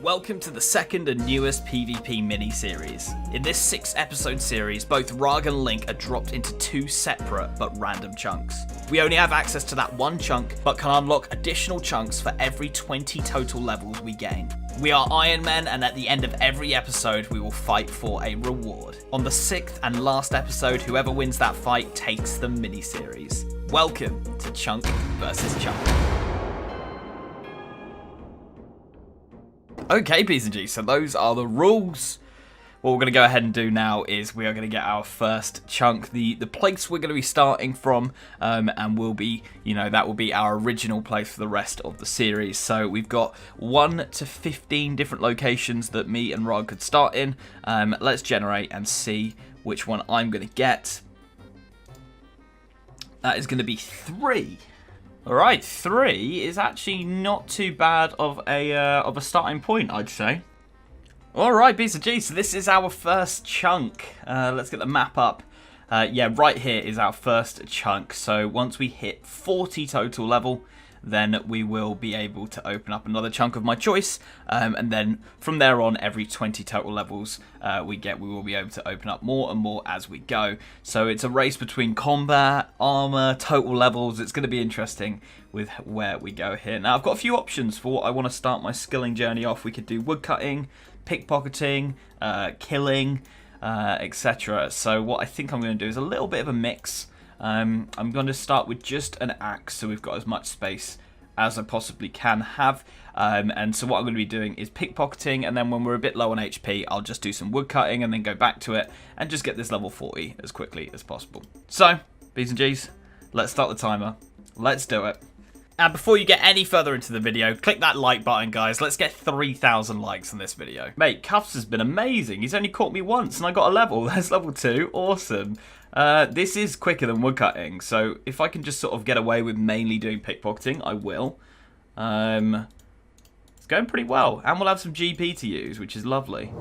Welcome to the second and newest PvP mini-series. In this 6-episode series, both Rargh and Link are dropped into 2 separate but random chunks. We only have access to that one chunk, but can unlock additional chunks for every 20 total levels we gain. We are Iron Men, and at the end of every episode, we will fight for a reward. On the 6th and last episode, whoever wins that fight takes the mini-series. Welcome to Chunk vs. Chunk. Okay, P's and G's, so those are the rules. What we're going to go ahead and do now is we are going to get our first chunk, the place we're going to be starting from, and will be, that will be our original place for the rest of the series. So we've got 1 to 15 different locations that me and Rod could start in. Let's generate and see which one I'm going to get. That is going to be 3. Alright, 3 is actually not too bad of a starting point, I'd say. Alright, B's and G's, so this is our first chunk. Let's get the map up. Yeah, right here is our first chunk. So once we hit 40 total level, then we will be able to open up another chunk of my choice. And then from there on, every 20 total levels we will be able to open up more and more as we go. So it's a race between combat, armor, total levels. It's going to be interesting with where we go here. Now, I've got a few options for what I want to start my skilling journey off. We could do woodcutting, pickpocketing, killing, etc. So what I think I'm going to do is a little bit of a mix. I'm going to start with just an axe, so we've got as much space as I possibly can have. And so what I'm going to be doing is pickpocketing, and then when we're a bit low on HP, I'll just do some woodcutting and then go back to it and just get this level 40 as quickly as possible. So, B's and G's, let's start the timer. Let's do it. And before you get any further into the video, click that like button, guys. Let's get 3,000 likes on this video. Mate, Cuffs has been amazing. He's only caught me once and I got a level. That's level 2. Awesome. This is quicker than woodcutting, so if I can just sort of get away with mainly doing pickpocketing, I will. It's going pretty well, and we'll have some GP to use, which is lovely.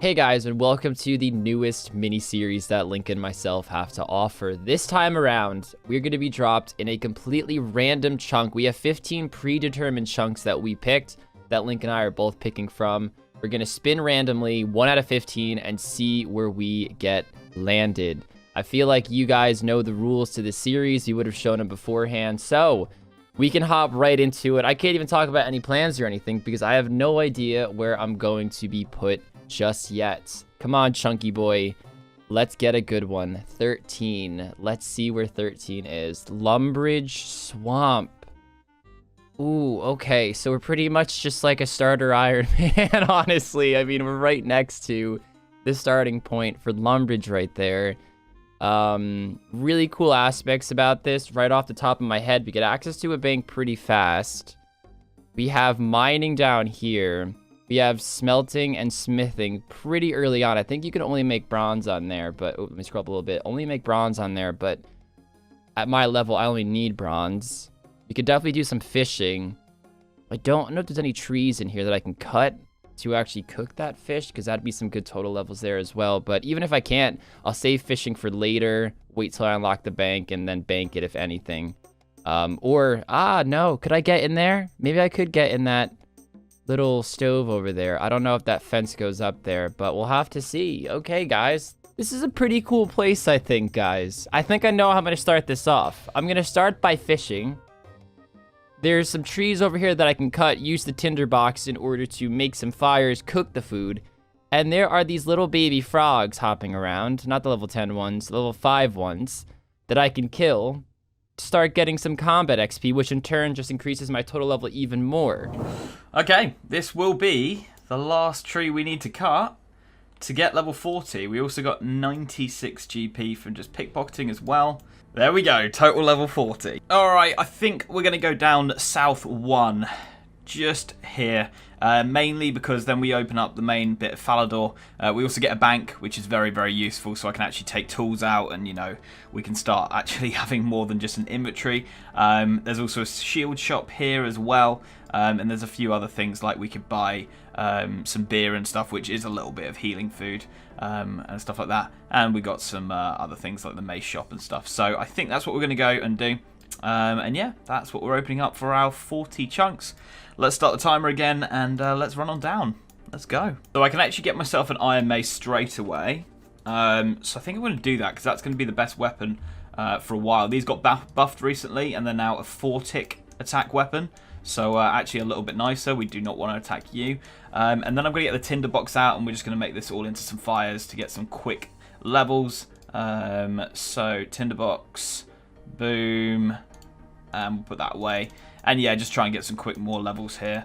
Hey guys, and welcome to the newest mini-series that Link and myself have to offer. This time around, we're going to be dropped in a completely random chunk. We have 15 predetermined chunks that we picked, that Link and I are both picking from. We're going to spin randomly, 1 out of 15, and see where we get landed. I feel like you guys know the rules to this series. You would have shown them beforehand, so we can hop right into it. I can't even talk about any plans or anything because I have no idea where I'm going to be put just yet. Come on, chunky boy. Let's get a good one. 13. Let's see where 13 is. Lumbridge Swamp. Ooh, okay. So we're pretty much just like a starter Iron Man, honestly. I mean, we're right next to the starting point for Lumbridge right there. Really cool aspects about this. Right off the top of my head, we get access to a bank pretty fast. We have mining down here. We have smelting and smithing pretty early on. I think you can only make bronze on there, but let me scroll up a little bit. Only make bronze on there, but at my level, I only need bronze. We could definitely do some fishing. I don't know if there's any trees in here that I can cut to actually cook that fish, because that'd be some good total levels there as well. But even if I can't, I'll save fishing for later, wait till I unlock the bank, and then bank it if anything. No, could I get in there? Maybe I could get in that little stove over there. I don't know if that fence goes up there, but we'll have to see. Okay, guys. This is a pretty cool place, I think, guys. I think I know how I'm going to start this off. I'm going to start by fishing. There's some trees over here that I can cut, use the tinderbox in order to make some fires, cook the food. And there are these little baby frogs hopping around, not the level 10 ones, the level 5 ones, that I can kill to start getting some combat XP, which in turn just increases my total level even more. Okay, this will be the last tree we need to cut to get level 40. We also got 96 GP from just pickpocketing as well. There we go, total level 40. Alright, I think we're going to go down south 1, just here. Mainly because then we open up the main bit of Falador. We also get a bank, which is very, very useful, so I can actually take tools out and, we can start actually having more than just an inventory. There's also a shield shop here as well, and there's a few other things like we could buy some beer and stuff, which is a little bit of healing food and stuff like that. And we got some other things like the mace shop and stuff. So I think that's what we're going to go and do. And yeah, that's what we're opening up for our 40 chunks. Let's start the timer again and let's run on down. let's go. So I can actually get myself an iron mace straight away. So I think I'm going to do that because that's going to be the best weapon for a while. These got buffed recently, and they're now a 4-tick attack weapon. So actually a little bit nicer. We do not want to attack you. And then I'm going to get the tinderbox out, and we're just going to make this all into some fires to get some quick levels. So tinderbox, boom, and we'll put that away. And yeah, just try and get some quick more levels here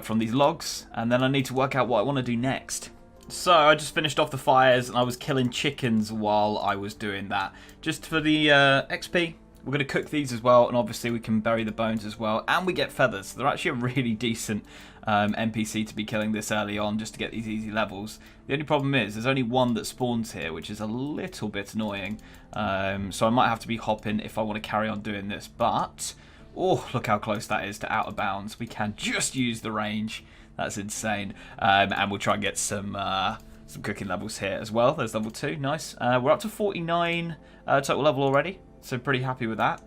from these logs. And then I need to work out what I want to do next. So I just finished off the fires, and I was killing chickens while I was doing that. Just for the XP. We're going to cook these as well, and obviously we can bury the bones as well. And we get feathers. They're actually a really decent NPC to be killing this early on, just to get these easy levels. The only problem is there's only one that spawns here, which is a little bit annoying. So I might have to be hopping if I want to carry on doing this. But, oh, look how close that is to out of bounds. We can just use the range. That's insane. And we'll try and get some cooking levels here as well. There's level 2. Nice. We're up to 49 total level already. So pretty happy with that.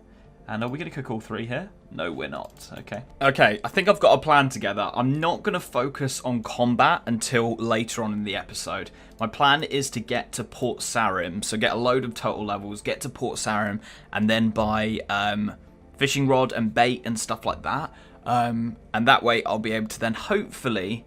And are we going to cook all 3 here? No, we're not. Okay. Okay, I think I've got a plan together. I'm not going to focus on combat until later on in the episode. My plan is to get to Port Sarim, so get a load of total levels, get to Port Sarim, and then buy fishing rod and bait and stuff like that. And that way I'll be able to then hopefully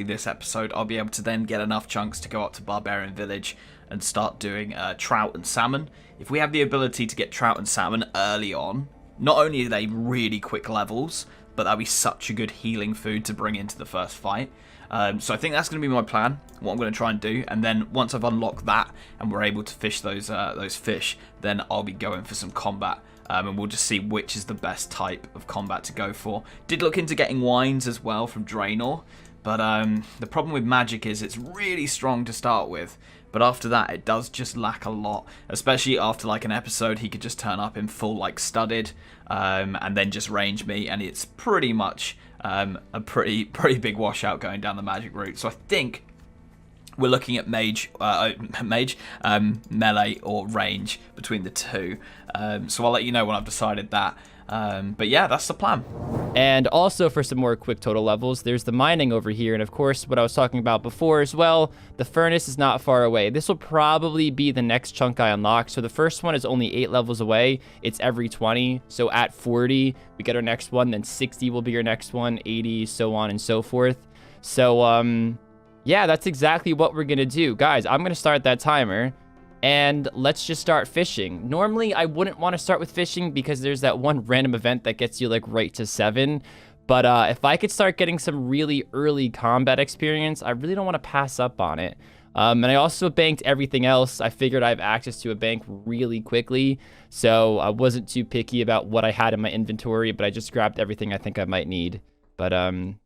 this episode, I'll be able to then get enough chunks to go up to Barbarian Village and start doing trout and salmon. If we have the ability to get trout and salmon early on, not only are they really quick levels, but that'll be such a good healing food to bring into the first fight. So I think that's going to be my plan, what I'm going to try and do. And then once I've unlocked that and we're able to fish those fish, then I'll be going for some combat. And we'll just see which is the best type of combat to go for. Did look into getting wines as well from Draenor. But the problem with magic is it's really strong to start with. But after that, it does just lack a lot. Especially after like an episode, he could just turn up in full like studded. And then just range me. And it's pretty much a pretty big washout going down the magic route. So I think we're looking at melee or range between the two. So I'll let you know when I've decided that. But yeah, that's the plan. And also for some more quick total levels, there's the mining over here. And of course, what I was talking about before as well, the furnace is not far away. This will probably be the next chunk I unlock. So the first one is only 8 levels away. It's every 20. So at 40, we get our next one. Then 60 will be your next one, 80, so on and so forth. So, yeah, that's exactly what we're going to do. Guys, I'm going to start that timer. And let's just start fishing. Normally, I wouldn't want to start with fishing because there's that one random event that gets you like right to 7. But if I could start getting some really early combat experience, I really don't want to pass up on it. And I also banked everything else. I figured I have access to a bank really quickly. So I wasn't too picky about what I had in my inventory, but I just grabbed everything I think I might need. But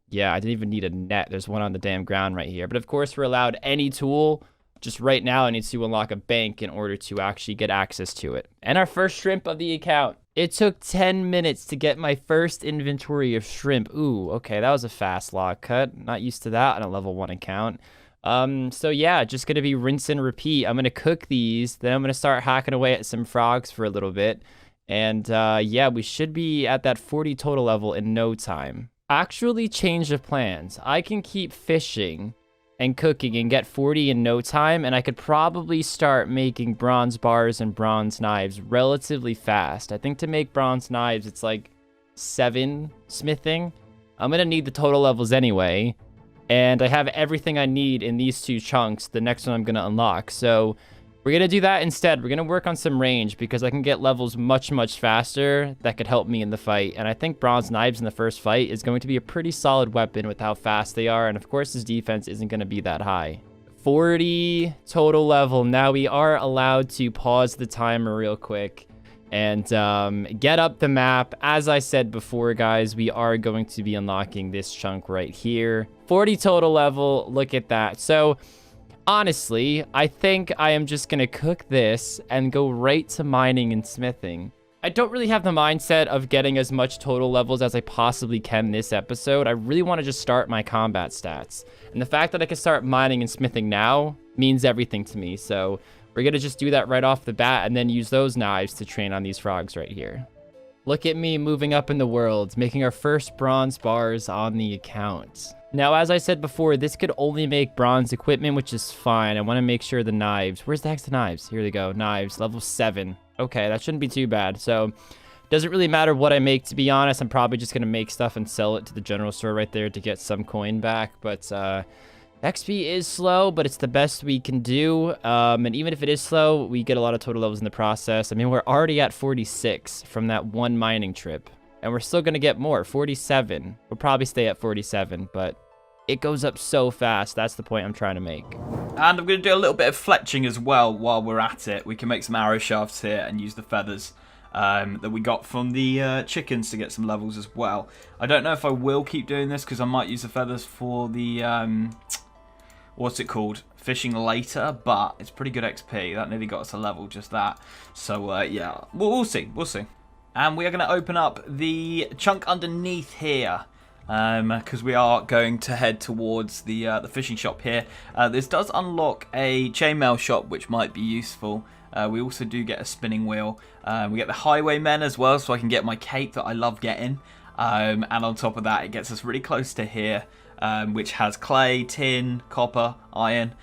yeah, I didn't even need a net. There's one on the damn ground right here. But of course, we're allowed any tool. Just right now, I need to unlock a bank in order to actually get access to it. And our first shrimp of the account. It took 10 minutes to get my first inventory of shrimp. Ooh, okay, that was a fast log cut. Not used to that on a level 1 account. So yeah, just gonna be rinse and repeat. I'm gonna cook these, then I'm gonna start hacking away at some frogs for a little bit. And yeah, we should be at that 40 total level in no time. Actually, change of plans. I can keep fishing and cooking and get 40 in no time, and I could probably start making bronze bars and bronze knives relatively fast. I think to make bronze knives, it's like 7 smithing. I'm gonna need the total levels anyway, and I have everything I need in these 2 chunks, the next one I'm gonna unlock. So we're gonna do that instead. We're gonna work on some range because I can get levels much faster that could help me in the fight. And I think bronze knives in the first fight is going to be a pretty solid weapon with how fast they are. And of course, his defense isn't gonna be that high. 40 total level. Now we are allowed to pause the timer real quick and get up the map. As I said before, guys, we are going to be unlocking this chunk right here. 40 total level. Look at that. So honestly, I think I am just going to cook this and go right to mining and smithing. I don't really have the mindset of getting as much total levels as I possibly can this episode. I really want to just start my combat stats. And the fact that I can start mining and smithing now means everything to me. So we're going to just do that right off the bat and then use those knives to train on these frogs right here. Look at me moving up in the world, making our first bronze bars on the account. Now, as I said before, this could only make bronze equipment, which is fine. I want to make sure the knives. Where's the heck's the knives? Here they go. Knives, level 7. Okay, that shouldn't be too bad. So, doesn't really matter what I make, to be honest. I'm probably just going to make stuff and sell it to the general store right there to get some coin back. But, XP is slow, but it's the best we can do. And even if it is slow, we get a lot of total levels in the process. I mean, we're already at 46 from that one mining trip. And we're still going to get more, 47. We'll probably stay at 47, but it goes up so fast. That's the point I'm trying to make. And I'm going to do a little bit of fletching as well while we're at it. We can make some arrow shafts here and use the feathers that we got from the chickens to get some levels as well. I don't know if I will keep doing this because I might use the feathers for the... what's it called? Fishing later, but it's pretty good XP. That nearly got us a level, just that. So, yeah, we'll see. We'll see. And we are going to open up the chunk underneath here because we are going to head towards the fishing shop here. This does unlock a chainmail shop, which might be useful. We also do get a spinning wheel. We get the highwaymen as well, so I can get my cape that I love getting. And on top of that, it gets us really close to here. Which has clay, tin, copper, iron,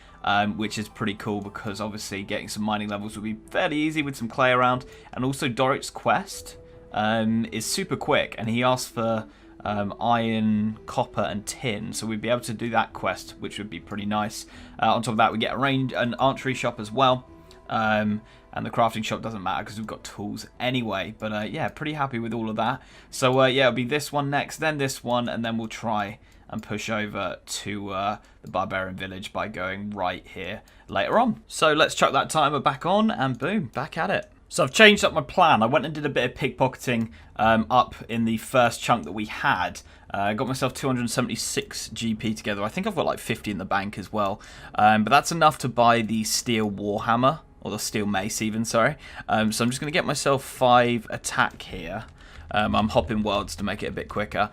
which is pretty cool because obviously getting some mining levels will be fairly easy with some clay around. And also Doric's quest is super quick, and he asked for iron, copper, and tin, so we'd be able to do that quest, which would be pretty nice. On top of that, we get an archery shop as well. And the crafting shop doesn't matter because we've got tools anyway. But yeah, pretty happy with all of that. So yeah, it'll be this one next, then this one, and then we'll try and push over to the Barbarian Village by going right here later on. So let's chuck that timer back on and boom, back at it. So I've changed up my plan. I went and did a bit of pickpocketing up in the first chunk that we had. I got myself 276 GP together. I think I've got like 50 in the bank as well. But that's enough to buy the steel warhammer, or the steel mace even, sorry. So I'm just going to get myself 5 attack here. I'm hopping worlds to make it a bit quicker.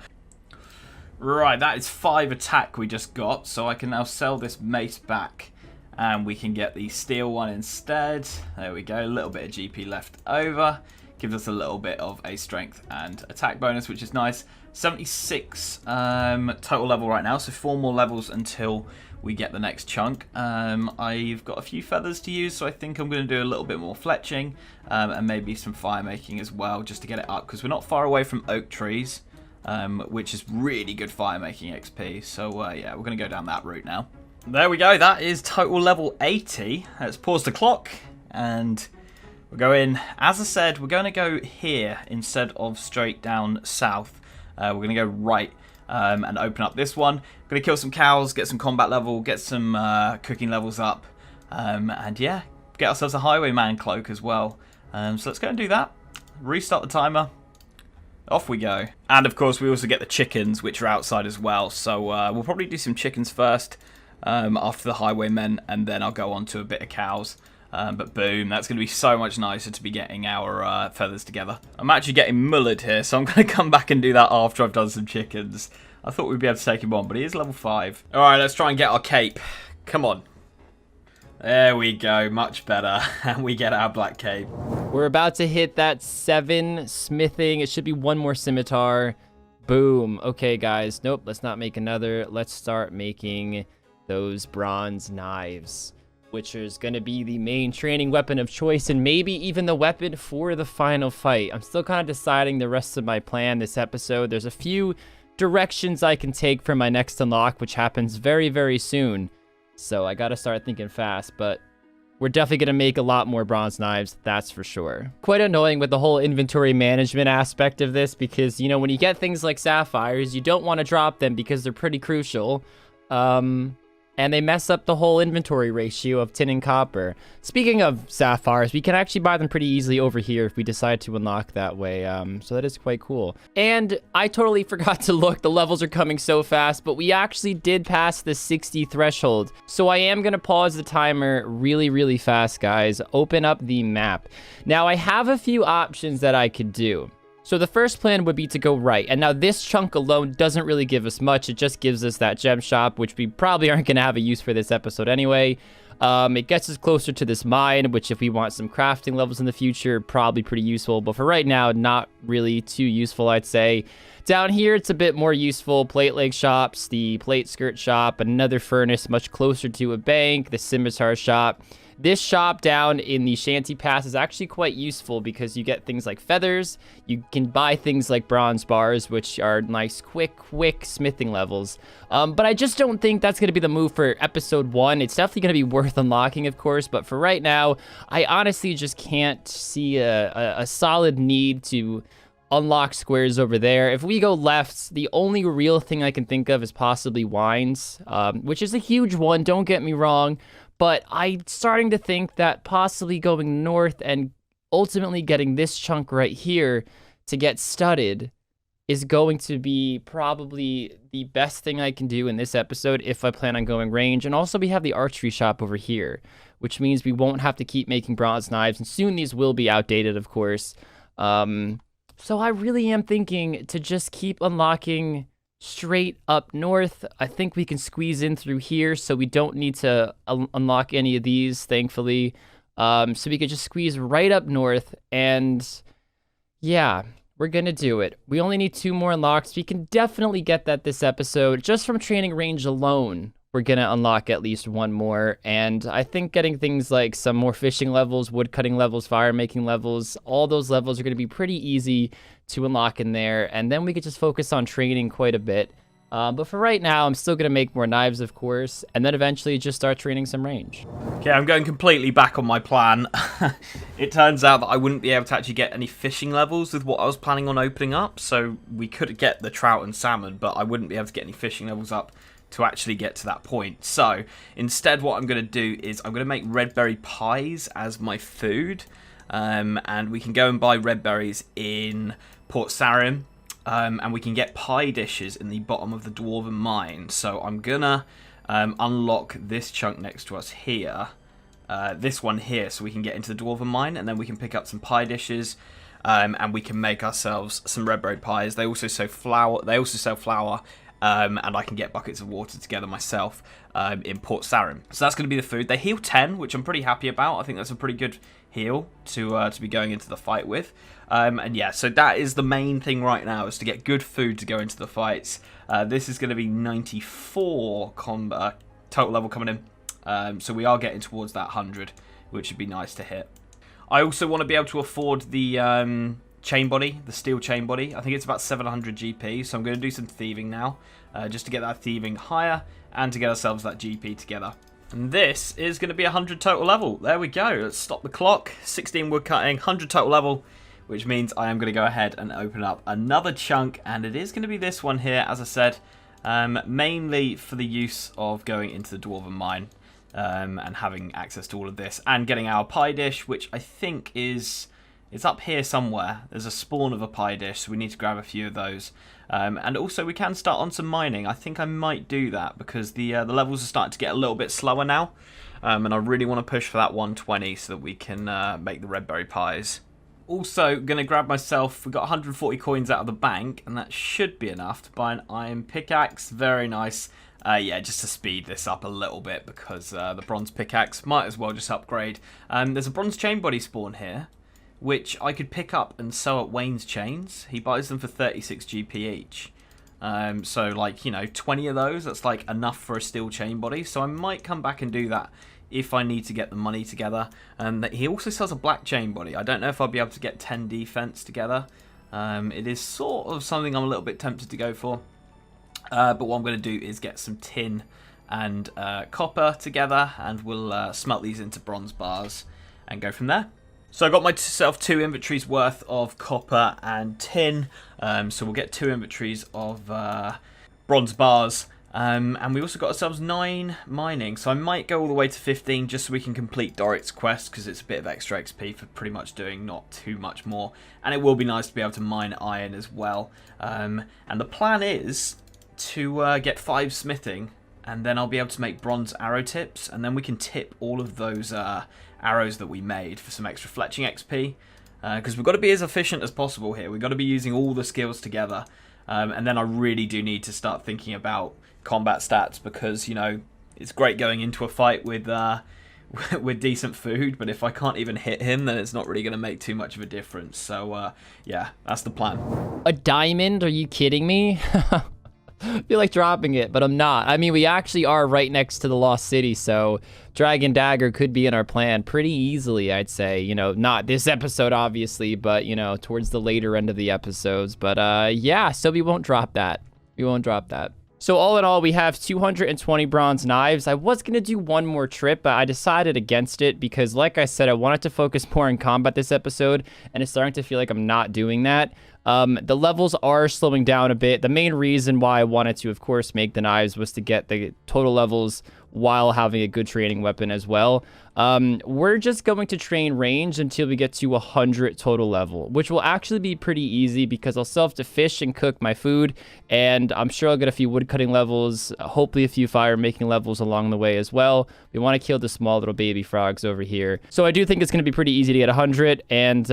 Right, that is 5 attack we just got, so I can now sell this mace back and we can get the steel one instead. There we go, a little bit of GP left over. Gives us a little bit of a strength and attack bonus, which is nice. 76 total level right now, so 4 more levels until we get the next chunk. I've got a few feathers to use, so I think I'm going to do a little bit more fletching and maybe some fire making as well, just to get it up, because we're not far away from oak trees. Which is really good fire making XP. So yeah, we're going to go down that route now. There we go. That is total level 80. Let's pause the clock and we're going, as I said, we're going to go here instead of straight down south. We're going to go right and open up this one. We're going to kill some cows, get some combat level, get some cooking levels up. And yeah, get ourselves a highwayman cloak as well. So let's go and do that. Restart the timer. Off we go. And of course we also get the chickens, which are outside as well. So we'll probably do some chickens first after the highwaymen, and then I'll go on to a bit of cows. But boom, that's going to be so much nicer to be getting our feathers together. I'm actually getting mullered here, so I'm going to come back and do that after I've done some chickens. I thought we'd be able to take him on, but he is level 5. Alright, let's try and get our cape. Come on. There we go, much better. And we get our black cape. We're about to hit that 7 smithing. It should be 1 more scimitar. Boom. Okay, guys. Nope, let's not make another. Let's start making those bronze knives, which is going to be the main training weapon of choice and maybe even the weapon for the final fight. I'm still kind of deciding the rest of my plan this episode. There's a few directions I can take for my next unlock, which happens very, very soon. So I got to start thinking fast, but we're definitely going to make a lot more bronze knives, that's for sure. Quite annoying with the whole inventory management aspect of this because, you know, when you get things like sapphires, you don't want to drop them because they're pretty crucial. And they mess up the whole inventory ratio of tin and copper. Speaking of sapphires, we can actually buy them pretty easily over here if we decide to unlock that way. So that is quite cool. And I totally forgot to look. The levels are coming so fast, but we actually did pass the 60 threshold. So I am going to pause the timer really, really fast, guys. Open up the map. Now, I have a few options that I could do. So the first plan would be to go right. And now this chunk alone doesn't really give us much. It just gives us that gem shop, which we probably aren't going to have a use for this episode anyway. It gets us closer to this mine, which if we want some crafting levels in the future, probably pretty useful. But for right now, not really too useful, I'd say. Down here, it's a bit more useful. Plate leg shops, the plate skirt shop, another furnace much closer to a bank, the scimitar shop. This shop down in the shanty pass is actually quite useful because you get things like feathers. You can buy things like bronze bars, which are nice, quick smithing levels. But I just don't think that's going to be the move for episode 1. It's definitely going to be worth unlocking, of course. But for right now, I honestly just can't see a solid need to unlock squares over there. If we go left, the only real thing I can think of is possibly wines, which is a huge one, don't get me wrong. But I'm starting to think that possibly going north and ultimately getting this chunk right here to get studded is going to be probably the best thing I can do in this episode if I plan on going range. And also we have the archery shop over here, which means we won't have to keep making bronze knives. And soon these will be outdated, of course. So I really am thinking to just keep unlocking straight up north. I think we can squeeze in through here, so we don't need to unlock any of these, thankfully. So we could just squeeze right up north, and yeah, we're gonna do it. We only need 2 more unlocks. We can definitely get that this episode. Just from training range alone, we're gonna unlock at least 1 more, and I think getting things like some more fishing levels, wood cutting levels, fire making levels, all those levels are gonna be pretty easy to unlock in there, and then we could just focus on training quite a bit. But for right now, I'm still gonna make more knives, of course, and then eventually just start training some range. Okay, I'm going completely back on my plan. It turns out that I wouldn't be able to actually get any fishing levels with what I was planning on opening up, so we could get the trout and salmon, but I wouldn't be able to get any fishing levels up to actually get to that point. So instead what I'm going to do is I'm going to make red berry pies as my food, and we can go and buy red berries in Port Sarim, and we can get pie dishes in the bottom of the dwarven mine. So I'm gonna unlock this chunk next to us here, this one here, so we can get into the dwarven mine, and then we can pick up some pie dishes, and we can make ourselves some red berry pies. They also sell flour. And I can get buckets of water together myself in Port Sarim. So that's going to be the food. They heal 10, which I'm pretty happy about. I think that's a pretty good heal to be going into the fight with. And yeah, so that is the main thing right now, is to get good food to go into the fights. This is going to be 94 total level coming in. So we are getting towards that 100, which would be nice to hit. I also want to be able to afford the chain body, the steel chain body. I think it's about 700 GP, so I'm going to do some thieving now, just to get that thieving higher and to get ourselves that GP together. And this is going to be 100 total level. There we go. Let's stop the clock. 16 wood cutting, 100 total level, which means I am going to go ahead and open up another chunk, and it is going to be this one here, as I said, mainly for the use of going into the dwarven mine, and having access to all of this, and getting our pie dish, which I think is... it's up here somewhere. There's a spawn of a pie dish, so we need to grab a few of those. And also we can start on some mining. I think I might do that because the levels are starting to get a little bit slower now. And I really want to push for that 120 so that we can make the red berry pies. Also, going to grab myself, we got 140 coins out of the bank, and that should be enough to buy an iron pickaxe. Very nice. Yeah, just to speed this up a little bit because the bronze pickaxe might as well just upgrade. There's a bronze chain body spawn here, which I could pick up and sell at Wayne's Chains. He buys them for 36 GP each. So, like, you know, 20 of those, that's, like, enough for a steel chain body. So I might come back and do that if I need to get the money together. And he also sells a black chain body. I don't know if I'll be able to get 10 defense together. It is sort of something I'm a little bit tempted to go for. But what I'm going to do is get some tin and copper together, and we'll smelt these into bronze bars and go from there. So I got myself 2 inventories worth of copper and tin, so we'll get 2 inventories of bronze bars, and we also got ourselves 9 mining, so I might go all the way to 15 just so we can complete Doric's quest, because it's a bit of extra XP for pretty much doing not too much more, and it will be nice to be able to mine iron as well. And the plan is to get 5 smithing, and then I'll be able to make bronze arrow tips, and then we can tip all of those arrows that we made for some extra fletching XP. because we've got to be as efficient as possible here. We've got to be using all the skills together. And then I really do need to start thinking about combat stats because, you know, it's great going into a fight with with decent food, but if I can't even hit him, then it's not really going to make too much of a difference. So, yeah, that's the plan. A diamond? Are you kidding me? I feel like dropping it, but I'm not. I mean, we actually are right next to the Lost City, so Dragon Dagger could be in our plan pretty easily, I'd say. You know, not this episode, obviously, but, you know, towards the later end of the episodes. But, yeah, so we won't drop that. We won't drop that. So all in all, we have 220 bronze knives. I was going to do one more trip, but I decided against it because, like I said, I wanted to focus more on combat this episode, and it's starting to feel like I'm not doing that. The levels are slowing down a bit. The main reason why I wanted to, of course, make the knives was to get the total levels while having a good training weapon as well. We're just going to train range until we get to 100 total level, which will actually be pretty easy because I'll still have to fish and cook my food, and I'm sure I'll get a few wood cutting levels, hopefully a few fire making levels along the way as well. We want to kill the small little baby frogs over here. So I do think it's going to be pretty easy to get 100, and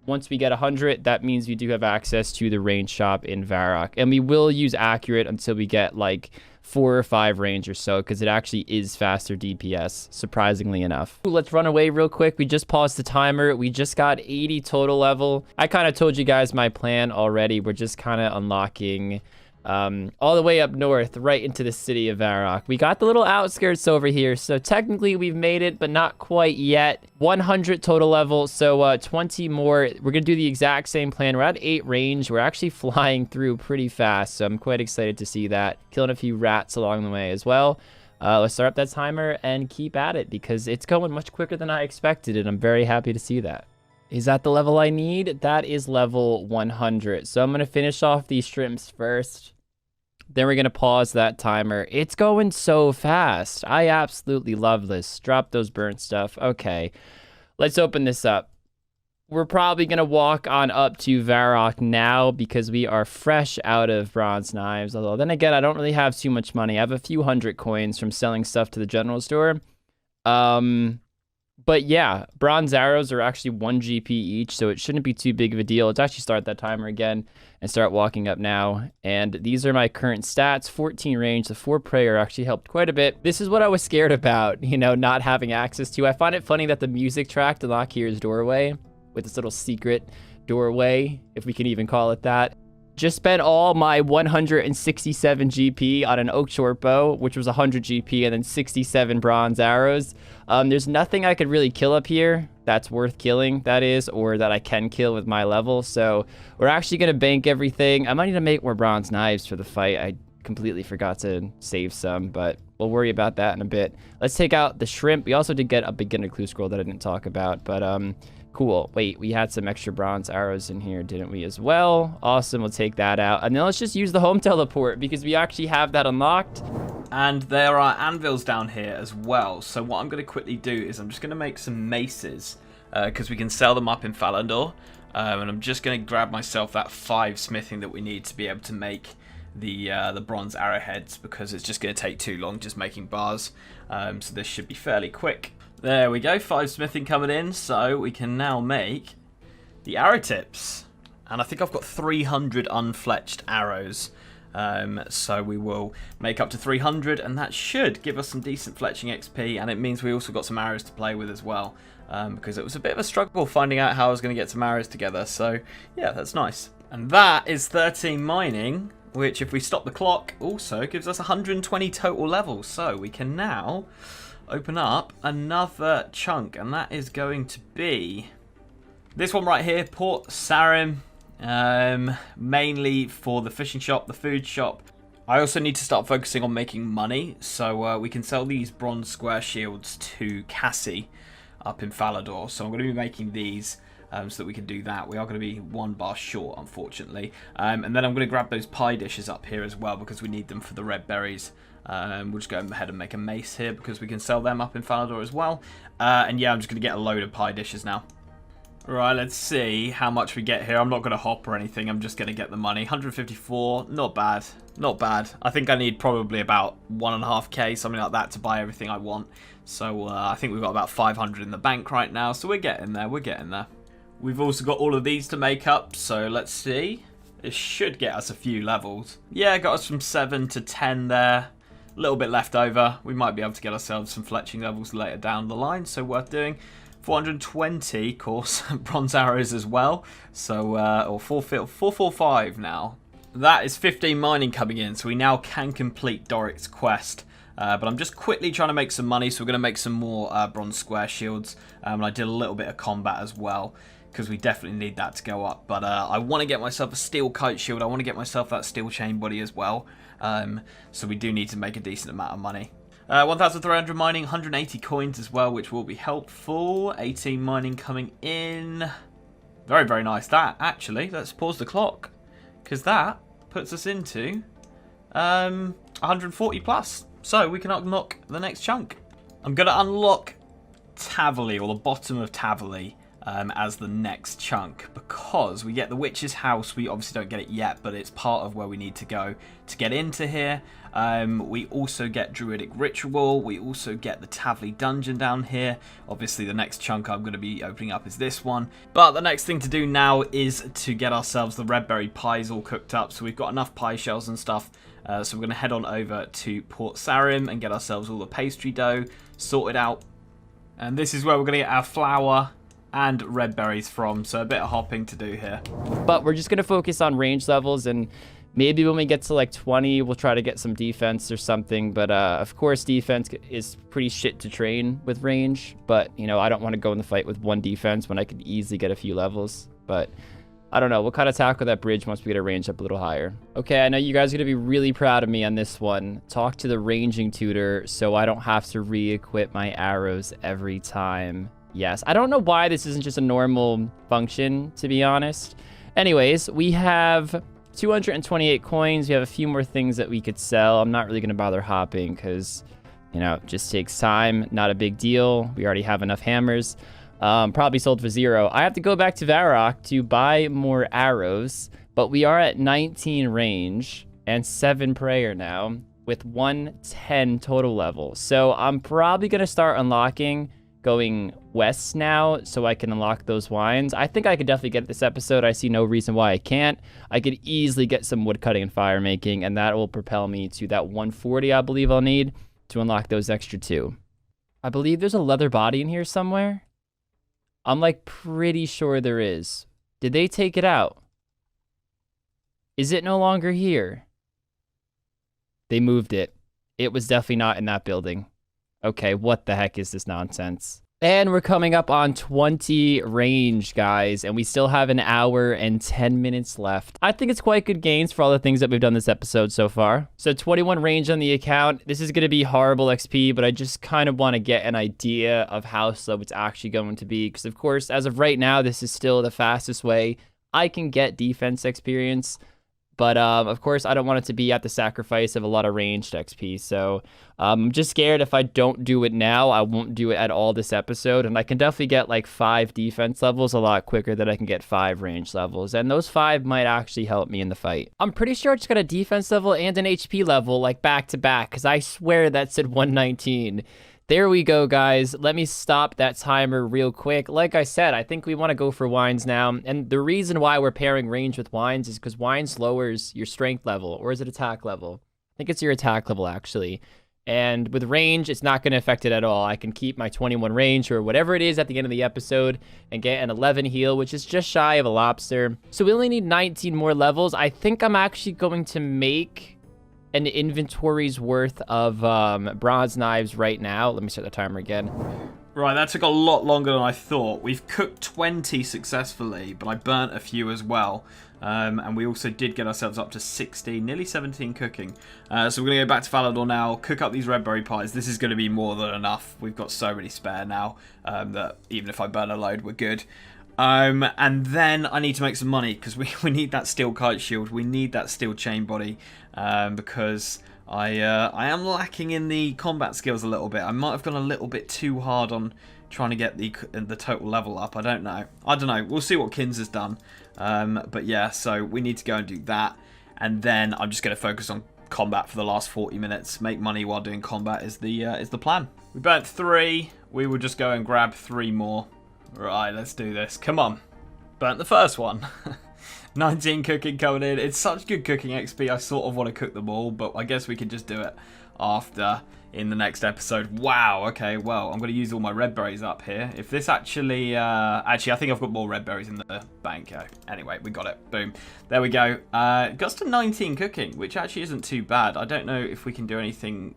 once we get 100, that means we do have access to the range shop in Varrock, and we will use accurate until we get like 4 or 5 range or so, because it actually is faster DPS, surprisingly enough. Ooh, let's run away real quick. We just paused the timer. We just got 80 total level. I kind of told you guys my plan already. We're just kind of unlocking all the way up north, right into the city of Varrock. We got the little outskirts over here, so technically we've made it, but not quite yet. 100 total level, so 20 more. We're gonna do the exact same plan. We're at 8 range. We're actually flying through pretty fast, so I'm quite excited to see that. Killing a few rats along the way as well. Let's start up that timer and keep at it because it's going much quicker than I expected, and I'm very happy to see that. Is that the level I need? That is level 100. So I'm gonna finish off these shrimps first. Then we're going to pause that timer. It's going so fast. I absolutely love this. Drop those burnt stuff. Okay, let's open this up. We're probably going to walk on up to Varrock now because we are fresh out of bronze knives. Although then again, I don't really have too much money. I have a few hundred coins from selling stuff to the general store. But yeah, bronze arrows are actually 1 GP each, so it shouldn't be too big of a deal. Let's actually start that timer again and start walking up now. And these are my current stats. 14 range, the 4 prayer actually helped quite a bit. This is what I was scared about, you know, not having access to. I find it funny that the music track to lock here's doorway, with this little secret doorway, if we can even call it that. Just spent all my 167 GP on an oak short bow, which was 100 GP, and then 67 bronze arrows. There's nothing I could really kill up here that's worth killing, that is, or that I can kill with my level. So we're actually going to bank everything. I might need to make more bronze knives for the fight. I completely forgot to save some, but we'll worry about that in a bit. Let's take out the shrimp. We also did get a beginner clue scroll that I didn't talk about, but cool. Wait, we had some extra bronze arrows in here, didn't we, as well? Awesome, we'll take that out. And then let's just use the home teleport because we actually have that unlocked. And there are anvils down here as well. So what I'm going to quickly do is I'm just going to make some maces because we can sell them up in Falandor. And I'm just going to grab myself that 5 smithing that we need to be able to make the bronze arrowheads because it's just going to take too long just making bars. So this should be fairly quick. There we go, 5 smithing coming in, so we can now make the arrow tips. And I think I've got 300 unfletched arrows. So we will make up to 300, and that should give us some decent fletching XP, and it means we also got some arrows to play with as well. Because it was a bit of a struggle finding out how I was going to get some arrows together, so yeah, that's nice. And that is 13 mining, which if we stop the clock, also gives us 120 total levels. So we can now open up another chunk, and that is going to be this one right here, Port Sarim, mainly for the fishing shop, the food shop. I also need to start focusing on making money, so we can sell these bronze square shields to Cassie up in Falador. So I'm going to be making these so that we can do that. We are going to be 1 bar short, unfortunately. And then I'm going to grab those pie dishes up here as well because we need them for the red berries. We'll just go ahead and make a mace here because we can sell them up in Falador as well. And yeah, I'm just going to get a load of pie dishes now. Right, let's see how much we get here. I'm not going to hop or anything. I'm just going to get the money. 154, not bad. Not bad. I think I need probably about 1.5k, something like that, to buy everything I want. So I think we've got about 500 in the bank right now. So we're getting there. We're getting there. We've also got all of these to make up, so let's see. It should get us a few levels. Yeah, got us from 7 to 10 there. A little bit left over. We might be able to get ourselves some fletching levels later down the line, so worth doing. 420, of course, bronze arrows as well. So, or 445 now. That is 15 mining coming in, so we now can complete Doric's quest. But I'm just quickly trying to make some money, so we're going to make some more bronze square shields. And I did a little bit of combat as well, because we definitely need that to go up. But I want to get myself a steel kite shield. I want to get myself that steel chain body as well. So we do need to make a decent amount of money. 1,300 mining, 180 coins as well, which will be helpful. 18 mining coming in. Very, very nice. That, actually, let's pause the clock, because that puts us into 140 plus. So we can unlock the next chunk. I'm going to unlock Taverley, or the bottom of Taverley, as the next chunk, because we get the Witch's House. We obviously don't get it yet, but it's part of where we need to go to get into here. We also get Druidic Ritual. We also get the Taverley Dungeon down here. Obviously, the next chunk I'm going to be opening up is this one. But the next thing to do now is to get ourselves the red berry pies all cooked up. So we've got enough pie shells and stuff. So we're going to head on over to Port Sarim and get ourselves all the pastry dough sorted out. And this is where we're going to get our flour and red berries from, so a bit of hopping to do here. But we're just going to focus on range levels, and maybe when we get to like 20, we'll try to get some defense or something. But of course, defense is pretty shit to train with range. But, you know, I don't want to go in the fight with one defense when I could easily get a few levels. But I don't know. We'll kind of tackle that bridge once we get a range up a little higher. Okay, I know you guys are going to be really proud of me on this one. Talk to the ranging tutor so I don't have to re-equip my arrows every time. Yes, I don't know why this isn't just a normal function, to be honest. Anyways, we have 228 coins. We have a few more things that we could sell. I'm not really going to bother hopping because, you know, it just takes time. Not a big deal. We already have enough hammers. Probably sold for 0. I have to go back to Rargh to buy more arrows, but we are at 19 range and 7 prayer now with 110 total level. So I'm probably going to start unlocking going west now so I can unlock those wines. I think I could definitely get it this episode. I see no reason why I can't. I could easily get some wood cutting and fire making, and that will propel me to that 140 I believe I'll need to unlock those extra 2. I believe there's a leather body in here somewhere. I'm like pretty sure there is. Did they take it out? Is it no longer here? They moved it. It was definitely not in that building. Okay, what the heck is this nonsense? And we're coming up on 20 range, guys, and we still have an hour and 10 minutes left. I think it's quite good gains for all the things that we've done this episode so far. So 21 range on the account. This is going to be horrible XP, but I just kind of want to get an idea of how slow it's actually going to be. Because, of course, as of right now, this is still the fastest way I can get defense experience. But, of course, I don't want it to be at the sacrifice of a lot of ranged XP. So, I'm just scared if I don't do it now, I won't do it at all this episode. And I can definitely get, like, 5 defense levels a lot quicker than I can get 5 range levels. And those 5 might actually help me in the fight. I'm pretty sure I just got a defense level and an HP level, like, back-to-back. Because I swear that said 119. There we go, guys. Let me stop that timer real quick. Like I said, I think we want to go for wines now. And the reason why we're pairing range with wines is because wines lowers your strength level. Or is it attack level? I think it's your attack level, actually. And with range, it's not going to affect it at all. I can keep my 21 range or whatever it is at the end of the episode and get an 11 heal, which is just shy of a lobster. So we only need 19 more levels. I think I'm actually going to make an inventory's worth of bronze knives right now. Let me set the timer again. Right, that took a lot longer than I thought. We've cooked 20 successfully, but I burnt a few as well. And we also did get ourselves up to 16, nearly 17 cooking. So we're going to go back to Falador now, cook up these red berry pies. This is going to be more than enough. We've got so many spare now that even if I burn a load, we're good. And then I need to make some money because we need that steel kite shield. We need that steel chain body because I am lacking in the combat skills a little bit. I might have gone a little bit too hard on trying to get the total level up. I don't know. We'll see what Kins has done. But yeah, so we need to go and do that. And then I'm just going to focus on combat for the last 40 minutes. Make money while doing combat is the plan. We burnt 3. We will just go and grab 3 more. Right, let's do this. Come on. Burnt the first one. 19 cooking coming in. It's such good cooking XP. I sort of want to cook them all, but I guess we can just do it after in the next episode. Wow, okay, well, I'm going to use all my red berries up here. If this actually, I think I've got more red berries in the bank. Anyway, we got it. Boom. There we go. Got us to 19 cooking, which actually isn't too bad. I don't know if we can do anything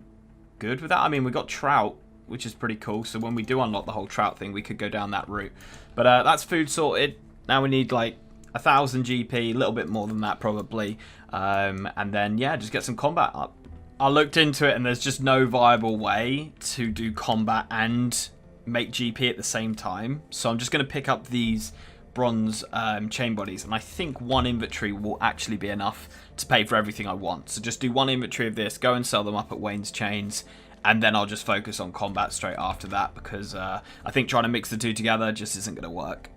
good with that. I mean, we got trout, which is pretty cool. So when we do unlock the whole trout thing, we could go down that route. But that's food sorted. Now we need like 1,000 GP, a little bit more than that probably. And then, yeah, just get some combat up. I looked into it and there's just no viable way to do combat and make GP at the same time. So I'm just going to pick up these bronze chain bodies. And I think one inventory will actually be enough to pay for everything I want. So just do one inventory of this, go and sell them up at Wayne's Chains. And then I'll just focus on combat straight after that. Because I think trying to mix the two together just isn't going to work.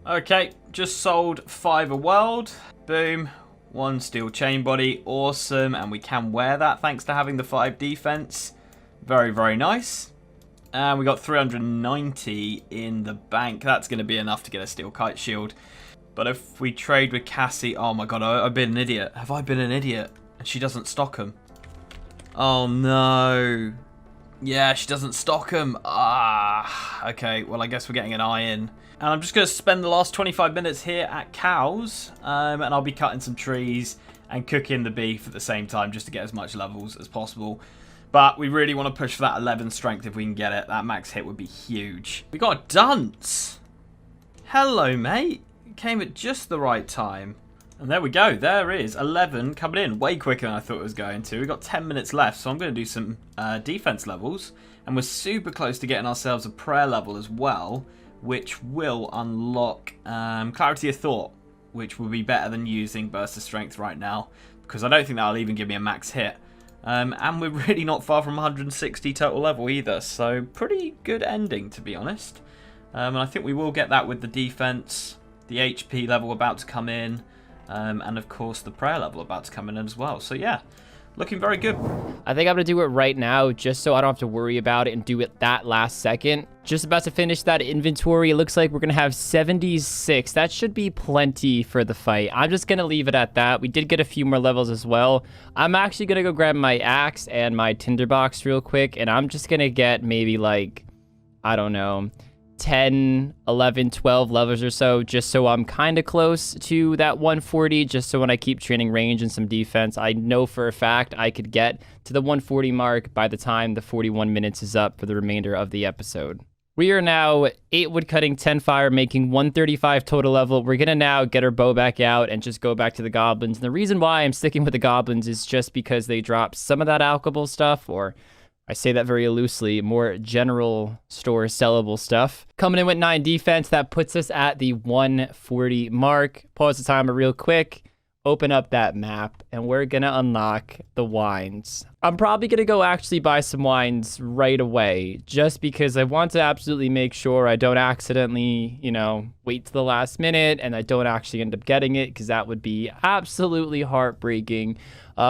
Okay, just sold 5 a world. Boom. 1 steel chain body, awesome, and we can wear that thanks to having the 5 defense. Very, very nice. And we got 390 in the bank. That's going to be enough to get a steel kite shield. But if we trade with Cassie, oh my god, I've been an idiot. Have I been an idiot? And she doesn't stock them. Oh no. Yeah, she doesn't stock them. Okay, well I guess we're getting an iron. And I'm just going to spend the last 25 minutes here at Cows. And I'll be cutting some trees and cooking the beef at the same time just to get as much levels as possible. But we really want to push for that 11 strength if we can get it. That max hit would be huge. We got a dunce. Hello, mate. You came at just the right time. And there we go. There is 11 coming in. Way quicker than I thought it was going to. We've got 10 minutes left, so I'm going to do some defense levels. And we're super close to getting ourselves a prayer level as well, which will unlock Clarity of Thought, which will be better than using Burst of Strength right now, because I don't think that'll even give me a max hit. And we're really not far from 160 total level either, so pretty good ending, to be honest. And I think we will get that with the defense, the HP level about to come in, and of course the prayer level about to come in as well. So yeah, looking very good. I think I'm gonna do it right now just so I don't have to worry about it and do it that last second. Just about to finish that inventory. It looks like we're gonna have 76. That should be plenty for the fight. I'm just gonna leave it at that. We did get a few more levels as well. I'm actually gonna go grab my axe and my tinderbox real quick, and I'm just gonna get maybe like, I don't know, 10, 11, 12 levels or so, just so I'm kind of close to that 140, just so when I keep training range and some defense, I know for a fact I could get to the 140 mark by the time the 41 minutes is up for the remainder of the episode. We are now 8 woodcutting, 10 fire, making 135 total level. We're gonna now get our bow back out and just go back to the goblins. And the reason why I'm sticking with the goblins is just because they drop some of that alchemy stuff, or I say that very loosely, more general store sellable stuff. Coming in with 9 defense, that puts us at the 140 mark. Pause the timer real quick, open up that map, and we're gonna unlock the wines. I'm probably gonna go actually buy some wines right away, just because I want to absolutely make sure I don't accidentally, you know, wait to the last minute and I don't actually end up getting it, because that would be absolutely heartbreaking.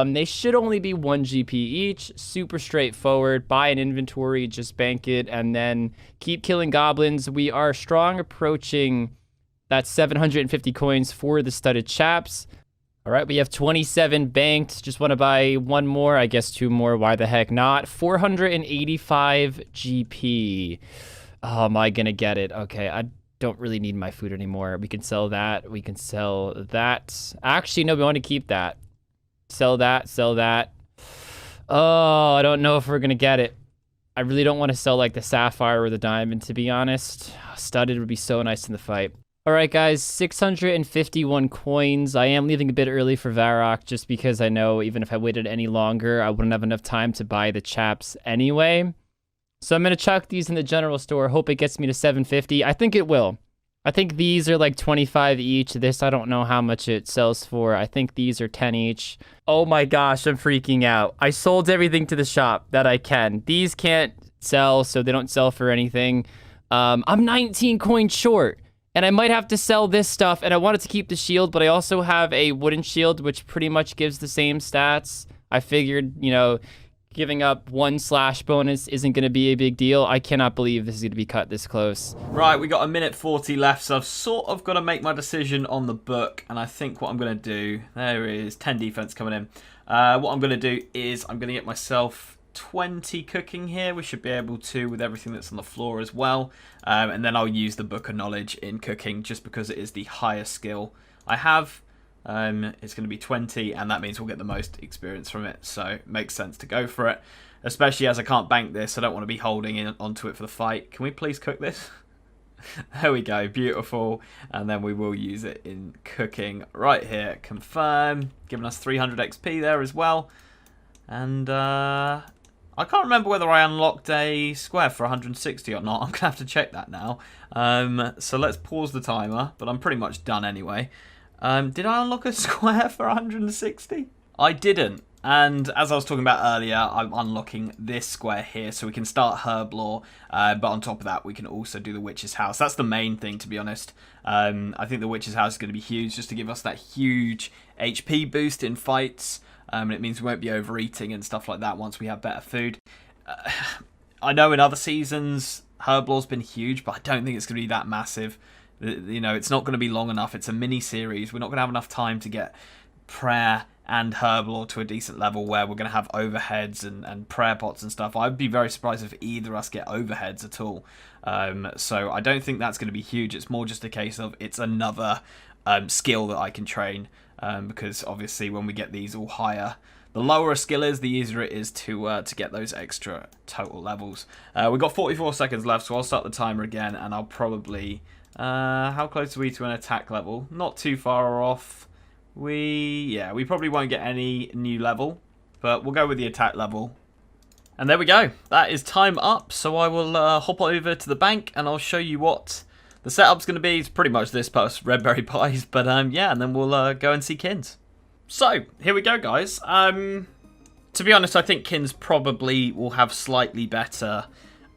They should only be 1 GP each, super straightforward. Buy an inventory, just bank it, and then keep killing goblins. We are strong approaching that 750 coins for the studded chaps. All right, we have 27 banked. Just want to buy 1 more, I guess 2 more, why the heck not? 485 GP. Oh, am I gonna get it? Okay, I don't really need my food anymore. We can sell that, we can sell that. Actually, no, we want to keep that. Sell that, sell that. Oh, I don't know if we're gonna get it. I really don't want to sell like the sapphire or the diamond, to be honest. Studded would be so nice in the fight. All right, guys, 651 coins. I am leaving a bit early for Rargh just because I know even if I waited any longer, I wouldn't have enough time to buy the chaps anyway. So I'm gonna chuck these in the general store. Hope it gets me to 750. I think it will. I think these are like 25 each. This, I don't know how much it sells for. I think these are 10 each. Oh my gosh, I'm freaking out. I sold everything to the shop that I can. These can't sell, so they don't sell for anything. I'm 19 coins short, and I might have to sell this stuff, and I wanted to keep the shield, but I also have a wooden shield, which pretty much gives the same stats. I figured, you know, giving up 1 slash bonus isn't going to be a big deal. I cannot believe this is going to be cut this close. Right, we got a minute 40 left, so I've sort of got to make my decision on the book, and I think what I'm going to do, there is 10 defense coming in. What I'm going to do is I'm going to get myself 20 cooking here. We should be able to with everything that's on the floor as well. And then I'll use the Book of Knowledge in cooking just because it is the highest skill I have. It's going to be 20, and that means we'll get the most experience from it. So it makes sense to go for it, especially as I can't bank this. I don't want to be holding onto it for the fight. Can we please cook this? There we go, beautiful. And then we will use it in cooking right here. Confirm, giving us 300 XP there as well. And I can't remember whether I unlocked a square for 160 or not. I'm gonna have to check that now. So let's pause the timer, but I'm pretty much done anyway. Did I unlock a square for 160? I didn't. And as I was talking about earlier, I'm unlocking this square here so we can start herb lore. But on top of that, we can also do the Witch's House. That's the main thing, to be honest. I think the Witch's House is going to be huge just to give us that huge HP boost in fights. And it means we won't be overeating and stuff like that once we have better food. I know in other seasons, herb lore's been huge, but I don't think it's going to be that massive. You know, it's not going to be long enough. It's a mini-series. We're not going to have enough time to get prayer and herb lore to a decent level where we're going to have overheads and prayer pots and stuff. I'd be very surprised if either of us get overheads at all. So I don't think that's going to be huge. It's more just a case of it's another skill that I can train, because obviously when we get these all higher, the lower a skill is, the easier it is to get those extra total levels. We've got 44 seconds left, so I'll start the timer again, and I'll probably... how close are we to an attack level? Not too far off. We probably won't get any new level, but we'll go with the attack level. And there we go. That is time up, so I will hop over to the bank, and I'll show you what the setup's going to be. It's pretty much this plus red berry pies, but yeah, and then we'll go and see Kins. So, here we go, guys. To be honest, I think Kins probably will have slightly better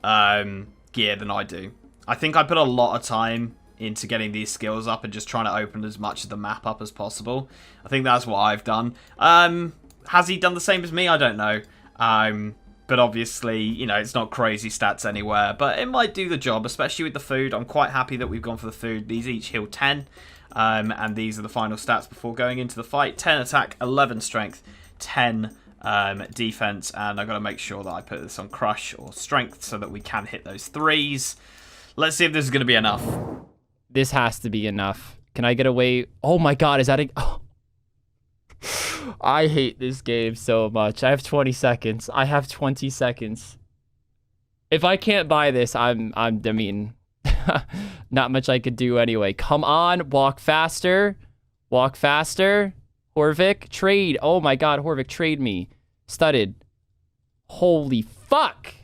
gear than I do. I think I put a lot of time into getting these skills up and just trying to open as much of the map up as possible. I think that's what I've done. Has he done the same as me? I don't know. But obviously, you know, it's not crazy stats anywhere. But it might do the job, especially with the food. I'm quite happy that we've gone for the food. These each heal 10. And these are the final stats before going into the fight. 10 attack, 11 strength, 10 defense. And I've got to make sure that I put this on crush or strength so that we can hit those 3s. Let's see if this is going to be enough. This has to be enough. Can I get away? Oh my god, is that a... Oh. I hate this game so much. I have 20 seconds. I have 20 seconds. If I can't buy this, I mean, not much I could do anyway. Come on, walk faster. Walk faster. Horvick, trade. Oh my god, Horvick, trade me. Studded. Holy fuck.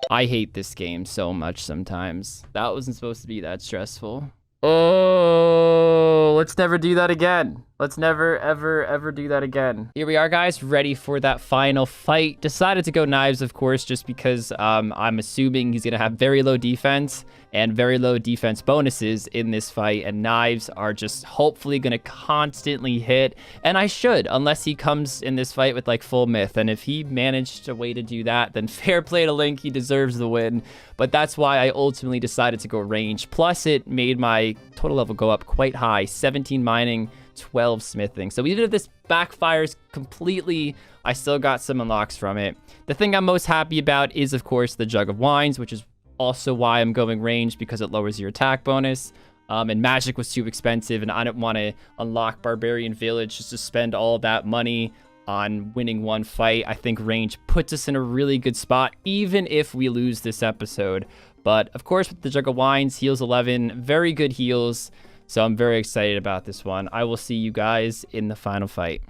I hate this game so much sometimes. That wasn't supposed to be that stressful. Oh, let's never do that again. Let's never, ever, ever do that again. Here we are, guys, ready for that final fight. Decided to go knives, of course, just because I'm assuming he's going to have very low defense and very low defense bonuses in this fight. And knives are just hopefully going to constantly hit. And I should, unless he comes in this fight with like full myth. And if he managed a way to do that, then fair play to Link. He deserves the win. But that's why I ultimately decided to go range. Plus, it made my total level go up quite high. 17 mining, 12 smithing. So even if this backfires completely, I still got some unlocks from it. The thing I'm most happy about is, of course, the Jug of Wines, which is also why I'm going range, because it lowers your attack bonus. And magic was too expensive, and I didn't want to unlock Barbarian Village just to spend all that money on winning one fight. I think range puts us in a really good spot, even if we lose this episode. But of course, with the Jug of Wines, heals 11, very good heals. So I'm very excited about this one. I will see you guys in the final fight.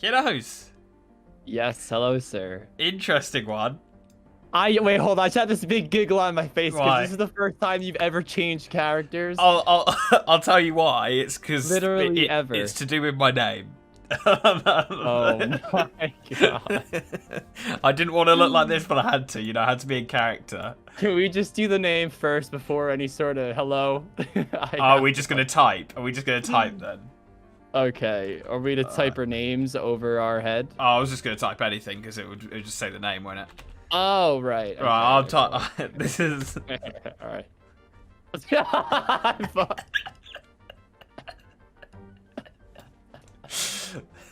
Kiddos. Yes, hello, sir. Interesting one. Wait, hold on. I just had this big giggle on my face Why? because this is the first time you've ever changed characters. I'll tell you why. It's because literally ever. It's to do with my name. Oh my god. I didn't want to look like this, but I had to. You know, I had to be in character. Can we just do the name first before any sort of hello? Are we just going to type? Are we just going to type then? Okay. Are we to type our names over our head? Oh, I was just gonna type anything because it would just say the name, wouldn't it? Oh, right. Okay, Right, I'll okay. type. This is. All right.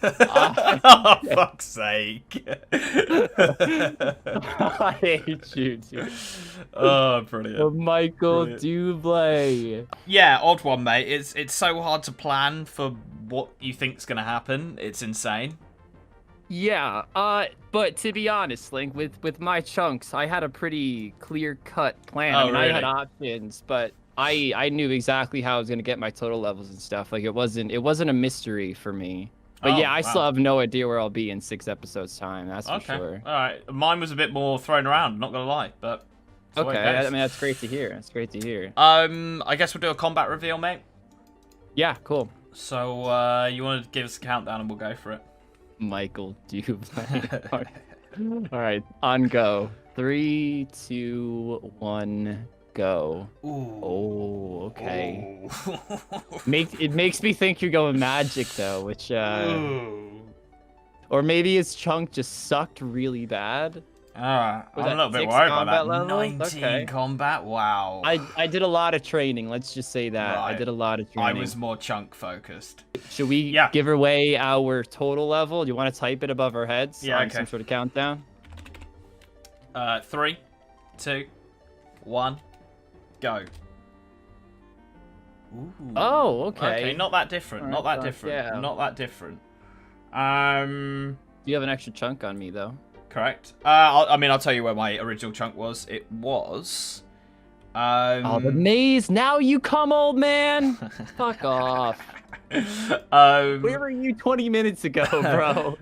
Oh, fuck's sake. I hate you, dude. Oh, brilliant. Michael Brilliant. Dublé. Yeah, odd one, mate. It's so hard to plan for what you think's gonna happen. It's insane. Yeah, but to be honest, Link, with my chunks, I had a pretty clear-cut plan. Oh, I mean, I had really? options, but I knew exactly how I was gonna get my total levels and stuff. Like it wasn't a mystery for me. But Oh, yeah, I still wow. have no idea where I'll be in 6 episodes time. That's for Okay. sure. All right. Mine was a bit more thrown around. Not gonna lie, but it's the way it Okay, I goes. mean that's great to hear. That's great to hear. I guess we'll do a combat reveal, mate. Yeah, cool. So, you want to give us a countdown and we'll go for it. Michael Dublé. All right, on go. 3, 2, 1, go. Ooh. Oh, okay. Ooh. It makes me think you're going magic though, which Ooh. or maybe his chunk just sucked really bad. I'm Was a that little bit 6 worried about that. combat levels? 19 Okay. combat. Wow. I did a lot of training. Let's just say that I Right. did a lot of I training. was more chunk focused. Should we Yeah. give away our total level? Do you want to type it above our heads? Yeah, on okay. Some sort of countdown. 3, 2, 1, go. Ooh. Oh, okay. Okay, not that different. Alright, Not that fuck, different. yeah. Not that different. You have an extra chunk on me though. Correct. I mean, I'll tell you where my original chunk was. It was. Oh, the maze. Now you come, old man. Fuck off. Where were you 20 minutes ago, bro?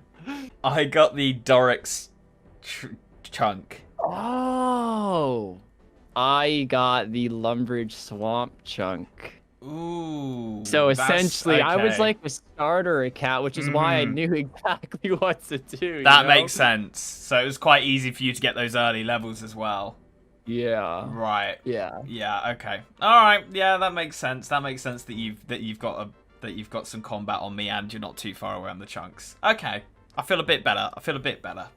I got the Dorix chunk. Oh. I got the Lumbridge Swamp chunk. Ooh. So that's essentially, I was okay. like a starter account, which is why I knew exactly what to do. That you know? makes sense. So it was quite easy for you to get those early levels as well. Yeah. Right. Yeah. Yeah. Okay. All right. Yeah, that makes sense. That makes sense that you've got some combat on me and you're not too far away on the chunks. Okay. I feel a bit better.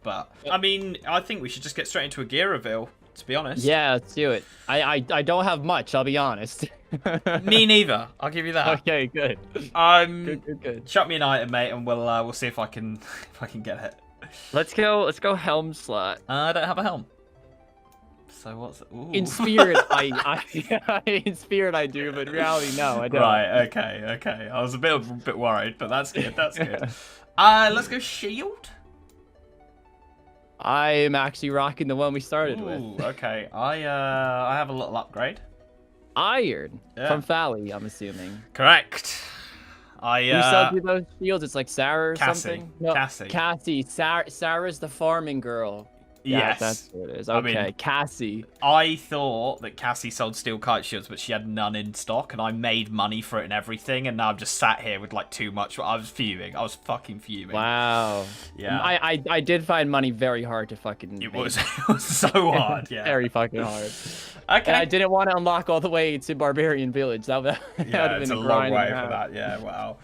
But I mean, I think we should just get straight into a gear reveal. To be honest. Yeah, let's do it. I don't have much, I'll be honest. Me neither. I'll give you that. Okay, good. Good. Chuck me an item, mate, and we'll see if I can get it. Let's go helm slot. I don't have a helm. So what's ooh. In spirit, in spirit I do, but in reality, no, I don't. Right. Okay. I was a bit worried, but that's good. That's good. Let's go shield. I'm actually rocking the one we started with. Ooh, okay. I have a little upgrade. Iron Yeah. from Fally, I'm assuming. Correct. Who sells you those shields? It's like Sarah or Cassie. something? No, Cassie. Cassie. Sarah's the farming girl. Yeah, Yes. that's what it is. I Okay, mean- Cassie. I thought that Cassie sold steel kite shields, but she had none in stock, and I made money for it and everything, and now I'm just sat here with like too much. I was fuming. I was fucking fuming. Wow. Yeah. I did find money very hard to fucking It make. was so hard. Yeah. Very fucking hard. Okay. And I didn't want to unlock all the way to Barbarian Village. That would have Yeah, been it's a a long grind way and for half. that. Yeah. Wow.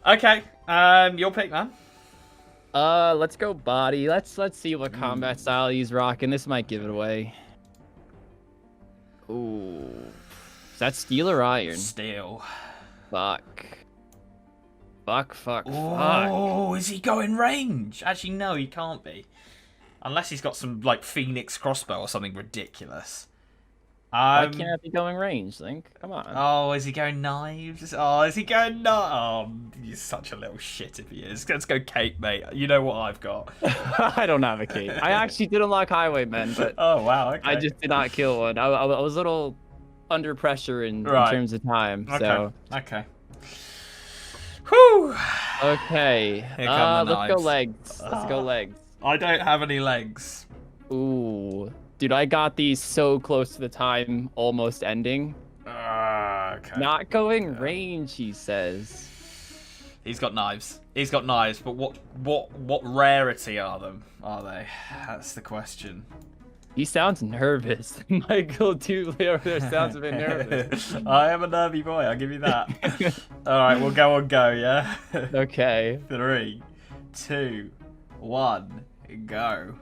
Okay. Your pick, man. Let's go body. Let's see what combat style he's rocking. This might give it away. Ooh. Is that steel or iron? Steel. Fuck. Fuck. Oh, is he going range? Actually, no, he can't be. Unless he's got some, like, Phoenix crossbow or something ridiculous. Why can't I be going range, Link? Come on. Oh, is he going knives? Oh, is he going knives? Oh, he's such a little shit if he is. Let's go cape, mate. You know what I've got. I don't have a cape. I actually did unlock Highwaymen, but Oh, wow, okay. I just did not kill one. I was a little under pressure in terms of time, so... Okay. Whew. Okay. Here come the Let's go knives. legs. Let's go legs. I don't have any legs. Ooh. Dude, I got these so close to the time almost ending. Okay. Not going range, he says. He's got knives. But what rarity are they? That's the question. He sounds nervous. Michael Dooley over there sounds a bit nervous. I am a nervy boy, I'll give you that. Alright, we'll go on go, yeah? Okay. 3, 2, 1, go.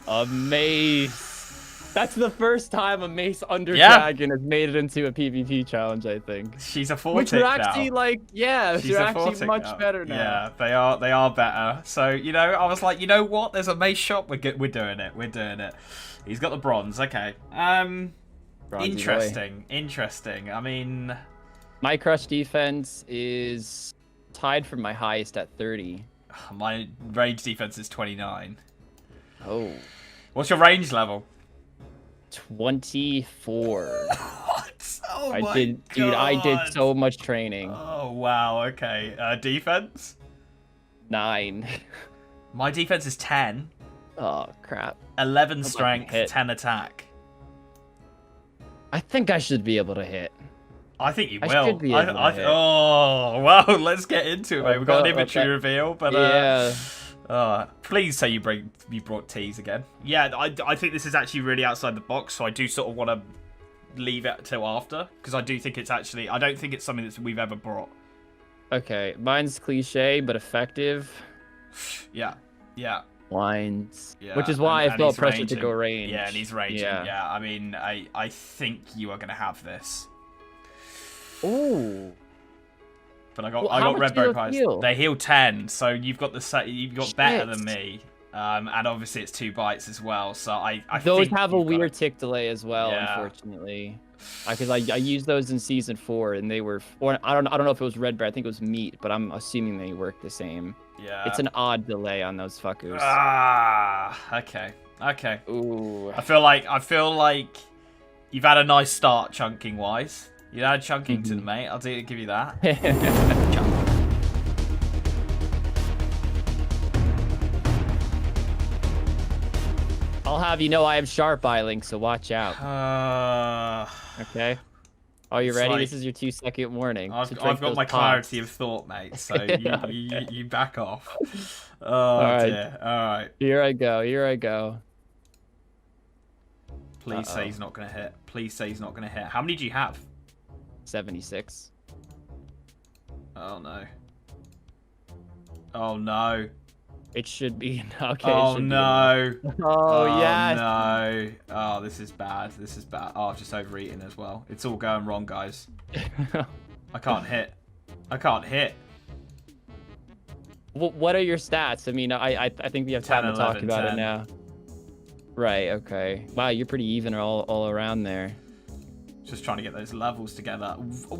A mace. That's the first time a mace under Yeah. dragon has made it into a PvP challenge, I think. She's a 4 Which are now. actually like, yeah, She's they're a actually 4 much now. better now. Yeah, they are better. So, you know, I was like, you know what? There's a mace shop. We're doing it. We're doing it. He's got the bronze. Okay. Bronzy Interesting. Interesting. I mean, my crush defense is tied for my highest at 30. my range defense is 29. Oh. What's your range level? 24. What? Oh my Dude, I did God. so much training. Oh, wow. Okay. Defense? 9. My defense is 10. Oh, crap. 11 strength, hit. 10 attack. I think I should be able to hit. I think you I will. should be able to hit. Oh, well, let's get into it, mate. We've got an inventory Okay. reveal, but Yeah. please say you brought teas again. Yeah, I think this is actually really outside the box, so I do sort of want to leave it till after, because I do think it's actually, I don't think it's something that we've ever brought. Okay, mine's cliche, but effective. Yeah, yeah. Lines. Yeah, Which is why and I felt he's pressure to ranging. go range. Yeah, and he's raging. Yeah. Yeah, I mean, I think you are going to have this. Ooh. But I got Well, how much red do bow those pies. heal? They heal 10, so you've got better than Shit. me. And obviously it's 2 bites as well. So I Those think have a you've got weird it. tick delay as well, Yeah. unfortunately. Because I used those in season 4, and they were, or I don't know if it was red bear. I think it was meat, but I'm assuming they work the same. Yeah. It's an odd delay on those fuckers. Okay. Okay. Ooh. I feel like you've had a nice start chunking wise. You had Chunkington, mate. I'll give you that. Chunk. I'll have you know I have sharp eye link, so watch out. Okay. Are you It's ready? like- This is your 2-second warning. I've to got drink those my pots. clarity of thought, mate. So you back off. Oh right. dear. All right. Here I go. Here I go. Please say he's not gonna hit. Please say he's not gonna hit. How many do you have? 76. Oh no. Oh no. It should be okay. Oh no. Oh yes. No. Oh, this is bad. This is bad. Oh, I've just overeaten as well. It's all going wrong, guys. I can't hit. I can't hit. What are your stats? I mean, I think we have 10, time to talk 11, about 10. it now. Right. Okay. Wow, you're pretty even all around there. Just trying to get those levels together.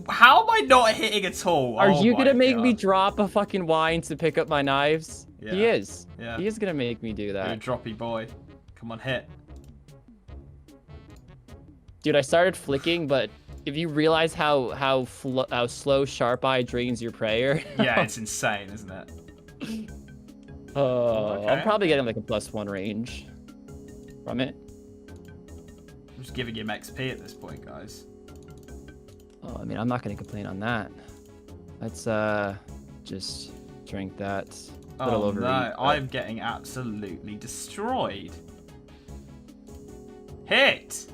How am I not hitting at all? Are Oh you my gonna make me God. drop a fucking wine to pick up my knives? Yeah. He is. Yeah. He is gonna make me do You're a that. droppy boy. Come on, hit. Dude, I started flicking, but if you realize how slow sharp eye drains your prayer. Yeah, it's insane, isn't it? Oh, Okay. I'm probably getting like a +1 range from it. I'm just giving him XP at this point, guys. Oh, I mean, I'm not gonna complain on that. Let's just drink that. A little Oh overeat, no, but- I'm getting absolutely destroyed. Hit!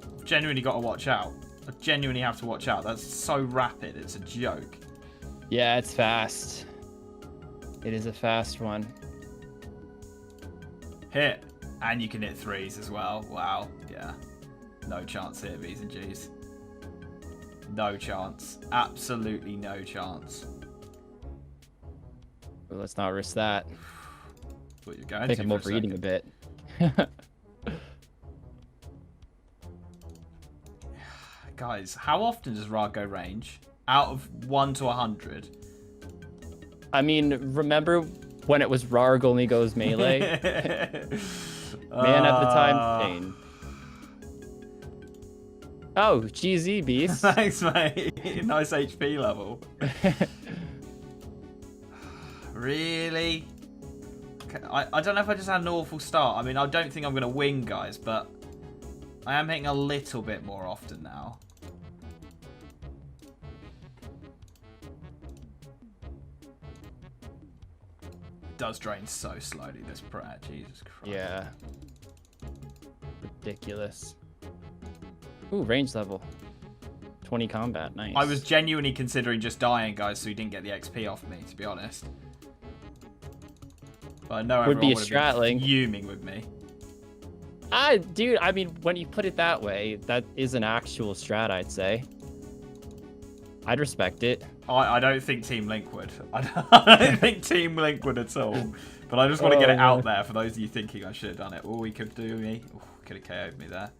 I've genuinely got to watch out. I genuinely have to watch out. That's so rapid, it's a joke. Yeah, it's fast. It is a fast one. Hit. And you can hit 3s as well. Wow. Yeah. No chance here, B's and G's. No chance. Absolutely no chance. Well, let's not risk that. What you're going I think to I'm for a overeating a second. bit. Guys, how often does Rargh go range? Out of 1 to 100. I mean, remember when it was Rargh only goes melee? Man at the time, Pain. Oh, GZ beast. Thanks, mate. Nice HP level. Really? I don't know if I just had an awful start. I mean, I don't think I'm going to win, guys, but I am hitting a little bit more often now. does drain so slowly, this prayer. Jesus Christ. Yeah. Ridiculous. Ooh, range level. 20 combat. Nice. I was genuinely considering just dying, guys, so he didn't get the XP off me, to be honest. But I know everyone would be a would strat have been link. fuming with me. Dude, I mean, when you put it that way, that is an actual strat, I'd say. I'd respect it. I don't think Team Link would. I don't think Team Link would at all. But I just want to get it out there for those of you thinking I should have done it. Oh, he could do me. Oh, could have KO'd me there.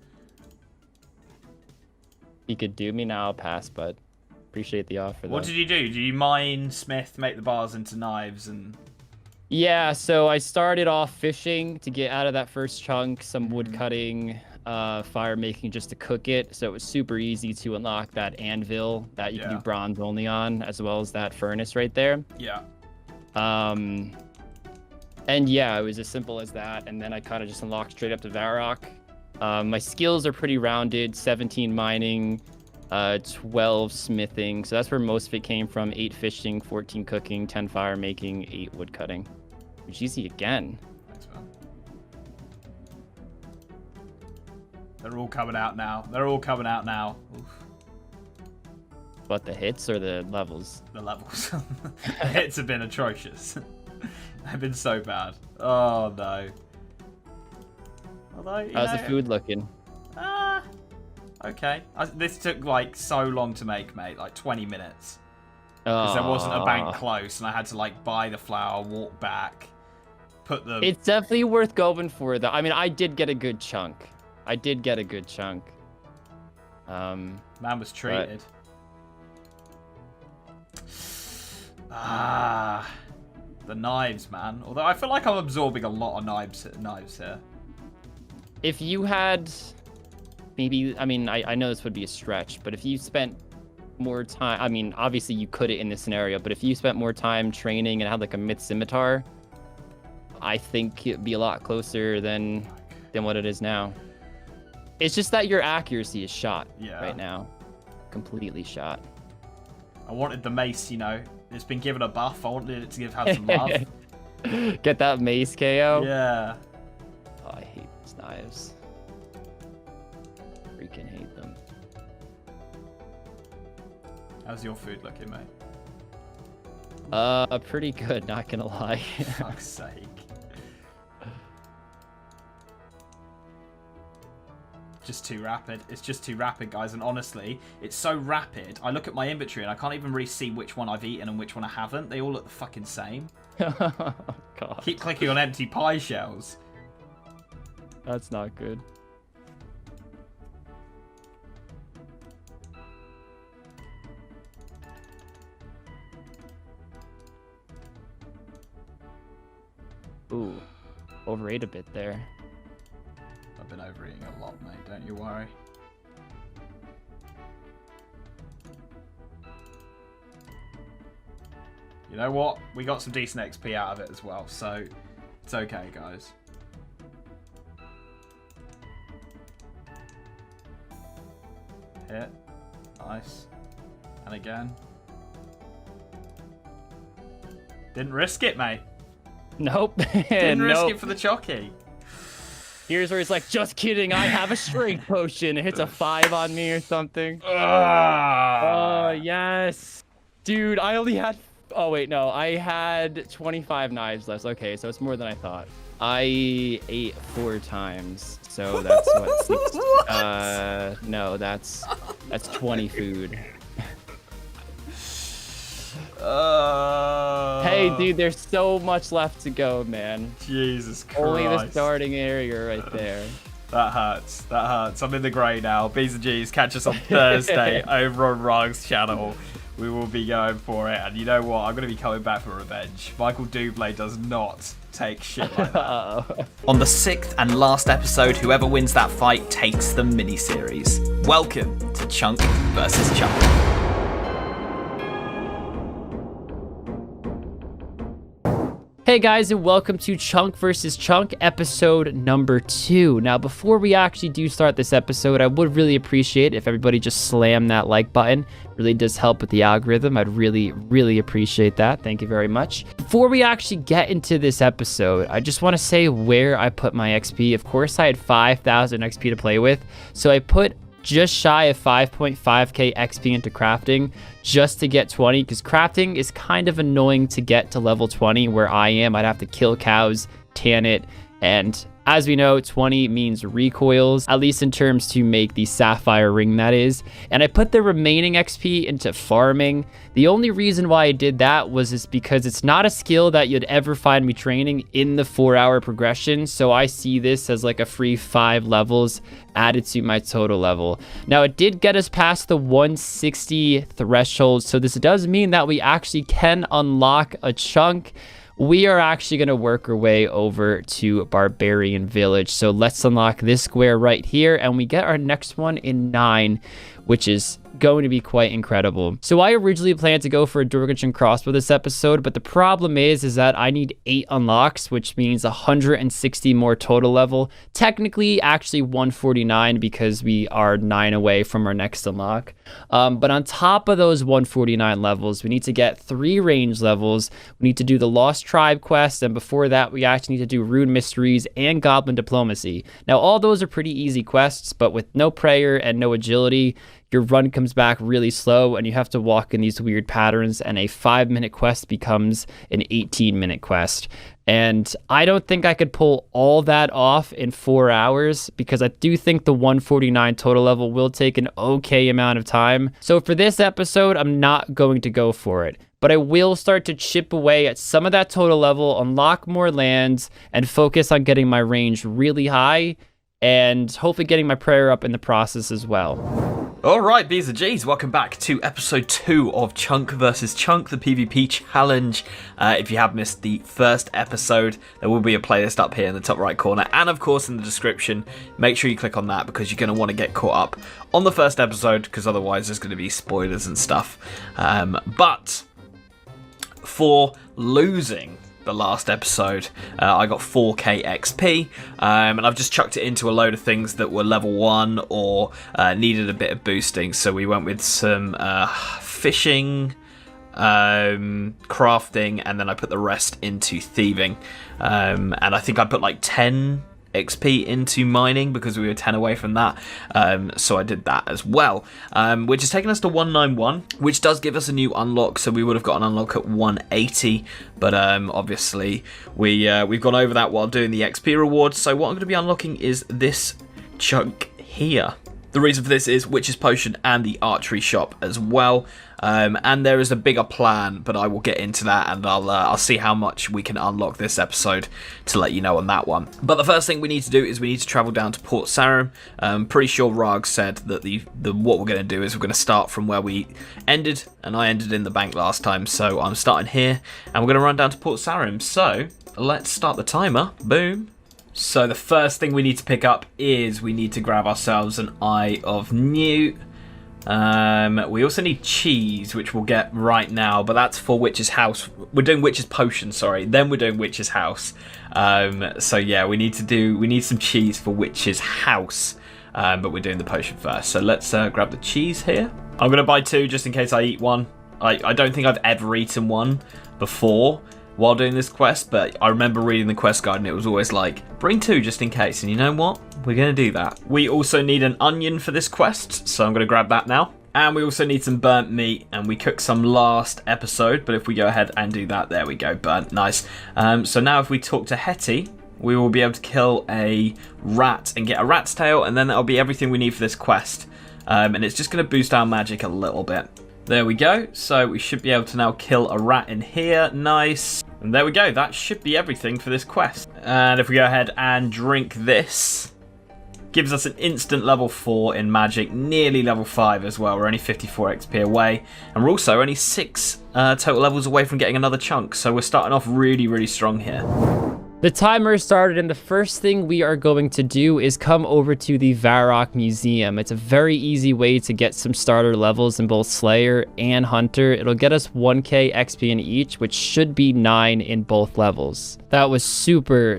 He could do me now, I'll pass, but appreciate the offer, though. What did you do? Did you mine Smith, make the bars into knives, and... Yeah, so I started off fishing to get out of that first chunk, some wood cutting, fire making just to cook it. So it was super easy to unlock that anvil that you can do bronze only on, as well as that furnace right there. Yeah. And yeah, it was as simple as that. And then I kind of just unlocked straight up to Rargh. My skills are pretty rounded, 17 mining, 12 smithing. So that's where most of it came from. 8 fishing, 14 cooking, 10 fire making, 8 wood cutting. Which is easy again. Thanks, man. They're all coming out now. They're all coming out now. Oof. What, the hits or the levels? The levels. The hits have been atrocious. They've been so bad. Oh, no. Although, How's the food looking? Okay. This took, like, so long to make, mate. Like, 20 minutes. Because there wasn't a bank close, and I had to, like, buy the flour, walk back, put the... It's definitely worth going for, though. I mean, I did get a good chunk. Man was treated. The knives, man. Although I feel like I'm absorbing a lot of knives here. If you had... Maybe, I mean, I know this would be a stretch, but if you spent more time, I mean, obviously you could it in this scenario, but if you spent more time training and had like a myth scimitar, I think it'd be a lot closer than what it is now. It's just that your accuracy is shot right now. Completely shot. I wanted the mace, you know. It's been given a buff. I wanted it to have some love. Get that mace KO? Yeah. Oh, I hate these knives. Freaking hate them. How's your food looking, mate? Pretty good, not gonna lie. Fuck's sake. Just too rapid. It's just too rapid, guys. And honestly, it's so rapid. I look at my inventory and I can't even really see which one I've eaten and which one I haven't. They all look the fucking same. God. Keep clicking on empty pie shells. That's not good. Ooh, overate a bit there. I've been overeating a lot, mate. Don't you worry. You know what? We got some decent XP out of it as well, so it's okay, guys. Hit. Nice. And again. Didn't risk it, mate. Nope. Didn't risk it for the chocky. Here's where he's like, just kidding, I have a strength potion. It hits a 5 on me or something. Oh, yes. Dude, I only had... Oh, wait, no. I had 25 knives left. Okay, so it's more than I thought. I ate 4 times, so that's what? 6, no, that's 20 food. Hey, dude, there's so much left to go, man. Jesus Christ. Only the starting area right there. That hurts. That hurts. I'm in the grey now. B's and G's, catch us on Thursday over on Rargh's channel. We will be going for it. And you know what? I'm going to be coming back for revenge. Michael Dublé does not take shit like that. On the 6th and last episode, whoever wins that fight takes the mini-series. Welcome to Chunk versus Chunk. Hey guys, and welcome to Chunk vs. Chunk, episode number 2. Now, before we actually do start this episode, I would really appreciate if everybody just slammed that like button. It really does help with the algorithm. I'd really appreciate that. Thank you very much. Before we actually get into this episode, I just want to say where I put my XP. Of course, I had 5,000 XP to play with, so I put just shy of 5.5k XP into crafting just to get 20, because crafting is kind of annoying to get to level 20 where I am. I'd have to kill cows, tan it, and as we know, 20 means recoils, at least in terms to make the sapphire ring, that is. And I put the remaining XP into farming. The only reason why I did that was because it's not a skill that you'd ever find me training in the 4-hour progression. So I see this as like a free 5 levels added to my total level. Now, it did get us past the 160 threshold. So this does mean that we actually can unlock a chunk. We are actually going to work our way over to Barbarian Village. So let's unlock this square right here, and we get our next one in 9, which is going to be quite incredible. So I originally planned to go for a Dorgan crossbow this episode, but the problem is that I need 8 unlocks, which means 160 more total level. Technically, actually 149 because we are 9 away from our next unlock. But on top of those 149 levels, we need to get 3 range levels. We need to do the Lost Tribe quest, and before that, we actually need to do Rune Mysteries and Goblin Diplomacy. Now, all those are pretty easy quests, but with no prayer and no agility, your run comes back really slow and you have to walk in these weird patterns, and a 5-minute quest becomes an 18-minute quest. And I don't think I could pull all that off in 4 hours, because I do think the 149 total level will take an okay amount of time. So for this episode, I'm not going to go for it. But I will start to chip away at some of that total level, unlock more lands, and focus on getting my range really high, and hopefully getting my prayer up in the process as well. Alright, B's and G's, welcome back to episode 2 of Chunk vs. Chunk, the PvP challenge. If you have missed the first episode, there will be a playlist up here in the top right corner, and of course in the description. Make sure you click on that, because you're going to want to get caught up on the first episode, because otherwise there's going to be spoilers and stuff. But for losing the last episode, I got 4k XP, and I've just chucked it into a load of things that were level 1 or needed a bit of boosting. So we went with some fishing, crafting, and then I put the rest into thieving, and I think I put like 10 XP into mining because we were 10 away from that, so I did that as well, which has taken us to 191, which does give us a new unlock. So we would have got an unlock at 180, but obviously we've gone over that while doing the XP rewards. So what I'm going to be unlocking is this chunk here. The reason for this is Witch's Potion and the Archery Shop as well. And there is a bigger plan, but I will get into that, and I'll see how much we can unlock this episode to let you know on that one. But the first thing we need to do is we need to travel down to Port Sarim. I'm pretty sure Rargh said that what we're going to do is we're going to start from where we ended, and I ended in the bank last time, so I'm starting here, and we're going to run down to Port Sarim. So let's start the timer. Boom. So the first thing we need to pick up is we need to grab ourselves an Eye of Newt. We also need cheese, which we'll get right now, but that's for Witch's House. We're doing Witch's Potion, sorry. Then we're doing Witch's House. So yeah, we need some cheese for Witch's House, but we're doing the potion first. So let's grab the cheese here. I'm gonna buy 2 just in case I eat one. I don't think I've ever eaten one before while doing this quest, but I remember reading the quest guide and it was always like, bring 2 just in case, and you know what? We're going to do that. We also need an onion for this quest, so I'm going to grab that now. And we also need some burnt meat, and we cooked some last episode, but if we go ahead and do that, there we go, burnt, nice. So now if we talk to Hetty, we will be able to kill a rat and get a rat's tail, and then that'll be everything we need for this quest. And it's just going to boost our magic a little bit. There we go, so we should be able to now kill a rat in here, nice. And there we go, that should be everything for this quest. And if we go ahead and drink this, gives us an instant level 4 in magic, nearly level 5 as well. We're only 54 XP away, and we're also only 6 total levels away from getting another chunk, so we're starting off really, really strong here. The timer started, and the first thing we are going to do is come over to the Rargh Museum. It's a very easy way to get some starter levels in both Slayer and Hunter. It'll get us 1k XP in each, which should be 9 in both levels. That was super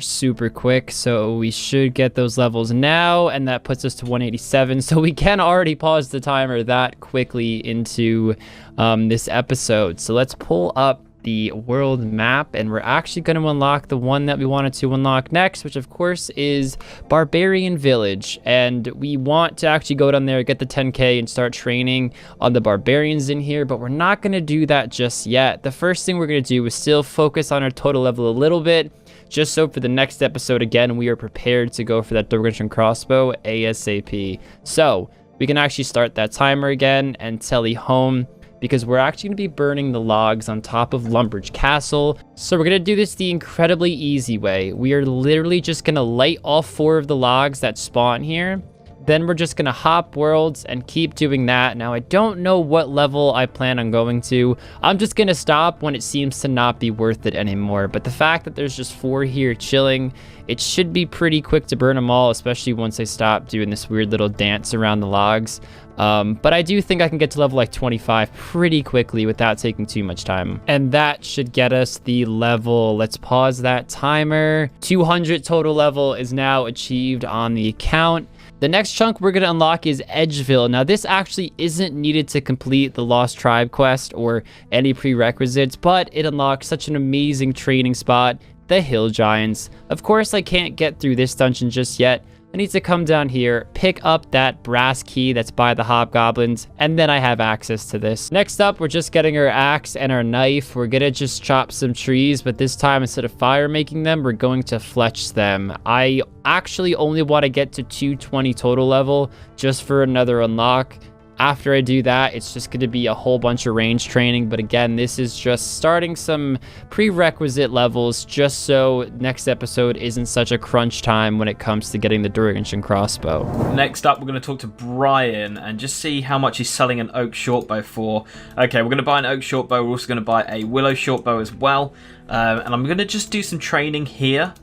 quick, so we should get those levels now, and that puts us to 187. So we can already pause the timer that quickly into this episode. So let's pull up the world map, and we're actually going to unlock the one that we wanted to unlock next, which of course is Barbarian Village. And we want to actually go down there, get the 10k, and start training on the barbarians in here, but we're not going to do that just yet. The first thing we're going to do is still focus on our total level a little bit, just so for the next episode, again, we are prepared to go for that Durgan crossbow ASAP. So we can actually start that timer again and tele home, because we're actually going to be burning the logs on top of Lumbridge Castle. So we're going to do this the incredibly easy way. We are literally just going to light all 4 of the logs that spawn here. Then we're just going to hop worlds and keep doing that. Now, I don't know what level I plan on going to. I'm just going to stop when it seems to not be worth it anymore. But the fact that there's just 4 here chilling, it should be pretty quick to burn them all, especially once I stop doing this weird little dance around the logs. But I do think I can get to level like 25 pretty quickly without taking too much time. And that should get us the level. Let's pause that timer. 200 total level is now achieved on the account. The next chunk we're going to unlock is Edgeville. Now, this actually isn't needed to complete the Lost Tribe quest or any prerequisites, but it unlocks such an amazing training spot, the Hill Giants. Of course, I can't get through this dungeon just yet. I need to come down here, pick up that brass key that's by the hobgoblins, and then I have access to this. Next up, we're just getting our axe and our knife. We're gonna just chop some trees, but this time, instead of fire making them, we're going to fletch them. I actually only want to get to 220 total level just for another unlock. After I do that, it's just going to be a whole bunch of range training. But again, this is just starting some prerequisite levels just so next episode isn't such a crunch time when it comes to getting the Durgan crossbow. Next up, we're going to talk to Brian and just see how much he's selling an oak shortbow for. Okay, we're going to buy an oak shortbow. We're also going to buy a willow shortbow as well. And I'm going to just do some training here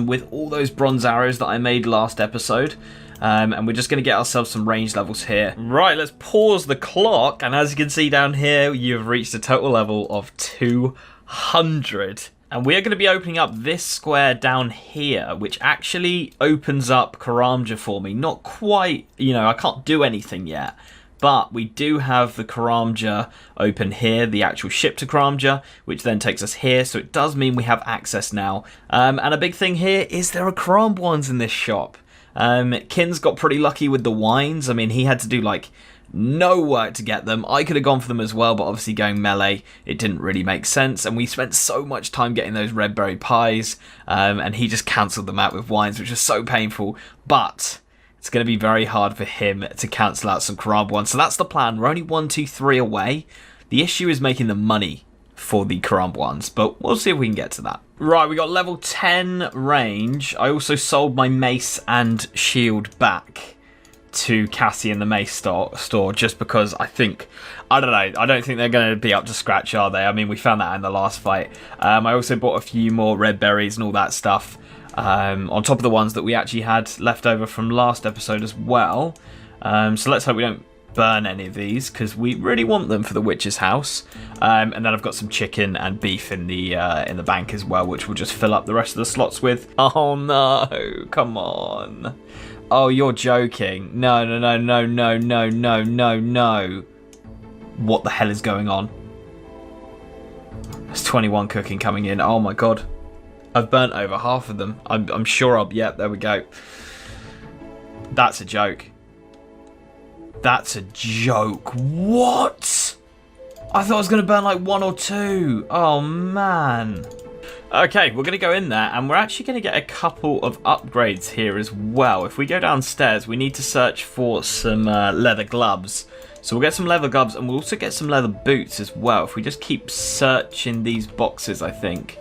with all those bronze arrows that I made last episode. And we're just going to get ourselves some range levels here. Right, let's pause the clock. And as you can see down here, you've reached a total level of 200. And we are going to be opening up this square down here, which actually opens up Karamja for me. Not quite, you know, I can't do anything yet. But we do have the Karamja open here, the actual ship to Karamja, which then takes us here. So it does mean we have access now. And a big thing here is there are Karamb ones in this shop. Kin's got pretty lucky with the wines. I mean, he had to do like no work to get them. I could have gone for them as well, but obviously going melee, it didn't really make sense. And we spent so much time getting those red berry pies, and he just cancelled them out with wines, which was so painful. But it's going to be very hard for him to cancel out some Karamb ones. So that's the plan. We're only 1, 2, 3 away. The issue is making the money for the Karamb ones, but we'll see if we can get to that. Right, we got level 10 range. I also sold my mace and shield back to Cassie in the mace store just because I don't know, I don't think they're going to be up to scratch, are they? I mean, we found that in the last fight. I also bought a few more red berries and all that stuff on top of the ones that we actually had left over from last episode as well. So let's hope we don't burn any of these because we really want them for the witch's house. And then I've got some chicken and beef in the bank as well, which we'll just fill up the rest of the slots with. Oh no, come on. Oh, you're joking. No. What the hell is going on? There's 21 cooking coming in. Oh my god. I've burnt over half of them. I'm sure yep, there we go. That's a joke. That's a joke. What? I thought I was going to burn like 1 or 2. Oh, man. Okay, we're going to go in there, and we're actually going to get a couple of upgrades here as well. If we go downstairs, we need to search for some leather gloves. So we'll get some leather gloves, and we'll also get some leather boots as well. If we just keep searching these boxes, I think.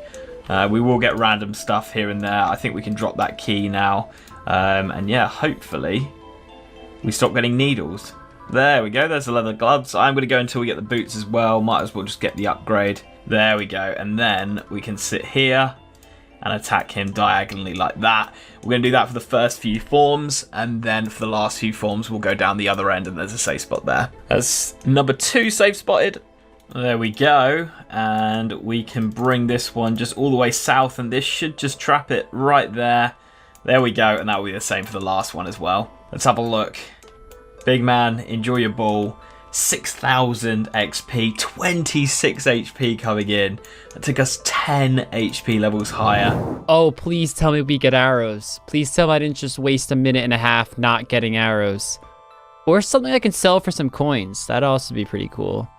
We will get random stuff here and there. I think we can drop that key now. And yeah, hopefully we stop getting needles. There we go, there's the leather gloves. I'm going to go until we get the boots as well. Might as well just get the upgrade. There we go. And then we can sit here and attack him diagonally like that. We're going to do that for the first few forms, and then for the last few forms we'll go down the other end and there's a safe spot there. That's number 2 safe spotted. There we go, and we can bring this one just all the way south, and this should just trap it right there. There we go, and that will be the same for the last one as well. Let's have a look. Big man, enjoy your ball. 6,000 XP, 26 HP coming in. That took us 10 HP levels higher. Oh, please tell me we get arrows. Please tell me I didn't just waste a minute and a half not getting arrows. Or something I can sell for some coins. That'd also be pretty cool.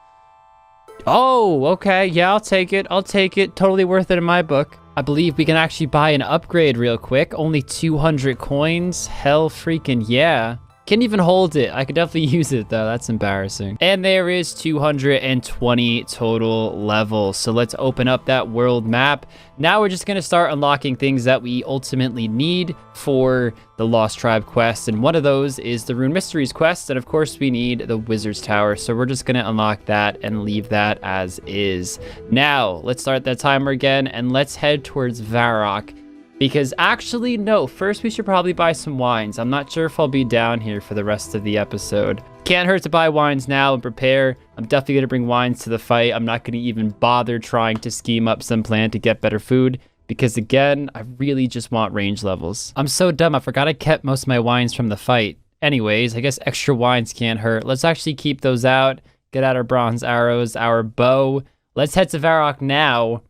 Oh, okay. Yeah, I'll take it. I'll take it. Totally worth it in my book. I believe we can actually buy an upgrade real quick. Only 200 coins. Hell freaking yeah. Can't even hold it. I could definitely use it though. That's embarrassing. And there is 220 total levels. So let's open up that world map. Now we're just going to start unlocking things that we ultimately need for the Lost Tribe quest. And one of those is the Rune Mysteries quest. And of course we need the Wizard's Tower. So we're just going to unlock that and leave that as is. Now let's start that timer again and let's head towards Varrock. Because actually, no, first we should probably buy some wines. I'm not sure if I'll be down here for the rest of the episode. Can't hurt to buy wines now and prepare. I'm definitely going to bring wines to the fight. I'm not going to even bother trying to scheme up some plan to get better food. Because again, I really just want range levels. I'm so dumb, I forgot I kept most of my wines from the fight. Anyways, I guess extra wines can't hurt. Let's actually keep those out. Get out our bronze arrows, our bow. Let's head to Varrock now.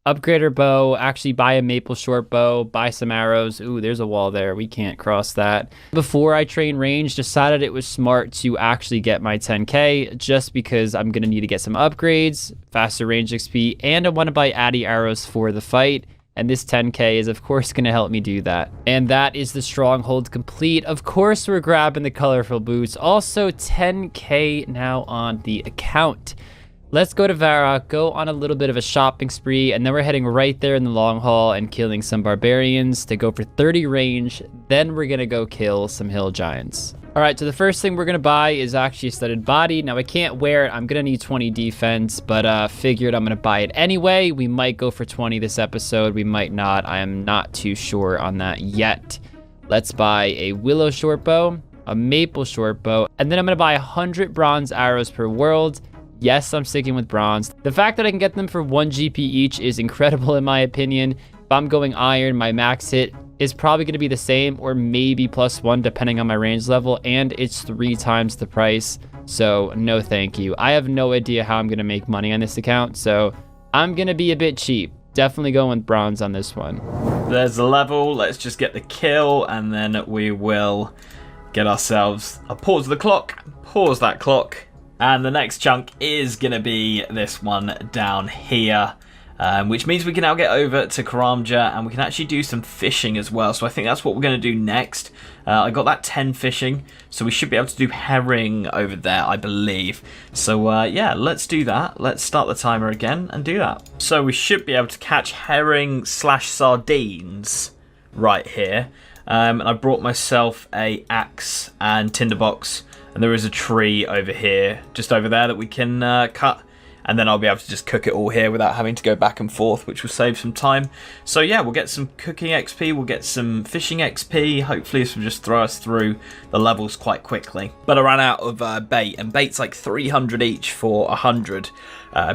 Upgrade our bow, actually buy a maple short bow, buy some arrows. Ooh, there's a wall there. We can't cross that. Before I train range, decided it was smart to actually get my 10k just because I'm going to need to get some upgrades, faster range XP, and I want to buy Addy arrows for the fight. And this 10k is of course going to help me do that. And that is the stronghold complete. Of course, we're grabbing the colorful boots. Also 10k now on the account. Let's go to Varrock, go on a little bit of a shopping spree, and then we're heading right there in the long haul and killing some barbarians to go for 30 range. Then we're going to go kill some hill giants. All right, so the first thing we're going to buy is actually a studded body. Now, I can't wear it. I'm going to need 20 defense, but figured I'm going to buy it anyway. We might go for 20 this episode. We might not. I am not too sure on that yet. Let's buy a willow short bow, a maple short bow, and then I'm going to buy 100 bronze arrows per world. Yes, I'm sticking with bronze. The fact that I can get them for 1 GP each is incredible in my opinion. If I'm going iron, my max hit is probably going to be the same or maybe +1 depending on my range level, and it's 3 times the price. So no thank you. I have no idea how I'm going to make money on this account, so I'm going to be a bit cheap. Definitely going with bronze on this one. There's the level. Let's just get the kill, and then we will get ourselves a pause of the clock. Pause that clock. And the next chunk is going to be this one down here, which means we can now get over to Karamja and we can actually do some fishing as well. So I think that's what we're going to do next. I got that 10 fishing, so we should be able to do herring over there, I believe. So yeah, let's do that. Let's start the timer again and do that. So we should be able to catch herring / sardines right here. And I brought myself a axe and tinderbox. And there is a tree over here, just over there, that we can cut. And then I'll be able to just cook it all here without having to go back and forth, which will save some time. So yeah, we'll get some cooking XP, we'll get some fishing XP. Hopefully this will just throw us through the levels quite quickly. But I ran out of bait, and bait's like 300 each for 100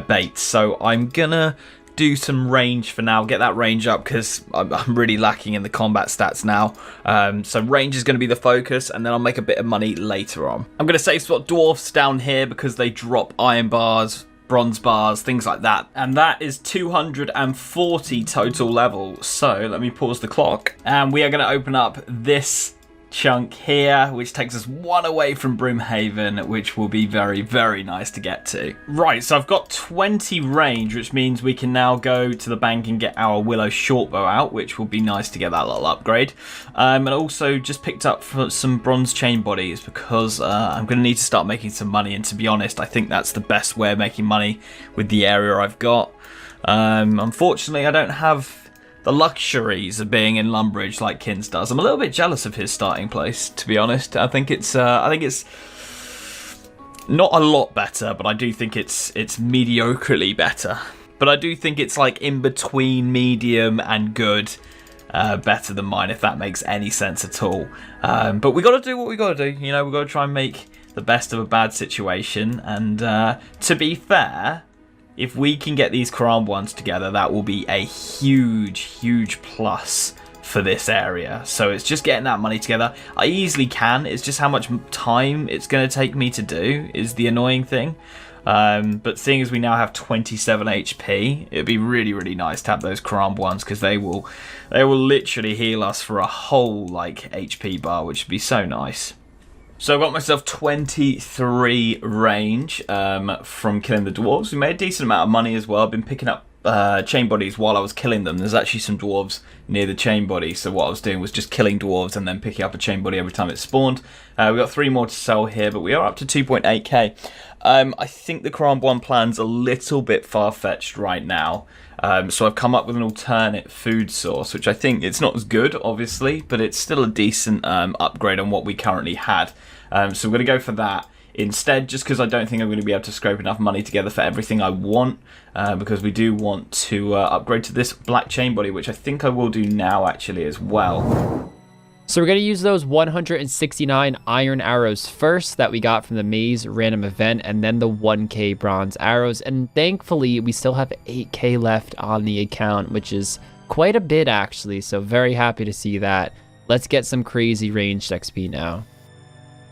baits. So I'm gonna do some range for now, get that range up because I'm really lacking in the combat stats now. So range is going to be the focus, and then I'll make a bit of money later on. I'm going to save spot dwarfs down here because they drop iron bars, bronze bars, things like that. And that is 240 total levels. So let me pause the clock. And we are going to open up this chunk here, which takes us 1 away from Brimhaven, which will be very, very nice to get to. Right, so I've got 20 range, which means we can now go to the bank and get our willow shortbow out, which will be nice to get that little upgrade. And also just picked up some bronze chain bodies because I'm going to need to start making some money, and to be honest, I think that's the best way of making money with the area I've got. Unfortunately, I don't have the luxuries of being in Lumbridge like Kins does. I'm a little bit jealous of his starting place, to be honest. I think it's not a lot better, but I do think it's mediocrely better. but I do think it's like in between medium and good. Better than mine, if that makes any sense at all. But we got to do what we got to do. You know, we got to try and make the best of a bad situation. And to be fair, if we can get these Quran ones together, that will be a huge, huge plus for this area. So it's just getting that money together. I easily can. It's just how much time it's going to take me to do is the annoying thing. But seeing as we now have 27 HP, it'd be really, really nice to have those Quran ones, because they will literally heal us for a whole like HP bar, which would be so nice. So I got myself 23 range from killing the dwarves. We made a decent amount of money as well. I've been picking up chain bodies while I was killing them. There's actually some dwarves near the chain body, so what I was doing was just killing dwarves and then picking up a chain body every time it spawned. We got 3 more to sell here, but we are up to 2.8k. I think the Quran 1 plan's a little bit far-fetched right now. So I've come up with an alternate food source, which I think it's not as good, obviously, but it's still a decent upgrade on what we currently had. So we're going to go for that instead, just because I don't think I'm going to be able to scrape enough money together for everything I want, because we do want to upgrade to this black chain body, which I think I will do now actually as well. So we're going to use those 169 iron arrows first that we got from the maze random event, and then the 1k bronze arrows. And thankfully, we still have 8k left on the account, which is quite a bit actually. So very happy to see that. Let's get some crazy ranged XP now.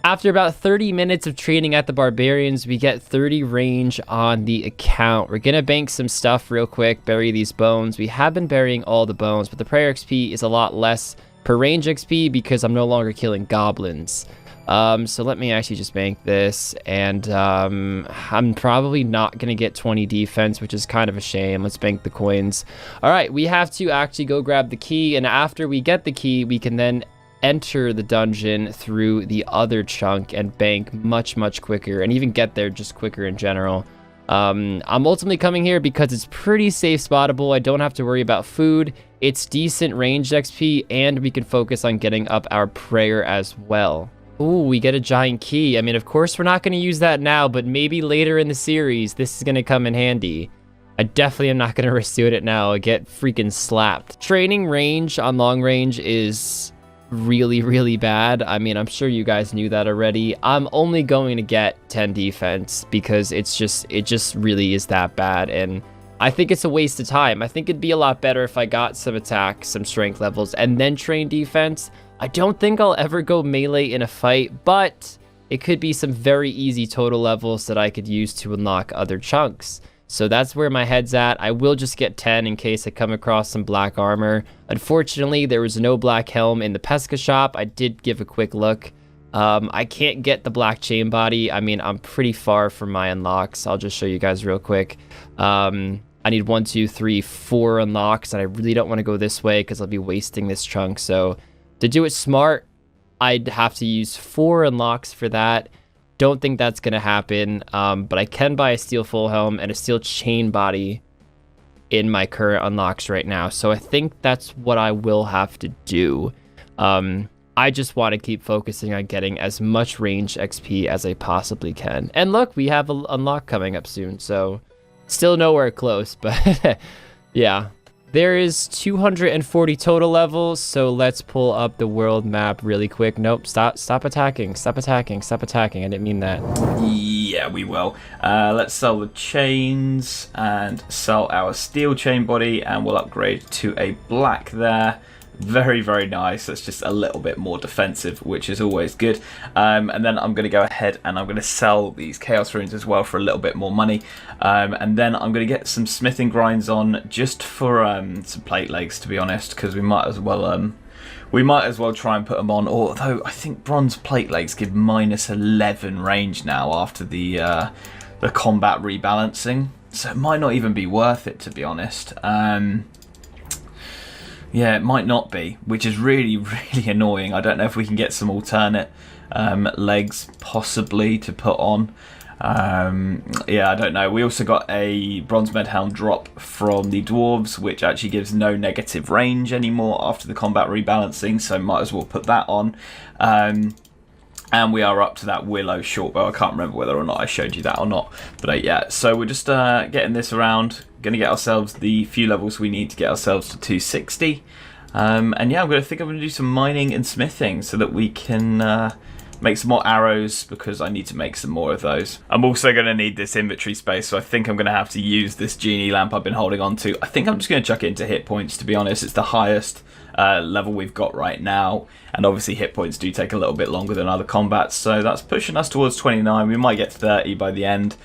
After about 30 minutes of training at the Barbarians, we get 30 range on the account. We're going to bank some stuff real quick, bury these bones. We have been burying all the bones, but the prayer XP is a lot less per range XP because I'm no longer killing goblins. So let me actually just bank this, and I'm probably not going to get 20 defense, which is kind of a shame. Let's bank the coins. All right, we have to actually go grab the key, and after we get the key, we can then enter the dungeon through the other chunk and bank much, much quicker, and even get there just quicker in general. I'm ultimately coming here because it's pretty safe spottable. I don't have to worry about food. It's decent ranged XP, and we can focus on getting up our prayer as well. Ooh, we get a giant key. I mean, of course, we're not going to use that now, but maybe later in the series, this is going to come in handy. I definitely am not going to risk doing it now. I get freaking slapped. Training range on long range is really, really bad. I mean, I'm sure you guys knew that already. I'm only going to get 10 defense because it just really is that bad, and I think it's a waste of time. I think it'd be a lot better if I got some attack, some strength levels, and then train defense. I don't think I'll ever go melee in a fight, but it could be some very easy total levels that I could use to unlock other chunks. So that's where my head's at. I will just get 10 in case I come across some black armor. Unfortunately, there was no black helm in the Pesca shop. I did give a quick look. I can't get the black chain body. I mean, I'm pretty far from my unlocks. I'll just show you guys real quick. I need 1, 2, 3, 4 unlocks, and I really don't want to go this way because I'll be wasting this chunk. So to do it smart, I'd have to use 4 unlocks for that. Don't think that's going to happen, but I can buy a steel full helm and a steel chain body in my current unlocks right now. So I think that's what I will have to do. I just want to keep focusing on getting as much range XP as I possibly can. And look, we have an unlock coming up soon, so still nowhere close, but yeah. There is 240 total levels, so let's pull up the world map really quick. Nope, stop attacking, stop attacking, stop attacking. I didn't mean that. Yeah, we will. Let's sell the chains and sell our steel chain body, and we'll upgrade to a black there. Very, very nice. That's just a little bit more defensive, which is always good. And then I'm going to go ahead and I'm going to sell these chaos runes as well for a little bit more money. And then I'm going to get some smithing grinds on just for some plate legs, to be honest, because we might as well try and put them on. Although I think bronze plate legs give -11 range now after the combat rebalancing, so it might not even be worth it, to be honest. Yeah, it might not be, which is really, really annoying. I don't know if we can get some alternate legs possibly to put on. Yeah, I don't know. We also got a bronze medhelm drop from the dwarves, which actually gives no negative range anymore after the combat rebalancing, so might as well put that on. And we are up to that willow short bow. I can't remember whether or not I showed you that or not. But yeah, so we're just getting this around. Going to get ourselves the few levels we need to get ourselves to 260. And yeah, I'm going to do some mining and smithing so that we can make some more arrows, because I need to make some more of those. I'm also going to need this inventory space, so I think I'm going to have to use this genie lamp I've been holding on to. I think I'm just going to chuck it into hit points, to be honest. It's the highest level we've got right now, and obviously hit points do take a little bit longer than other combats, so that's pushing us towards 29. We might get 30 by the end.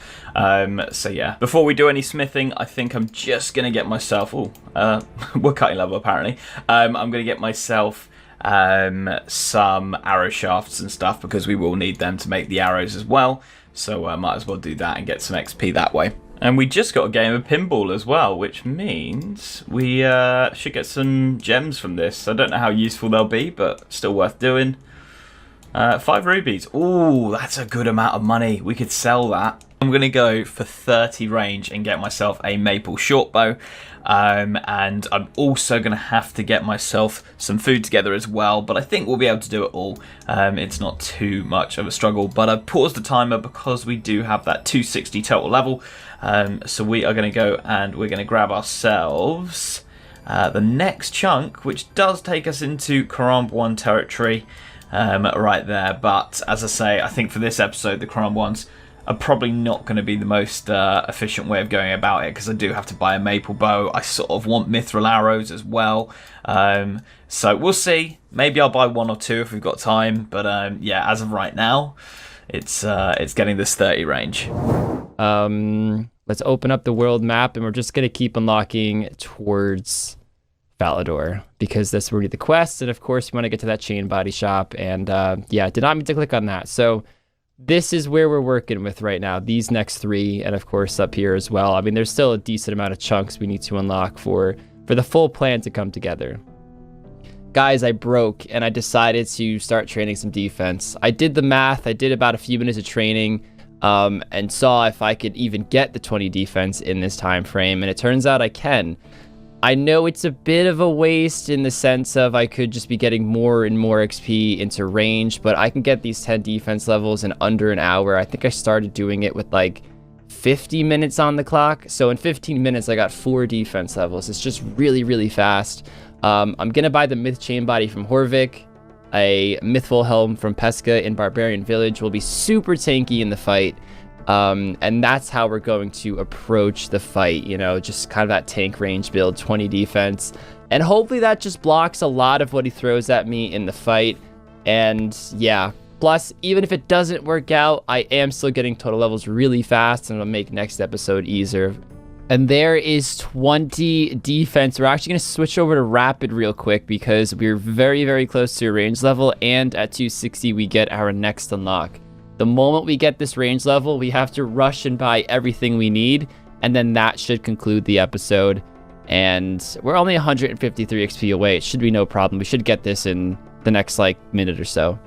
So yeah, before we do any smithing, I think I'm just going to get myself... we're cutting level apparently. I'm going to get myself some arrow shafts and stuff, because we will need them to make the arrows as well, so I might as well do that and get some XP that way. And we just got a game of pinball as well, which means we should get some gems from this. I don't know how useful they'll be, but still worth doing. 5 rubies. Ooh, that's a good amount of money. We could sell that. I'm going to go for 30 range and get myself a maple shortbow. And I'm also going to have to get myself some food together as well, but I think we'll be able to do it all. It's not too much of a struggle, but I've paused the timer because we do have that 260 total level. So we are going to go and we're going to grab ourselves the next chunk, which does take us into Karamb 1 territory right there. But as I say, I think for this episode, the Karamb 1s are probably not going to be the most efficient way of going about it, because I do have to buy a maple bow. I sort of want mithril arrows as well. So we'll see. Maybe I'll buy 1 or 2 if we've got time. But yeah, as of right now, it's getting this 30 range. Let's open up the world map, and we're just going to keep unlocking towards Falador, because that's where we get the quests, and of course we want to get to that chain body shop, and yeah, did not mean to click on that. So this is where we're working with right now, these next 3, and of course up here as well. I mean, there's still a decent amount of chunks we need to unlock for the full plan to come together. Guys, I broke, and I decided to start training some defense. I did the math, I did about a few minutes of training, and saw if I could even get the 20 defense in this time frame, and it turns out I can. I know it's a bit of a waste in the sense of I could just be getting more and more XP into range, but I can get these 10 defense levels in under an hour. I think I started doing it with like 50 minutes on the clock, so in 15 minutes I got 4 defense levels. It's just really, really fast. I'm gonna buy the Myth Chain Body from Horvik. A Mythful Helm from Pesca in Barbarian Village will be super tanky in the fight. And that's how we're going to approach the fight, you know, just kind of that tank range build, 20 defense. And hopefully that just blocks a lot of what he throws at me in the fight. And yeah, plus, even if it doesn't work out, I am still getting total levels really fast, and it'll make next episode easier. And there is 20 defense. We're actually going to switch over to rapid real quick, because we're very, very close to a range level, and at 260 we get our next unlock. The moment we get this range level, we have to rush and buy everything we need, and then that should conclude the episode. And we're only 153 XP away. It should be no problem. We should get this in the next like minute or so.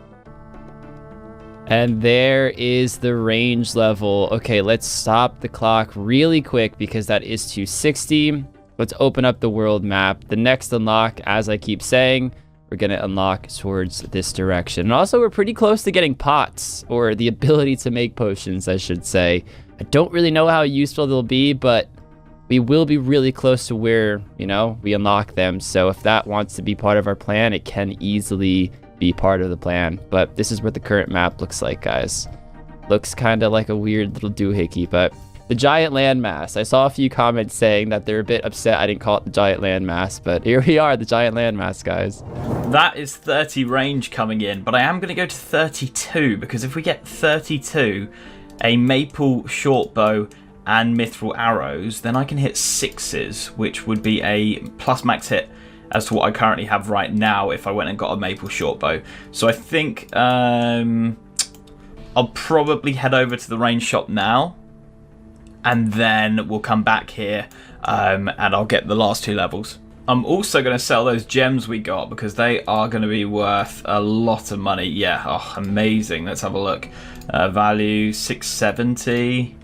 And there is the range level. Okay, let's stop the clock really quick, because that is 260. Let's open up the world map. The next unlock, as I keep saying, we're going to unlock towards this direction. And also, we're pretty close to getting pots, or the ability to make potions, I should say. I don't really know how useful they'll be, but we will be really close to where, you know, we unlock them. So if that wants to be part of our plan, it can easily be part of the plan. But this is what the current map looks like, guys. Looks kind of like a weird little doohickey, but the giant landmass. I saw a few comments saying that they're a bit upset I didn't call it the giant landmass, but here we are, the giant landmass, guys. That is 30 range coming in, but I am going to go to 32, because if we get 32, a maple shortbow and mithril arrows, then I can hit 6s, which would be a plus max hit as to what I currently have right now if I went and got a maple shortbow. So I think I'll probably head over to the range shop now, and then we'll come back here and I'll get the last 2 levels. I'm also going to sell those gems we got, because they are going to be worth a lot of money. Yeah, oh, amazing. Let's have a look. Value 670.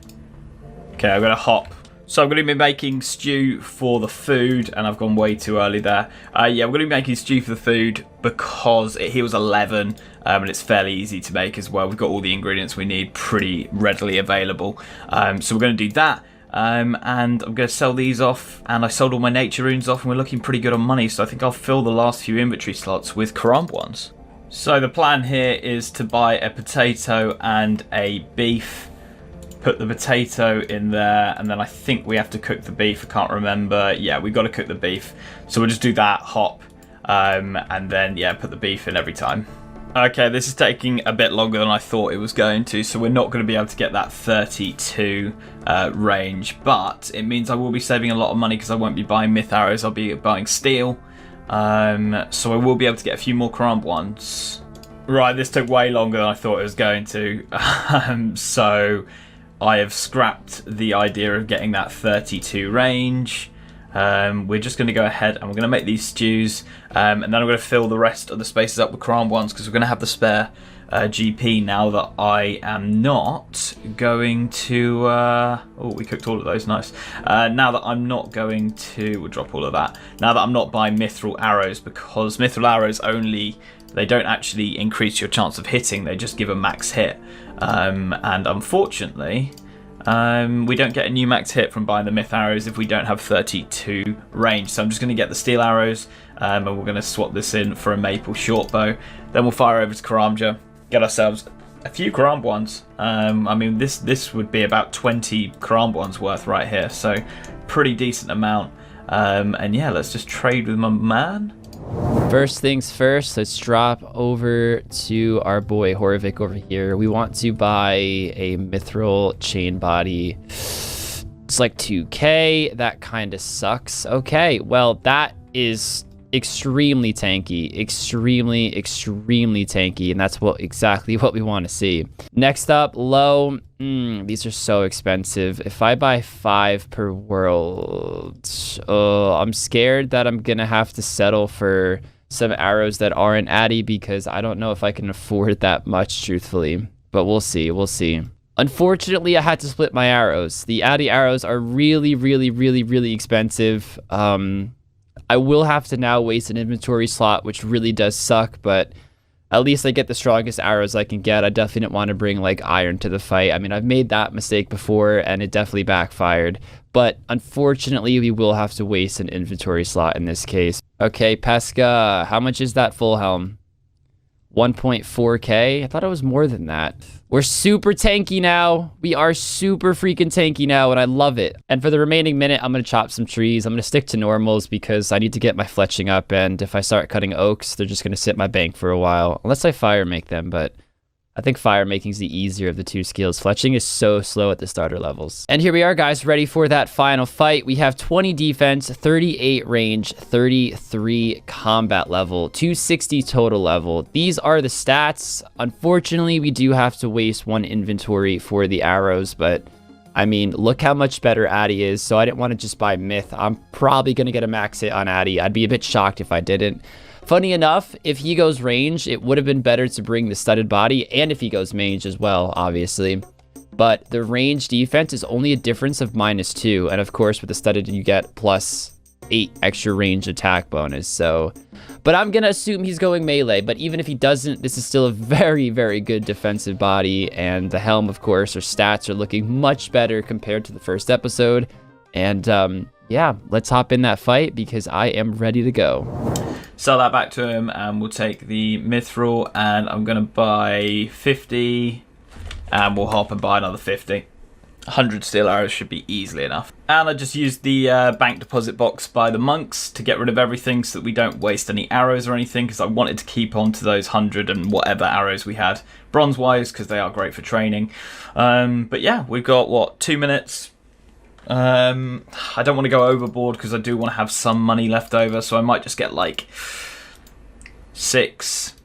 Okay, I'm going to hop So I'm going to be making stew for the food, and I've gone way too early there. Yeah, we're going to be making stew for the food because it heals 11, and it's fairly easy to make as well. We've got all the ingredients we need pretty readily available. So we're going to do that, and I'm going to sell these off, and I sold all my nature runes off, and we're looking pretty good on money, so I think I'll fill the last few inventory slots with Karamb ones. So the plan here is to buy a potato and a beef. Put the potato in there, and then I think we have to cook the beef. I can't remember. Yeah, we've got to cook the beef. So we'll just do that, hop, and then, yeah, put the beef in every time. Okay, this is taking a bit longer than I thought it was going to, so we're not going to be able to get that 32 range, but it means I will be saving a lot of money because I won't be buying myth arrows, I'll be buying steel. So I will be able to get a few more Karamb ones. Right, this took way longer than I thought it was going to. So I have scrapped the idea of getting that 32 range. We're just going to go ahead and we're going to make these stews, and then I'm going to fill the rest of the spaces up with Karamb ones because we're going to have the spare GP now that I am not going to... oh, we cooked all of those, nice. Now that I'm not going to... We'll drop all of that. Now that I'm not buying mithril arrows, because mithril arrows only... They don't actually increase your chance of hitting, they just give a max hit. And unfortunately, we don't get a new max hit from buying the myth arrows if we don't have 32 range. So I'm just going to get the steel arrows, and we're going to swap this in for a maple short bow. Then we'll fire over to Karamja, get ourselves a few Karamb ones. I mean, this would be about 20 Karamb ones worth right here, so pretty decent amount. And yeah, let's just trade with my man. First things first, let's drop over to our boy Horvik over here. We want to buy a mithril chain body. It's like 2k. That kind of sucks. Okay, well, that is extremely tanky. Extremely tanky, and that's exactly what we want to see. Next up, low. These are so expensive. If I buy 5 per world, I'm scared that I'm gonna have to settle for some arrows that aren't addy because I don't know if I can afford that much, truthfully. But we'll see. Unfortunately, I had to split my arrows. The addy arrows are really expensive. I will have to now waste an inventory slot, which really does suck, but at least I get the strongest arrows I can get. I definitely didn't want to bring like iron to the fight. I mean, I've made that mistake before and it definitely backfired, but unfortunately we will have to waste an inventory slot in this case. Okay, Pesca, how much is that full helm? 1.4k? I thought it was more than that. We're super tanky now. We are super freaking tanky now, and I love it. And for the remaining minute, I'm going to chop some trees. I'm going to stick to normals because I need to get my fletching up, and if I start cutting oaks, they're just going to sit in my bank for a while. Unless I fire make them, but I think fire making is the easier of the two skills. Fletching is so slow at the starter levels. And here we are, guys, ready for that final fight. We have 20 defense, 38 range, 33 combat level, 260 total level. These are the stats. Unfortunately, we do have to waste 1 inventory for the arrows, but I mean, look how much better Addy is. So I didn't want to just buy Myth. I'm probably going to get a max hit on Addy. I'd be a bit shocked if I didn't. Funny enough, if he goes range, it would have been better to bring the studded body, and if he goes mage as well, obviously. But the range defense is only a difference of -2, and of course with the studded you get +8 extra range attack bonus, so... But I'm gonna assume he's going melee, but even if he doesn't, this is still a very, very good defensive body, and the helm, of course, or stats are looking much better compared to the first episode. And yeah, let's hop in that fight because I am ready to go. Sell that back to him and we'll take the mithril, and I'm going to buy 50 and we'll hop and buy another 50. 100 steel arrows should be easily enough. And I just used the bank deposit box by the monks to get rid of everything so that we don't waste any arrows or anything, because I wanted to keep on to those 100 and whatever arrows we had bronze wise because they are great for training. But yeah, we've got what, 2 minutes. I don't want to go overboard because I do want to have some money left over, so I might just get like 6,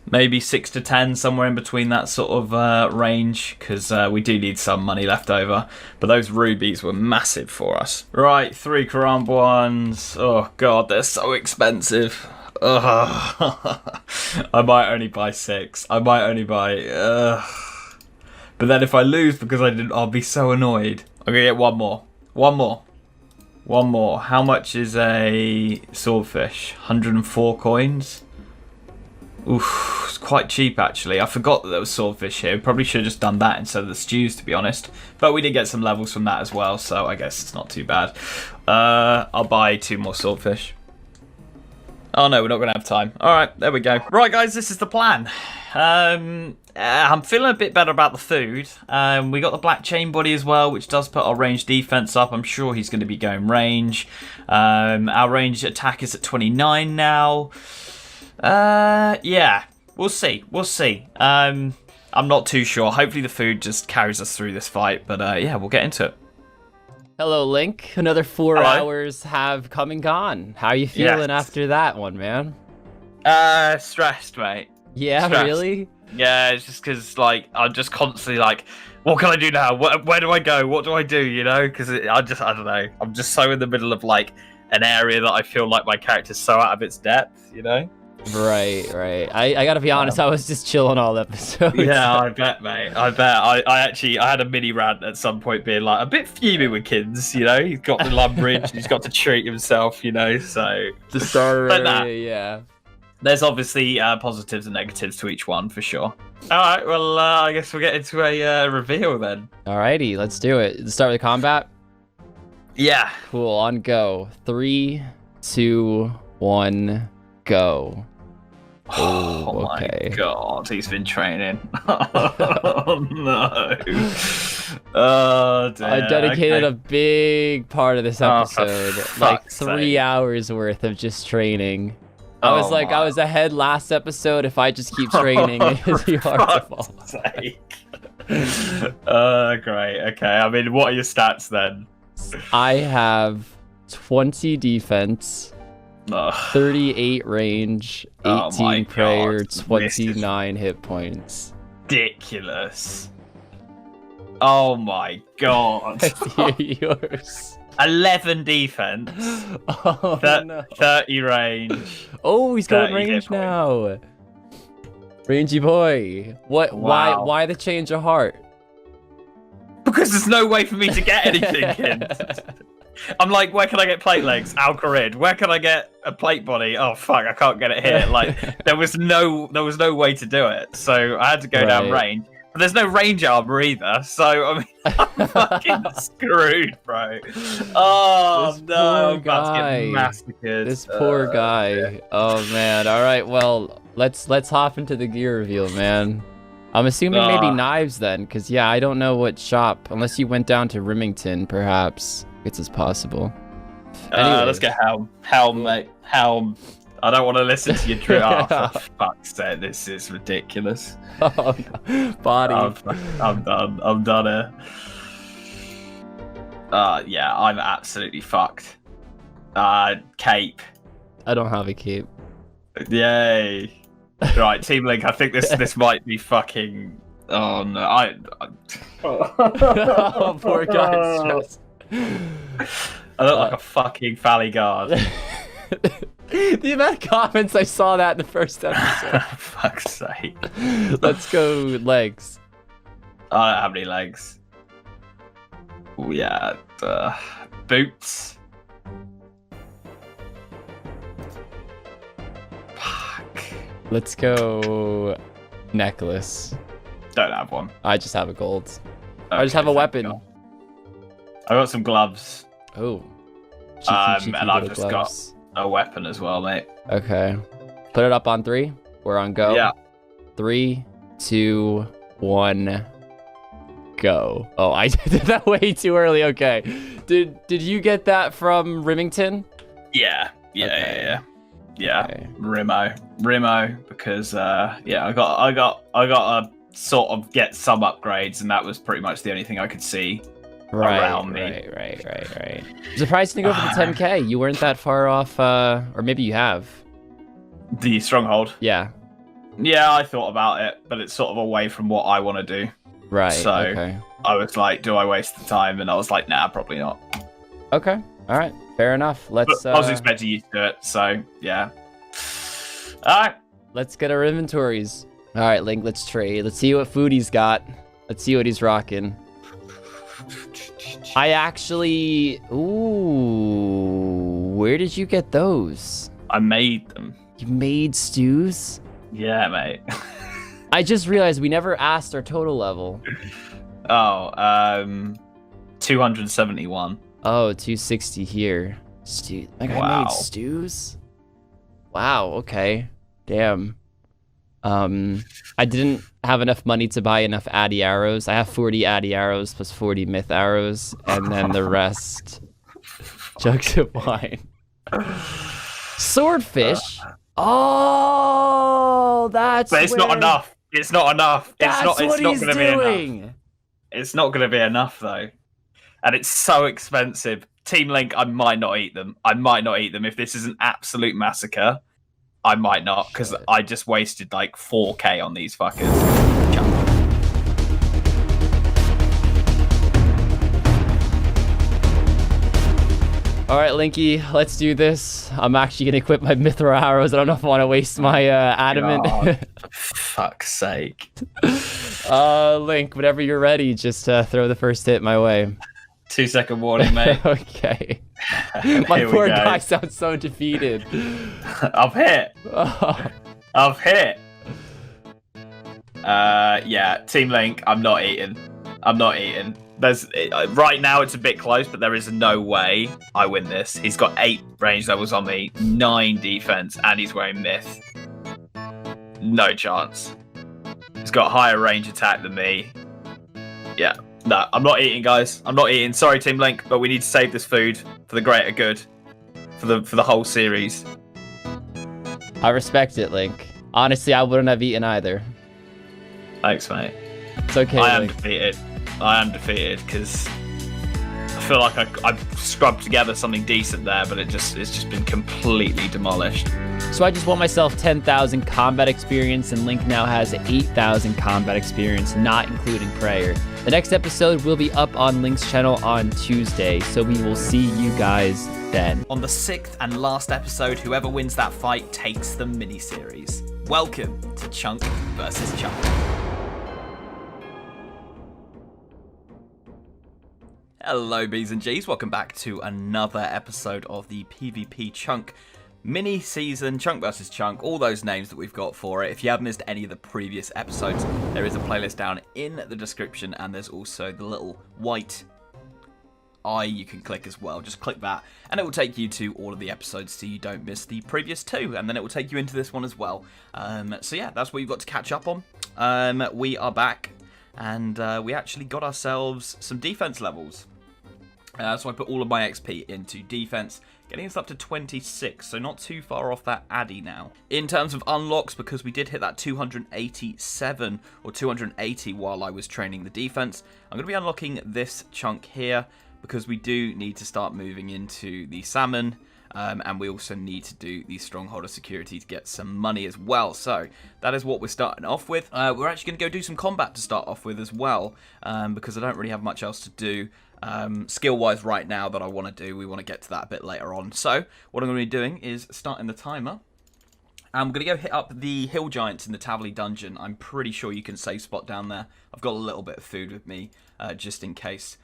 maybe 6 to 10, somewhere in between that sort of range, because we do need some money left over. But those rubies were massive for us. Right, 3 Karamb ones. Oh god, they're so expensive. Ugh. I might only buy 6. I might only buy... But then if I lose because I didn't, I'll be so annoyed. I'm gonna get 1 more. One more. One more. How much is a swordfish? 104 coins. Oof, it's quite cheap actually. I forgot that there was swordfish here. Probably should have just done that instead of the stews, to be honest. But we did get some levels from that as well, so I guess it's not too bad. I'll buy 2 more swordfish. Oh no, we're not going to have time. Alright, there we go. Right guys, this is the plan. I'm feeling a bit better about the food. We got the black chain body as well, which does put our range defense up. I'm sure he's going to be going range. Our range attack is at 29 now. Yeah, we'll see. We'll see. I'm not too sure. Hopefully the food just carries us through this fight. But yeah, we'll get into it. Hello, Link. Another 4 Hello. hours have come and gone. How are you feeling after that one, man? Stressed, mate. Yeah, Stressed. really? Yeah, it's just because, like, I'm just constantly like, what can I do now? Where do I go? What do I do? You know? Because I don't know. I'm just so in the middle of, like, an area that I feel like my character's so out of its depth, you know? Right. I gotta be honest, I was just chilling all episode. Yeah, I bet, mate. I bet. I had a mini rant at some point being like, a bit fuming with kids, you know? He's got the Lumbridge, he's got to treat himself, you know? So, The starter But area, yeah. there's obviously positives and negatives to each one, for sure. All right, well, I guess we'll get into a reveal then. Alrighty, let's do it. Let's start with the combat. Yeah. Cool, on go. 3, 2, 1, go. Oh okay. my god, he's been training. Oh no. Oh dear. I dedicated okay. a big part of this Oh, for episode, like fuck's 3 sake. hours worth of just training. I was Oh like, I my was ahead last episode. If I just keep training, it's be hard to fall. fuck's sake. Great. Okay. I mean, what are your stats then? I have 20 defense, Ugh. 38 range, 18 Oh my prayer, God. 29 hit points. Ridiculous. Oh my god. Yours. 11 defense. Oh, no. 30 range. Oh, he's going 30 hit range points. now. Rangy boy. What? Wow. Why the change of heart? Because there's no way for me to get anything, kid. I'm like, where can I get plate legs? Alcarid. Where can I get a plate body? Oh fuck, I can't get it here. Like there was no way to do it. So I had to go down Right. range. But there's no range armor either. So I mean I'm fucking screwed, bro. Oh This no, poor I'm about to guy. get massacred. This poor guy. Yeah. Oh man. All right. Well, let's hop into the gear reveal, man. I'm assuming maybe knives then, because yeah, I don't know what shop, unless you went down to Remington, perhaps. It's as possible. Let's get helm, mate. Helm. I don't want to listen to your drill. Oh, for fuck's sake, this is ridiculous. Oh, no. Body. I'm done. I'm done here. Yeah, I'm absolutely fucked. Cape. I don't have a cape. Yay. Right, Team Link, I think this might be fucking... Oh, no. Oh, poor guy. Stressed. I look like a fucking Fally guard. The amount of comments I saw that in the first episode. Fuck's sake. Let's go legs. I don't have any legs. Oh, yeah. Boots. Fuck. Let's go necklace. Don't have one. I just have a gold. I just have a Okay, thank weapon. God. I got some gloves. Oh. And I've little just got gloves. a weapon as well, mate. Okay. Put it up on 3. We're on go. Yeah. 3, 2, 1, go. Oh, I did that way too early. Okay. Did you get that from Remington? Yeah. Okay. Yeah. Okay. Rimo, because yeah, I got to sort of get some upgrades, and that was pretty much the only thing I could see around me. Right. I'm surprised you didn't go for the 10k. You weren't that far off, or maybe you have. The stronghold. Yeah. Yeah, I thought about it, but it's sort of away from what I want to do. Right. So- Okay. I was like, do I waste the time? And I was like, nah, probably not. Okay. All right. Fair enough. Let's. But I was expecting you to do it, so yeah. All right. Let's get our inventories. All right, Link. Let's trade. Let's see what food he's got. Let's see what he's rocking. I actually... Ooh. Where did you get those? I made them. You made stews? Yeah, mate. I just realized we never asked our total level. Oh, 271. Oh, 260 here. Stew. Like, I Wow. made stews? Wow, okay. Damn. I didn't have enough money to buy enough Addy arrows. I have 40 Addy arrows plus 40 myth arrows, and then the rest jugs of wine. Swordfish? Oh, that's But it's not enough. It's not enough. That's It's what not he's going to be enough. doing. It's not going to be enough, though. And it's so expensive. Team Link, I might not eat them. I might not eat them. If this is an absolute massacre, I might not, because I just wasted like 4k on these fuckers. Jump. All right, Linky, let's do this. I'm actually going to equip my mithril arrows. I don't know if I want to waste my adamant. God, for fuck's sake. Link, whenever you're ready, just throw the first hit my way. 2-second warning, mate. Okay. My Here we poor go. guy sounds so defeated. I've hit. Oh. I've hit. Yeah, Team Link, I'm not eating. I'm not eating. Right now it's a bit close, but there is no way I win this. He's got 8 range levels on me, 9 defense, and he's wearing myth. No chance. He's got higher range attack than me. Yeah. No, I'm not eating, guys. I'm not eating. Sorry, Team Link, but we need to save this food for the greater good, for the whole series. I respect it, Link. Honestly, I wouldn't have eaten either. Thanks, mate. It's okay, I am Link. defeated. I am defeated because I feel like I've scrubbed together something decent there, but it's just been completely demolished. So I just won myself 10,000 combat experience, and Link now has 8,000 combat experience, not including prayer. The next episode will be up on Link's channel on Tuesday, so we will see you guys then. On the 6th and last episode, whoever wins that fight takes the miniseries. Welcome to Chunk versus Chunk. Hello, B's and G's. Welcome back to another episode of the PvP Chunk mini-season, Chunk versus Chunk, all those names that we've got for it. If you have missed any of the previous episodes, there is a playlist down in the description, and there's also the little white eye you can click as well. Just click that, and it will take you to all of the episodes so you don't miss the previous 2, and then it will take you into this one as well. So yeah, that's what you've got to catch up on. We are back, and we actually got ourselves some defense levels. So I put all of my XP into defense, getting us up to 26, so not too far off that Addy now. In terms of unlocks, because we did hit that 287 or 280 while I was training the defense, I'm going to be unlocking this chunk here because we do need to start moving into the salmon, and we also need to do the stronghold of security to get some money as well. So that is what we're starting off with. We're actually going to go do some combat to start off with as well, because I don't really have much else to do skill-wise right now that I want to do. We want to get to that a bit later on. So what I'm going to be doing is starting the timer. I'm going to go hit up the hill giants in the Tavley dungeon. I'm pretty sure you can save spot down there. I've got a little bit of food with me just in case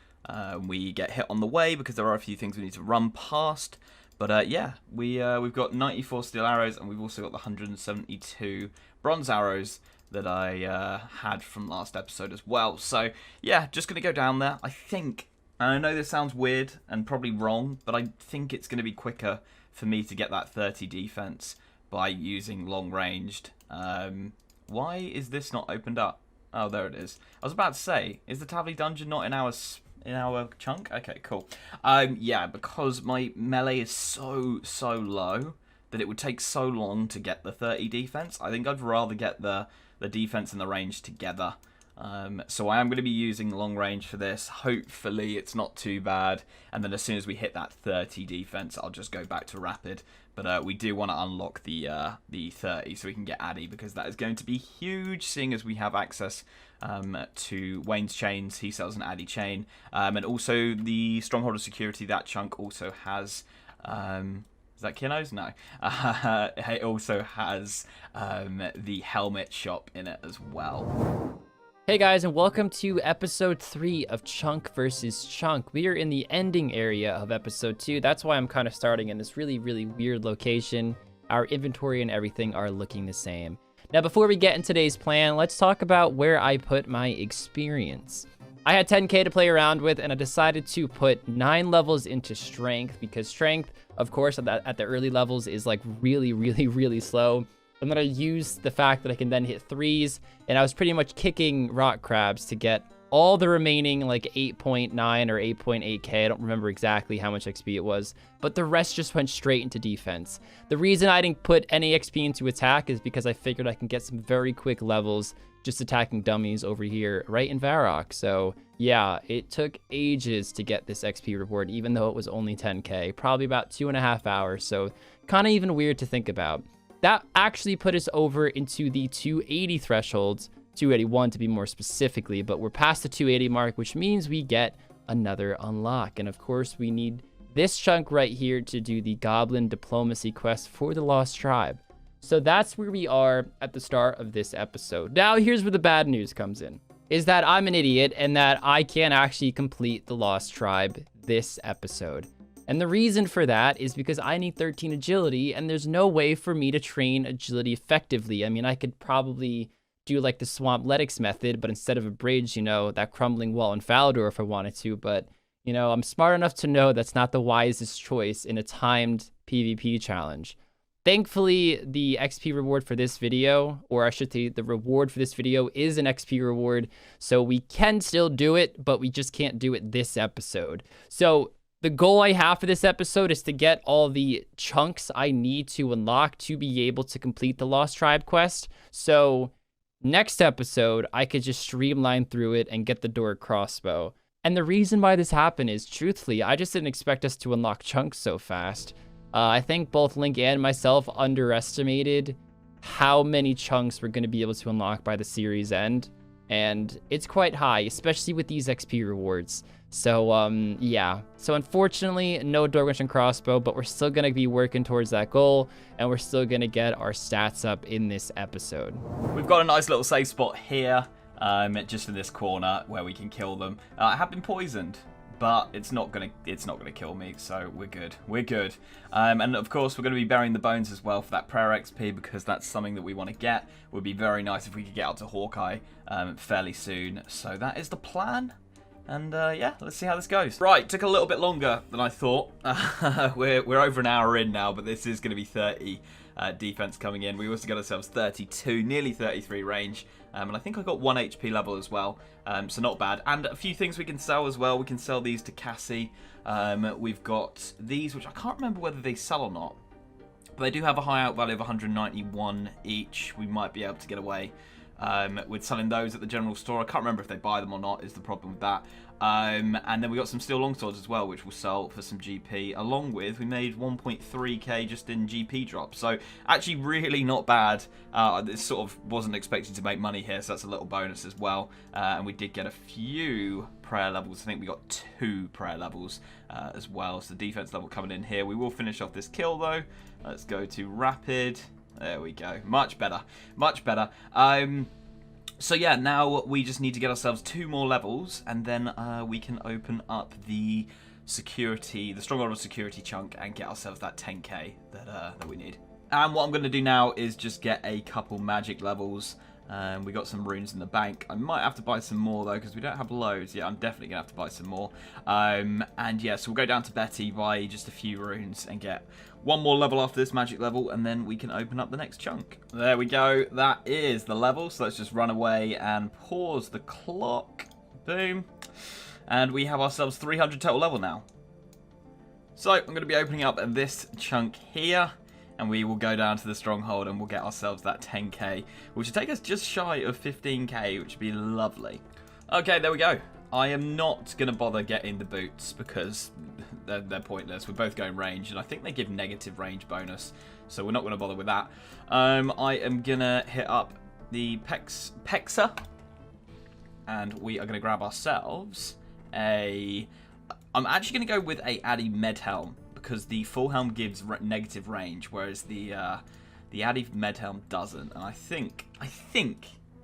we get hit on the way, because there are a few things we need to run past. But yeah, we've got 94 steel arrows, and we've also got the 172 bronze arrows that I had from last episode as well. So yeah, just going to go down there. I think, and I know this sounds weird and probably wrong, but I think it's going to be quicker for me to get that 30 defense by using long-ranged. Why is this not opened up? Oh, there it is. I was about to say, is the Tavley dungeon not in our chunk? Okay, cool. Yeah, because my melee is so low that it would take so long to get the 30 defense. I think I'd rather get the defense and the range together. So I am going to be using long range for this. Hopefully it's not too bad, and then as soon as we hit that 30 defense, I'll just go back to rapid. But we do want to unlock the 30 so we can get Addy, because that is going to be huge, seeing as we have access to Wayne's chains. He sells an Addy chain, and also the stronghold of security. That chunk also has is that Kino's? No. It also has the helmet shop in it as well. Hey guys, and welcome to episode 3 of Chunk versus Chunk. We are in the ending area of episode 2. That's why I'm kind of starting in this really weird location. Our inventory and everything are looking the same. Now, before we get in today's plan, let's talk about where I put my experience. I had 10k to play around with, and I decided to put 9 levels into strength, because strength, of course, at the early levels is like really slow. And then I used the fact that I can then hit 3s, and I was pretty much kicking rock crabs to get all the remaining like 8.9 or 8.8k. I don't remember exactly how much XP it was, but the rest just went straight into defense. The reason I didn't put any XP into attack is because I figured I can get some very quick levels just attacking dummies over here right in Rargh. So yeah, it took ages to get this XP reward, even though it was only 10k, probably about 2.5 hours. So kind of even weird to think about. That actually put us over into the 280 thresholds, 281 to be more specifically, but we're past the 280 mark, which means we get another unlock. And of course, we need this chunk right here to do the Goblin Diplomacy quest for the Lost Tribe. So that's where we are at the start of this episode. Now, here's where the bad news comes in, is that I'm an idiot and that I can't actually complete the Lost Tribe this episode. And the reason for that is because I need 13 agility, and there's no way for me to train agility effectively. I mean, I could probably do like the Swampletics method, but instead of a bridge, you know, that crumbling wall in Falador if I wanted to. But, you know, I'm smart enough to know that's not the wisest choice in a timed PvP challenge. Thankfully, the XP reward for this video, or I should say the reward for this video, is an XP reward. So we can still do it, but we just can't do it this episode. So the goal I have for this episode is to get all the chunks I need to unlock to be able to complete the Lost Tribe quest. So next episode, I could just streamline through it and get the Dork crossbow. And the reason why this happened is, truthfully, I just didn't expect us to unlock chunks so fast. I think both Link and myself underestimated how many chunks we're going to be able to unlock by the series end. And it's quite high, especially with these XP rewards. So, yeah. So, unfortunately, no Dork and crossbow, but we're still going to be working towards that goal, and we're still going to get our stats up in this episode. We've got a nice little safe spot here, just in this corner where we can kill them. I have been poisoned, but it's not gonna kill me, so we're good. We're good. And of course, we're gonna be burying the bones as well for that prayer XP, because that's something that we want to get. It would be very nice if we could get out to Hawkeye fairly soon. So that is the plan. And yeah, let's see how this goes. Right, took a little bit longer than I thought. We're over an hour in now, but this is going to be 30 defense coming in. We also got ourselves 32, nearly 33 range. And I think I got 1 HP level as well, so not bad. And a few things we can sell as well. We can sell these to Cassie. We've got these, which I can't remember whether they sell or not. But they do have a high out value of 191 each. We might be able to get away with selling those at the general store. I can't remember if they buy them or not, is the problem with that. And then we got some steel longswords as well, which we'll sell for some GP, along with, we made 1.3k just in GP drops. So actually really not bad. This sort of wasn't expected to make money here, so that's a little bonus as well. And we did get a few prayer levels. I think we got 2 prayer levels as well. So the defense level coming in here. We will finish off this kill though. Let's go to rapid. There we go. Much better. Much better. So yeah, now we just need to get ourselves 2 more levels, and then we can open up the security, the stronghold security chunk, and get ourselves that 10k that we need. And what I'm going to do now is just get a couple magic levels. We got some runes in the bank. I might have to buy some more though, because we don't have loads. Yeah, I'm definitely gonna have to buy some more. And yeah, so we'll go down to Betty, buy just a few runes, and get 1 more level after this magic level, and then we can open up the next chunk. There we go. That is the level. So let's just run away and pause the clock. Boom. And we have ourselves 300 total level now. So I'm going to be opening up this chunk here, and we will go down to the stronghold and we'll get ourselves that 10k, which will take us just shy of 15k, which would be lovely. Okay, there we go. I am not going to bother getting the boots because they're pointless. We're both going range, and I think they give negative range bonus, so we're not going to bother with that. I am going to hit up the Pexa, and we are going to grab ourselves a... I'm actually going to go with a Addy Med Helm, because the full helm gives negative range, whereas the Addy Med Helm doesn't, and I think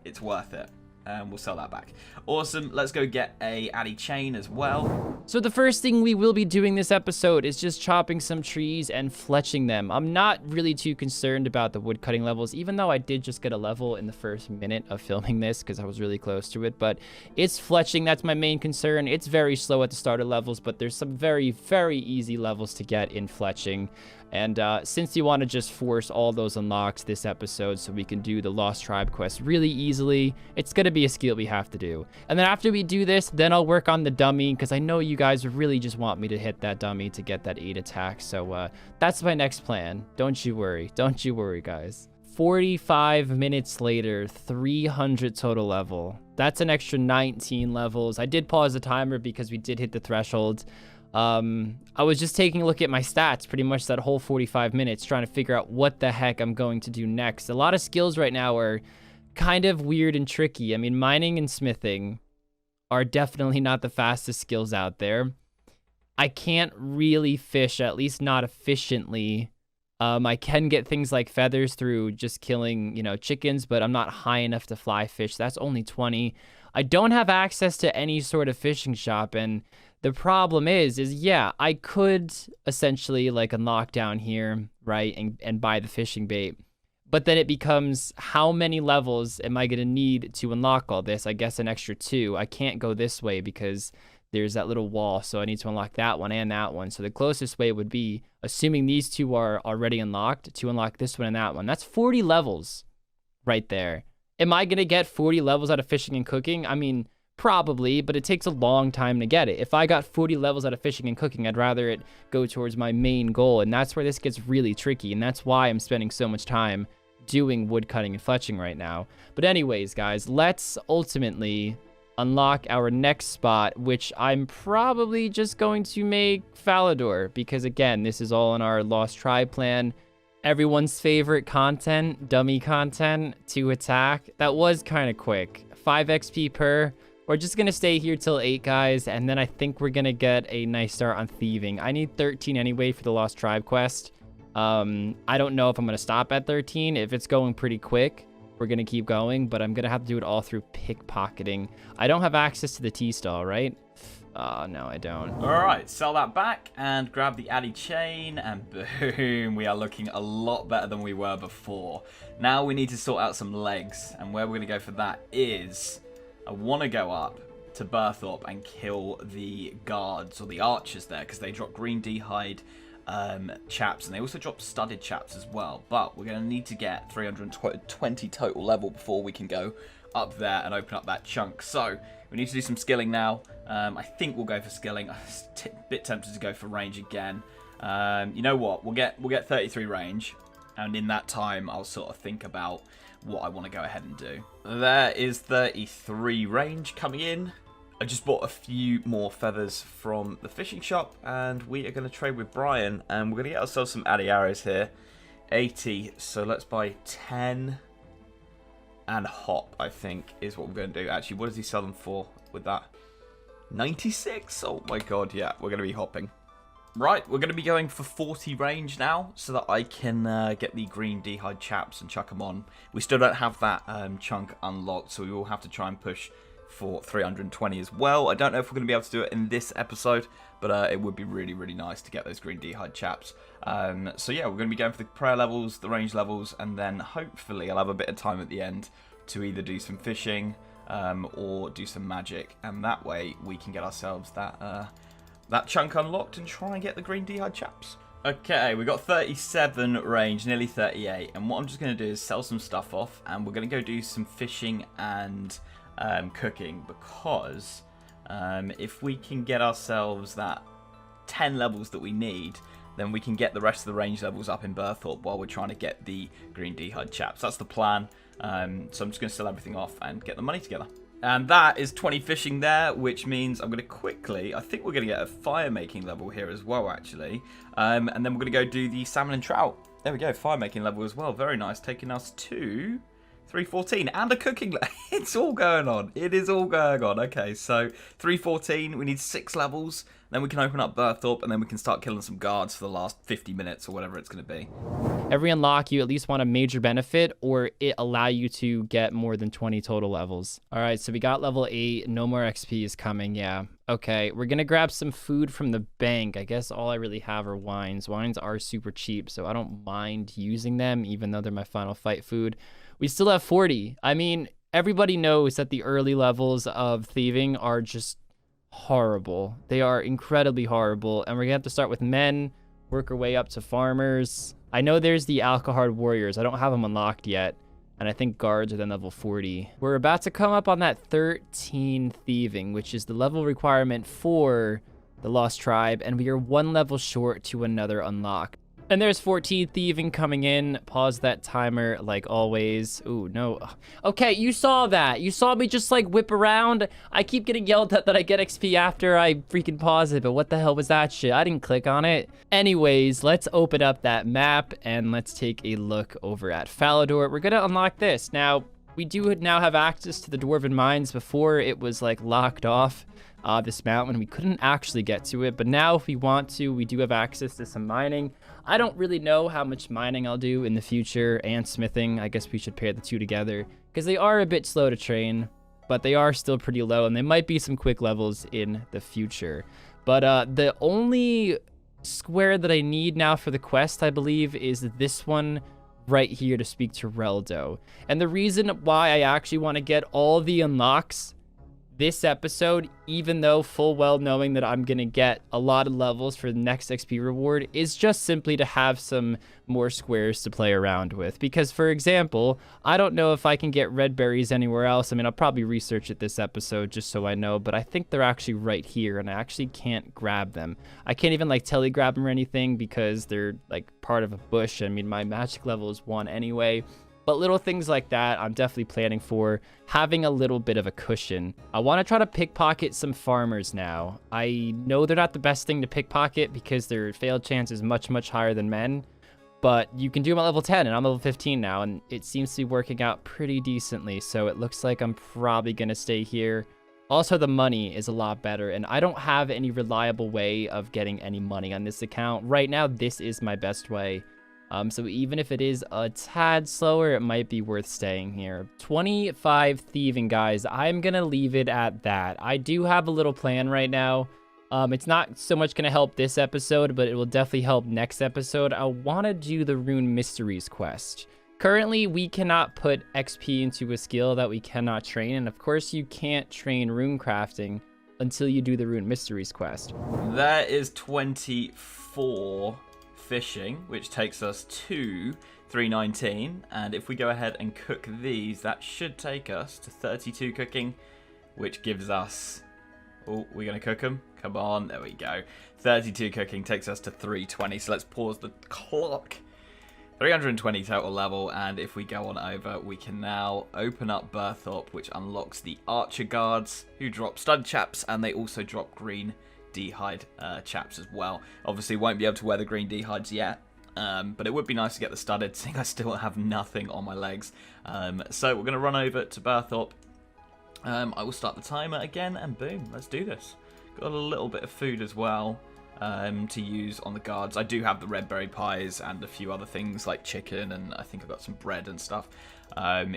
it's worth it. and we'll sell that back. Awesome. Let's go get a addy chain as well. So the first thing we will be doing this episode is just chopping some trees and fletching them. I'm not really too concerned about the wood cutting levels, even though I did just get a level in the first minute of filming this because I was really close to it. But it's fletching that's my main concern. It's very slow at the starter levels, but there's some very, very easy levels to get in fletching. And since you want to just force all those unlocks this episode so we can do the Lost Tribe quest really easily, it's going to be a skill we have to do. And then after we do this, then I'll work on the dummy because I know you guys really just want me to hit that dummy to get that 8 attack. So that's my next plan. Don't you worry. Don't you worry, guys. 45 minutes later, 300 total level. That's an extra 19 levels. I did pause the timer because we did hit the threshold. I was just taking a look at my stats pretty much that whole 45 minutes trying to figure out what the heck I'm going to do next. A lot of skills right now are kind of weird and tricky. I mean, mining and smithing are definitely not the fastest skills out there. I can't really fish, at least not efficiently. I can get things like feathers through just killing, you know, chickens, but I'm not high enough to fly fish. That's only 20. I don't have access to any sort of fishing shop, and the problem is yeah, I could essentially like unlock down here, right, and buy the fishing bait. But then it becomes, how many levels am I going to need to unlock all this? I guess an extra 2. I can't go this way because there's that little wall, so I need to unlock that one and that one. So the closest way would be, assuming these 2 are already unlocked, to unlock this one and that one. That's 40 levels right there. Am I going to get 40 levels out of fishing and cooking? I mean, probably, but it takes a long time to get it. If I got 40 levels out of fishing and cooking, I'd rather it go towards my main goal, and that's where this gets really tricky, and that's why I'm spending so much time doing wood cutting and fletching right now. But anyways, guys, let's ultimately unlock our next spot, which I'm probably just going to make Falador, because again, this is all in our Lost Tribe plan. Everyone's favorite content, dummy content, 2 attack. That was kind of quick. 5 XP per. We're just going to stay here till 8, guys, and then I think we're going to get a nice start on thieving. I need 13 anyway for the Lost Tribe quest. I don't know if I'm going to stop at 13. If it's going pretty quick, we're going to keep going, but I'm going to have to do it all through pickpocketing. I don't have access to the T-stall, right? No, I don't. All right, sell that back and grab the addy chain, and boom, we are looking a lot better than we were before. Now we need to sort out some legs, and where we're going to go for that is, I want to go up to Berthorpe and kill the guards or the archers there, because they drop green d'hide chaps, and they also drop studded chaps as well. But we're going to need to get 320 total level before we can go up there and open up that chunk. So we need to do some skilling now. I think we'll go for skilling. I'm a bit tempted to go for range again. You know what? We'll get 33 range, and in that time, I'll sort of think about what I want to go ahead and do. There is 33 range coming in. I just bought a few more feathers from the fishing shop, and we are going to trade with Brian, and we're going to get ourselves some addy arrows here. 80, so let's buy 10 and hop, I think, is what we're going to do. Actually, what does he sell them for with that? 96? Oh my god, yeah, we're going to be hopping. Right, we're going to be going for 40 range now, so that I can get the green d'hide chaps and chuck them on. We still don't have that chunk unlocked, so we will have to try and push for 320 as well. I don't know if we're going to be able to do it in this episode, but it would be really, really nice to get those green d'hide chaps. So yeah, we're going to be going for the prayer levels, the range levels, and then hopefully I'll have a bit of time at the end to either do some fishing or do some magic, and that way we can get ourselves that chunk unlocked and try and get the green d'hide chaps. Okay, we got 37 range, nearly 38, and what I'm just going to do is sell some stuff off, and we're going to go do some fishing and cooking, because if we can get ourselves that 10 levels that we need, then we can get the rest of the range levels up in Berthorpe while we're trying to get the green d'hide chaps. That's the plan. So I'm just going to sell everything off and get the money together. And that is 20 fishing there, which means I'm going to quickly, I think we're going to get a fire making level here as well, actually. And then we're going to go do the salmon and trout. There we go, fire making level as well. Very nice, taking us to 314 and a cooking level. It's all going on. It is all going on. Okay, so 314, we need 6 levels. then we can open up Berthorpe, and then we can start killing some guards for the last 50 minutes or whatever it's going to be. Every unlock, you at least want a major benefit, or it allow you to get more than 20 total levels. All right, so we got level 8. No more XP is coming, yeah. Okay, we're going to grab some food from the bank. I guess all I really have are wines. Wines are super cheap, so I don't mind using them, even though they're my final fight food. We still have 40. I mean, everybody knows that the early levels of thieving are just horrible. They are incredibly horrible, and we're gonna have to start with men, work our way up to farmers. I know there's the alcohol warriors. I don't have them unlocked yet, and I think guards are then level 40. We're about to come up on that 13 thieving, which is the level requirement for the Lost Tribe, and we are 1 level short to another unlock. And there's 14 thieving coming in. Pause that timer like always. Ooh, no. Okay, you saw that. You saw me just like whip around. I keep getting yelled at that I get XP after I freaking pause it, but what the hell was that shit? I didn't click on it. Anyways, let's open up that map and let's take a look over at Falador. We're gonna unlock this. Now, we do now have access to the Dwarven Mines. Before it was like locked off. This mountain, we couldn't actually get to it, but now if we want to, we do have access to some mining. I don't really know how much mining I'll do in the future, and smithing. I guess we should pair the two together, because they are a bit slow to train, but they are still pretty low, and they might be some quick levels in the future. But the only square that I need now for the quest, I believe, is this one right here to speak to Reldo. And the reason why I actually want to get all the unlocks this episode, even though full well knowing that I'm gonna get a lot of levels for the next XP reward, is just simply to have some more squares to play around with. Because, for example, I don't know if I can get red berries anywhere else. I mean, I'll probably research it this episode just so I know, but I think they're actually right here, and I actually can't grab them. I can't even like telegrab them or anything because they're like part of a bush. I mean, my magic level is 1 anyway. But little things like that, I'm definitely planning for having a little bit of a cushion. I want to try to pickpocket some farmers now. I know they're not the best thing to pickpocket because their fail chance is much, much higher than men. But you can do them at level 10, and I'm level 15 now, and it seems to be working out pretty decently. So it looks like I'm probably going to stay here. Also, the money is a lot better, and I don't have any reliable way of getting any money on this account. Right now, this is my best way. So even if it is a tad slower, it might be worth staying here. 25 thieving, guys. I'm going to leave it at that. I do have a little plan right now. It's not so much going to help this episode, but it will definitely help next episode. I want to do the Rune Mysteries quest. Currently, we cannot put XP into a skill that we cannot train. And of course, you can't train rune crafting until you do the Rune Mysteries quest. That is 24 fishing, which takes us to 319, and if we go ahead and cook these, that should take us to 32 cooking, which gives us, oh, we're gonna cook them, come on, there we go, 32 cooking takes us to 320. So let's pause the clock. 320 total level, and if we go on over, we can now open up Berthorpe, which unlocks the archer guards, who drop stud chaps, and they also drop green d'hide chaps as well. Obviously won't be able to wear the green d'hides yet, but it would be nice to get the studded, seeing I still have nothing on my legs. So we're going to run over to Berthorpe. I will start the timer again, and boom, let's do this. Got a little bit of food as well to use on the guards. I do have the red berry pies and a few other things like chicken, and I think I've got some bread and stuff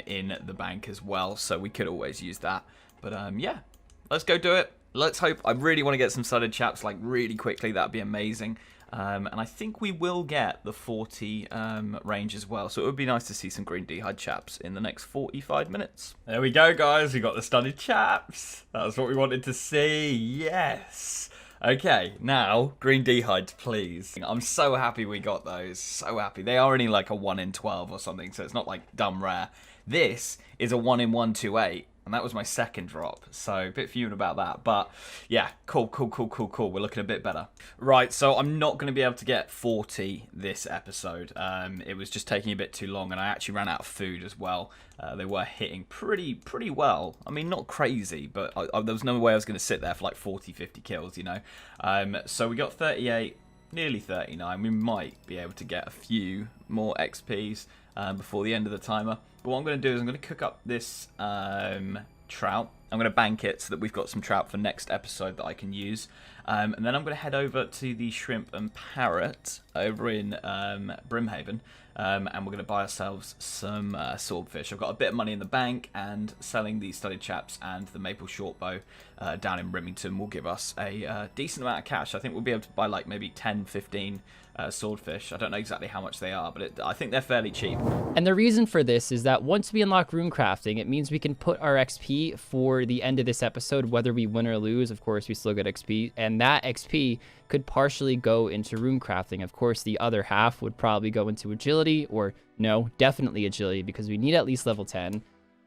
in the bank as well, so we could always use that. But yeah, let's go do it. Let's hope. I really want to get some studded chaps like really quickly. That'd be amazing. And I think we will get the 40 range as well. So it would be nice to see some green d'hide chaps in the next 45 minutes. There we go, guys. We got the studded chaps. That's what we wanted to see. Yes. Okay, now green d'hides, please. I'm so happy we got those. So happy. They are only like a 1 in 12 or something, so it's not like dumb rare. This is a 1 in 128. And that was my second drop, so a bit fuming about that. But yeah, cool. We're looking a bit better. Right, so I'm not going to be able to get 40 this episode. It was just taking a bit too long, and I actually ran out of food as well. They were hitting pretty well. I mean, not crazy, but there was no way I was going to sit there for like 40, 50 kills, you know. So we got 38, nearly 39. We might be able to get a few more XPs before the end of the timer. But what I'm going to do is I'm going to cook up this trout. I'm going to bank it so that we've got some trout for next episode that I can use. And then I'm going to head over to the Shrimp and Parrot over in Brimhaven. And we're going to buy ourselves some swordfish. I've got a bit of money in the bank, and selling the studded chaps and the maple shortbow down in Rimington will give us a decent amount of cash. I think we'll be able to buy like maybe 10, 15 swordfish. I don't know exactly how much they are, but I think they're fairly cheap. And the reason for this is that once we unlock rune crafting, it means we can put our XP for the end of this episode, whether we win or lose. Of course, we still get XP, and that XP could partially go into rune crafting. Of course, the other half would probably go into agility, or no, definitely agility, because we need at least level 10.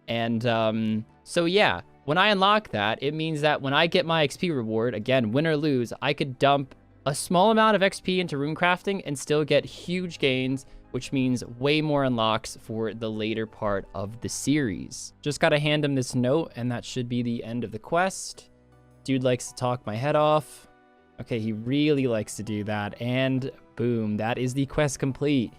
And so yeah, when I unlock that, it means that when I get my XP reward, again, win or lose, I could dump a small amount of XP into rune crafting and still get huge gains, which means way more unlocks for the later part of the series. Just gotta hand him this note, and that should be the end of the quest. Dude likes to talk my head off. Okay, he really likes to do that, and boom, that is the quest complete.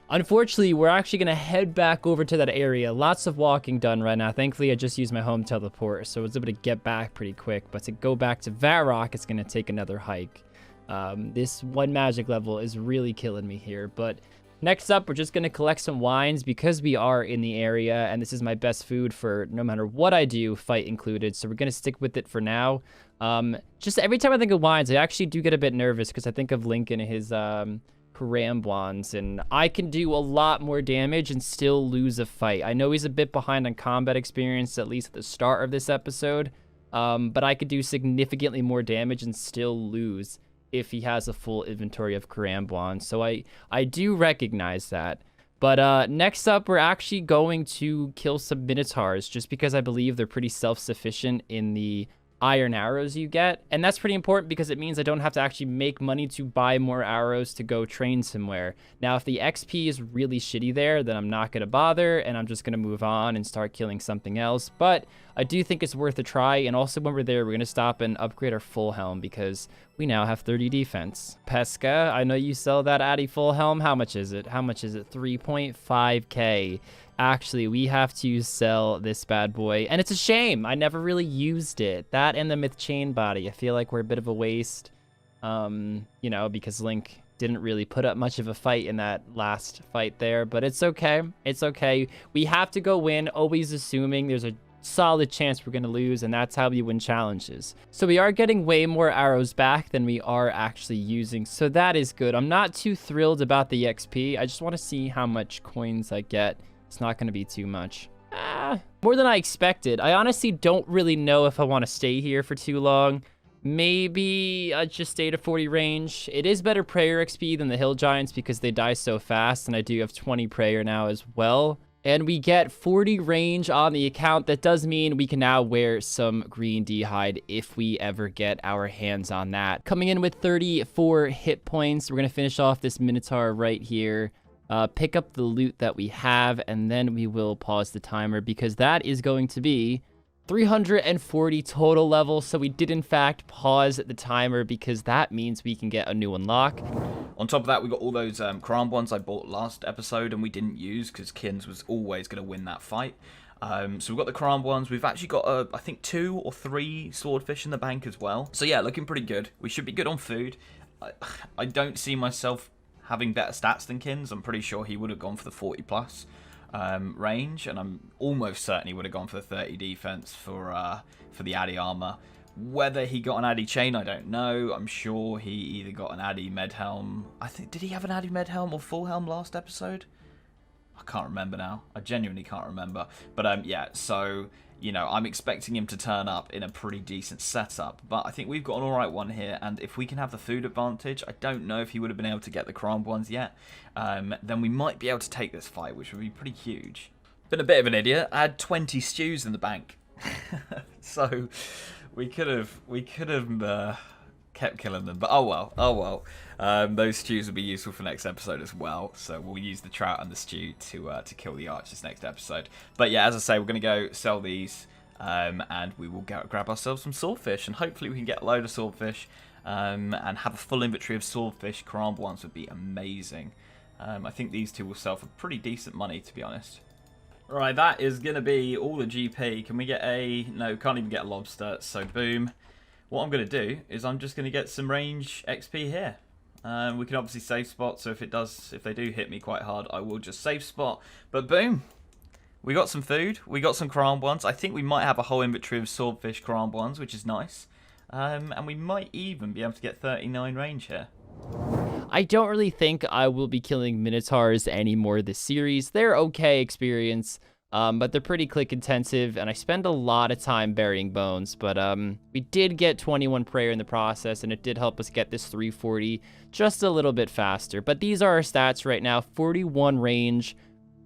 Unfortunately, we're actually gonna head back over to that area. Lots of walking done right now. Thankfully, I just used my home teleport, so I was able to get back pretty quick, but to go back to Rargh, it's gonna take another hike. This one magic level is really killing me here, but next up, we're just going to collect some wines because we are in the area, and this is my best food for no matter what I do, fight included, so we're going to stick with it for now. Just every time I think of wines, I actually do get a bit nervous because I think of Lincoln and his Karambwans, and I can do a lot more damage and still lose a fight. I know he's a bit behind on combat experience, at least at the start of this episode, but I could do significantly more damage and still lose if he has a full inventory of Karambwan. So I do recognize that. But next up, we're actually going to kill some Minotaurs, just because I believe they're pretty self-sufficient in the iron arrows you get. And that's pretty important because it means I don't have to actually make money to buy more arrows to go train somewhere. Now, if the XP is really shitty there, then I'm not going to bother, and I'm just going to move on and start killing something else. But I do think it's worth a try, and also when we're there, we're going to stop and upgrade our full helm because we now have 30 defense. Pesca, I know you sell that Addy full helm. How much is it? How much is it? 3.5k. Actually, we have to sell this bad boy, and it's a shame. I never really used it. That and the myth chain body. I feel like we're a bit of a waste, you know, because Link didn't really put up much of a fight in that last fight there, but it's okay. It's okay. We have to go win, always assuming there's a solid chance we're going to lose, and that's how we win challenges. So we are getting way more arrows back than we are actually using, so that is good. I'm not too thrilled about the XP. I just want to see how much coins I get. It's not going to be too much. More than I expected. I honestly don't really know if I want to stay here for too long. Maybe I just stay to 40 range. It is better prayer XP than the hill giants because they die so fast, and I do have 20 prayer now as well. And we get 40 range on the account. That does mean we can now wear some green D-hide if we ever get our hands on that. Coming in with 34 hit points. We're going to finish off this Minotaur right here. Pick up the loot that we have, and then we will pause the timer because that is going to be 340 total levels. So we did in fact pause the timer because that means we can get a new unlock. On top of that, we got all those Karambwans I bought last episode and we didn't use because Kins was always going to win that fight. So we've got the Karambwans. We've actually got, I think, 2 or 3 swordfish in the bank as well. So yeah, looking pretty good. We should be good on food. I don't see myself having better stats than Kins. I'm pretty sure he would have gone for the 40 plus range, and I'm almost certain he would have gone for the 30 defense for the Addy armor. Whether he got an Addy chain, I don't know. I'm sure he either got an Addy med helm. I think, did he have an Addy med helm or full helm last episode? I can't remember now. I genuinely can't remember. But yeah, so you know, I'm expecting him to turn up in a pretty decent setup, but I think we've got an alright one here, and if we can have the food advantage, I don't know if he would have been able to get the Karambwans yet, then we might be able to take this fight, which would be pretty huge. Been a bit of an idiot. I had 20 stews in the bank. So we could have kept killing them, but oh well. Those stews will be useful for next episode as well, so we'll use the trout and the stew to kill the archers next episode. But yeah, as I say, we're going to go sell these, and we will grab ourselves some swordfish, and hopefully we can get a load of swordfish, and have a full inventory of swordfish. Karambwans would be amazing. I think these two will sell for pretty decent money, to be honest. Right, that is going to be all the GP. Can we get a... No, can't even get a lobster, so boom. What I'm going to do is I'm just going to get some range XP here. We can obviously save spot, so if they do hit me quite hard, I will just save spot. But boom, we got some food, we got some crammed ones. I think we might have a whole inventory of swordfish crammed ones, which is nice. And we might even be able to get 39 range here. I don't really think I will be killing Minotaurs anymore this series. They're okay experience, but they're pretty click intensive, and I spend a lot of time burying bones. But we did get 21 prayer in the process, and it did help us get this 340 just a little bit faster. But these are our stats right now: 41 range,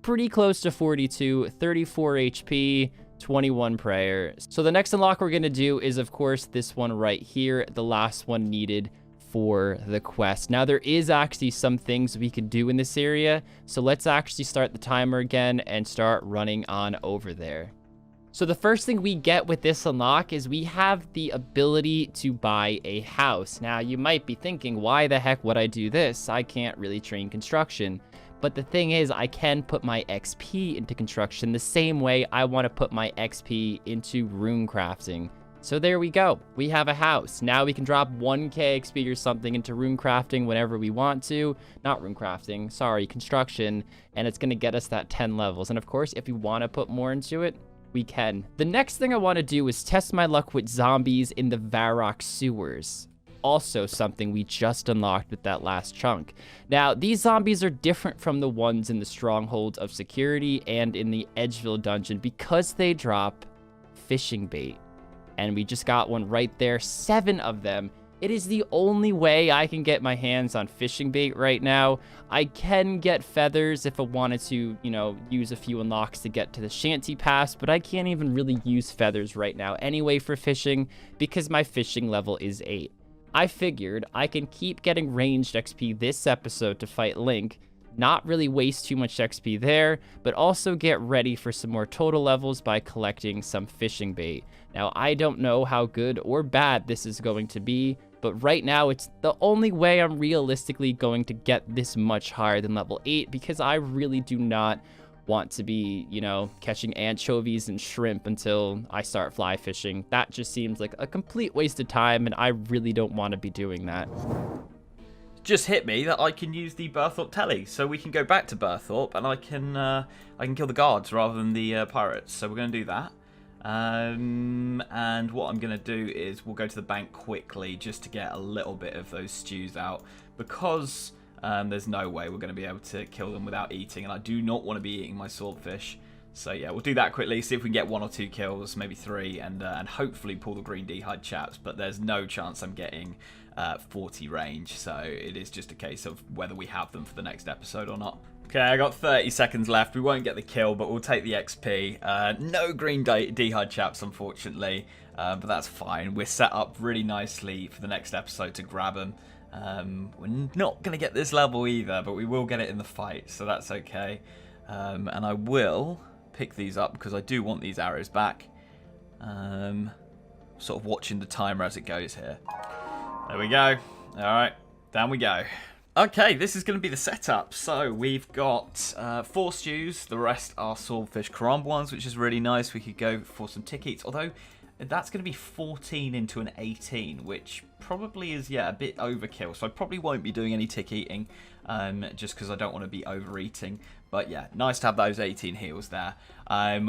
pretty close to 42, 34 HP, 21 prayer. So the next unlock we're going to do is, of course, this one right here, the last one needed for the quest. Now, there is actually some things we could do in this area, so let's actually start the timer again and start running on over there. So the first thing we get with this unlock is we have the ability to buy a house. Now, you might be thinking, why the heck would I do this? I can't really train construction. But the thing is, I can put my XP into construction the same way I want to put my XP into rune crafting. So there we go. We have a house. Now we can drop 1k XP or something into rune crafting whenever we want to. Not rune crafting, sorry, construction. And it's going to get us that 10 levels. And of course, if we want to put more into it, we can. The next thing I want to do is test my luck with zombies in the Rargh sewers. Also something we just unlocked with that last chunk. Now, these zombies are different from the ones in the Stronghold of Security and in the Edgeville dungeon because they drop fishing bait. And we just got one right there, 7 of them. It is the only way I can get my hands on fishing bait right now. I can get feathers if I wanted to, you know, use a few unlocks to get to the shanty pass, but I can't even really use feathers right now anyway for fishing because my fishing level is 8. I figured I can keep getting ranged XP this episode to fight Link, not really waste too much XP there, but also get ready for some more total levels by collecting some fishing bait. Now, I don't know how good or bad this is going to be, but right now it's the only way I'm realistically going to get this much higher than level 8 because I really do not want to be, you know, catching anchovies and shrimp until I start fly fishing. That just seems like a complete waste of time, and I really don't want to be doing that. Just hit me that I can use the Burthorpe telly, so we can go back to Burthorpe and I can kill the guards rather than the pirates. So we're going to do that. And what I'm going to do is we'll go to the bank quickly just to get a little bit of those stews out because there's no way we're going to be able to kill them without eating, and I do not want to be eating my swordfish. So yeah, we'll do that quickly, see if we can get 1 or 2 kills, maybe 3, and hopefully pull the green D-hide chaps, but there's no chance I'm getting 40 range, so it is just a case of whether we have them for the next episode or not. Okay, I got 30 seconds left. We won't get the kill, but we'll take the XP. No green D-hide chaps, unfortunately, but that's fine. We're set up really nicely for the next episode to grab them. We're not going to get this level either, but we will get it in the fight, so that's okay. And I will pick these up because I do want these arrows back. Sort of watching the timer as it goes here. There we go. All right, down we go. Okay, this is going to be the setup. So we've got 4 stews. The rest are swordfish crumb ones, which is really nice. We could go for some tick eats, although that's going to be 14 into an 18, which probably is, yeah, a bit overkill. So I probably won't be doing any tick eating just because I don't want to be overeating. But yeah, nice to have those 18 heals there.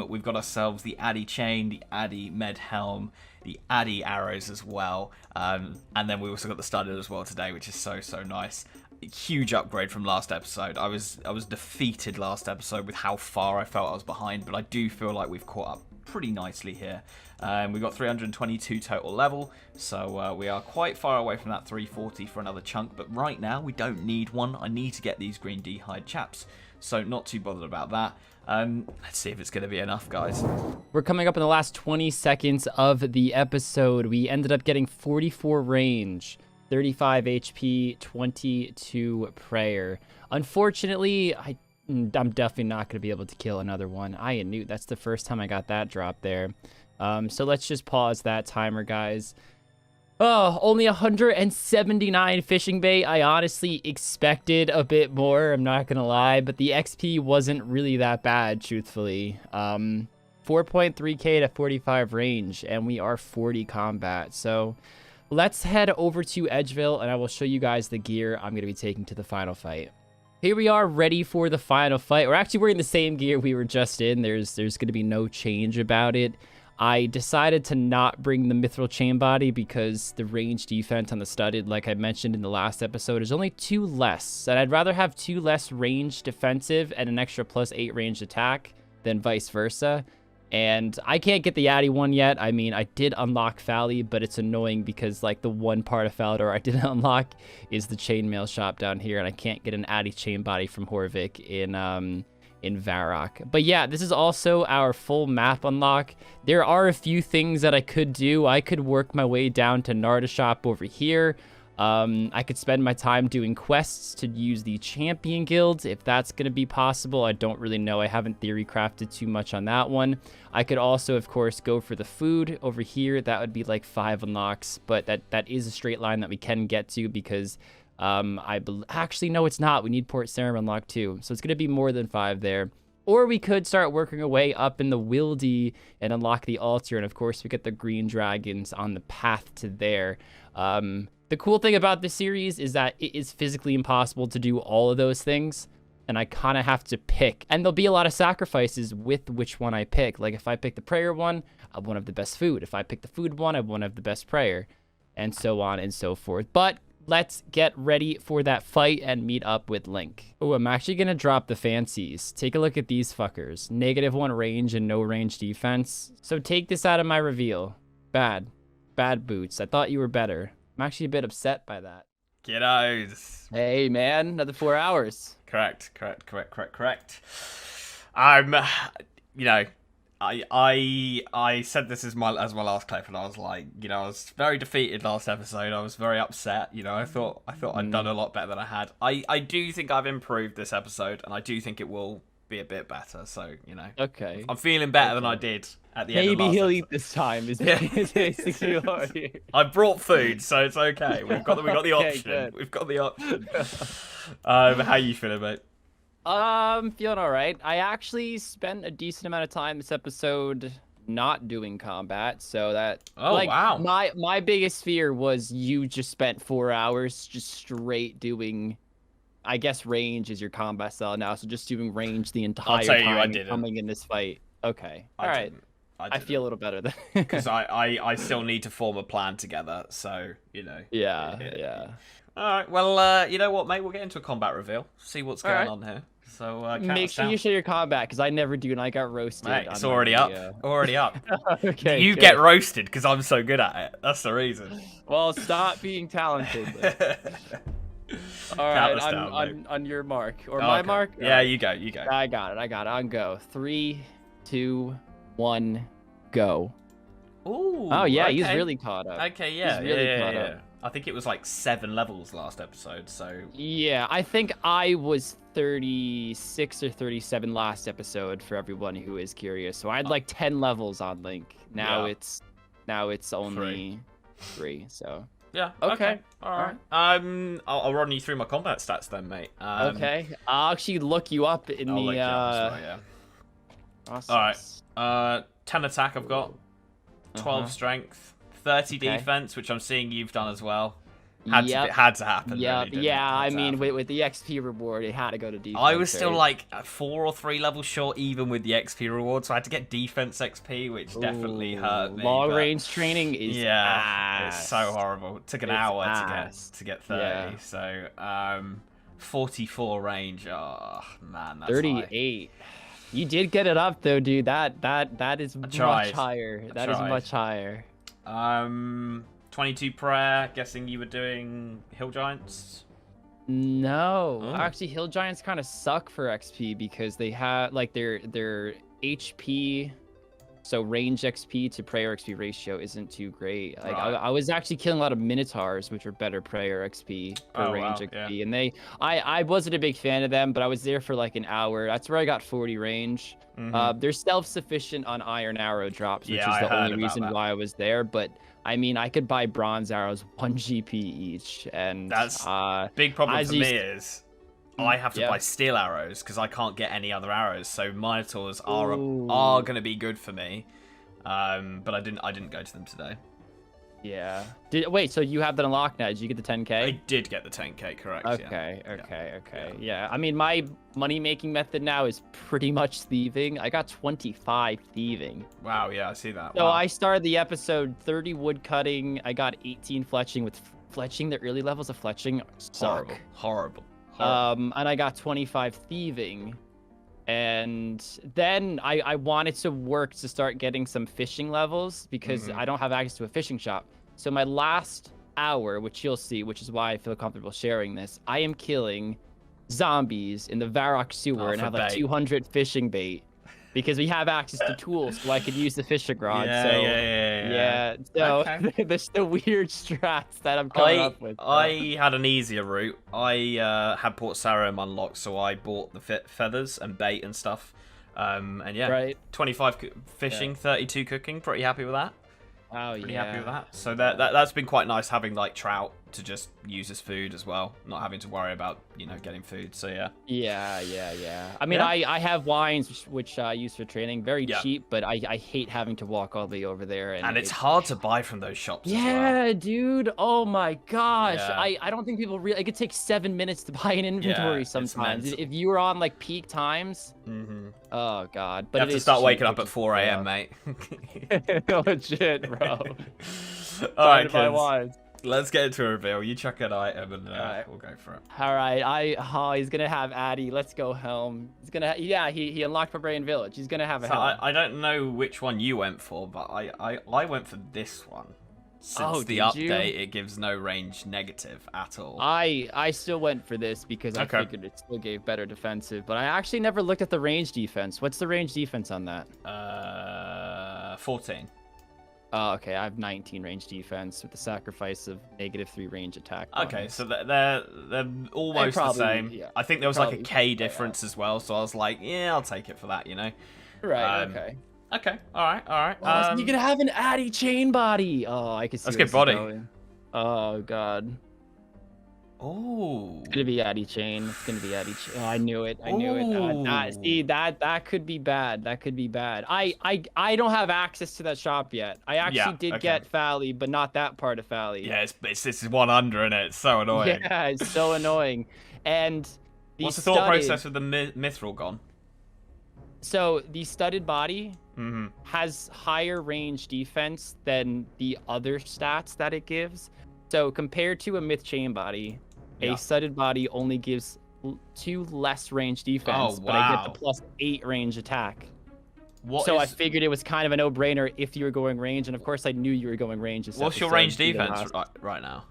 We've got ourselves the Addy chain, the Addy med helm, the Addy arrows as well. And then we also got the studded as well today, which is so nice. Huge upgrade from last episode. I was defeated last episode with how far I felt I was behind, but I do feel like we've caught up pretty nicely here. We've got 322 total level, so we are quite far away from that 340 for another chunk, but right now we don't need one. I need to get these green D-hide chaps, so not too bothered about that. Let's see if it's going to be enough, guys. We're coming up in the last 20 seconds of the episode. We ended up getting 44 range, 35 HP, 22 prayer. Unfortunately, I'm definitely not going to be able to kill another one. I knew that's the first time I got that drop there. So let's just pause that timer, guys. Oh, only 179 fishing bait. I honestly expected a bit more, I'm not gonna lie, but the XP wasn't really that bad, truthfully. 4.3k to 45 range, and we are 40 combat. So let's head over to Edgeville, and I will show you guys the gear I'm gonna be taking to the final fight. Here we are, ready for the final fight. We're actually wearing the same gear we were just in. There's gonna be no change about it. I decided to not bring the mithril chain body because the range defense on the studded, like I mentioned in the last episode, is only 2 less. And I'd rather have 2 less range defensive and an extra +8 range attack than vice versa. And I can't get the Addy one yet. I mean, I did unlock Fally, but it's annoying because like the one part of Falador I didn't unlock is the chainmail shop down here, and I can't get an Addy chain body from Horvik in Varrock. But yeah, this is also our full map unlock. There are a few things that I could do. I could work my way down to Narda shop over here. I could spend my time doing quests to use the champion guilds if that's going to be possible. I don't really know. I haven't theory crafted too much on that one. I could also, of course, go for the food over here. That would be like 5 unlocks, but that is a straight line that we can get to because actually, no, it's not. We need Port Sarim unlocked too. So it's going to be more than 5 there. Or we could start working our way up in the Wildy and unlock the altar. And of course, we get the green dragons on the path to there. The cool thing about this series is that it is physically impossible to do all of those things. And I kind of have to pick. And there'll be a lot of sacrifices with which one I pick. Like if I pick the prayer one, I have one of the best food. If I pick the food one, I have one of the best prayer. And so on and so forth. But let's get ready for that fight and meet up with Link. Oh, I'm actually going to drop the fancies. Take a look at these fuckers. -1 range and no range defense. So take this out of my reveal. Bad. Bad boots. I thought you were better. I'm actually a bit upset by that. Kiddos. Hey, man. Another 4 hours. Correct. You know, I said this as my last clip, and I was like, you know, I was very defeated last episode. I was very upset. You know, I thought I'd done a lot better than I had. I do think I've improved this episode, and I do think it will be a bit better. So you know, okay, I'm feeling better than I did at the end. Maybe of he'll last eat this time. Is basically what you... I brought food, so it's okay. We've got the Okay, option. good. We've got the option. How you feeling, mate? Feeling all right. I actually spent a decent amount of time this episode not doing combat, so that wow. My biggest fear was you just spent 4 hours just straight doing, I guess range is your combat style now, so just doing range the entire time coming in this fight. Okay, all right. I feel a little better then because I still need to form a plan together, so you know. Yeah. All right, well, you know what, mate? We'll get into a combat reveal. See what's going on here. So make sure you show your combat because I never do, and I got roasted. Mate, it's already up. Already up. Okay. You get roasted because I'm so good at it. That's the reason. Well, stop being talented. All right, on your mark or my mark. Yeah, right. you go. I got it. On go. 3, 2, 1, go. Ooh. Oh yeah, he's really caught up. Okay, yeah, he's really caught up. I think it was like 7 levels last episode, so... Yeah, I think I was 36 or 37 last episode for everyone who is curious. So I had like 10 levels on Link. Now it's only 3, so... Yeah, okay. All right. I'll run you through my combat stats then, mate. Okay. I'll actually look you up in the... yeah. All right. 10 attack I've got. 12 strength. 30 defense, which I'm seeing you've done as well. Had to happen. Yeah, really, yeah. I mean, with the XP reward, it had to go to defense. I was still like 4 or 3 levels short, even with the XP reward, so I had to get defense XP, which definitely hurt me. Long range training is it's so horrible. It took an hour to get 30. Yeah. So 44 range. Oh man, that's 38. High. You did get it up though, dude. That is much higher. That is much higher. 22 prayer. Guessing you were doing hill giants. No, actually, hill giants kind of suck for XP because they have like their HP So range XP to prayer XP ratio isn't too great. Like Right. I was actually killing a lot of minotaurs, which are better prayer XP per Oh, range wow, XP, yeah. and I wasn't a big fan of them, but I was there for like an hour. That's where I got 40 range. They're self-sufficient on iron arrow drops, which Yeah, is I the heard only about reason that. why I was there. But I mean, I could buy bronze arrows 1 GP each, and That's big problem as for you me is I have to yeah. buy steel arrows because I can't get any other arrows. So minotaurs are Ooh. going to be good for me. But I didn't go to them today. Yeah. Wait, so you have that unlocked now? Did you get the 10K? I did get the 10K, correct? Okay, yeah. okay. Yeah, I mean, my money-making method now is pretty much thieving. I got 25 thieving. Wow, yeah, I see that. So Wow. I started the episode 30 wood cutting. I got 18 fletching. With fletching, the early levels of fletching suck. Horrible. And I got 25 thieving. And then I wanted to work to start getting some fishing levels because I don't have access to a fishing shop. So my last hour, which you'll see, which is why I feel comfortable sharing this, I am killing zombies in the Varrock sewer and have like 200 fishing bait because we have access to tools, so I could use the fishing rod. Yeah. So Okay. there's the weird strats that I'm coming up with. I had an easier route. I had Port Sarum unlocked, so I bought the feathers and bait and stuff. And yeah, Right. 25 fishing, 32 cooking. Pretty happy with that. Oh, Pretty yeah. happy with that. So that's been quite nice having like trout to just use as food as well, not having to worry about getting food. So yeah. Yeah. I mean, Yeah. I have wines which I use for training, very Yeah. cheap, but I hate having to walk all the way over there. And it's hard to buy from those shops as well. Yeah, dude. Oh my gosh. Yeah. I don't think people really. It could take 7 minutes to buy an inventory it's sometimes. mental. If you were on like peak times. Oh god. But You have it to is start cheap, waking up which at is 4 a.m., mate. Legit, bro. All right, Time to buy kids. wines. Let's get into a reveal. You chuck an item and Alright. we'll go for it. All right, he's gonna have Addy. Let's go home. He's gonna, he unlocked Barbarian Village. He's gonna have a So helm. I don't know which one you went for, but I went for this one. Since Oh, the did you? update, it gives no range negative at all. I still went for this because I Okay. figured it still gave better defensive, but I actually never looked at the range defense. What's the range defense on that? 14. Oh, okay, I have 19 range defense with the sacrifice of -3 range attack. Okay, bonus. so they're almost the probably- same. yeah, I think there was like a probably K play difference as well, so I was like, yeah, I'll take it for that, Right, um, okay. Okay, all right. Oh, so you're gonna have an Addy chain body. Oh, I can see. Let's where get this is body. going. Oh god. Oh. It's gonna be Addy chain. It's gonna be Addy chain. Oh, I knew it. Ooh. See, that could be bad. That could be bad. I don't have access to that shop yet. I actually did okay. get Fally, but not that part of Fally. Yeah, it's this is one under, and it's so annoying. Yeah, it's so annoying. And What's the thought process with the mithril gone? So the studded body Mm-hmm. has higher range defense than the other stats that it gives. So compared to a myth chain body, Yeah. a studded body only gives 2 less range defense, Oh, but I get wow. the +8 range attack. What So I is- figured it was kind of a no-brainer if you were going range, and of course I knew you were going range. this What's your episode range due to defense last- right now?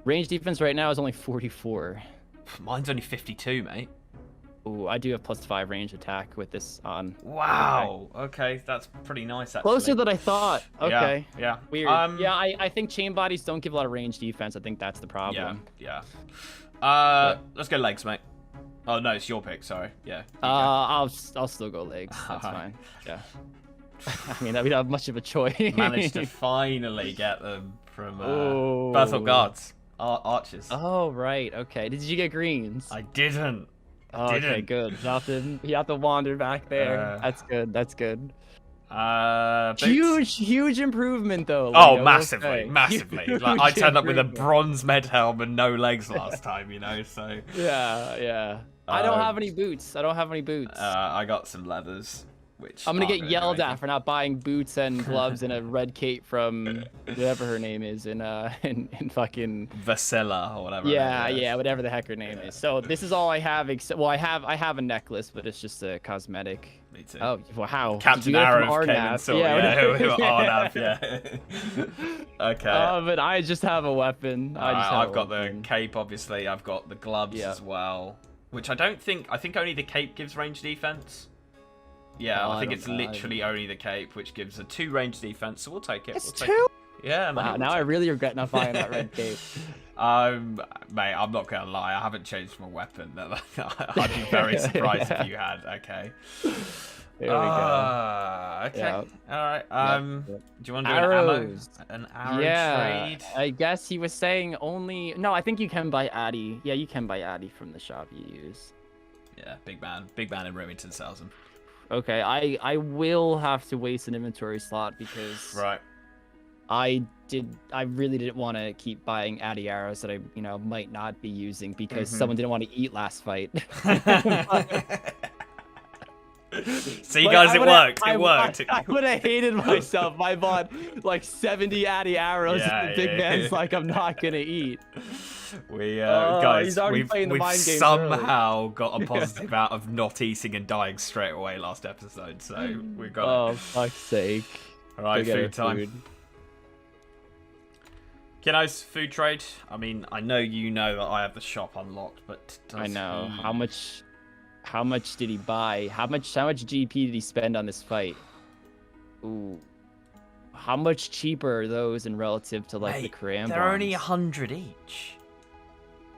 Range defense right now is only 44. Mine's only 52, mate. Ooh, I do have +5 range attack with this on. Wow. Okay, that's pretty nice, actually. Closer than I thought. Okay. Yeah. Weird. Yeah, I think chain bodies don't give a lot of range defense. I think that's the problem. Yeah. Let's go legs, mate. Oh no, it's your pick. Sorry. Yeah. I'll still go legs. That's fine. Yeah. I mean, we don't have much of a choice. Managed to finally get them from Ooh. Battle Guards, archers. Oh right. Okay. Did you get greens? I didn't. Oh, okay, didn't. good. You have to wander back there. That's good. That's good. Huge improvement though. Oh, Leo, massively, okay. massively. Huge Like I turned up with a improvement. bronze med helm and no legs last time, so. Yeah. I don't have any boots. I got some leathers, which I'm gonna aren't get really yelled anything. at for not buying boots and gloves and a red cape from whatever her name is in fucking Vasilla or whatever. yeah, whatever the heck her name is. So this is all I have except I have a necklace, but it's just a cosmetic. Me too. Oh wow. Captain You get it from Arrow came and Arnav. saw Yeah, Arnav, yeah. Okay. but I just have a weapon. I've got the cape, obviously. I've got the gloves Yeah. as well, which I think only the cape gives range defense. Yeah, Oh, I think don't it's know. literally only the cape, which gives a 2 range defense, so we'll take it. It's We'll take 2? it. Yeah, man. Wow, we'll now I take really regret not buying that red cape. Mate, I'm not gonna lie, I haven't changed my weapon. I'd be very surprised if you had. Okay. There we go. Okay. Yeah. All right. Yep. Do you want to do Arrows. an arrow trade? I guess he was saying only. No, I think you can buy Addy. Yeah, you can buy Addy from the shop you use. Yeah, big man in Remington sells them. Okay, I will have to waste an inventory slot because Right. I really didn't want to keep buying Addy arrows that I might not be using because someone didn't want to eat last fight. See, guys, it worked. It worked. I would have hated myself if I bought like 70 Addy arrows and the big man's like, I'm not gonna eat. Guys, he's already we've playing the mind games somehow got a positive out of not eating and dying straight away last episode, so we got Oh, it. fuck's sake. All right, Go get food our time. food. Kiddos, food trade. I mean, I know you know that I have the shop unlocked, but does I know. he- How much did he buy? How much GP did he spend on this fight? Ooh. How much cheaper are those in relative to like the Mate, Cram they're only bombs? 100 each.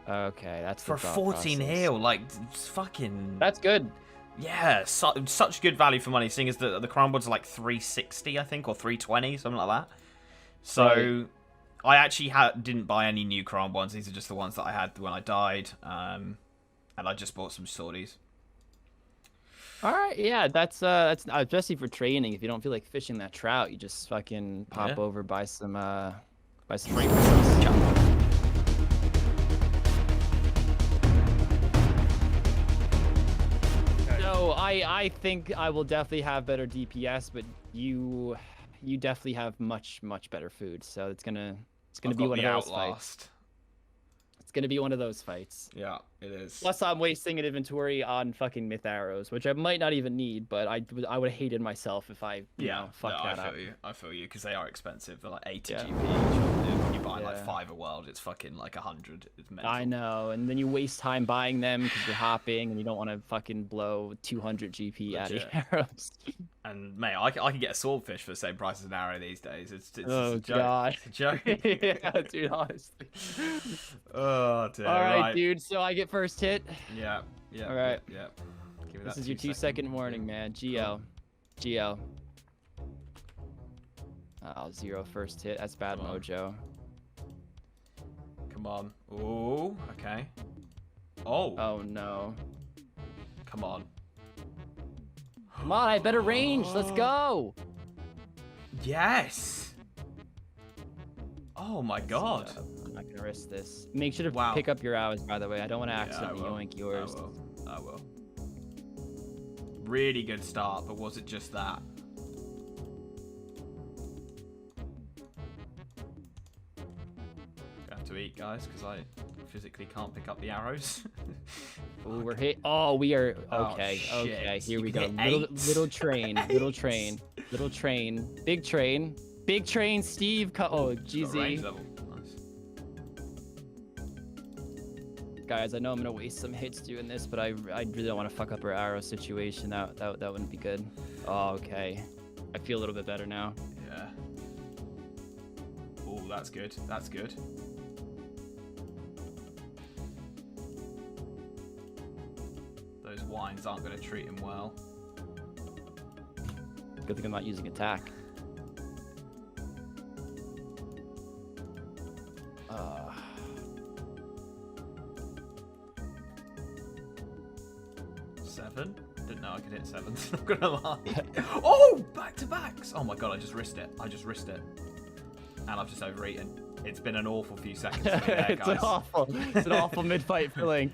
Okay, that's For the thought 14 process. heal, like, it's fucking... That's good. Yeah, such good value for money, seeing as the crown boards are like 360, I think, or 320, something like that. So, Right. I actually didn't buy any new crown ones. These are just the ones that I had when I died. And I just bought some swordies. All right, yeah, that's especially for training. If you don't feel like fishing that trout, you just fucking pop over, buy some So I think I will definitely have better DPS, but you definitely have much better food. So it's gonna be one of those fights. It's gonna be one of those fights. Yeah, it is. Plus, I'm wasting an inventory on fucking myth arrows, which I might not even need, but I would have hated myself if I fucked that up. I feel you, because they are expensive. They're like 80 Yeah. GP each. When you buy like Yeah. 5 a world, it's fucking like 100. It's mental. I know, and then you waste time buying them because you're hopping and you don't want to fucking blow 200 GP out of Legit. arrows. And mate, I can get a swordfish for the same price as an arrow these days. It's Oh, a joke. God. It's a joke. Yeah, dude, honestly. Oh dear. All right, dude. So I get first hit. Yeah. All right. Yeah. Give me This that is your 2-second warning, man. GL. Oh, 0 first hit. That's bad Come on. mojo. Come on. Ooh. Okay. Oh. Oh no. Come on. Come on, I have better range. Let's go. Yes. Oh my God. I'm not gonna risk this. Make sure to Wow. pick up your hours, by the way. I don't want to Yeah, I accidentally will. yoink yours. I will. Really good start, but was it just that? I have to eat, guys, because I physically can't pick up the arrows. Ooh, we're hit. Oh, we are. Oh, Okay, shit. okay. Here You we can go. hit Little 8. train, little train, little train, big train, big train. Steve. Oh, Got a range GZ. level. Nice. Guys, I know I'm gonna waste some hits doing this, but I really don't want to fuck up our arrow situation. That wouldn't be good. Oh, okay. I feel a little bit better now. Yeah. Oh, that's good. That's good. Those wines aren't going to treat him well. Good thing I'm not using attack. Seven? Didn't know I could hit 7. Not gonna lie. Oh, back to backs. Oh my god, I just risked it. And I've just overeaten. It's been an awful few seconds for me there, It's guys. an awful mid-fight for Link.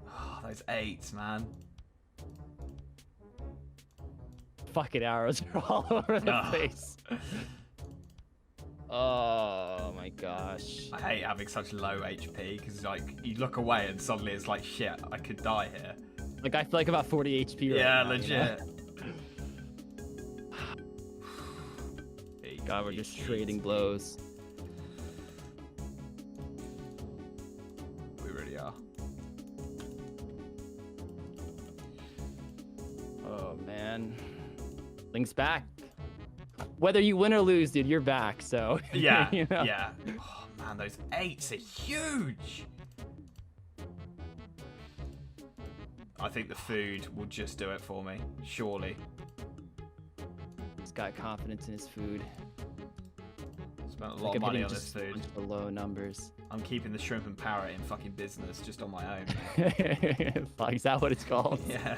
Oh, those 8s, man. Fucking arrows are all over the Ugh. place. Oh my gosh. I hate having such low HP because like you look away and suddenly it's like shit, I could die here. Like I feel like about 40 HP right Yeah, now, legit. God, we're just trading blows. We really are. Oh, man. Link's back. Whether you win or lose, dude, you're back, so... Yeah, you know? yeah. Oh, man, those 8s are huge! I think the food will just do it for me, surely. He's got confidence in his food. Spent a lot of money on this food. Just the low numbers. I'm keeping the shrimp and parrot in fucking business just on my own. Fuck, is that what it's called? Yeah.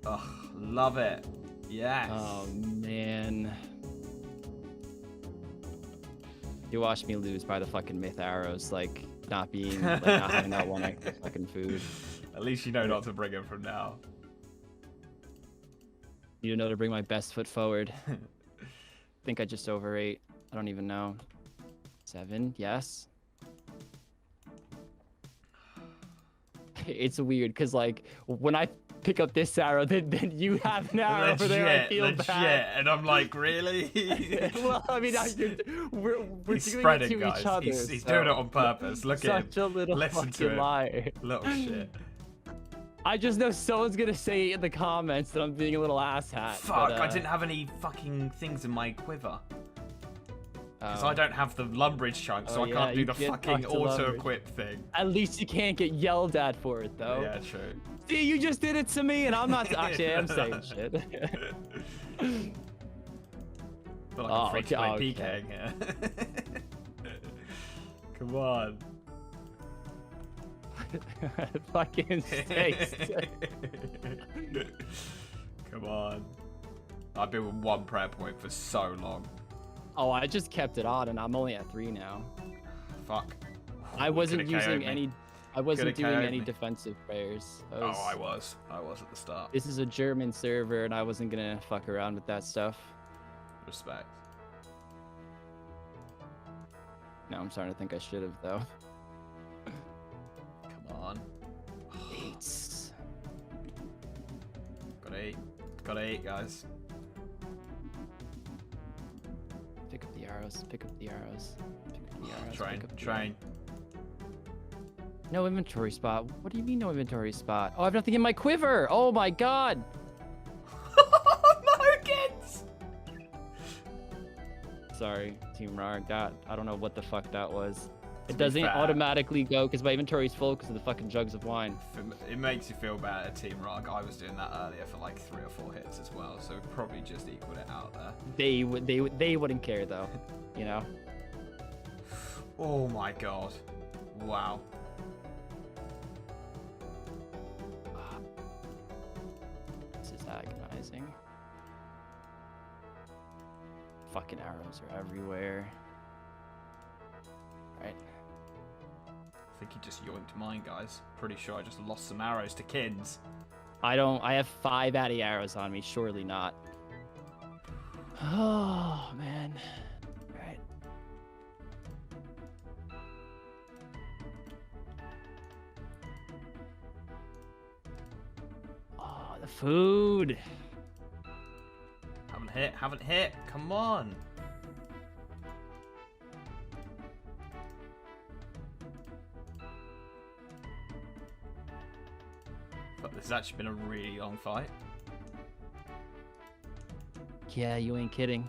Oh, love it. Yes. Oh, man. You watched me lose by the fucking myth arrows, like, not being, like, not having that one extra fucking food. At least you know not to bring it from now. Need to know to bring my best foot forward. I think I just overate. I don't even know. 7, yes. It's weird, because, like, when I pick up this arrow, then you have an arrow over there, I feel bad. And I'm like, really? Well, I mean, we're He's doing spreading, it to guys. each other. He's doing it on purpose. Look at him. Such a little Listen to fucking him. liar. Little shit. I just know someone's gonna say in the comments that I'm being a little asshat. Fuck, but, I didn't have any fucking things in my quiver. Because Oh. I don't have the lumberage chunk, so Oh, I yeah, can't do you the can't fucking talk to lumberage. auto-equip thing. At least you can't get yelled at for it, though. Yeah, true. See, you just did it to me, and I'm not. Actually, I'm saying shit. Feel like I'm free to play PKing here. Come on. Fucking stakes. Come on. I've been with 1 prayer point for so long. Oh, I just kept it on, and I'm only at 3 now. Fuck. I wasn't Could've KO'd using me. any. I wasn't Could've doing KO'd any me. defensive prayers. Oh, I was at the start. This is a German server, and I wasn't gonna fuck around with that stuff. Respect. Now I'm starting to think I should have, though. Come on. 8s. Gotta eat. Gotta eat, guys. Pick up the arrows. Pick up the arrows. Pick up the arrows. Train. Pick up the Train. No inventory spot. What do you mean no inventory spot? Oh, I have nothing in my quiver. Oh my god. No, kids! Sorry, Team Rargh. I don't know what the fuck that was. It be doesn't fair- automatically go because my inventory's full because of the fucking jugs of wine. It makes you feel bad at Team Rargh. I was doing that earlier for like 3 or 4 hits as well, so we probably just equaled it out there. They wouldn't care though, you know. Oh my god. Wow. This is agonizing. Fucking arrows are everywhere. Right. I think he just yoinked mine, guys. Pretty sure I just lost some arrows to Kins. I have 5 Addy arrows on me. Surely not. Oh man. Right. Oh, the food. Haven't hit. Come on. But this has actually been a really long fight. Yeah, you ain't kidding.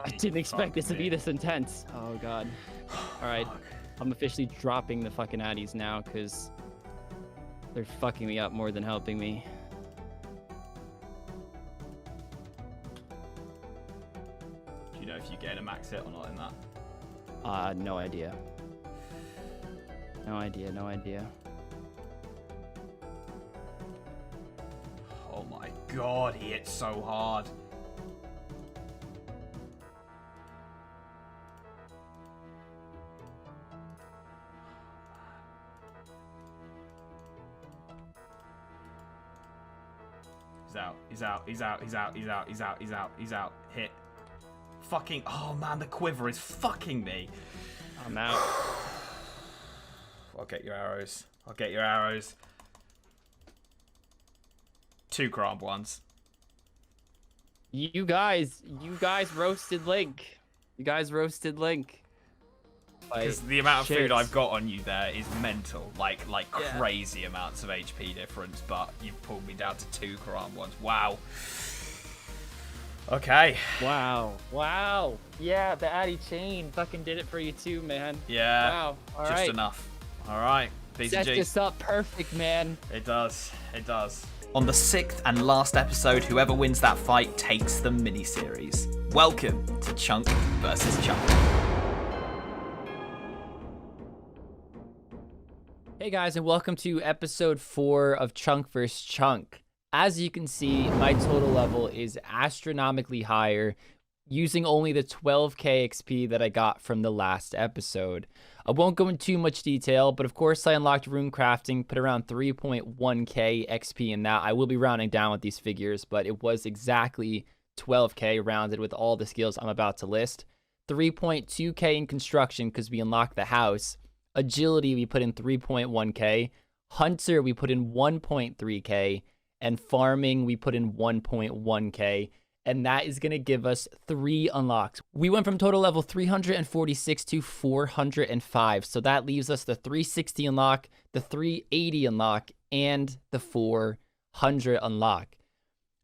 I didn't expect this to be this intense. Oh god. All right, I'm officially dropping the fucking addies now because they're fucking me up more than helping me. Do you know if you get a max hit or not in that? No idea. No idea, no idea. Oh my god, he hit so hard. He's out, he's out, he's out, he's out, he's out, he's out, he's out, he's out. Hit. Fucking, oh man, the quiver is fucking me. I'm out. I'll get your arrows. I'll get your arrows. 2 cramp ones. You guys roasted Link. You guys roasted Link. Because the amount of food I've got on you there is mental. Like Yeah. crazy amounts of HP difference, but you've pulled me down to 2 Quran ones. Wow. Okay. Wow. Yeah, the Addy chain fucking did it for you too, man. Yeah. Wow. All just right. enough. All right. Set this up perfect, man. It does. On the 6th and last episode, whoever wins that fight takes the mini-series. Welcome to Chunk versus Chunk. Hey guys, and welcome to episode 4 of Chunk vs. Chunk. As you can see, my total level is astronomically higher, using only the 12k XP that I got from the last episode. I won't go into too much detail, but of course I unlocked rune crafting, put around 3.1k XP in that. I will be rounding down with these figures, but it was exactly 12k rounded with all the skills I'm about to list. 3.2k in construction because we unlocked the house. Agility, we put in 3.1k. Hunter, we put in 1.3k. And farming, we put in 1.1k. And that is going to give us 3 unlocks. We went from total level 346 to 405. So that leaves us the 360 unlock, the 380 unlock, and the 400 unlock.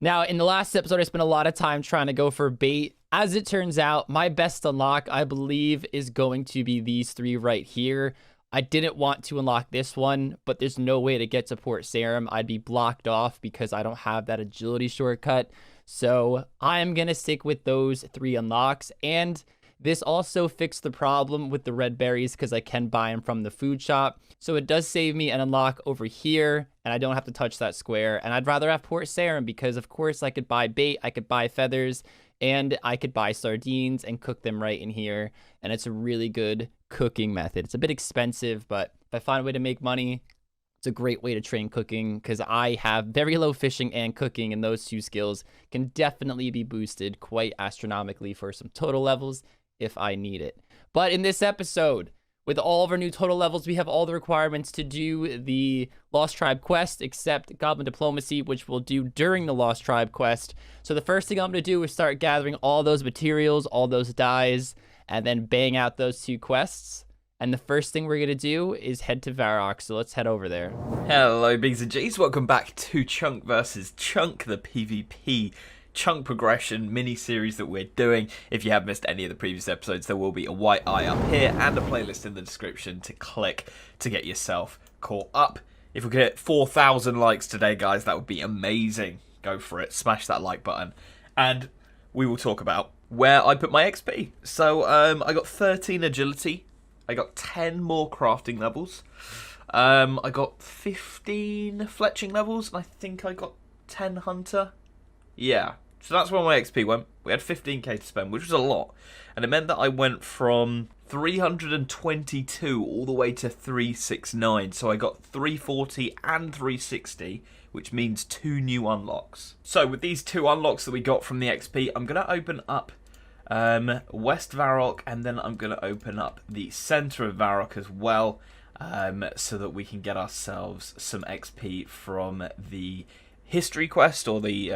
Now, in the last episode, I spent a lot of time trying to go for bait. As it turns out, my best unlock, I believe, is going to be these 3 right here. I didn't want to unlock this one, but there's no way to get to Port Sarim. I'd be blocked off because I don't have that agility shortcut. So I'm going to stick with those 3 unlocks. And this also fixed the problem with the red berries because I can buy them from the food shop. So it does save me an unlock over here, and I don't have to touch that square. And I'd rather have Port Sarim because, of course, I could buy bait, I could buy feathers, and I could buy sardines and cook them right in here. And it's a really good cooking method. It's a bit expensive, but if I find a way to make money, it's a great way to train cooking because I have very low fishing and cooking, and those 2 skills can definitely be boosted quite astronomically for some total levels if I need it. But in this episode, with all of our new total levels, we have all the requirements to do the Lost Tribe quest, except Goblin Diplomacy, which we'll do during the Lost Tribe quest. So the first thing I'm going to do is start gathering all those materials, all those dyes, and then bang out those 2 quests. And the first thing we're going to do is head to Rargh, so let's head over there. Hello, B's and G's. Welcome back to Chunk vs. Chunk, the PvP chunk progression mini-series that we're doing. If you have missed any of the previous episodes, there will be a white eye up here and a playlist in the description to click to get yourself caught up. If we could hit 4,000 likes today, guys, that would be amazing. Go for it. Smash that like button. And we will talk about where I put my XP. So I got 13 agility. I got 10 more crafting levels. I got 15 fletching levels. And I think I got 10 hunter. Yeah. So that's where my XP went. We had 15k to spend, which was a lot. And it meant that I went from 322 all the way to 369. So I got 340 and 360, which means 2 new unlocks. So with these 2 unlocks that we got from the XP, I'm going to open up West Varrock, and then I'm going to open up the center of Varrock as well, so that we can get ourselves some XP from the history quest, or the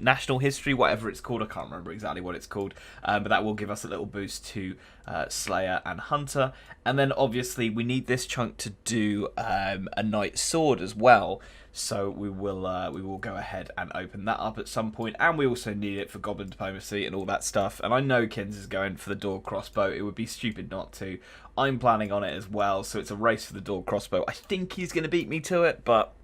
national history, whatever it's called. I can't remember exactly what it's called, but that will give us a little boost to Slayer and Hunter. And then obviously we need this chunk to do a Knight Sword as well, so we will go ahead and open that up at some point. And we also need it for Goblin Diplomacy and all that stuff. And I know Kins is going for the door crossbow. It would be stupid not to. I'm planning on it as well, so it's a race for the door crossbow. I think he's going to beat me to it, but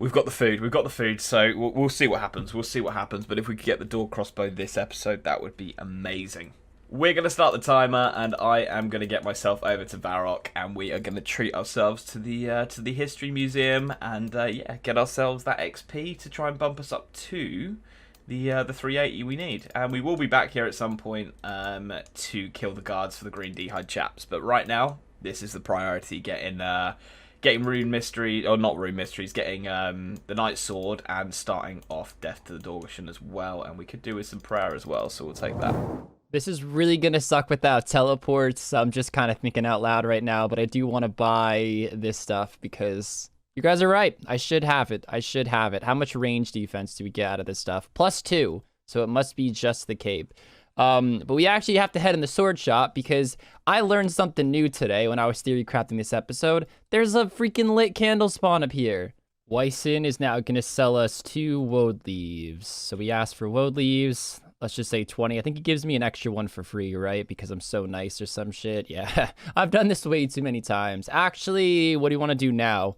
we've got the food, so we'll see what happens. But if we could get the door crossbow this episode, that would be amazing. We're going to start the timer, and I am going to get myself over to Varrock, and we are going to treat ourselves to the History Museum, and get ourselves that XP to try and bump us up to the 380 we need. And we will be back here at some point to kill the guards for the green d'hide chaps. But right now, this is the priority: getting rune mystery, or not rune mysteries, getting the Knight Sword, and starting off Death to the Dormishan as well. And we could do with some prayer as well, so we'll take that. This is really going to suck without teleports. I'm just kind of thinking out loud right now, but I do want to buy this stuff because you guys are right. I should have it. How much range defense do we get out of this stuff? +2, so it must be just the cape. But we actually have to head in the sword shop because I learned something new today when I was theory crafting this episode. There's a freaking lit candle spawn up here. Wyson is now going to sell us 2 woad leaves. So we asked for woad leaves. Let's just say 20. I think he gives me an extra one for free, right? Because I'm so nice or some shit. Yeah, I've done this way too many times. Actually, what do you want to do now?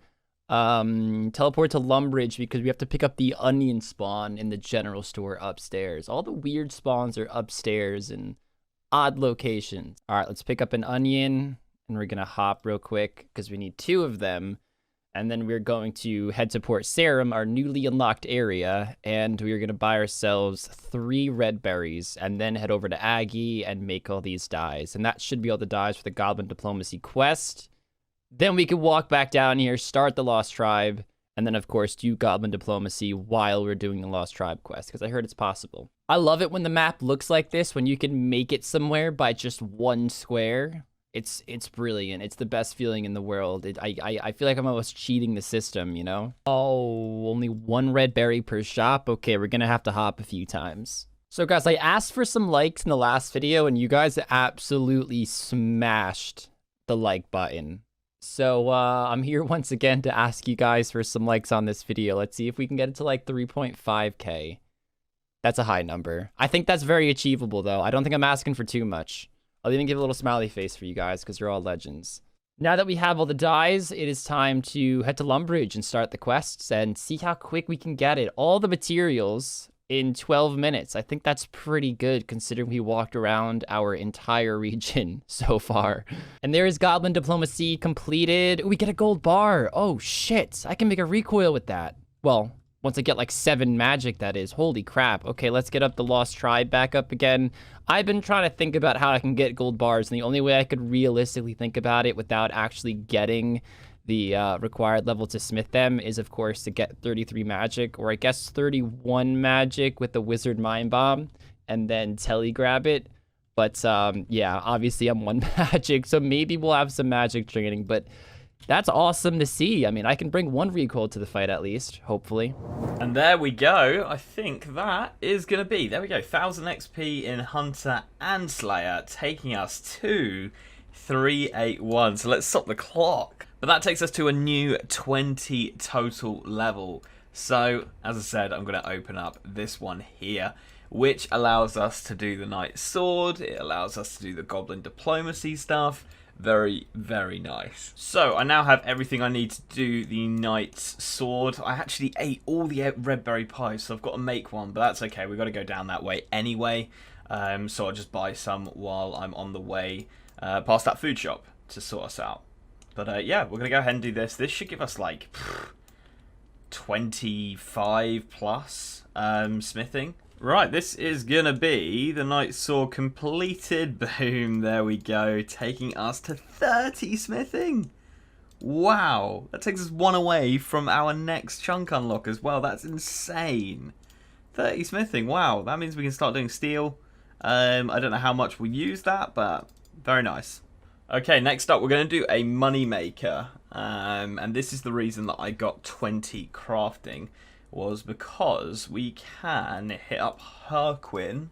Teleport to Lumbridge because we have to pick up the onion spawn in the general store upstairs. All the weird spawns are upstairs in odd locations. All right, let's pick up an onion and we're going to hop real quick because we need 2 of them. And then we're going to head to Port Sarum, our newly unlocked area, and we're going to buy ourselves 3 red berries, and then head over to Aggie and make all these dyes. And that should be all the dyes for the Goblin Diplomacy quest. Then we can walk back down here, start the Lost Tribe, and then, of course, do Goblin Diplomacy while we're doing the Lost Tribe quest, because I heard it's possible. I love it when the map looks like this, when you can make it somewhere by just 1 square. It's brilliant. It's the best feeling in the world. I feel like I'm almost cheating the system, you know? Oh, only 1 red berry per shop? Okay, we're gonna have to hop a few times. So guys, I asked for some likes in the last video, and you guys absolutely smashed the like button. So I'm here once again to ask you guys for some likes on this video. Let's see if we can get it to like 3.5K. That's a high number. I think that's very achievable, though. I don't think I'm asking for too much. I'll even give a little smiley face for you guys because you're all legends. Now that we have all the dyes, it is time to head to Lumbridge and start the quests and see how quick we can get it. All the materials in 12 minutes. I think that's pretty good considering we walked around our entire region so far. And there is Goblin Diplomacy completed. We get a gold bar. Oh shit, I can make a recoil with that. Well, once I get like 7 magic, that is. Holy crap. Okay, let's get up the Lost Tribe back up again. I've been trying to think about how I can get gold bars, and the only way I could realistically think about it without actually getting the required level to smith them is, of course, to get 33 magic, or I guess 31 magic with the Wizard Mind Bomb, and then telegrab it. But yeah, obviously I'm 1 magic, so maybe we'll have some magic training, but that's awesome to see. I mean, I can bring 1 recoil to the fight at least, hopefully. And there we go. I think that is going to be, there we go, 1000 XP in Hunter and Slayer, taking us to 381. So let's stop the clock. But that takes us to a new 20 total level. So, as I said, I'm going to open up this one here, which allows us to do the Knight's Sword. It allows us to do the Goblin Diplomacy stuff. Very, very nice. So I now have everything I need to do the Knight's Sword. I actually ate all the red berry pies, so I've got to make one, but that's okay. We've got to go down that way anyway. So I'll just buy some while I'm on the way past that food shop to sort us out. But yeah, we're going to go ahead and do this. This should give us like 25 plus smithing. Right, this is going to be the Knight's Sword completed. Boom, there we go. Taking us to 30 smithing. Wow, that takes us 1 away from our next chunk unlock as well. That's insane. 30 smithing, wow. That means we can start doing steel. I don't know how much we'll use that, but very nice. Okay, next up we're going to do a money maker. And this is the reason that I got 20 crafting. Was because we can hit up Harquin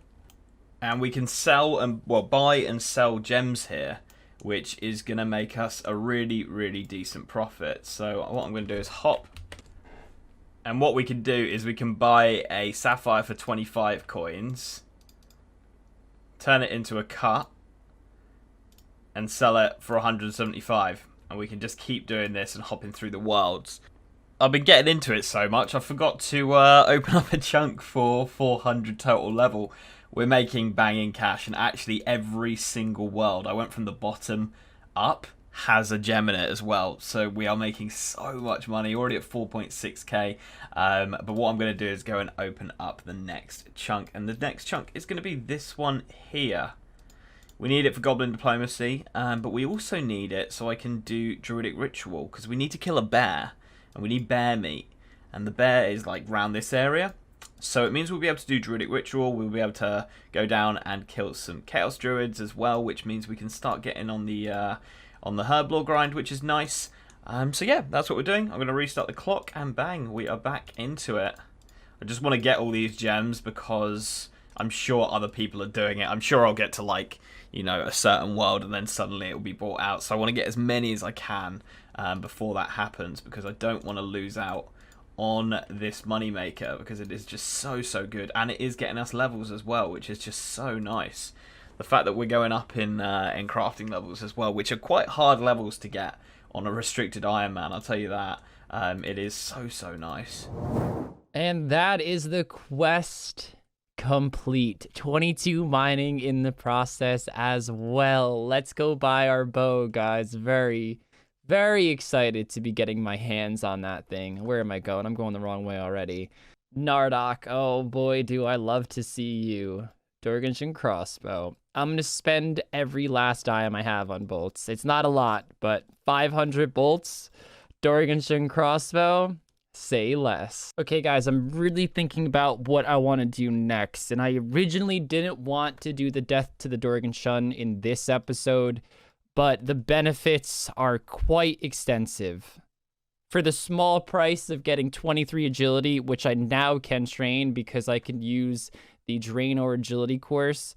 and we can sell and, well, buy and sell gems here, which is going to make us a really, really decent profit. So what I'm going to do is hop, and what we can do is we can buy a sapphire for 25 coins, turn it into a cut, and sell it for 175. And we can just keep doing this and hopping through the worlds. I've been getting into it so much, I forgot to open up a chunk for 400 total level. We're making banging cash, and actually every single world, I went from the bottom up, has a gem in it as well. So we are making so much money, already at 4.6k. But what I'm going to do is go and open up the next chunk. And the next chunk is going to be this one here. We need it for Goblin Diplomacy, but we also need it so I can do Druidic Ritual, because we need to kill a bear. And we need bear meat. And the bear is like round this area. So it means we'll be able to do Druidic Ritual. We'll be able to go down and kill some Chaos Druids as well. Which means we can start getting on the Herblore grind, which is nice. So yeah, that's what we're doing. I'm going to restart the clock. And bang, we are back into it. I just want to get all these gems because I'm sure other people are doing it. I'm sure I'll get to like, you know, a certain world and then suddenly it will be brought out. So I want to get as many as I can before that happens, because I don't want to lose out on this moneymaker, because it is just so good, and it is getting us levels as well, which is just so nice. The fact that we're going up in crafting levels as well, which are quite hard levels to get on a restricted Iron Man, I'll tell you that. It is so nice. And that is the quest complete. 22 mining in the process as well. Let's go buy our bow, guys. Very excited to be getting my hands on that thing. Where am I going? I'm going the wrong way already. Rargh, oh boy, do I love to see you. Dorganishin crossbow. I'm going to spend every last dime I have on bolts. It's not a lot, but 500 bolts. Dorganishin crossbow. Say less. Okay, guys, I'm really thinking about what I want to do next. And I originally didn't want to do the death to the Dorganishin in this episode, but the benefits are quite extensive. For the small price of getting 23 agility, which I now can train because I can use the Draenor agility course,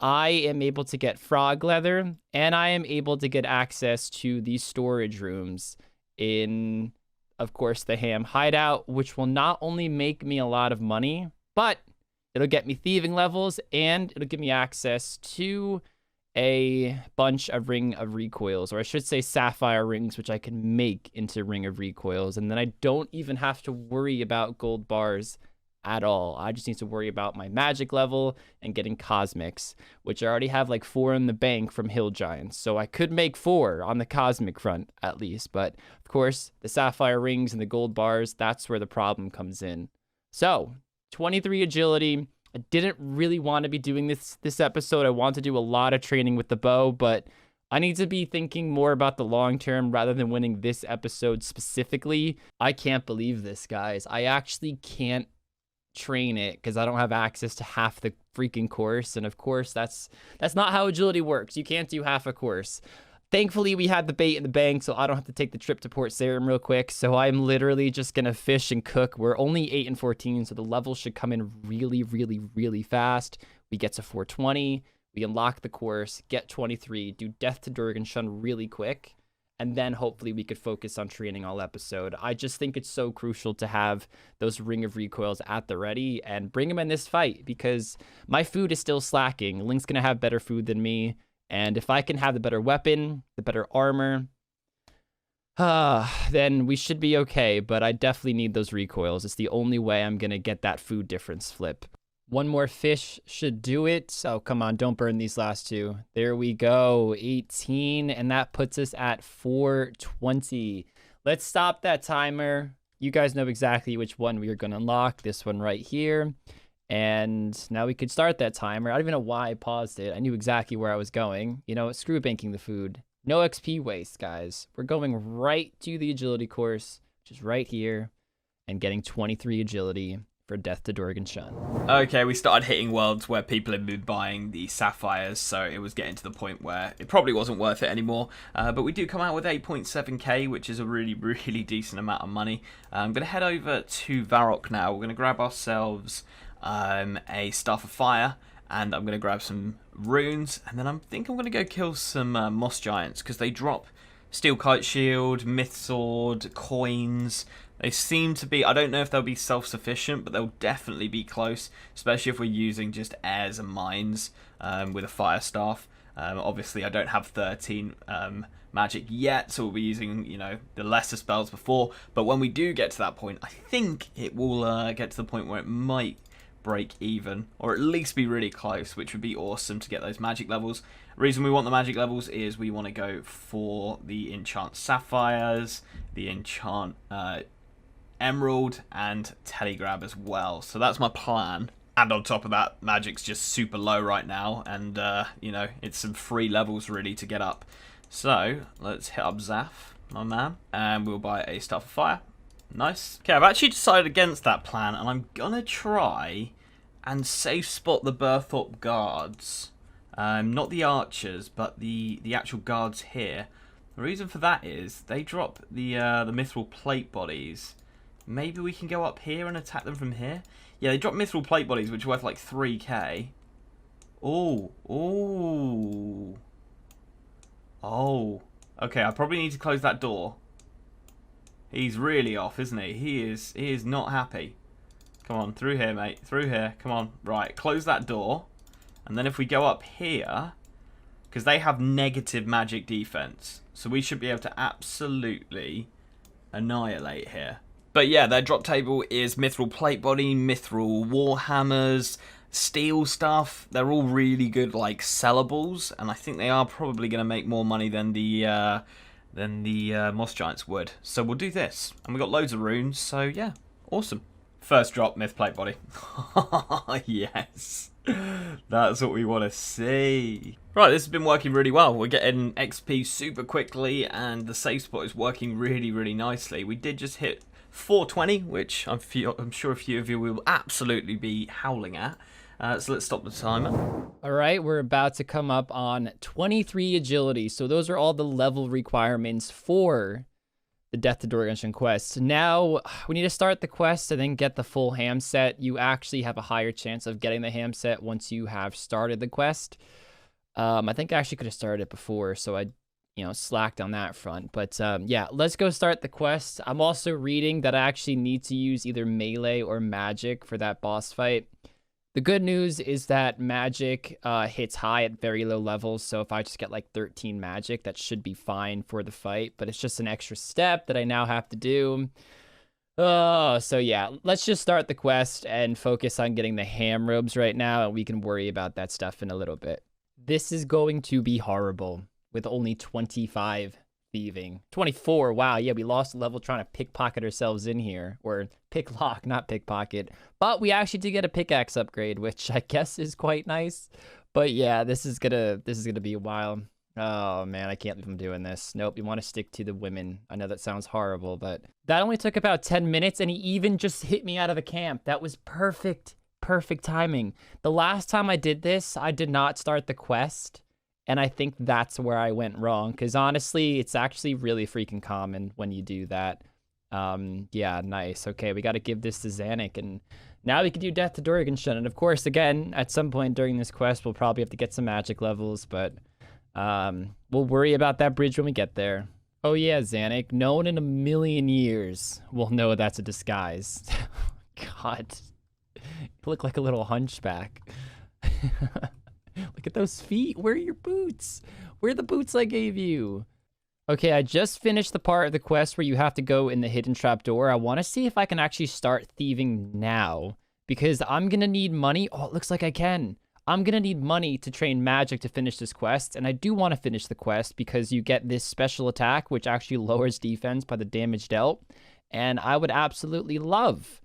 I am able to get frog leather, and I am able to get access to the storage rooms in, of course, the Ham hideout, which will not only make me a lot of money, but it'll get me thieving levels, and it'll give me access to a bunch of Ring of Recoils, or I should say sapphire rings, which I can make into Ring of Recoils, and then I don't even have to worry about gold bars at all. I just need to worry about my magic level and getting cosmics, which I already have like 4 in the bank from Hill Giants, so I could make 4 on the cosmic front at least. But of course, the sapphire rings and the gold bars, that's where the problem comes in. So 23 agility. I didn't really want to be doing this episode. I want to do a lot of training with the bow, but I need to be thinking more about the long term rather than winning this episode specifically. I can't believe this, guys. I actually can't train it because I don't have access to half the freaking course, and of course that's not how agility works. You can't do half a course. Thankfully, we had the bait in the bank, so I don't have to take the trip to Port Sarim real quick. So I'm literally just gonna fish and cook. We're only 8 and 14, so the levels should come in really fast. We get to 420, we unlock the course, get 23, do Death to Dorganishin really quick, and then hopefully we could focus on training all episode. I just think it's so crucial to have those Ring of Recoils at the ready and bring them in this fight, because my food is still slacking. Link's gonna have better food than me. And if I can have the better weapon, the better armor, then we should be okay. But I definitely need those recoils. It's the only way I'm going to get that food difference flip. One more fish should do it. Oh, come on. Don't burn these last 2. There we go. 18. And that puts us at 420. Let's stop that timer. You guys know exactly which one we are going to unlock. This one right here. And now we could start that timer. I don't even know why I paused it. I knew exactly where I was going. You know, screw banking the food. No XP waste, guys. We're going right to the agility course, which is right here, and getting 23 agility for Death to Dorganishin. Okay, we started hitting worlds where people had been buying the sapphires, so it was getting to the point where it probably wasn't worth it anymore. But we do come out with 8.7k, which is a really decent amount of money. I'm going to head over to Varrock now. We're going to grab ourselves a Staff of Fire, and I'm going to grab some runes, and then I think I'm going to go kill some moss giants, because they drop steel kite shield, myth sword, coins. They seem to be, I don't know if they'll be self-sufficient, but they'll definitely be close, especially if we're using just airs and mines with a fire staff. Obviously I don't have 13 magic yet, so we'll be using, you know, the lesser spells before, but when we do get to that point, I think it will get to the point where it might break even, or at least be really close, which would be awesome to get those magic levels. The reason we want the magic levels is we want to go for the enchant sapphires, the enchant emerald, and telegrab as well. So that's my plan. And on top of that, magic's just super low right now, and you know, it's some free levels really to get up. So let's hit up Zaf, my man, and we'll buy a Staff of Fire. Nice. Okay, I've actually decided against that plan, and I'm gonna try and safe spot the Berthorpe guards. Not the archers, but the actual guards here. The reason for that is they drop the mithril plate bodies. Maybe we can go up here and attack them from here. Yeah, they dropped mithril plate bodies, which are worth like 3k. Oh, oh, oh. Okay, I probably need to close that door. He's really off, isn't he? He is not happy. Come on, through here, mate. Through here. Come on. Right, close that door. And then if we go up here, because they have negative magic defense, so we should be able to absolutely annihilate here. But yeah, their drop table is mithril plate body, mithril warhammers, steel stuff. They're all really good, like, sellables, and I think they are probably going to make more money than the Moss Giants would. So we'll do this. And we got loads of runes, so yeah, awesome. First drop, myth plate body. Yes. That's what we want to see. Right, this has been working really well. We're getting XP super quickly, and the safe spot is working really, really nicely. We did just hit 420, which I'm sure a few of you will absolutely be howling at. So let's stop the timer. All right, we're about to come up on 23 agility. So those are all the level requirements for the Death to Dorganshun quest. Now, we need to start the quest and then get the full ham set. You actually have a higher chance of getting the ham set once you have started the quest. I think I actually could have started it before, so I slacked on that front. But yeah, let's go start the quest. I'm also reading that I actually need to use either melee or magic for that boss fight. The good news is that magic hits high at very low levels, so if I just get like 13 magic, that should be fine for the fight, but it's just an extra step that I now have to do. Oh, so yeah, let's just start the quest and focus on getting the ham robes right now, and we can worry about that stuff in a little bit. This is going to be horrible with only 25 thieving. 24, wow, yeah, we lost a level trying to pickpocket ourselves in here, or picklock, not pickpocket. But we actually did get a pickaxe upgrade, which I guess is quite nice. But yeah, this is gonna be a while. Oh man, I can't believe I'm doing this. Nope, you want to stick to the women. I know that sounds horrible, but that only took about 10 minutes, and he even just hit me out of the camp. That was perfect timing. The last time I did this, I did not start the quest. And I think that's where I went wrong, because honestly, it's actually really freaking common when you do that. Yeah, nice. Okay, we got to give this to Zanuck, and now we can do Death to Dorganshun. And of course, again, at some point during this quest, we'll probably have to get some magic levels, but we'll worry about that bridge when we get there. Oh yeah, Zanuck, no one in a million years will know that's a disguise. God, you look like a little hunchback. Look at those feet. Where are your boots? Where are the boots I gave you? Okay, I just finished the part of the quest where you have to go in the hidden trap door. I want to see if I can actually start thieving now, because I'm going to need money. Oh, it looks like I can. I'm going to need money to train magic to finish this quest, and I do want to finish the quest because you get this special attack, which actually lowers defense by the damage dealt, and I would absolutely love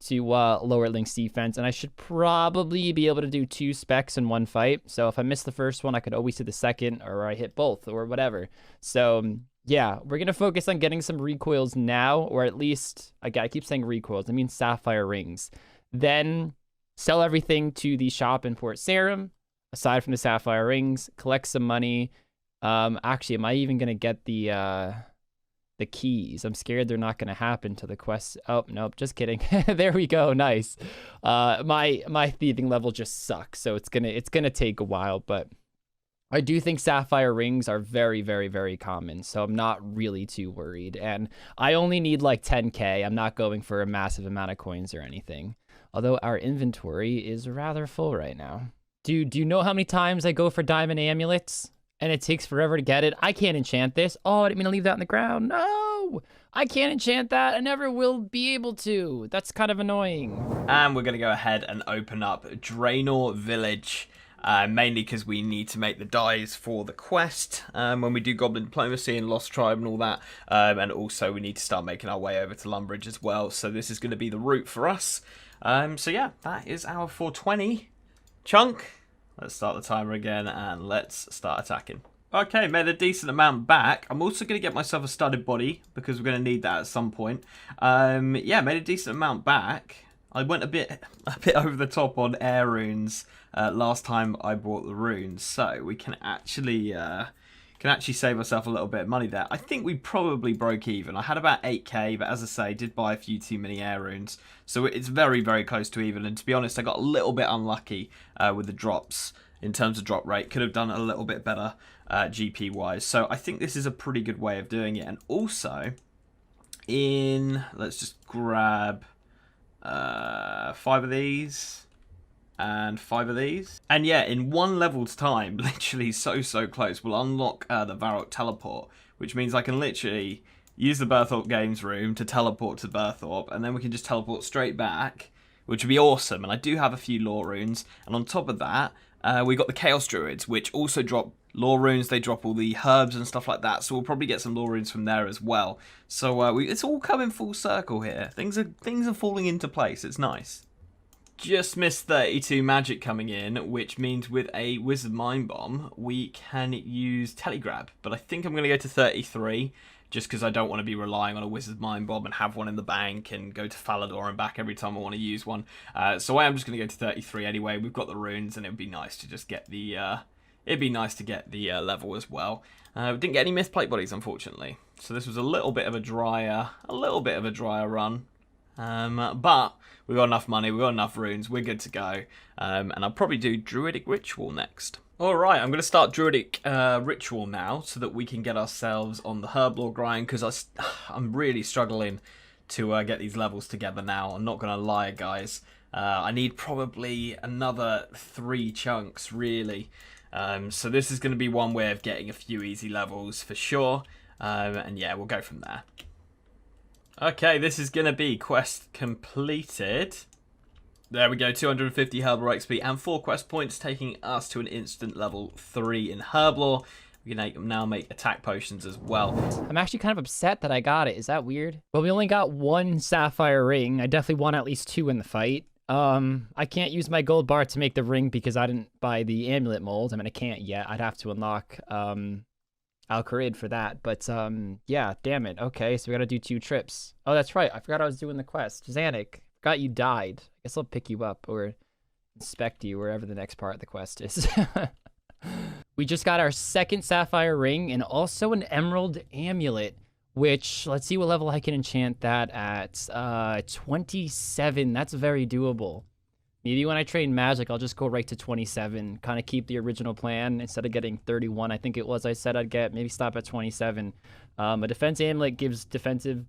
to lower Link's defense, and I should probably be able to do 2 specs in one fight. So if I miss the first one, I could always do the second, or I hit both, or whatever. So yeah, we're gonna focus on getting some recoils now, or at least, I keep saying recoils, I mean sapphire rings. Then sell everything to the shop in Port Sarim, aside from the sapphire rings, collect some money. Actually, am I even gonna get the keys? I'm scared they're not going to happen to the quest. Oh, nope, just kidding. There we go. Nice. My thieving level just sucks, so it's gonna take a while, but I do think sapphire rings are very, very, very common, so I'm not really too worried. And I only need like 10k. I'm not going for a massive amount of coins or anything, although our inventory is rather full right now. Do you know how many times I go for diamond amulets? And it takes forever to get it. I can't enchant this. Oh, I didn't mean to leave that on the ground. No! I can't enchant that. I never will be able to. That's kind of annoying. And we're going to go ahead and open up Draenor Village. Mainly because we need to make the dyes for the quest when we do Goblin Diplomacy and Lost Tribe and all that. And also we need to start making our way over to Lumbridge as well. So this is going to be the route for us. So yeah, that is our 420 chunk. Let's start the timer again, and let's start attacking. Okay, made a decent amount back. I'm also going to get myself a studded body, because we're going to need that at some point. Yeah, made a decent amount back. I went a bit over the top on air runes last time I bought the runes, so we can actually can actually save ourselves a little bit of money there. I think we probably broke even. I had about 8k, but as I say, did buy a few too many air runes. So it's very, very close to even. And to be honest, I got a little bit unlucky with the drops in terms of drop rate. Could have done a little bit better GP-wise. So I think this is a pretty good way of doing it. And also, let's just grab 5 of these. And 5 of these. And yeah, in 1 level's time, literally so close, we'll unlock the Varrock teleport, which means I can literally use the Berthorpe Games room to teleport to Berthorpe, and then we can just teleport straight back, which would be awesome. And I do have a few lore runes, and on top of that, we got the Chaos Druids, which also drop lore runes. They drop all the herbs and stuff like that, so we'll probably get some lore runes from there as well. So it's all coming full circle here. Things are falling into place. It's nice. Just missed 32 magic coming in, which means with a Wizard Mind Bomb, we can use Telegrab. But I think I'm going to go to 33, just because I don't want to be relying on a Wizard Mind Bomb and have one in the bank and go to Falador and back every time I want to use one. So I am just going to go to 33 anyway. We've got the runes, and it would be nice to just get the level as well. We didn't get any Myth Plate bodies, unfortunately. So this was a little bit of a drier run. But we've got enough money, we've got enough runes, we're good to go. And I'll probably do Druidic Ritual next. Alright, I'm going to start Druidic Ritual now so that we can get ourselves on the Herblore grind, because I'm really struggling to get these levels together now. I'm not going to lie, guys. I need probably another 3 chunks, really. So this is going to be one way of getting a few easy levels for sure. And yeah, we'll go from there. Okay, this is going to be quest completed. There we go, 250 Herblore XP and 4 quest points, taking us to an instant level 3 in Herblore. We can now make attack potions as well. I'm actually kind of upset that I got it. Is that weird? Well, we only got 1 sapphire ring. I definitely want at least 2 in the fight. I can't use my gold bar to make the ring because I didn't buy the amulet mold. I mean, I can't yet. I'd have to unlock Al-Kharid for that, but yeah, damn it. Okay, so we gotta do 2 trips. Oh, that's right, I forgot I was doing the quest. Zanuck, forgot you died. I guess I'll pick you up or inspect you wherever the next part of the quest is. We just got our 2nd sapphire ring and also an emerald amulet, which, let's see what level I can enchant that at. 27, that's very doable. Maybe when I train magic, I'll just go right to 27, kind of keep the original plan instead of getting 31. I think it was I said I'd get, maybe stop at 27. A defense amulet gives defensive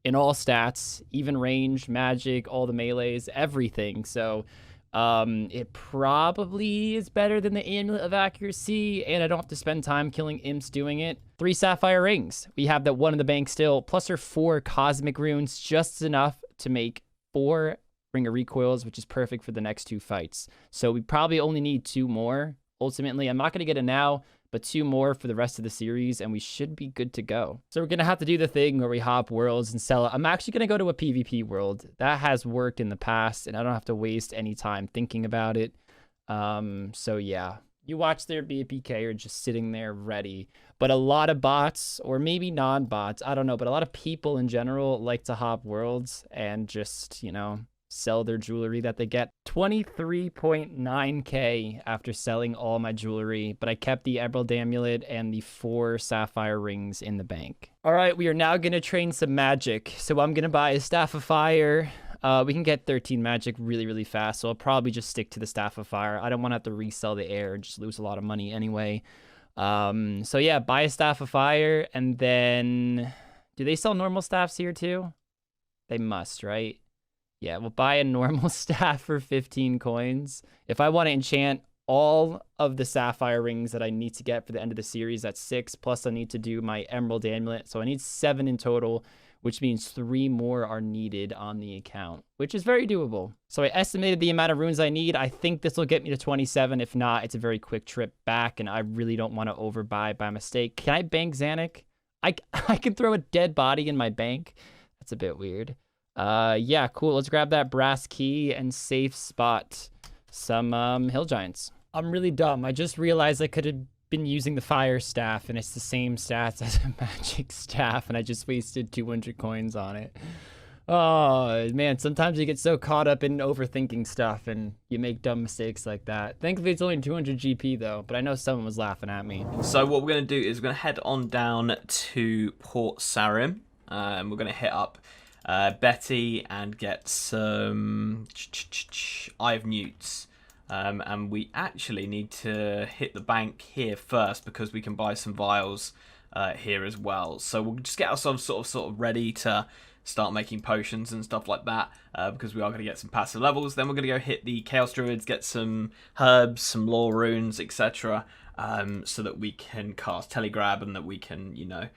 in all stats, even range, magic, all the melees, everything. So it probably is better than the amulet of accuracy, and I don't have to spend time killing imps doing it. 3 sapphire rings. We have that 1 in the bank still, plus our 4 cosmic runes, just enough to make 4 Ring of Recoils, which is perfect for the next 2 fights. So we probably only need 2 more. Ultimately, I'm not going to get it now, but 2 more for the rest of the series, and we should be good to go. So we're going to have to do the thing where we hop worlds and sell it. I'm actually going to go to a PvP world. That has worked in the past, and I don't have to waste any time thinking about it. So yeah, you watch there be a PK or just sitting there ready. But a lot of bots, or maybe non-bots, I don't know, but a lot of people in general like to hop worlds and just, you know, sell their jewelry that they get. 23.9k after selling all my jewelry, but I kept the emerald amulet and the 4 sapphire rings in the bank. All right, we are now going to train some magic. So I'm going to buy a Staff of Fire. We can get 13 magic really fast, so I'll probably just stick to the Staff of Fire. I don't want to have to resell the air and just lose a lot of money anyway. So yeah, buy a Staff of Fire, and then do they sell normal staffs here too? They must, right? Yeah, we'll buy a normal staff for 15 coins. If I want to enchant all of the sapphire rings that I need to get for the end of the series, that's 6, plus I need to do my emerald amulet. So I need 7 in total, which means 3 more are needed on the account, which is very doable. So I estimated the amount of runes I need. I think this will get me to 27. If not, it's a very quick trip back, and I really don't want to overbuy by mistake. Can I bank Zanuck? I can throw a dead body in my bank. That's a bit weird. Yeah, cool. Let's grab that brass key and safe spot some hill giants. I'm really dumb. I just realized I could have been using the fire staff, and it's the same stats as a magic staff, and I just wasted 200 coins on it. Oh, man, sometimes you get so caught up in overthinking stuff and you make dumb mistakes like that. Thankfully, it's only 200 GP, though, but I know someone was laughing at me. So what we're going to do is we're going to head on down to Port Sarim. We're going to hit up Betty and get some Eye of Newts. And we actually need to hit the bank here first because we can buy some vials here as well. So we'll just get ourselves sort of ready to start making potions and stuff like that because we are going to get some passive levels. Then we're going to go hit the Chaos Druids, get some herbs, some lore runes, etc. So that we can cast Telegrab and that we can, you know,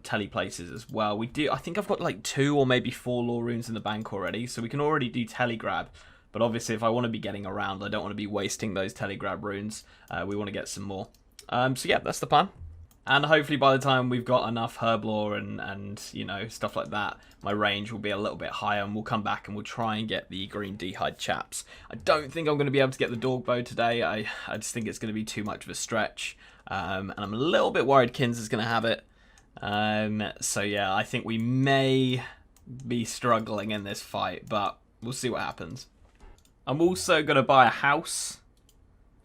tele places as well. I think I've got like 2 or maybe 4 lore runes in the bank already, so we can already do Telegrab. But obviously, if I want to be getting around, I don't want to be wasting those Telegrab runes. We want to get some more. So yeah, that's the plan. And hopefully by the time we've got enough herblore and you know, stuff like that, my range will be a little bit higher and we'll come back and we'll try and get the green d'hide chaps. I don't think I'm going to be able to get the dog bow today. I just think it's going to be too much of a stretch. And I'm a little bit worried Kins is going to have it. So yeah, I think we may be struggling in this fight, but we'll see what happens. I'm also going to buy a house.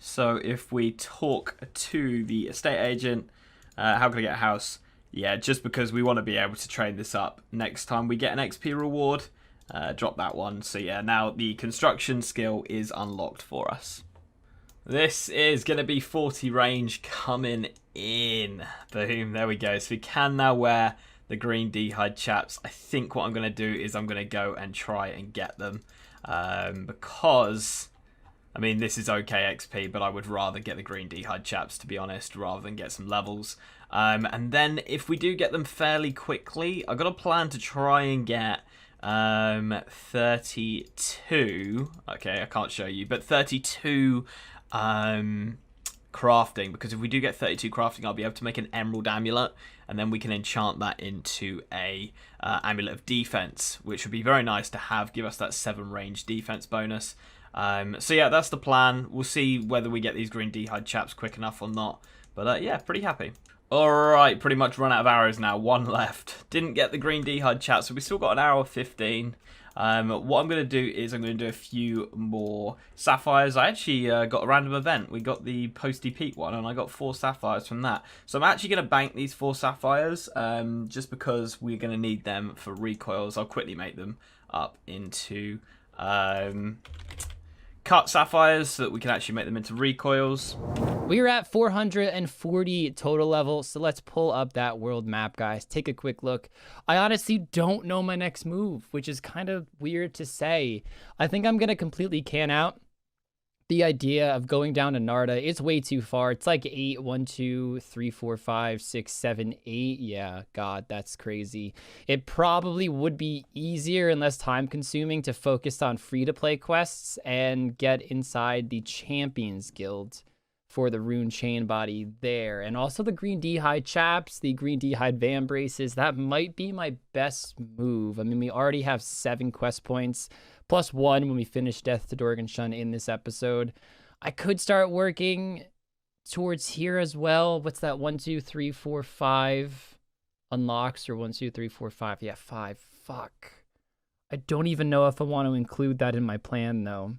So if we talk to the estate agent, how can I get a house? Yeah, just because we want to be able to train this up. Next time we get an XP reward, drop that one. So yeah, now the construction skill is unlocked for us. This is going to be 40 range coming in. Boom, there we go. So we can now wear the green d'hide chaps. I think what I'm going to do is I'm going to go and try and get them. Because, I mean, this is okay XP, but I would rather get the green d'hide chaps, to be honest, rather than get some levels. And then if we do get them fairly quickly, I've got a plan to try and get 32. Okay, I can't show you, but 32 crafting, because if we do get 32 crafting, I'll be able to make an emerald amulet, and then we can enchant that into a amulet of defense, which would be very nice to have, give us that 7 range defense bonus. So yeah, that's the plan. We'll see whether we get these green d'hide chaps quick enough or not, but yeah, pretty happy. Alright, pretty much run out of arrows now, 1 left. Didn't get the green d'hide chaps, so we still got an arrow of 15. What I'm going to do is I'm going to do a few more sapphires. I actually got a random event. We got the Posty Peak one, and I got 4 sapphires from that. So I'm actually going to bank these 4 sapphires, just because we're going to need them for recoils. I'll quickly make them up into cut sapphires so that we can actually make them into recoils. We're at 440 total level, so let's pull up that world map, guys. Take a quick look. I honestly don't know my next move, which is kind of weird to say. I think I'm going to completely can out the idea of going down to Narda. It's way too far. It's like 8, 1, 2, 3, 4, 5, 6, 7, 8. Yeah, God, that's crazy. It probably would be easier and less time consuming to focus on free-to-play quests and get inside the Champions Guild for the rune chain body there, and also the green d'hide chaps, the green d'hide van braces. That might be my best move. I mean, we already have 7 quest points plus 1 when we finish Death to Dorganshun in this episode. I could start working towards here as well. What's that? 1, 2, 3, 4, 5 unlocks, or 1, 2, 3, 4, 5. Yeah, 5. Fuck. I don't even know if I want to include that in my plan though.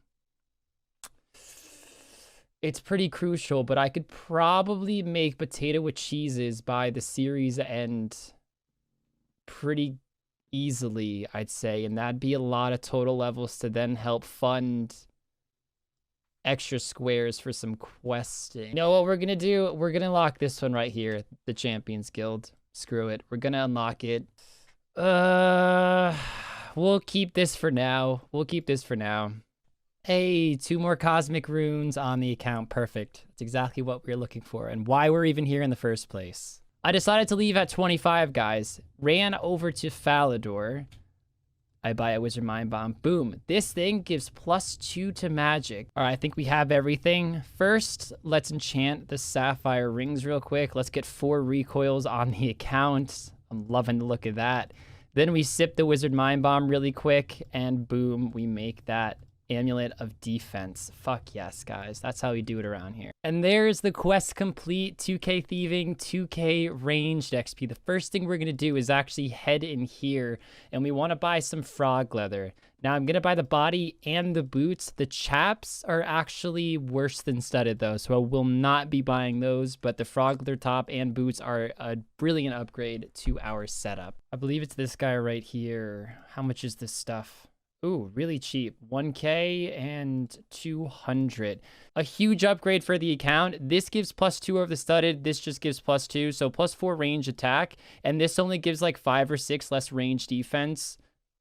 It's pretty crucial, but I could probably make potato with cheeses by the series end pretty easily, I'd say, and that'd be a lot of total levels to then help fund extra squares for some questing. You know what we're gonna do? We're gonna unlock this one right here, the Champions Guild. Screw it. We're gonna unlock it. We'll keep this for now. Hey, 2 more cosmic runes on the account. Perfect. That's exactly what we were looking for and why we're even here in the first place. I decided to leave at 25, guys. Ran over to Falador. I buy a Wizard Mind Bomb. Boom. This thing gives +2 to magic. All right, I think we have everything. First, let's enchant the Sapphire Rings real quick. Let's get 4 recoils on the account. I'm loving the look of that. Then we sip the Wizard Mind Bomb really quick, and boom, we make that Amulet of Defense. Fuck yes, guys. That's how we do it around here. And there's the quest complete. 2k thieving, 2k ranged XP. The first thing we're going to do is actually head in here, and we want to buy some frog leather. Now, I'm going to buy the body and the boots. The chaps are actually worse than studded, though, so I will not be buying those, but the frog leather top and boots are a brilliant upgrade to our setup. I believe it's this guy right here. How much is this stuff? Ooh, really cheap. 1k and 200. A huge upgrade for the account. This gives +2 over the studded. This just gives +2, so +4 range attack. And this only gives like 5 or 6 less range defense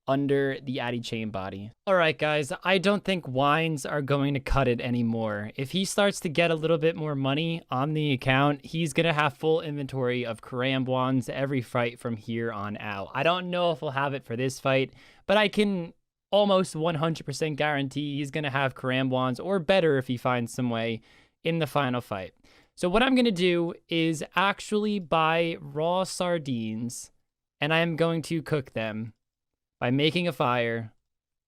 under the Addy chain body. All right, guys, I don't think wines are going to cut it anymore. If he starts to get a little bit more money on the account, he's going to have full inventory of Karambwans every fight from here on out. I don't know if we'll have it for this fight, but I can almost 100% guarantee he's going to have Karambwans, or better if he finds some way, in the final fight. So what I'm going to do is actually buy raw sardines, and I am going to cook them by making a fire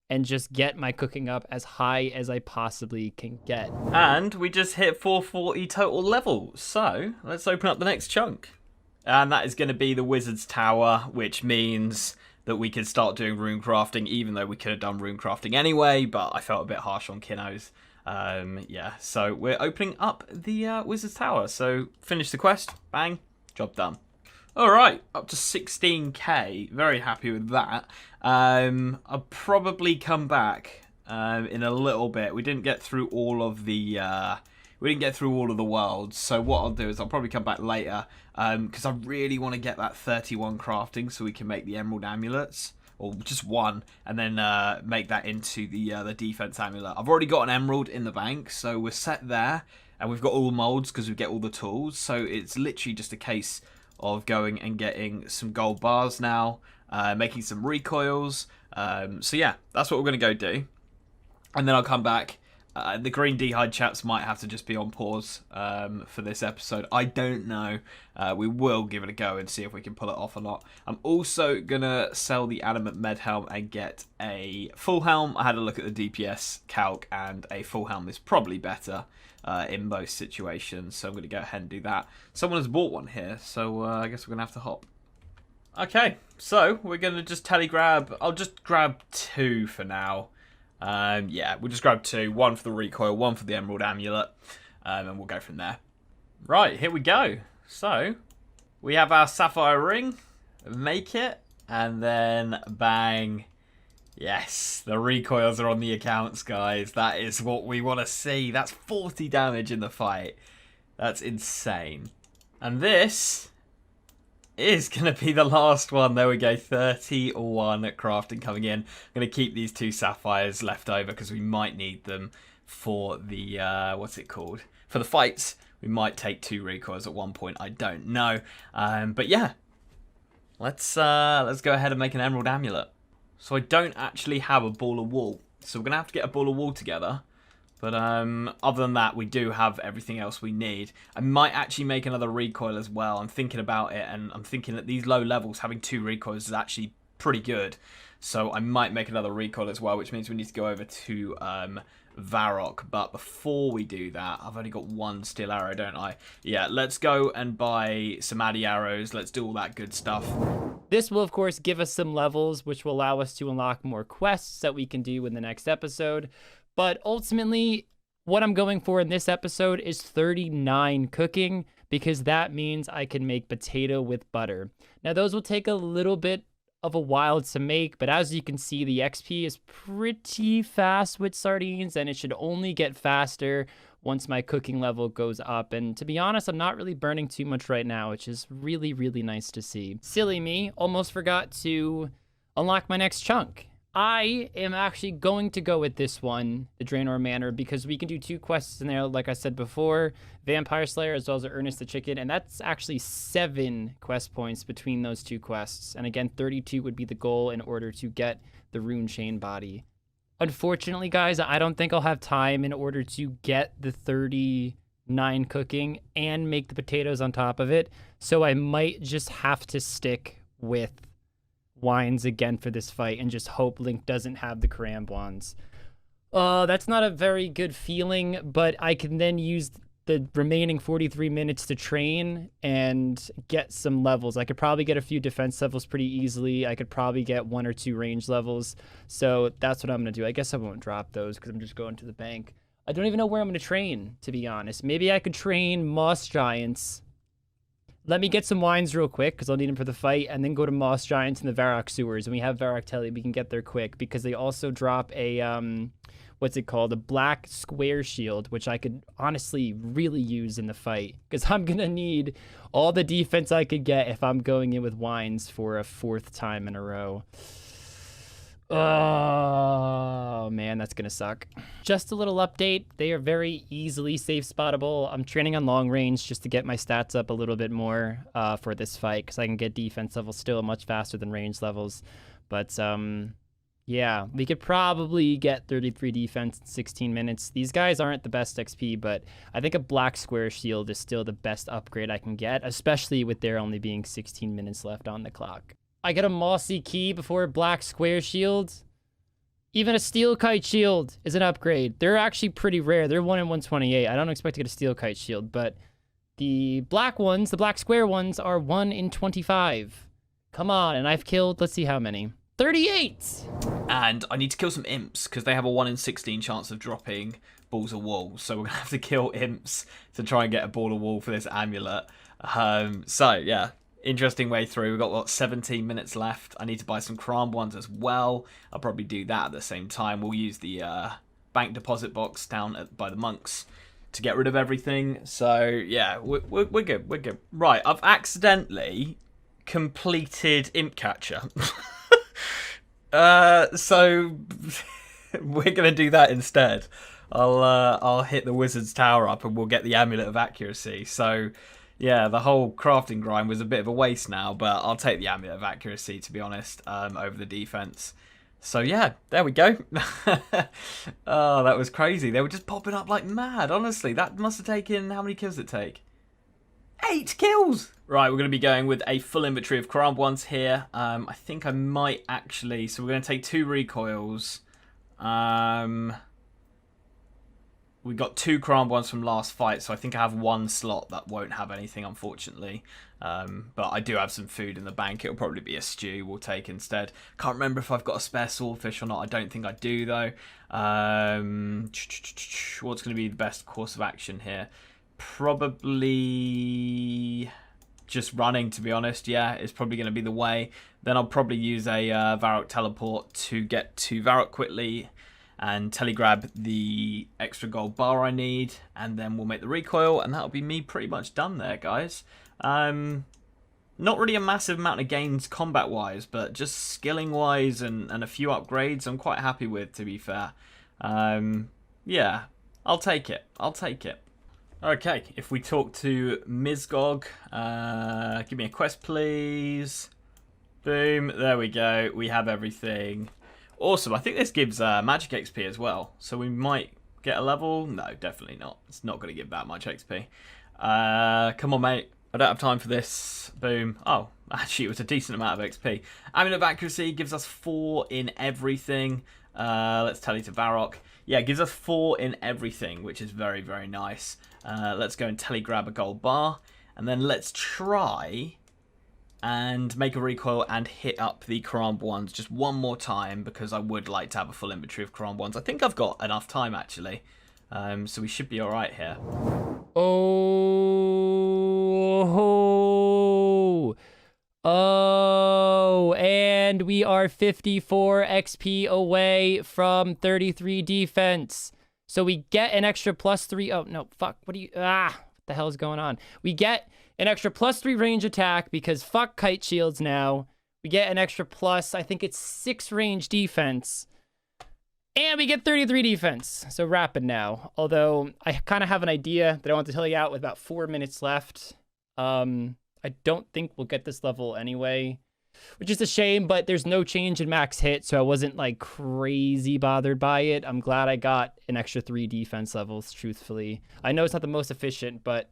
and just get my cooking up as high as I possibly can get. And we just hit 440 total levels. So let's open up the next chunk. And that is going to be the Wizard's Tower, which means that we can start doing rune crafting, even though we could have done rune crafting anyway, but I felt a bit harsh on Kinnos. Yeah, so we're opening up the Wizard's Tower. So finish the quest, bang, job done. Alright, up to 16k, very happy with that. I'll probably come back in a little bit. We didn't get through all of the worlds, so what I'll do is I'll probably come back later, because I really want to get that 31 crafting so we can make the emerald amulets, or just one, and then make that into the defense amulet. I've already got an emerald in the bank, so we're set there, and we've got all the molds because we get all the tools, so it's literally just a case of going and getting some gold bars now, making some recoils. So yeah, that's what we're going to go do. And then I'll come back. The green dehyde chaps might have to just be on pause for this episode. I don't know. We will give it a go and see if we can pull it off or not. I'm also going to sell the animate med helm and get a full helm. I had a look at the DPS calc, and a full helm is probably better in most situations, so I'm going to go ahead and do that. Someone has bought one here, so I guess we're going to have to hop. Okay, so we're going to just telegrab. I'll just grab 2 for now. Yeah, we'll just grab 2. 1 for the recoil, 1 for the emerald amulet, and we'll go from there. Right, here we go. So, we have our sapphire ring. Make it, and then bang. Yes, the recoils are on the accounts, guys. That is what we want to see. That's 40 damage in the fight. That's insane. And this is going to be the last one. There we go, 31 crafting coming in. I'm going to keep these 2 sapphires left over because we might need them for the, what's it called? For the fights. We might take 2 recoils at one point. I don't know. But yeah, let's go ahead and make an emerald amulet. So I don't actually have a ball of wool. So we're going to have to get a ball of wool together. But other than that, we do have everything else we need. I might actually make another recoil as well. I'm thinking about it, and I'm thinking that these low levels, having 2 recoils is actually pretty good. So I might make another recoil as well, which means we need to go over to Varrock. But before we do that, I've only got 1 steel arrow, don't I? Yeah, let's go and buy some Addy arrows. Let's do all that good stuff. This will, of course, give us some levels, which will allow us to unlock more quests that we can do in the next episode. But ultimately, what I'm going for in this episode is 39 cooking, because that means I can make potato with butter. Now, those will take a little bit of a while to make, but as you can see, the XP is pretty fast with sardines, and it should only get faster once my cooking level goes up. And to be honest, I'm not really burning too much right now, which is really, really nice to see. Silly me, almost forgot to unlock my next chunk. I am actually going to go with this one, the Draenor Manor, because we can do 2 quests in there, like I said before, Vampire Slayer as well as Ernest the Chicken, and that's actually 7 quest points between those 2 quests. And again, 32 would be the goal in order to get the rune chain body. Unfortunately, guys, I don't think I'll have time in order to get the 39 cooking and make the potatoes on top of it, so I might just have to stick with wines again for this fight and just hope Link doesn't have the Karambwans. That's not a very good feeling, but I can then use the remaining 43 minutes to train and get some levels. I could probably get a few defense levels pretty easily. I could probably get 1 or 2 range levels. So that's what I'm going to do. I guess I won't drop those because I'm just going to the bank. I don't even know where I'm going to train, to be honest. Maybe I could train Moss Giants. Let me get some wines real quick because I'll need them for the fight, and then go to Moss Giants in the Varrock sewers. And we have Varrock Telly. We can get there quick because they also drop a... what's it called? A black square shield, which I could honestly really use in the fight because I'm going to need all the defense I could get if I'm going in with wines for a 4th time in a row. Oh, man, that's going to suck. Just a little update. They are very easily safe spottable. I'm training on long range just to get my stats up a little bit more for this fight because I can get defense levels still much faster than range levels. But, yeah, we could probably get 33 defense in 16 minutes. These guys aren't the best XP, but I think a black square shield is still the best upgrade I can get, especially with there only being 16 minutes left on the clock. I get a mossy key before a black square shield. Even a steel kite shield is an upgrade. They're actually pretty rare. They're 1 in 128. I don't expect to get a steel kite shield, but the black ones, the black square ones, are 1 in 25. Come on, and I've killed, let's see how many. 38! And I need to kill some imps because they have a 1 in 16 chance of dropping balls of wool. So we're going to have to kill imps to try and get a ball of wool for this amulet. So, yeah, interesting way through. We've got, what, 17 minutes left. I need to buy some cram ones as well. I'll probably do that at the same time. We'll use the bank deposit box down by the monks to get rid of everything. So, yeah, we're good. We're good. Right, I've accidentally completed Imp Catcher. So we're gonna do that instead. I'll hit the wizard's tower up and we'll get the amulet of accuracy. So yeah, the whole crafting grind was a bit of a waste now, but I'll take the amulet of accuracy, to be honest, over the defense. So yeah, there we go. Oh, that was crazy. They were just popping up like mad. Honestly, that must have taken, how many kills did it take? 8 kills! Right, we're going to be going with a full inventory of cram ones here. I think I might actually... So we're going to take 2 recoils. We got 2 cram ones from last fight, so I think I have 1 slot that won't have anything, unfortunately. But I do have some food in the bank. It'll probably be a stew we'll take instead. Can't remember if I've got a spare swordfish or not. I don't think I do, though. What's going to be the best course of action here? Probably just running, to be honest. Yeah, it's probably going to be the way. Then I'll probably use a Varrock teleport to get to Varrock quickly and telegrab the extra gold bar I need, and then we'll make the recoil, and that'll be me pretty much done there, guys. Not really a massive amount of gains combat-wise, but just skilling-wise and a few upgrades I'm quite happy with, to be fair. Yeah, I'll take it. I'll take it. Okay, if we talk to Mizgog, give me a quest, please. Boom, there we go. We have everything. Awesome. I think this gives magic XP as well, so we might get a level. No, definitely not. It's not going to give that much XP. Come on, mate. I don't have time for this. Boom. Oh, actually, it was a decent amount of XP. Amulet of Accuracy gives us 4 in everything. Let's tally to Varrock. Yeah, it gives us 4 in everything, which is very, very nice. Let's go and telegrab a gold bar. And then let's try and make a recoil and hit up the Karam ones just one more time, because I would like to have a full inventory of Karam ones. I think I've got enough time, actually. So we should be alright here. Oh, and we are 54 XP away from 33 defense. So we get an extra +3. Oh, no, fuck. What the hell is going on? We get an extra +3 range attack because fuck kite shields now. We get an extra I think it's 6 range defense. And we get 33 defense. So rapid now. Although I kind of have an idea that I want to tell you out with about 4 minutes left. I don't think we'll get this level anyway, which is a shame, but there's no change in max hit, so I wasn't like crazy bothered by it. I'm glad I got an extra 3 defense levels, truthfully. I know it's not the most efficient, but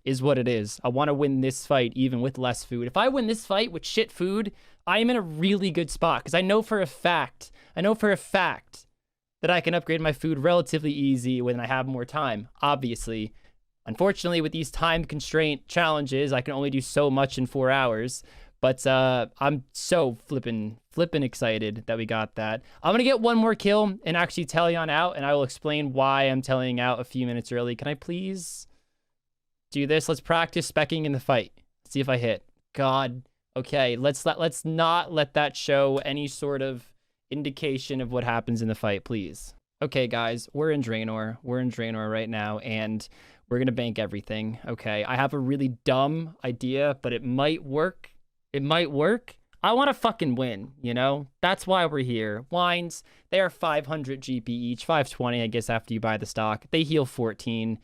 is what it is. I want to win this fight even with less food. If I win this fight with shit food, I am in a really good spot, because I know for a fact that I can upgrade my food relatively easy when I have more time, obviously. Unfortunately, with these time constraint challenges, I can only do so much in 4 hours. But I'm so flippin' excited that we got that. I'm going to get one more kill and actually Talion out, and I will explain why I'm Tallying out a few minutes early. Can I please do this? Let's practice specking in the fight. See if I hit. God. Okay, let's not let that show any sort of indication of what happens in the fight, please. Okay, guys, we're in Draenor. We're in Draenor right now, and we're going to bank everything. Okay, I have a really dumb idea, but it might work. It might work. I want to fucking win, you know? That's why we're here. Wines, they are 500 GP each, 520, I guess, after you buy the stock. They heal 14.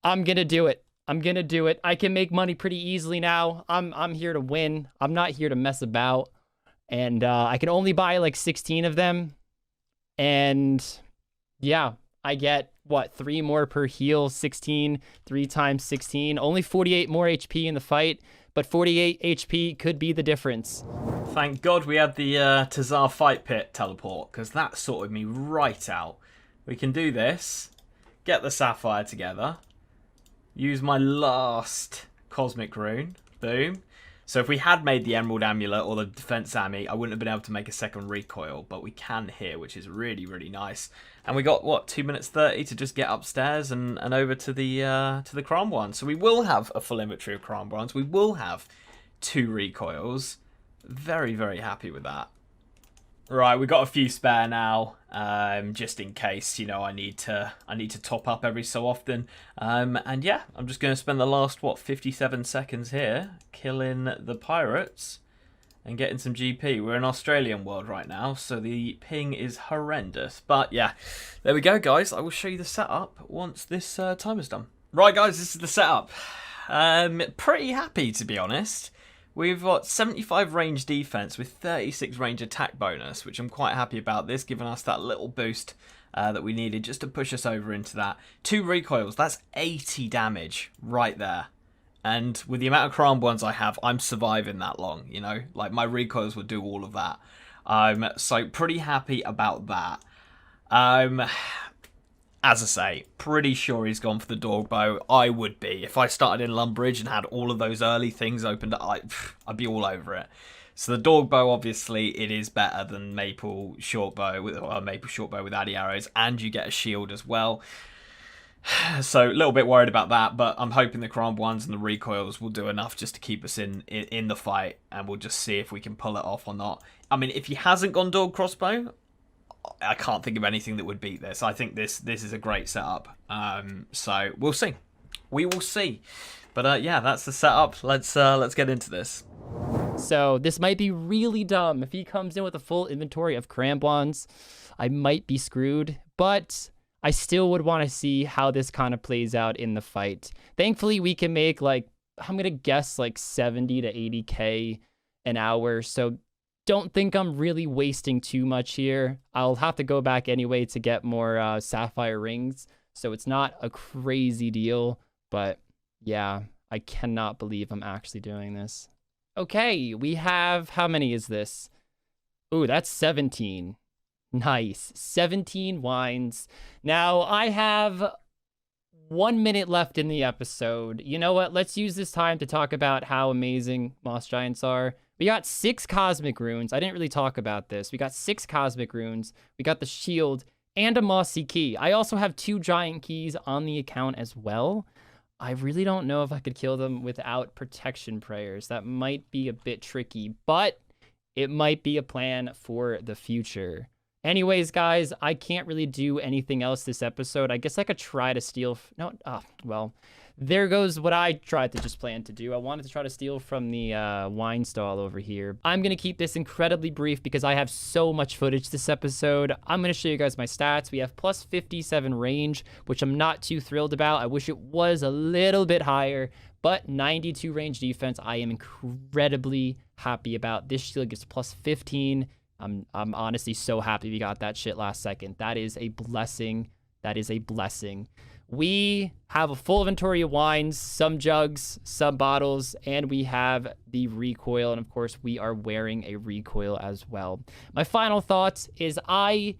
I'm going to do it. I'm going to do it. I can make money pretty easily now. I'm here to win. I'm not here to mess about. And I can only buy like 16 of them. And yeah, I get, what, 3 more per heal, 16, 3 times 16. Only 48 more HP in the fight. But 48 HP could be the difference. Thank God we had the Tazar Fight Pit teleport, because that sorted me right out. We can do this, get the Sapphire together, use my last Cosmic Rune, boom. So if we had made the Emerald Amulet or the Defense Ami, I wouldn't have been able to make a second recoil, but we can here, which is really, really nice. And we got, what, 2 minutes 30 to just get upstairs and over to the Chrome one. So we will have a full inventory of Chrome ones. We will have 2 recoils. Very, very happy with that. Right, we got a few spare now, just in case, you know, I need to top up every so often. And yeah, I'm just going to spend the last, what, 57 seconds here killing the pirates and getting some GP. We're in Australian world right now, so the ping is horrendous. But yeah, there we go, guys. I will show you the setup once this time is done. Right, guys, this is the setup. Pretty happy, to be honest. We've got 75 range defense with 36 range attack bonus, which I'm quite happy about this, giving us that little boost that we needed just to push us over into that. 2 recoils, that's 80 damage right there. And with the amount of cram ones I have, I'm surviving that long, you know? Like, my recoils would do all of that. So pretty happy about that. As I say, pretty sure he's gone for the dog bow. I would be. If I started in Lumbridge and had all of those early things opened up, I'd be all over it. So the dog bow, obviously, it is better than Maple Shortbow with Addy arrows, and you get a shield as well. So a little bit worried about that, but I'm hoping the Chrome ones and the recoils will do enough just to keep us in the fight, and we'll just see if we can pull it off or not. I mean, if he hasn't gone dog crossbow, I can't think of anything that would beat this. I think this is a great setup. So we'll see. We will see. But yeah, that's the setup. Let's get into this. So this might be really dumb. If he comes in with a full inventory of Cramblons, I might be screwed. But I still would want to see how this kind of plays out in the fight. Thankfully, we can make, like, I'm going to guess like 70 to 80k an hour. So don't think I'm really wasting too much here. I'll have to go back anyway to get more sapphire rings. So it's not a crazy deal. But yeah, I cannot believe I'm actually doing this. Okay, we have, how many is this? Ooh, that's 17. Nice. 17 wines. Now, I have 1 minute left in the episode. You know what? Let's use this time to talk about how amazing Moss Giants are. We got 6 Cosmic Runes. I didn't really talk about this. We got 6 Cosmic Runes. We got the shield and a Mossy Key. I also have 2 Giant Keys on the account as well. I really don't know if I could kill them without protection prayers. That might be a bit tricky, but it might be a plan for the future. Anyways, guys, I can't really do anything else this episode. I guess I could try to steal... well, there goes what I tried to just plan to do. I wanted to try to steal from the wine stall over here. I'm going to keep this incredibly brief because I have so much footage this episode. I'm going to show you guys my stats. We have plus 57 range, which I'm not too thrilled about. I wish it was a little bit higher, but 92 range defense, I am incredibly happy about. This shield gives plus 15. I'm honestly so happy we got that shit last second. That is a blessing. That is a blessing. We have a full inventory of wines, some jugs, some bottles, and we have the recoil. And of course, we are wearing a recoil as well. My final thoughts is I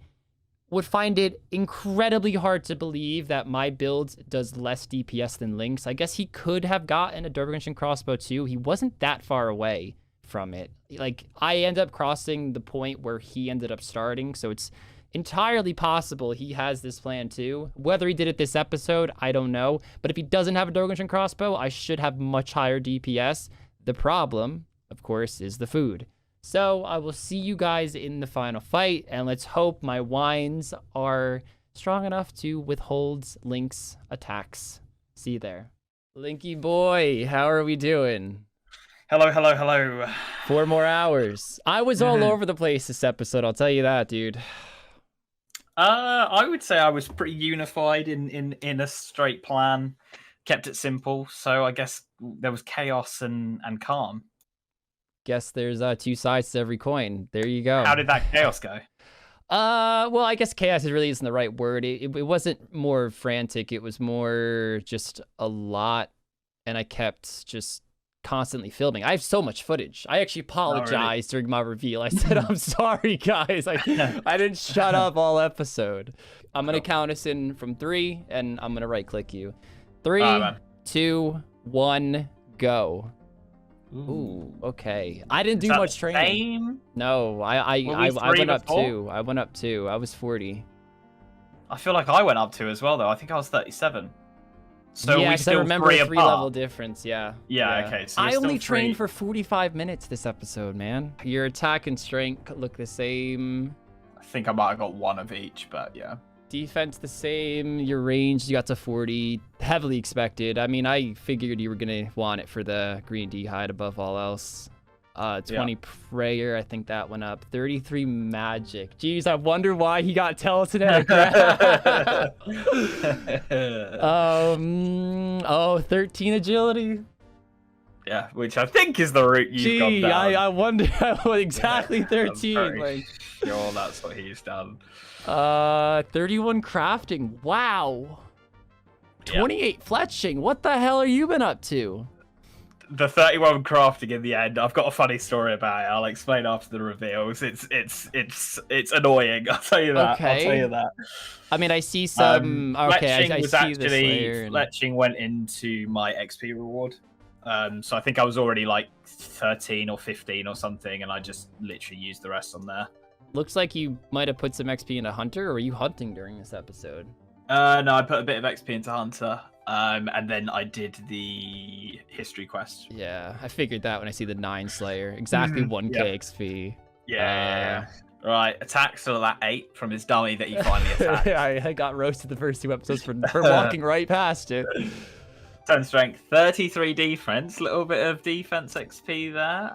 would find it incredibly hard to believe that my build does less DPS than Link's. I guess he could have gotten a Dervish crossbow too. He wasn't that far away from it. Like, I end up crossing the point where he ended up starting, so it's entirely possible he has this plan too. Whether he did it this episode, I don't know. But if he doesn't have a Dervish crossbow, I should have much higher DPS. The problem, of course, is the food. So I will see you guys in the final fight, and let's hope my wines are strong enough to withhold Link's attacks. See you there. Linky boy, how are we doing? Hello, hello, hello. 4 more hours. I was all over the place this episode, I'll tell you that, dude. I would say I was pretty unified in a straight plan. Kept it simple, so I guess there was chaos and calm. Guess there's 2 sides to every coin. There you go. How did that chaos go? Well, I guess chaos really isn't the right word. It wasn't more frantic. It was more just a lot, and I kept just constantly filming. I have so much footage. I actually apologized during my reveal. I said, I'm sorry, guys. I didn't shut up all episode. I'm going to count us in from 3, and I'm going to right-click you. 3, 2, 1, go. Ooh, okay. I didn't do much training. Same? No, I went up 2. I went up 2. I was 40. I feel like I went up 2 as well, though. I think I was 37. So yeah, we still I remember 3 apart. level difference. Yeah. Yeah. Okay. So I only trained trained for 45 minutes this episode, man. Your attack and strength look the same. I think I might have got 1 of each, but yeah. Defense the same. Your range, you got to 40. Heavily expected. I mean, I figured you were gonna want it for the green D-hide above all else. 20 prayer, I think that went up. 33 magic. Jeez, I wonder why he got telekinetic. 13 agility. Yeah, which I think is the route you've gone down. I wonder what exactly 13. I'm like, sure that's what he's done. 31 crafting. Wow. 28 fletching. What the hell are you been up to? The 31 crafting in the end. I've got a funny story about it. I'll explain after the reveals. It's annoying. I'll tell you that. Okay. I'll tell you that. I mean, I see some. Okay, I see this layer. Fletching went into my XP reward. So I think I was already like 13 or 15 or something, and I just literally used the rest on there. Looks like you might have put some XP into Hunter, or were you hunting during this episode? No, I put a bit of XP into Hunter, and then I did the history quest. Yeah, I figured that when I see the 9 Slayer. Exactly 1k XP. Yeah. Right, attack still at 8 from his dummy that he finally attacked. I got roasted the first 2 episodes for walking right past it. 10 strength, 33 defense, little bit of defense XP there.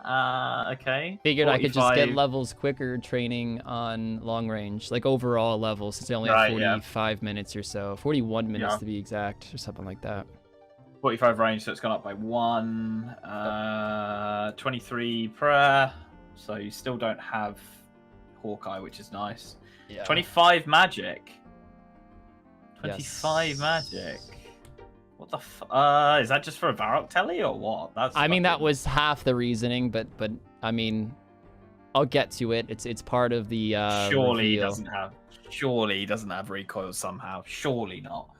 Okay. Figured 45. I could just get 45. levels quicker training on long range, like overall levels, since I only have 45 minutes or so. 41 minutes to be exact, or something like that. 45 range, so it's gone up by 1. 23 prayer, so you still don't have Hawkeye, which is nice. Yeah. 25 magic. 25 magic. What the is that just for a Varrock telly or what? I mean, that was half the reasoning, but I mean, I'll get to it. It's part of the surely reveal. he doesn't have recoil somehow. Surely not.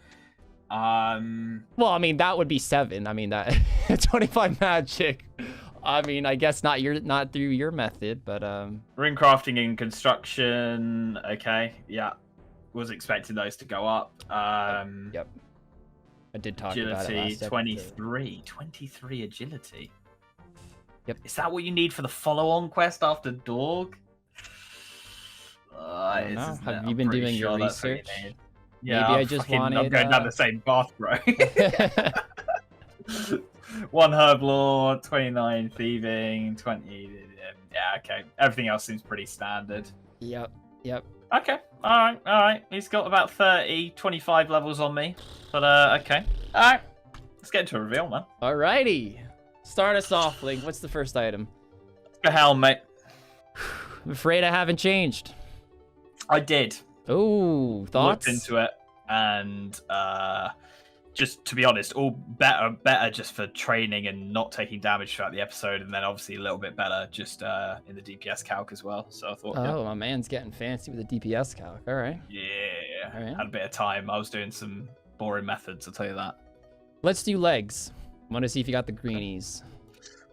Well, I mean, that would be 7. I mean, that 25 magic. I mean, I guess not through your method, but Rune crafting and construction. Okay, yeah, was expecting those to go up. Yep. I did talk agility, about it last 23. 23 agility. Yep. Is that what you need for the follow-on quest after Dorg? I don't know. Have you been doing your research? Yeah, maybe I just wanted. I'm going down the same path, bro. 1 herb lore, 29 thieving, 20. Yeah, okay. Everything else seems pretty standard. Yep. Okay, all right. He's got about 30, 25 levels on me. But, okay. All right. Let's get into a reveal, man. Alrighty. Start us off, Link. What's the first item? A helmet. I'm afraid I haven't changed. I did. Oh, thoughts? Looked into it and just to be honest, all better just for training and not taking damage throughout the episode, and then obviously a little bit better just in the DPS calc as well. So I thought, Oh, my man's getting fancy with the DPS calc. All right. yeah, All right. had a bit of time. I was doing some boring methods, I'll tell you that. Let's do legs. Want to see if you got the greenies.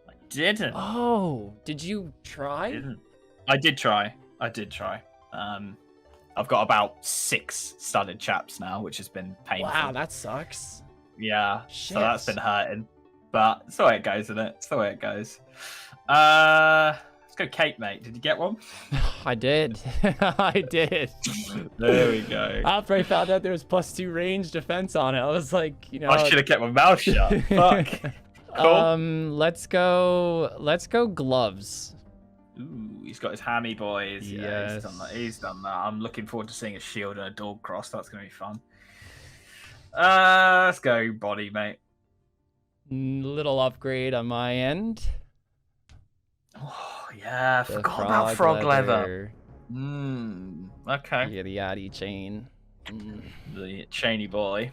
I didn't. Oh, did you try? I did try. I've got about 6 studded chaps now, which has been painful. Wow, that sucks. Yeah, Shit. so that's been hurting. But it's the way it goes, isn't it? It's the way it goes. Let's go cake, mate. Did you get one? I did. I did. There we go. After I found out there was +2 range defense on it, I was like, you know. I should have kept my mouth shut. Fuck. Cool. Let's go gloves. Ooh, he's got his hammy boys. Yeah, Yes. He's done that. I'm looking forward to seeing a shield and a dog cross. That's gonna be fun. Let's go body, mate. Little upgrade on my end. Oh yeah, I The forgot about frog leather. Okay. Yeah, the Yachty chain. The chainy boy.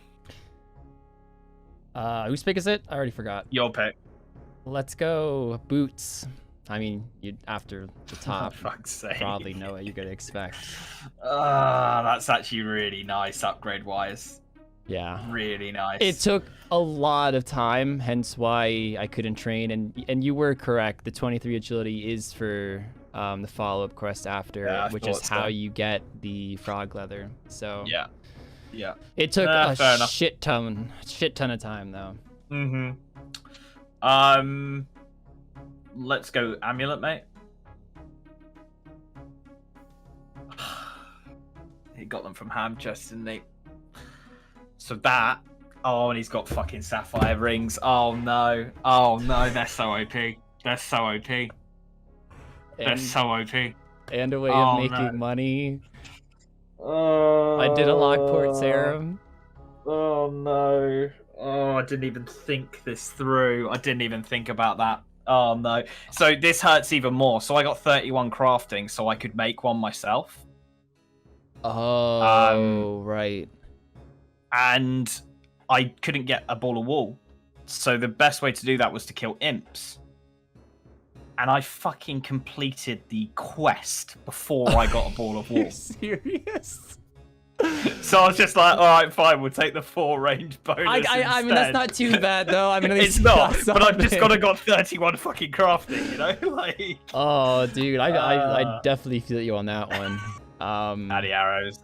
Whose pick is it? I already forgot. Your pick. Let's go boots. I mean, you after the top, Fuck's sake. probably know what you're gonna expect. That's actually really nice upgrade wise. Yeah. Really nice. It took a lot of time, hence why I couldn't train. And you were correct. The 23 agility is for the follow-up quest after, Yeah, I which thought is how you get the frog leather. So Yeah. Yeah. it took fair a enough. shit ton of time though. Let's go amulet, mate. He got them from Ham Chest, didn't he? So that. Oh, and he's got fucking sapphire rings. Oh no. Oh no, they're so OP. They're so OP. They're so OP. And a way Oh, of making no. money. Oh. I did a Lockport serum. Oh no. Oh, I didn't even think this through. I didn't even think about that. Oh no. So this hurts even more. So I got 31 crafting so I could make one myself. Oh, right. And I couldn't get a ball of wool. So the best way to do that was to kill imps. And I fucking completed the quest before I got a ball of Are you wool. serious? So I was just like, all right, fine, we'll take the 4 range bonus. I mean, that's not too bad though. I mean, at least It's not, you got but I've just something. got 31 fucking crafting, you know? Like, Oh, dude, I definitely feel you on that one. Addy arrows.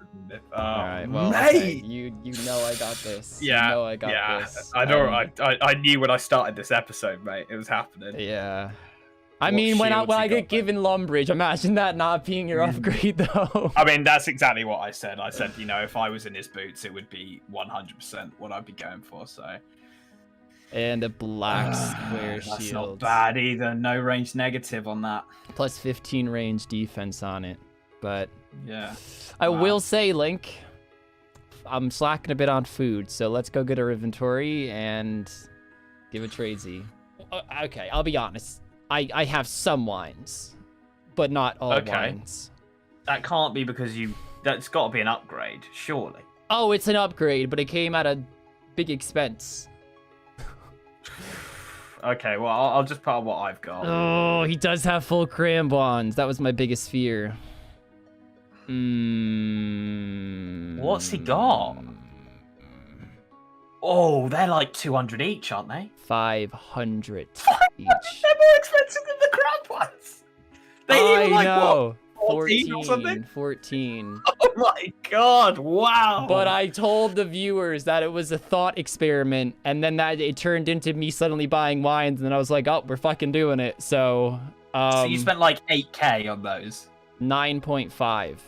All right, well, mate! okay. You know I got this. Yeah, you know I got yeah. this. I know. I knew when I started this episode, mate. It was happening. Yeah. I What mean, when shields I you get got, given Lumbridge, imagine that not being your upgrade though. I mean, that's exactly what I said. I said, you know, if I was in his boots, it would be 100% what I'd be going for. So. And a black square That's shield. not bad either. No range negative on that. Plus 15 range defense on it. But Yeah. I Wow. will say, Link, I'm slacking a bit on food, so let's go get our inventory and give it tradesy. Okay, I'll be honest. I have some wines, but not all Okay. wines. That can't be because that's got to be an upgrade, surely. Oh, it's an upgrade, but it came at a big expense. Okay, well, I'll just put on what I've got. Oh, he does have full crayon bonds. That was my biggest fear. What's he got? Oh, they're like 200 each, aren't they? 500 each. They're more expensive than the crab ones. They even like know. what? 14 or something? 14. Oh my god! Wow. But I told the viewers that it was a thought experiment, and then that it turned into me suddenly buying wines, and then I was like, oh, we're fucking doing it. So, So you spent like 8k on those. 9.5.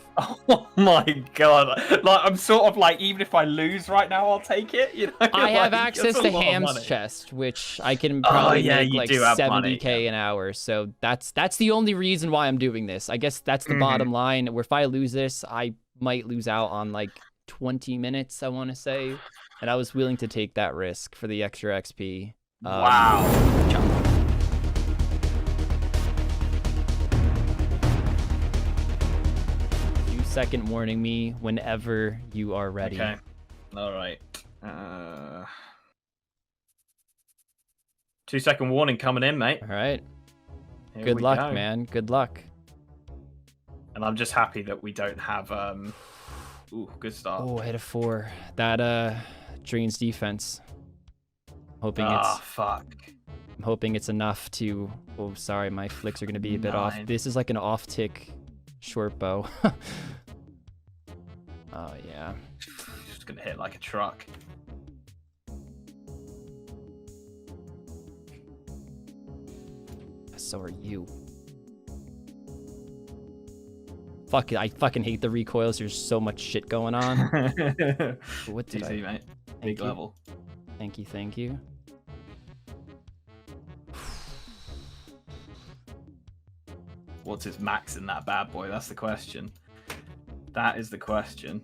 Oh my god! Like I'm sort of like, even if I lose right now, I'll take it. You know. I have Like, access that's a to lot of Ham's money. chest, which I can probably yeah, make you like do have 70k money, an hour. So that's the only reason why I'm doing this. I guess that's the Mhm. bottom line. Where if I lose this, I might lose out on like 20 minutes, I want to say. And I was willing to take that risk for the extra XP. Wow. Second warning me whenever you are ready. Okay. All right. 2-second warning coming in, mate. All right. Here Good we luck, go. man. Good luck. And I'm just happy that we don't have ooh, good start. Oh, I hit a 4. That drains defense. Hoping Fuck. I'm hoping it's enough to. Oh, sorry, my flicks are gonna be a bit off. 9. This is like an off-tick short bow. Oh yeah. Just gonna hit like a truck. So are you. Fuck it, I fucking hate the recoils. There's so much shit going on. What did Easy, mate. Thank Big you. level. Thank you, thank you. What's his max in that bad boy? That's the question. That is the question.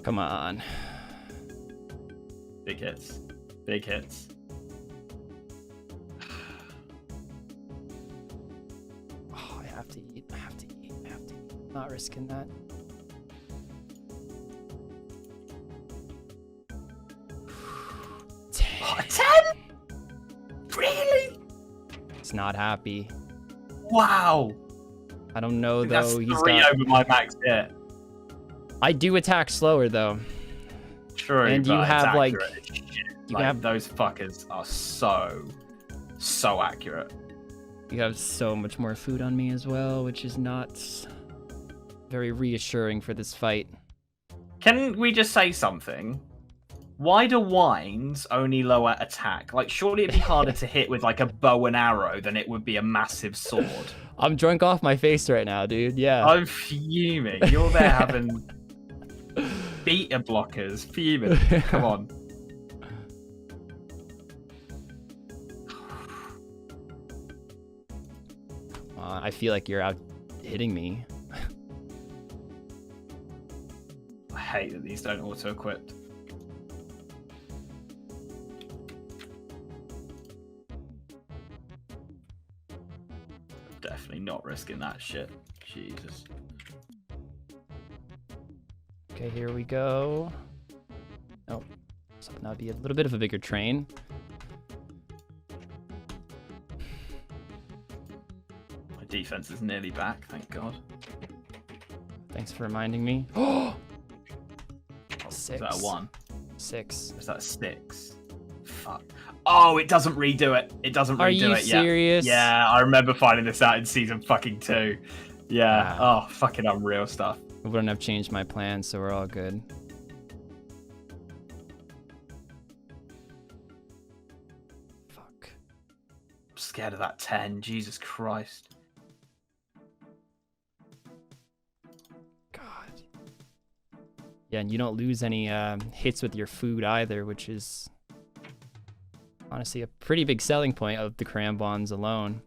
Come on. Big hits. Big hits. Oh, I have to eat. I have to eat. I have to eat. Not risking that. Oh, 10? Really? He's not happy. Wow. I don't know That's though. 3 over my max hit. I do attack slower though. True, And you but have, it's like- accurate as shit. you Like, have- those fuckers are so accurate. You have so much more food on me as well, which is not very reassuring for this fight. Can we just say something? Why do wines only lower attack? Like, surely it'd be harder to hit with like a bow and arrow than it would be a massive sword. I'm drunk off my face right now, dude. Yeah. I'm fuming. You're there having beta blockers. Fuming. Come on. I feel like you're out hitting me. I hate that these don't auto-equip. Definitely not risking that shit. Jesus. Okay, here we go. Oh, so that'd be a little bit of a bigger train. My defense is nearly back, thank God. Thanks for reminding me. Oh, Is 6. that a 1? 6. Is that a 6? Fuck. Oh, it doesn't redo it. It doesn't Are redo you it yet. serious? Yeah, I remember finding this out in season fucking 2. Yeah. Wow. Oh, fucking unreal stuff. I wouldn't have changed my plans, so we're all good. Fuck. I'm scared of that 10. Jesus Christ. God. Yeah, and you don't lose any hits with your food either, which is honestly a pretty big selling point of the Crambons alone.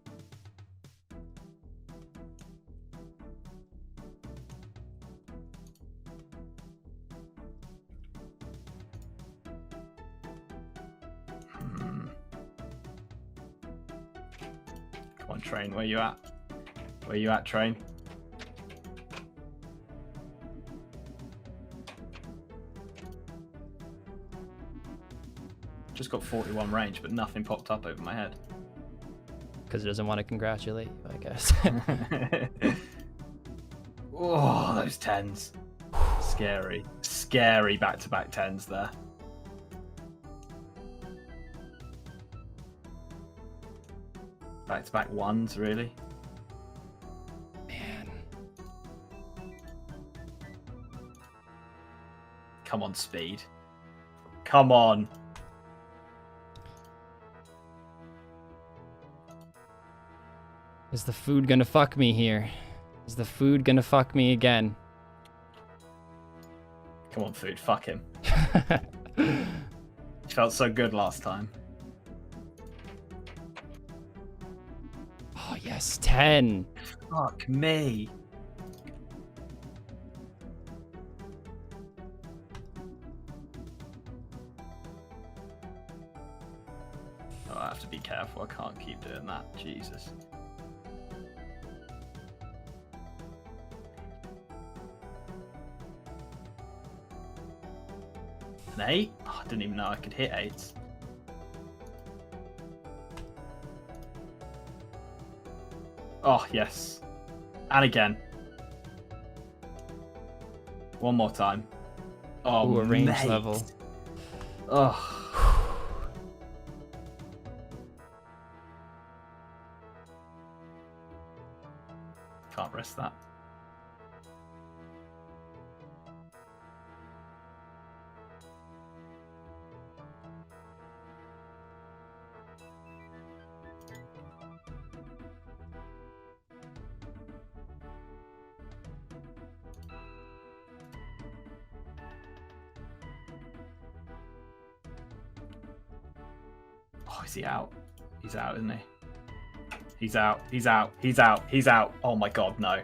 Come on, train. Where you at? Where you at, train? Just got 41 range, but nothing popped up over my head. Because it doesn't want to congratulate you, I guess. Oh, those 10s. Scary. Scary back-to-back 10s there. Back-to-back 1s, really? Man. Come on, speed. Come on. Is the food gonna fuck me here? Is the food gonna fuck me again? Come on, food. Fuck him. Felt so good last time. Oh, yes, 10. Fuck me. Oh, I have to be careful. I can't keep doing that. Jesus. An 8? Oh, I didn't even know I could hit 8s. Oh, yes. And again. One more time. Oh, Ooh, a range mate. level. Oh. Can't risk that. Oh, is he out? He's out, isn't he? He's out. He's out. He's out. He's out. Oh my god, no.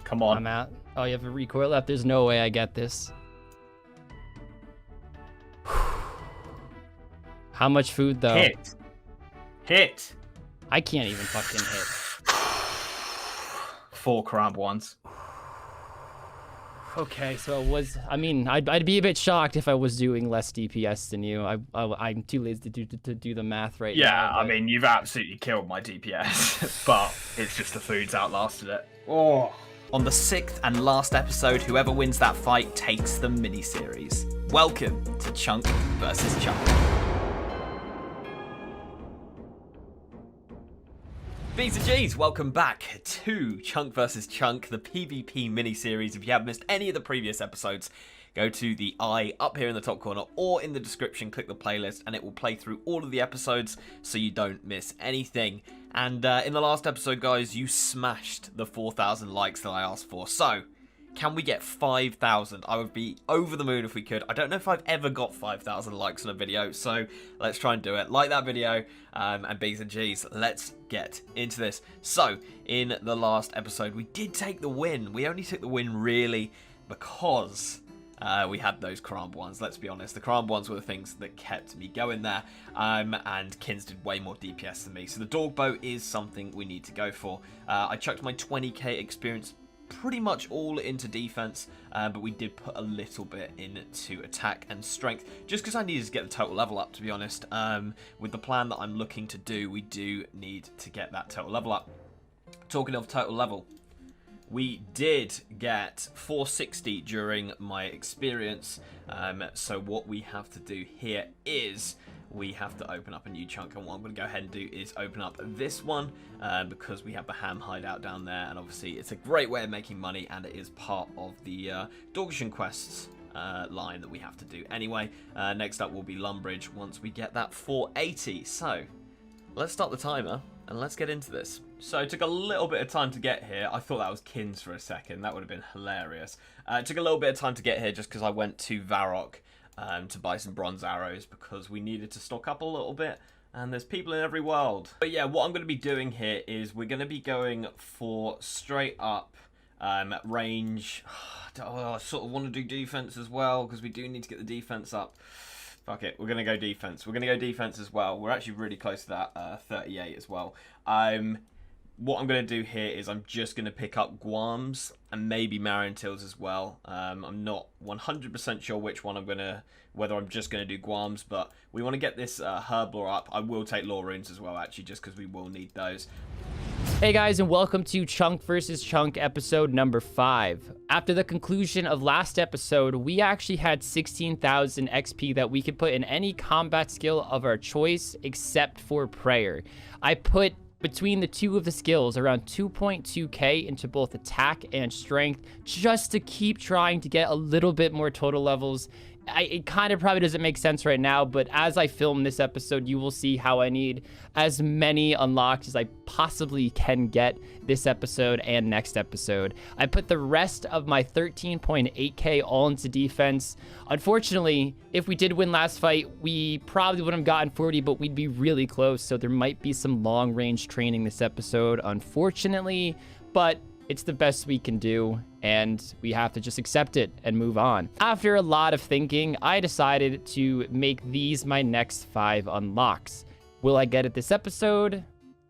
Come on. I'm out. Oh, you have a recoil left? There's no way I get this. How much food, though? Hit. Hit. I can't even fucking hit. 4 crab ones. Okay, so it was. I mean, I'd be a bit shocked if I was doing less DPS than you. I'm too lazy to do the math right now. Yeah, I mean, you've absolutely killed my DPS, but it's just the food's outlasted it. Oh. On the 6th and last episode, whoever wins that fight takes the mini-series. Welcome to Chunk versus Chunk. B's and G's, welcome back to Chunk vs Chunk, the PvP mini-series. If you have missed any of the previous episodes, go to the eye up here in the top corner or in the description, click the playlist, and it will play through all of the episodes so you don't miss anything. And in the last episode, guys, you smashed the 4,000 likes that I asked for. So, can we get 5,000? I would be over the moon if we could. I don't know if I've ever got 5,000 likes on a video, so let's try and do it. Like that video, and B's and G's, let's get into this. So, in the last episode, we did take the win. We only took the win, really, because we had those Cramp ones. Let's be honest, the Cramp ones were the things that kept me going there, and Kins did way more DPS than me. So the Dog Bow is something we need to go for. I chucked my 20k experience pretty much all into defense, but we did put a little bit into attack and strength, just because I needed to get the total level up, to be honest. With the plan that I'm looking to do, we do need to get that total level up. Talking of total level, we did get 460 during my experience, so what we have to do here is we have to open up a new chunk, and what I'm going to go ahead and do is open up this one, because we have the ham hideout down there, and obviously it's a great way of making money, and it is part of the Dorkishan quests line that we have to do anyway. Next up will be Lumbridge once we get that 480. So let's start the timer and let's get into this. So it took a little bit of time to get here. I thought that was Kins for a second. That would have been hilarious. It took a little bit of time to get here just because I went to Rargh to buy some bronze arrows, because we needed to stock up a little bit, and there's people in every world. But yeah, what I'm going to be doing here is we're going to be going for straight up range. I sort of want to do defense as well, because we do need to get the defense up. Fuck it, we're going to go defense. We're going to go defense as well. We're actually really close to that 38 as well. What I'm going to do here is I'm just going to pick up Guams and maybe Marintils as well. I'm not 100% sure which one whether I'm just going to do Guams, but we want to get this Herblore up. I will take Law Runes as well, actually, just because we will need those. Hey guys, and welcome to Chunk vs Chunk episode number 5. After the conclusion of last episode, we actually had 16,000 XP that we could put in any combat skill of our choice except for prayer. I put between the two of the skills around 2.2k into both attack and strength, just to keep trying to get a little bit more total levels. It kind of probably doesn't make sense right now, but as I film this episode, you will see how I need as many unlocked as I possibly can get this episode and next episode. I put the rest of my 13.8k all into defense. Unfortunately, if we did win last fight, we probably wouldn't have gotten 40, but we'd be really close, so there might be some long-range training this episode, unfortunately, but it's the best we can do, and we have to just accept it and move on. After a lot of thinking, I decided to make these my next 5 unlocks. Will I get it this episode?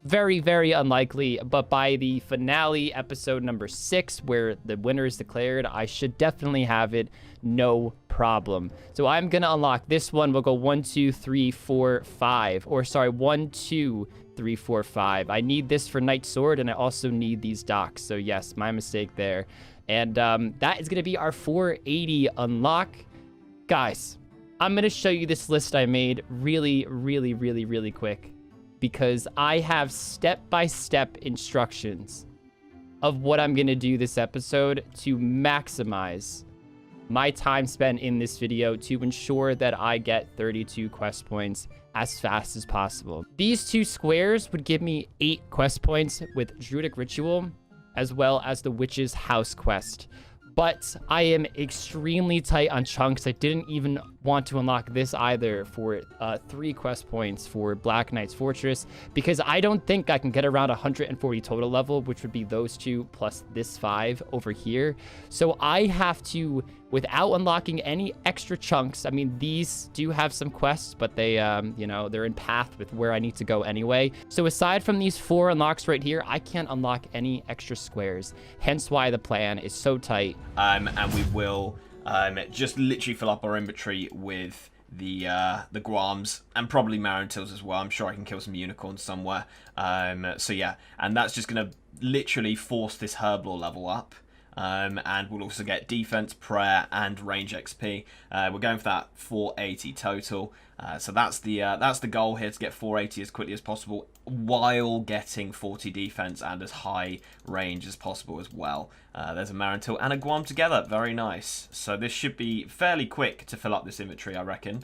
Very, very unlikely, but by the finale, episode number 6, where the winner is declared, I should definitely have it no problem. So I'm gonna unlock this one. We'll go 1, 2, 3, 4, 5. Or sorry, 1, 2, 3, 4, 5. I need this for Knight Sword, and I also need these docks. So yes, my mistake there. And that is gonna be our 480 unlock. Guys, I'm gonna show you this list I made really quick, because I have step-by-step instructions of what I'm gonna do this episode to maximize my time spent in this video to ensure that I get 32 quest points as fast as possible. These 2 squares would give me 8 quest points with Druidic Ritual, as well as the Witch's House quest. But I am extremely tight on chunks. I didn't even want to unlock this either for 3 quest points for Black Knight's Fortress, because I don't think I can get around 140 total level, which would be those 2 plus this 5 over here. So I have to, without unlocking any extra chunks, I mean, these do have some quests, but they, you know, they're in path with where I need to go anyway. So aside from these 4 unlocks right here, I can't unlock any extra squares. Hence why the plan is so tight. And we will just literally fill up our inventory with the Guams and probably Marantils as well. I'm sure I can kill some unicorns somewhere. So yeah, and that's just going to literally force this Herblore level up. And we'll also get defense, prayer, and range XP. We're going for that 480 total. So that's the goal here, to get 480 as quickly as possible, while getting 40 defense and as high range as possible as well. There's a Marantil and a Guam together. Very nice. So this should be fairly quick to fill up this inventory, I reckon.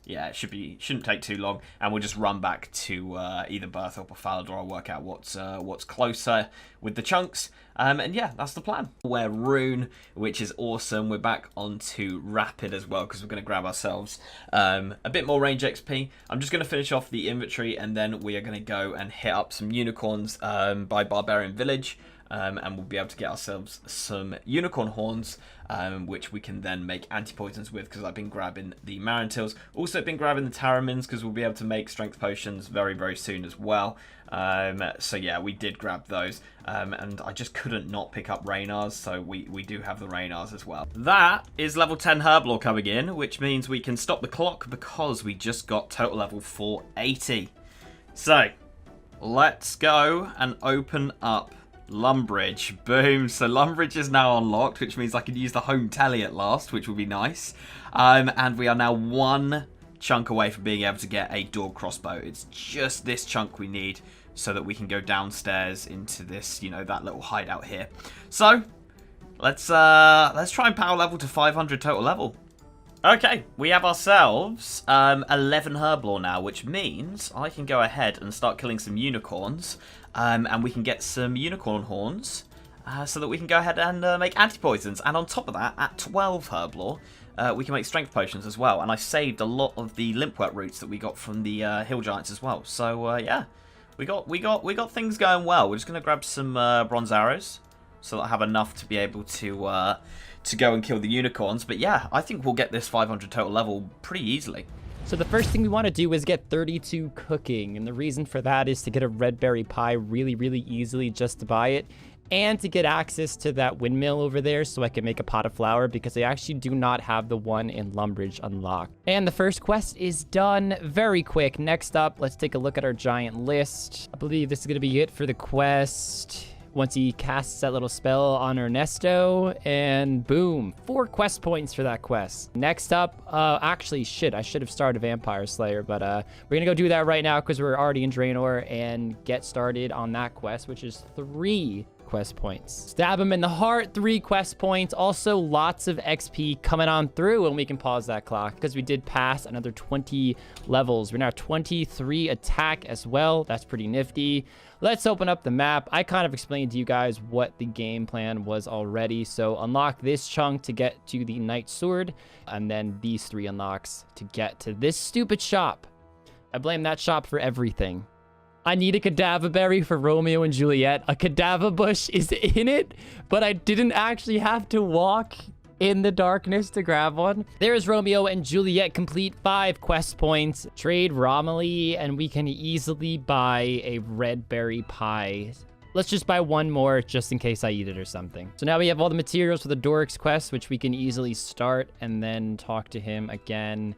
Yeah, it shouldn't take too long, and we'll just run back to either Berthorpe or Falador. I'll work out what's closer with the chunks, and yeah, that's the plan. We're Rune, which is awesome. We're back onto Rapid as well, because we're going to grab ourselves a bit more range XP. I'm just going to finish off the inventory, and then we are going to go and hit up some unicorns by Barbarian Village. And we'll be able to get ourselves some unicorn horns, which we can then make anti-poisons with, because I've been grabbing the Marantils. Also been grabbing the Taramins, because we'll be able to make strength potions very soon as well. So yeah, we did grab those. And I just couldn't not pick up Raynars, so we do have the Raynars as well. That is level 10 Herblore coming in, which means we can stop the clock, because we just got total level 480. So, let's go and open up Lumbridge. Boom. So Lumbridge is now unlocked, which means I can use the home telly at last, which will be nice. And we are now 1 chunk away from being able to get a dog crossbow. It's just this chunk we need so that we can go downstairs into this, you know, that little hideout here. So let's try and power level to 500 total level. Okay, we have ourselves 11 Herblore now, which means I can go ahead and start killing some unicorns. And we can get some unicorn horns so that we can go ahead and make anti-poisons. And on top of that, at 12 Herblore, we can make strength potions as well. And I saved a lot of the limpwork roots that we got from the hill giants as well. So yeah, we got things going well. We're just gonna grab some bronze arrows so that I have enough to be able to go and kill the unicorns. But yeah, I think we'll get this 500 total level pretty easily. So the first thing we want to do is get 32 cooking, and the reason for that is to get a red berry pie really easily just to buy it, and to get access to that windmill over there so I can make a pot of flour, because I actually do not have the one in Lumbridge unlocked. And the first quest is done. Very quick. Next up, let's take a look at our giant list. I believe this is going to be it for the quest. Once he casts that little spell on Ernesto, and boom, 4 quest points for that quest. Next up, actually, shit, I should have started Vampire Slayer, but we're gonna go do that right now because we're already in Draenor and get started on that quest, which is 3 quest points. Stab him in the heart, 3 quest points. Also, lots of XP coming on through, and we can pause that clock because we did pass another 20 levels. We're now 23 attack as well. That's pretty nifty. Let's open up the map. I kind of explained to you guys what the game plan was already. So unlock this chunk to get to the Knight Sword, and then these 3 unlocks to get to this stupid shop. I blame that shop for everything. I need a cadaver berry for Romeo and Juliet. A cadaver bush is in it, but I didn't actually have to walk in the darkness to grab one. There's Romeo and Juliet complete, 5 quest points. Trade Romilly, and we can easily buy a red berry pie let's just buy one more just in case I eat it or something. So now we have all the materials for the Doric's quest, which we can easily start and then talk to him again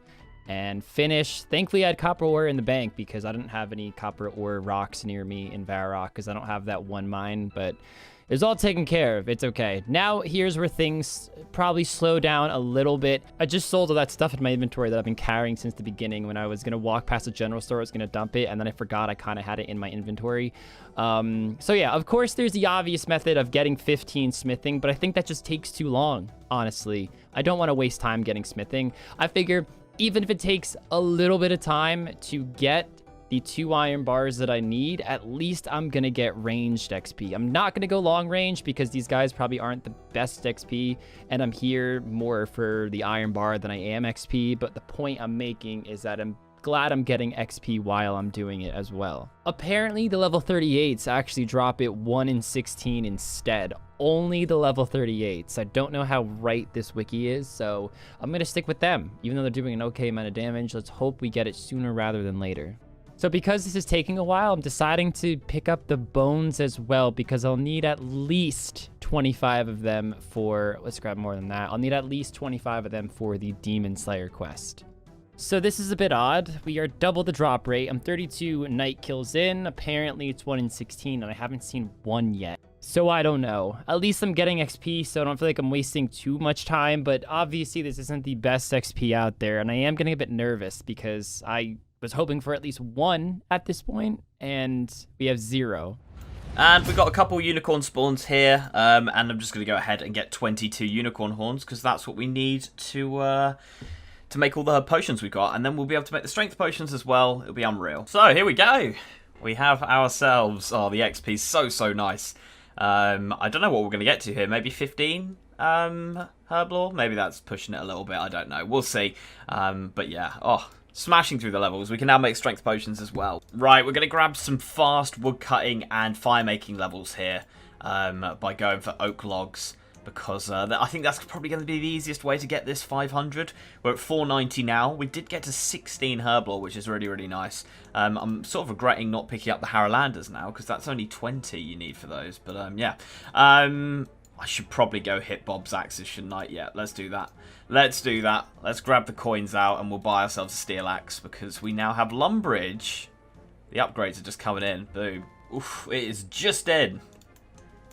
and finish. Thankfully, I had copper ore in the bank because I didn't have any copper ore rocks near me in Varrock because I don't have that one mine, but it's all taken care of. It's okay. Now, here's where things probably slow down a little bit. I just sold all that stuff in my inventory that I've been carrying since the beginning. When I was going to walk past the general store, I was going to dump it, and then I forgot I kind of had it in my inventory. So yeah, of course, there's the obvious method of getting 15 smithing, but I think that just takes too long, honestly. I don't want to waste time getting smithing. I figure even if it takes a little bit of time to get the 2 iron bars that I need, at least I'm gonna get ranged XP. I'm not gonna go long range because these guys probably aren't the best XP, and I'm here more for the iron bar than I am XP, but the point I'm making is that I'm glad I'm getting XP while I'm doing it as well. Apparently, the level 38s actually drop it 1 in 16 instead. Only the level 38s. I don't know how right this wiki is, so I'm gonna stick with them. Even though they're doing an okay amount of damage, let's hope we get it sooner rather than later. So because this is taking a while, I'm deciding to pick up the bones as well because I'll need at least 25 of them for, let's grab more than that. I'll need at least 25 of them for the Demon Slayer quest. So this is a bit odd. We are double the drop rate. I'm 32 night kills in. Apparently it's 1 in 16 and I haven't seen one yet. So I don't know. At least I'm getting XP, so I don't feel like I'm wasting too much time, but obviously this isn't the best XP out there, and I am getting a bit nervous because I was hoping for at least 1 at this point, and we have 0. And we've got a couple unicorn spawns here, and I'm just going to go ahead and get 22 unicorn horns, because that's what we need to make all the potions we've got, and then we'll be able to make the strength potions as well. It'll be unreal. So, here we go. We have ourselves, oh, the XP's so nice. I don't know what we're going to get to here, maybe 15 herblore? Maybe that's pushing it a little bit, I don't know. We'll see. But yeah, oh, smashing through the levels. We can now make strength potions as well. Right, we're going to grab some fast wood cutting and fire making levels here by going for oak logs, because I think that's probably going to be the easiest way to get this 500. We're at 490 now. We did get to 16 herblore, which is really nice. I'm sort of regretting not picking up the Harrowlanders now, because that's only 20 you need for those. But yeah, I should probably go hit Bob's axes, shouldn't I? Yeah, let's do that. Let's do that. Let's grab the coins out and we'll buy ourselves a steel axe, because we now have Lumbridge. The upgrades are just coming in. Boom. Oof, it is just in.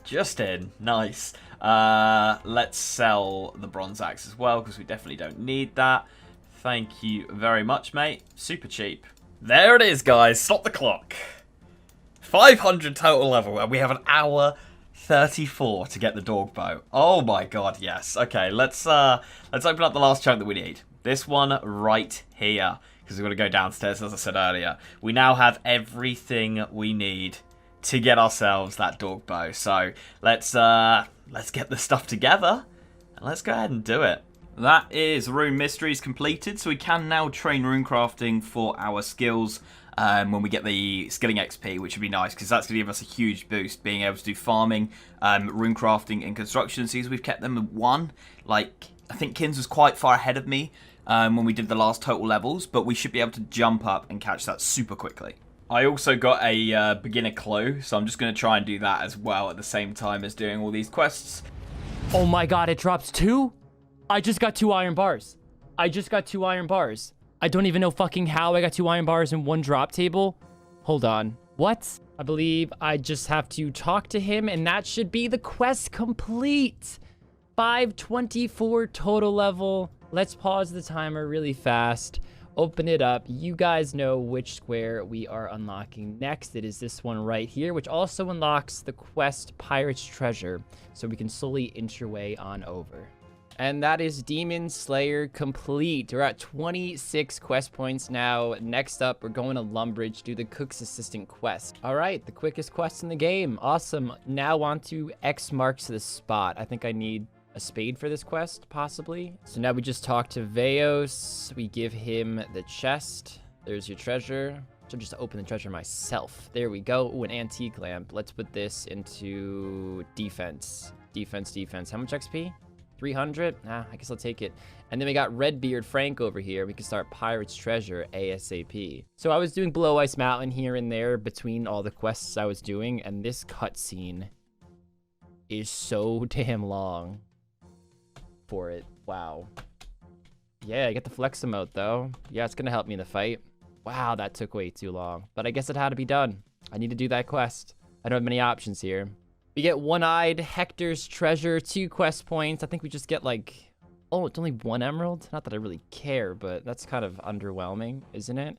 Just in. Nice. Let's sell the bronze axe as well, because we definitely don't need that. Thank you very much, mate. Super cheap. There it is, guys. Stop the clock. 500 total level, and we have an hour 34 to get the dog bow. Oh my god, yes. Okay, let's open up the last chunk that we need. This one right here, because we're going to go downstairs, as I said earlier. We now have everything we need to get ourselves that dog bow. So let's get the stuff together and let's go ahead and do it. That is Rune Mysteries completed, so we can now train rune crafting for our skills when we get the skilling XP, which would be nice, because that's going to give us a huge boost, being able to do farming, rune crafting, and construction. Since we've kept them at 1, like, I think Kins was quite far ahead of me when we did the last total levels, but we should be able to jump up and catch that super quickly. I also got a beginner clue, so I'm just going to try and do that as well at the same time as doing all these quests. Oh my god, it drops 2? I just got 2 iron bars. I just got 2 iron bars. I don't even know fucking how I got 2 iron bars in 1 drop table. Hold on. What? I believe I just have to talk to him, and that should be the quest complete. 524 total level. Let's pause the timer really fast. Open it up. You guys know which square we are unlocking next. It is this one right here, which also unlocks the quest Pirate's Treasure, so we can slowly inch your way on over. And that is Demon Slayer complete. We're at 26 quest points now. Next up, we're going to Lumbridge, do the Cook's Assistant quest. All right, the quickest quest in the game. Awesome. Now on to X marks the spot. I think I need a spade for this quest, possibly. So now we just talk to Veos. We give him the chest. There's your treasure. So just open the treasure myself. There we go. Ooh, an antique lamp. Let's put this into defense. Defense. How much XP? 300? I guess I'll take it. And then we got Redbeard Frank over here. We can start Pirate's Treasure ASAP. So I was doing Below Ice Mountain here and there between all the quests I was doing, and this cutscene is so damn long for it. Wow. Yeah, I get the flex emote though. Yeah, it's gonna help me in the fight. Wow, that took way too long. But I guess it had to be done. I need to do that quest. I don't have many options here. We get One-Eyed Hector's Treasure, 2 quest points. I think we just get like, oh, it's only 1 emerald? Not that I really care, but that's kind of underwhelming, isn't it?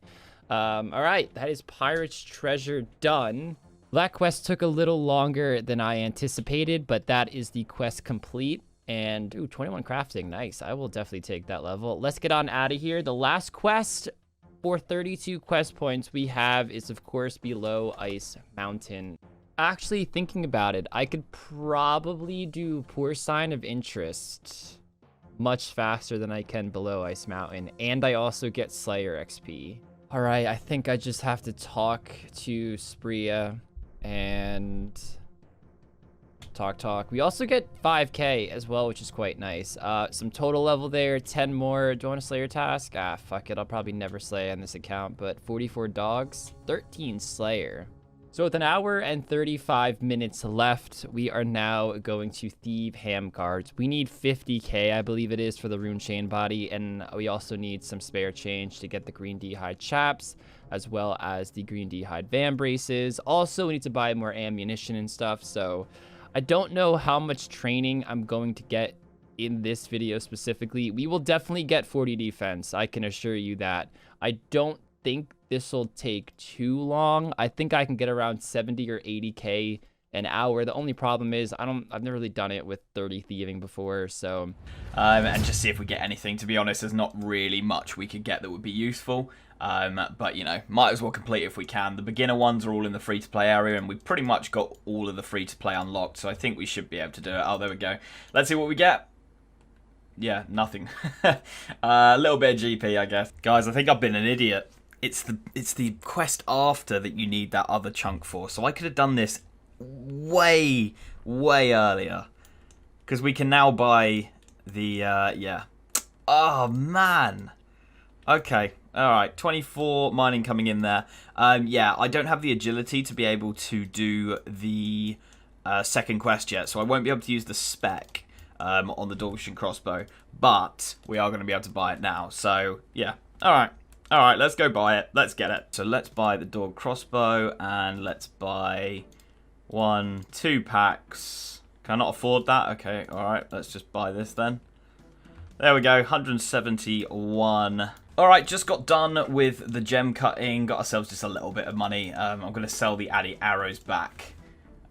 All right, that is Pirate's Treasure done. That quest took a little longer than I anticipated, but that is the quest complete. And, ooh, 21 crafting, nice. I will definitely take that level. Let's get on out of here. The last quest for 32 quest points we have is, of course, Below Ice Mountain. Actually, thinking about it, I could probably do Poor Sign of Interest much faster than I can Below Ice Mountain. And I also get Slayer XP. All right, I think I just have to talk to Spria and talk. We also get 5k as well, which is quite nice. Some total level there, 10 more. Do I want to Slayer task? Fuck it, I'll probably never slay on this account, but 44 dogs, 13 Slayer. So with an hour and 35 minutes left, we are now going to thieve ham cards. We need 50k, I believe it is, for the rune chain body, and we also need some spare change to get the green d'hide chaps, as well as the green d'hide van braces. Also, we need to buy more ammunition and stuff, so I don't know how much training I'm going to get in this video specifically. We will definitely get 40 defense, I can assure you that. I don't think this will take too long. I think I can get around 70 or 80k an hour. The only problem is I've never really done it with 30 thieving before, so and just see if we get anything. To be honest, there's not really much we could get that would be useful. But, you know, might as well complete if we can. The beginner ones are all in the free-to-play area, and we've pretty much got all of the free-to-play unlocked, so I think we should be able to do it. Oh, there we go. Let's see what we get. Yeah, nothing. A little bit of GP, I guess. Guys, I think I've been an idiot. It's the quest after that you need that other chunk for, so I could have done this way earlier. Because we can now buy the, yeah. Oh, man. Okay. Alright, 24 mining coming in there. Yeah, I don't have the agility to be able to do the second quest yet, so I won't be able to use the spec on the Dwarvish crossbow, but we are going to be able to buy it now, so yeah. Alright, let's go buy it. Let's get it. So let's buy the dog crossbow, and let's buy 2 packs. Can I not afford that? Okay, alright, let's just buy this then. There we go, 171. Alright, just got done with the gem cutting. Got ourselves just a little bit of money. I'm going to sell the Addy arrows back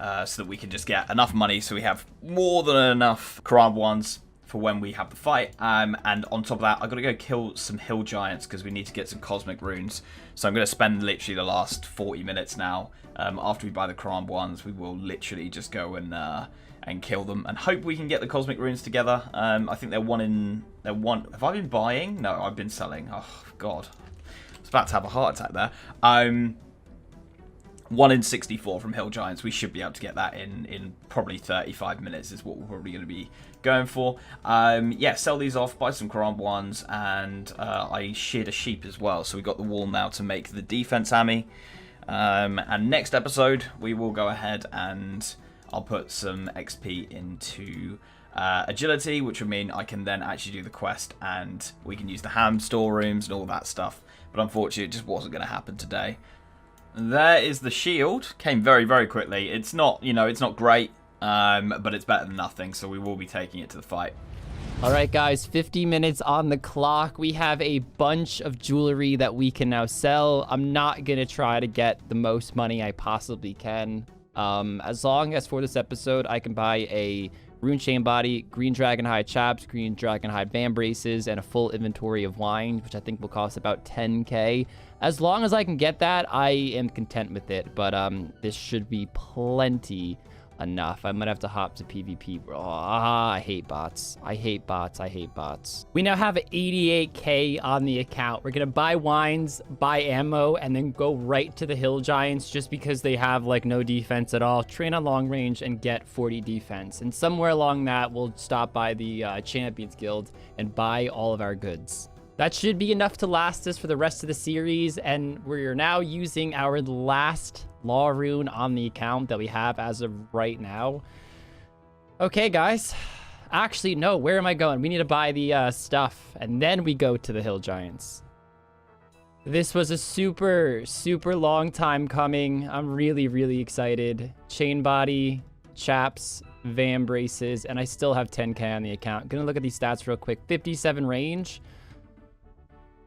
so that we can just get enough money so we have more than enough Quran ones for when we have the fight. And on top of that, I've got to go kill some hill giants because we need to get some cosmic runes. So I'm going to spend literally the last 40 minutes now. After we buy the Quran ones, we will literally just go and kill them and hope we can get the cosmic runes together. I think they're one. Have I been buying? No, I've been selling. Oh god, I was about to have a heart attack there. 1 in 64 from hill giants. We should be able to get that in probably 35 minutes is what we're probably going to be going for. Yeah, sell these off, buy some Quran ones, and I sheared a sheep as well, so we got the wool now to make the defense ammy. And next episode we will go ahead and I'll put some XP into agility, which would mean I can then actually do the quest and we can use the ham storerooms and all that stuff. But unfortunately, it just wasn't going to happen today. There is the shield. Came very, very quickly. It's not, you know, it's not great, but it's better than nothing, so we will be taking it to the fight. All right, guys, 50 minutes on the clock. We have a bunch of jewelry that we can now sell. I'm not going to try to get the most money I possibly can. As long as for this episode, I can buy a rune chain body, green dragon hide chaps, green dragon hide van braces, and a full inventory of wine, which I think will cost about 10k. As long as I can get that, I am content with it. But this should be plenty enough. I'm gonna have to hop to PvP. Oh, I hate bots. I hate bots. I hate bots. We now have 88k on the account. We're gonna buy wines, buy ammo, and then go right to the hill giants just because they have like no defense at all. Train on long range and get 40 defense. And somewhere along that, we'll stop by the Champions Guild and buy all of our goods. That should be enough to last us for the rest of the series, and we're now using our last law rune on the account that we have as of right now. Okay, guys. Actually, no, where am I going? We need to buy the stuff, and then we go to the hill giants. This was a super, super long time coming. I'm really, really excited. Chain body, chaps, Vam braces, and I still have 10k on the account. Gonna look at these stats real quick. 57 range.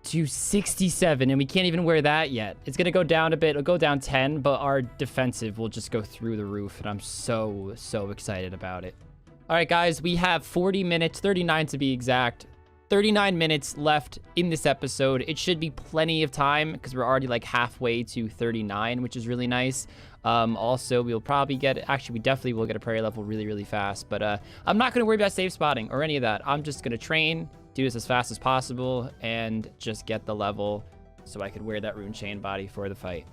To 67, and we can't even wear that yet. It's gonna go down a bit. It'll go down 10, but our defensive will just go through the roof, and I'm so excited about it. All right, guys, we have 40 minutes, 39 to be exact. 39 minutes left in this episode. It should be plenty of time because we're already like halfway to 39, which is really nice. Also, we'll probably get, actually, we definitely will get a prayer level really, really fast, but I'm not gonna worry about safe spotting or any of that. I'm just gonna train, do this as fast as possible, and just get the level so I could wear that rune chain body for the fight.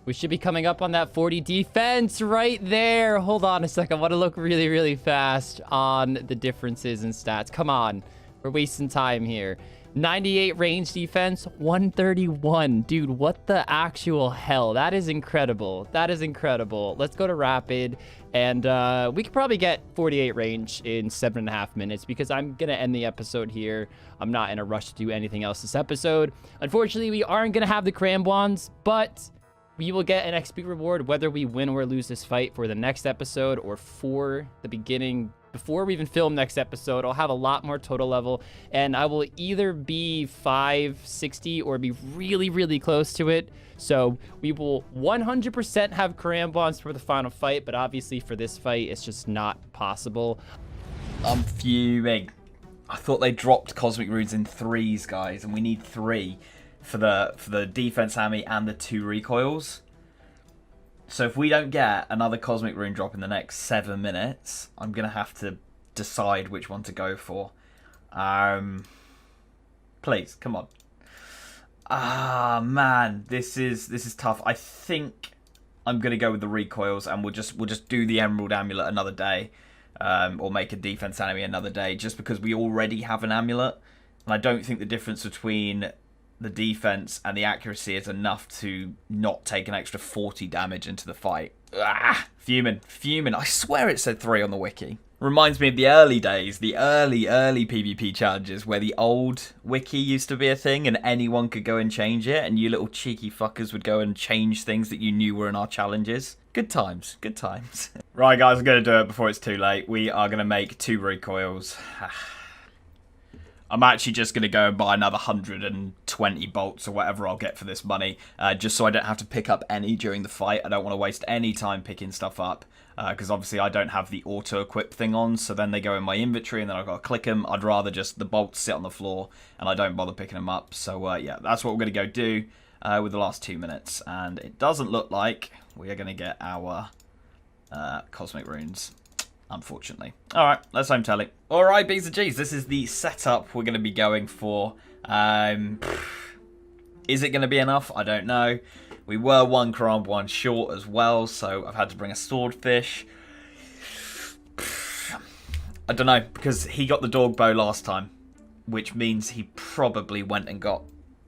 We should be coming up on that 40 defense right there. Hold on a second. I want to look really, really fast on the differences in stats. Come on. We're wasting time here. 98 range defense, 131. Dude, what the actual hell? That is incredible. That is incredible. Let's go to rapid, and we could probably get 48 range in 7.5 minutes because I'm gonna end the episode here. I'm not in a rush to do anything else this episode. Unfortunately, we aren't gonna have the cram wands, but we will get an XP reward whether we win or lose this fight for the next episode or for the beginning. Before we even film next episode, I'll have a lot more total level, and I will either be 560 or be really, really close to it. So we will 100% have Karam bonds for the final fight, but obviously for this fight, it's just not possible. I'm fuming. I thought they dropped cosmic runes in 3s, guys, and we need 3 for the defense hammy and the 2 recoils. So if we don't get another cosmic rune drop in the next 7 minutes, I'm gonna have to decide which one to go for. Please, come on. Ah, man, this is tough. I think I'm gonna go with the recoils, and we'll just do the Emerald Amulet another day, or make a defense enemy another day, just because we already have an amulet, and I don't think the difference between the defense and the accuracy is enough to not take an extra 40 damage into the fight. Ah, fuming. I swear it said 3 on the wiki. Reminds me of the early days, the early PvP challenges where the old wiki used to be a thing and anyone could go and change it, and you little cheeky fuckers would go and change things that you knew were in our challenges. Good times, good times. Right, guys, I'm going to do it before it's too late. We are going to make 2 recoils. I'm actually just going to go and buy another 120 bolts or whatever I'll get for this money, just so I don't have to pick up any during the fight. I don't want to waste any time picking stuff up, because obviously I don't have the auto-equip thing on, so then they go in my inventory and then I've got to click them. I'd rather just the bolts sit on the floor and I don't bother picking them up. So yeah, that's what we're going to go do with the last 2 minutes, and it doesn't look like we are going to get our cosmic runes, unfortunately. Alright, let's home tally. Alright, B's and G's, this is the setup we're going to be going for. Is it going to be enough? I don't know. We were 1 Karam 1 short as well, so I've had to bring a swordfish. I don't know, because he got the dog bow last time, which means he probably went and got,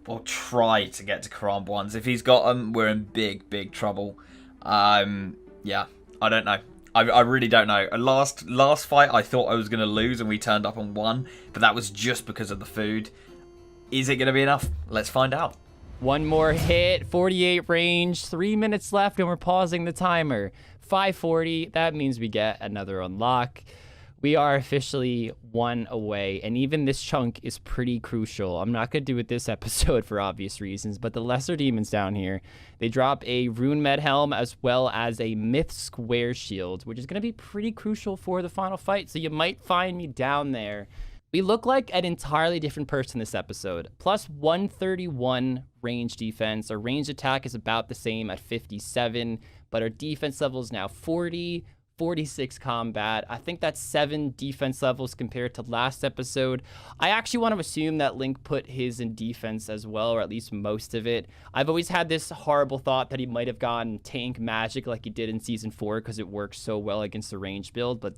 or tried to get to Karam 1s. If he's got them, we're in big trouble. Yeah, I don't know. I really don't know. Last fight, I thought I was going to lose and we turned up and won, but that was just because of the food. Is it going to be enough? Let's find out. One more hit, 48 range, 3 minutes left, and we're pausing the timer. 540, that means we get another unlock. We are officially 1 away, and even this chunk is pretty crucial. I'm not going to do it this episode for obvious reasons, but the lesser demons down here, they drop a rune med helm as well as a myth square shield, which is going to be pretty crucial for the final fight, so you might find me down there. We look like an entirely different person this episode. Plus 131 range defense. Our range attack is about the same at 57, but our defense level is now 40. 46 combat. I think that's 7 defense levels compared to last episode. I actually want to assume that Link put his in defense as well, or at least most of it. I've always had this horrible thought that he might have gone tank magic like he did in Season 4 because it works so well against the range build, but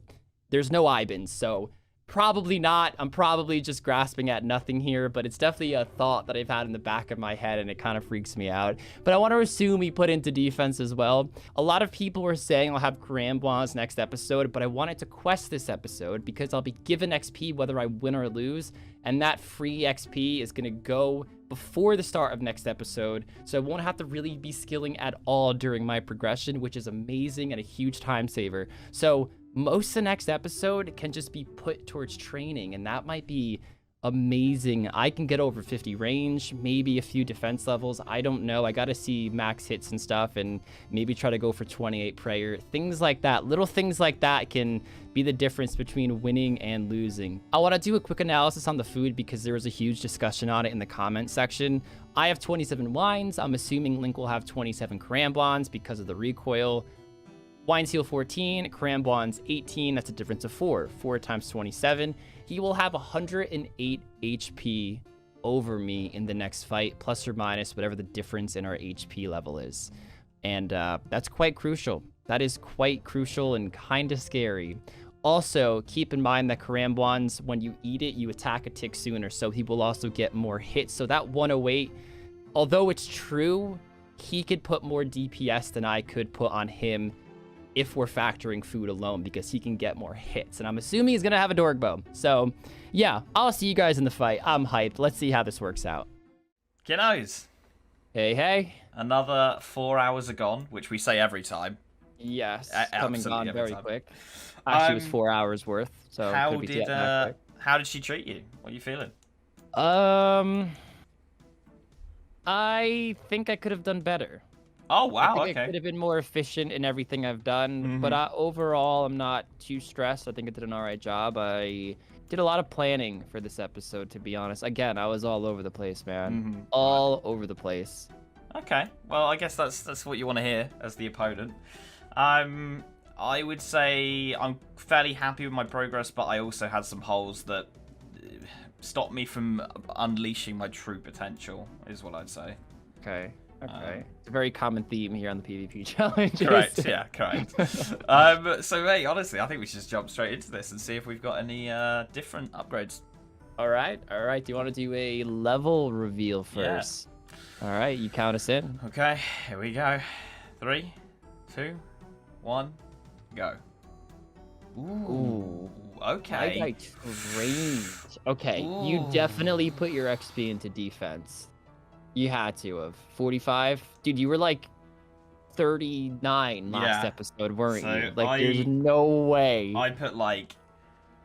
there's no Ibans, so probably not. I'm probably just grasping at nothing here, but it's definitely a thought that I've had in the back of my head, and it kind of freaks me out. But I want to assume he put into defense as well. A lot of people were saying I'll have Crambois next episode, but I wanted to quest this episode because I'll be given XP whether I win or lose, and that free XP is going to go before the start of next episode, so I won't have to really be skilling at all during my progression, which is amazing and a huge time saver. So most of the next episode can just be put towards training, and that might be amazing. I can get over 50 range, maybe a few defense levels. I don't know. I got to see max hits and stuff, and maybe try to go for 28 prayer. Things like that. Little things like that can be the difference between winning and losing. I want to do a quick analysis on the food because there was a huge discussion on it in the comment section. I have 27 wines. I'm assuming Link will have 27 Cramblons because of the recoil. Wine Seal 14, Cramblons 18, that's a difference of 4. 4 times 27. He will have 108 HP over me in the next fight, plus or minus whatever the difference in our HP level is. And that's quite crucial. That is quite crucial and kind of scary. Also, keep in mind that Cramblons, when you eat it, you attack a tick sooner, so he will also get more hits. So that 108, although it's true, he could put more DPS than I could put on him if we're factoring food alone, because he can get more hits. And I'm assuming he's going to have a Dork Bow. So, yeah, I'll see you guys in the fight. I'm hyped. Let's see how this works out. Kiddos. Hey, hey. Another 4 hours are gone, which we say every time. Yes, coming on very time. quick. Actually, it was 4 hours worth. So how did she treat you? What are you feeling? I think I could have done better. Oh, wow, I think I could have been more efficient in everything I've done, but overall, I'm not too stressed. I think I did an all right job. I did a lot of planning for this episode, to be honest. Again, I was all over the place, man. All over the place. Okay, well, I guess that's what you want to hear as the opponent. I would say I'm fairly happy with my progress, but I also had some holes that stopped me from unleashing my true potential, is what I'd say. Okay. Okay. It's a very common theme here on the PvP challenges. Correct, yeah, correct. So, mate, honestly, I think we should just jump straight into this and see if we've got any different upgrades. All right. Do you want to do a level reveal first? Yeah. All right, you count us in. Okay, here we go. 3, 2, 1, go. Ooh. Okay. I trained. Okay, Ooh. You definitely put your XP into defense. You had to have. 45? Dude, you were like 39 last episode, weren't you? Like, there's no way. I put like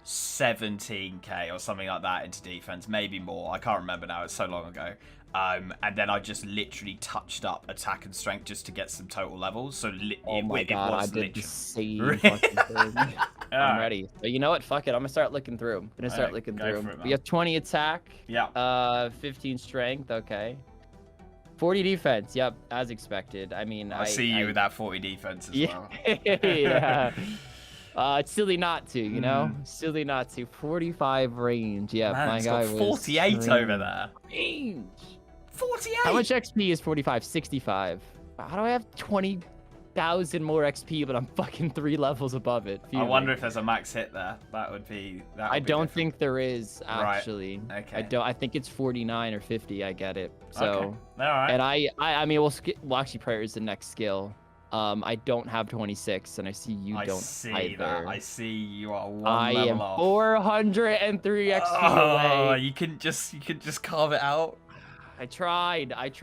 17k or something like that into defense, maybe more. I can't remember now. It's so long ago. And then I just literally touched up attack and strength just to get some total levels. So oh my god, I did the same fucking thing. I'm ready. But you know what? Fuck it. I'm gonna start looking through. We have 20 attack. Yeah. 15 strength. Okay. 40 defense. Yep, as expected. I mean, I see you with that 40 defense as well. Yeah. It's silly not to, you know? Silly not to. 45 range. Yeah, man, my guy was 48 over there. Range. 48? How much XP is 45? 65. How do I have 20,000 more XP, but I'm fucking 3 levels above it? I wonder if there's a max hit there. That would be. I don't think there is, actually. Right. Okay. I think it's 49 or 50. I get it. So. Okay. All right. And I mean, we'll actually prayer is the next skill. I don't have 26, and I see you don't either. I see you are one I level am off. 403 XP away. You can just carve it out. I tried, Okay.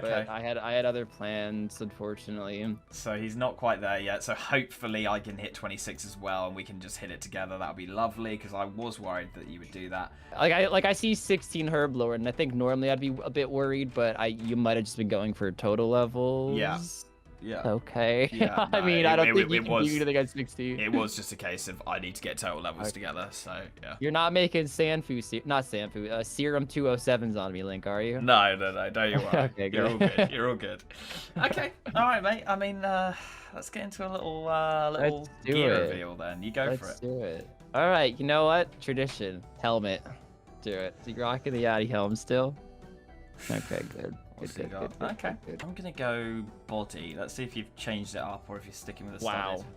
but I had other plans, unfortunately. So he's not quite there yet. So hopefully I can hit 26 as well, and we can just hit it together. That would be lovely, because I was worried that you would do that. I see 16 Herb Lord, and I think normally I'd be a bit worried, but you might have just been going for total levels. Yeah. Okay. Yeah, I no, mean, I don't think you it can was, beat me to the guy 60. It was just a case of I need to get total levels together, so yeah. You're not making not Sanfu, Serum 207s on me, Link, are you? No, don't you worry. Okay, You're all good. good. You're all good. Okay, all right, mate. I mean, let's get into a little gear reveal then. You go for it. Let's do it. All right, you know what? Tradition. Helmet. Do it. So you're rocking the Yachty helm still? Okay, good. Good. Okay, I'm gonna go body. Let's see if you've changed it up or if you're sticking with the Wow. studded.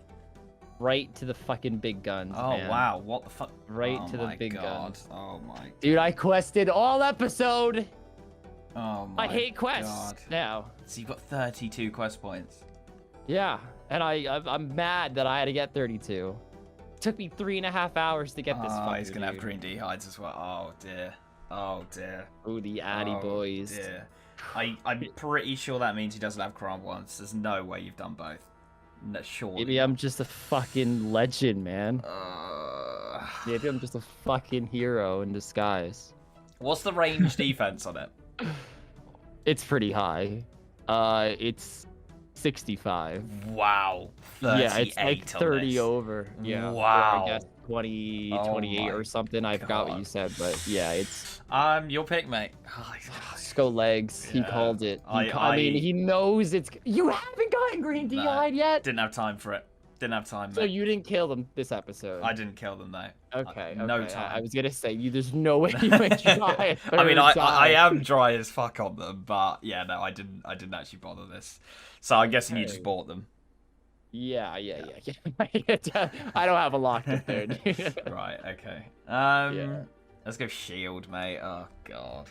Right to the fucking big guns, Oh man. wow, what the fuck? Right Oh to the my big God. guns. Oh my. Dude, I quested all episode. Oh my. I hate quests God. now. So you've got 32 quest points. Yeah, and I'm mad that I had to get 32. It took me 3.5 hours to get this. Oh, he's gonna have green D hides as well. Oh dear. Oh dear. Ooh, the Addy boys. Dear. I'm pretty sure that means he doesn't have Crom once. There's no way you've done both. No, surely. Maybe I'm just a fucking legend, man. Maybe I'm just a fucking hero in disguise. What's the range defense on it? It's pretty high. It's 65. Wow. Yeah, it's like 30 this. over. Yeah. Wow. Or I guess 20, Oh 28 or something. I forgot what God. you said, but yeah, it's Your pick, mate. Sco legs. He Yeah. called it. I mean, he knows it's. You haven't gotten green D-hide yet. Didn't have time for it. Didn't have time, mate. So you didn't kill them this episode. I didn't kill them though. Okay. No okay. time. I was gonna say there's no way you went dry. I mean, I am dry as fuck on them, but yeah, no, I didn't actually bother this. So I'm guessing you just bought them. Yeah. I don't have a locked up there. Right. Okay. Yeah. Let's go shield, mate. Oh God.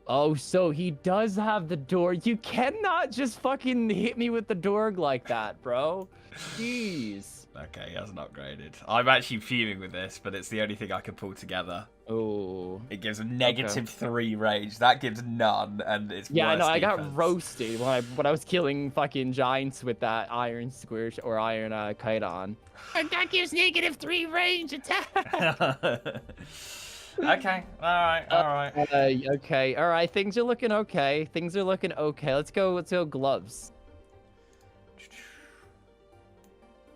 Oh, so he does have the door. You cannot just fucking hit me with the Dorg like that, bro. Jeez. Okay, he hasn't upgraded. I'm actually fuming with this, but it's the only thing I can pull together. Oh. It gives a -3 range. That gives none, and it's Yeah, I know. I got defense. roasted when I was killing fucking giants with that iron squish or iron chiton. And that gives -3 range attack. Okay. All right. Okay. All right. Things are looking okay. Let's go gloves.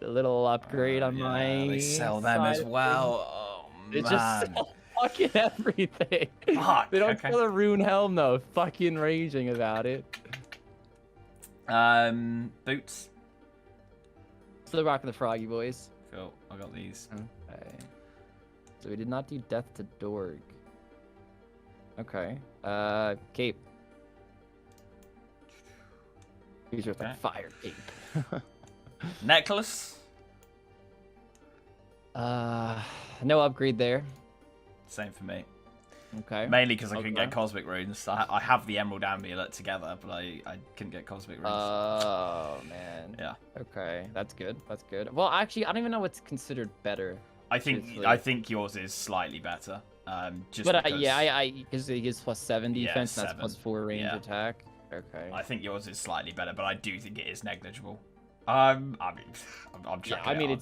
A little upgrade on my. They sell them as side of well. Oh They man. just sell fucking everything. Fuck, They don't okay. sell a rune helm though. Fucking raging about it. Boots. Still rocking the Froggy boys. Cool. I got these. Okay. So we did not do death to Dorg. Okay. Cape. These are the fire cape. Necklace. No upgrade there. Same for me. Okay. Mainly because I couldn't get cosmic runes. I have the emerald amulet together, but I couldn't get cosmic runes. Oh man. Yeah. Okay, that's good. Well, actually, I don't even know what's considered better. I think yours is slightly better. Just But because yeah, because it gives +7 defense. Yeah, and that's +4 range attack. Okay. I think yours is slightly better, but I do think it is negligible. I mean, I'm Yeah, checking I mean,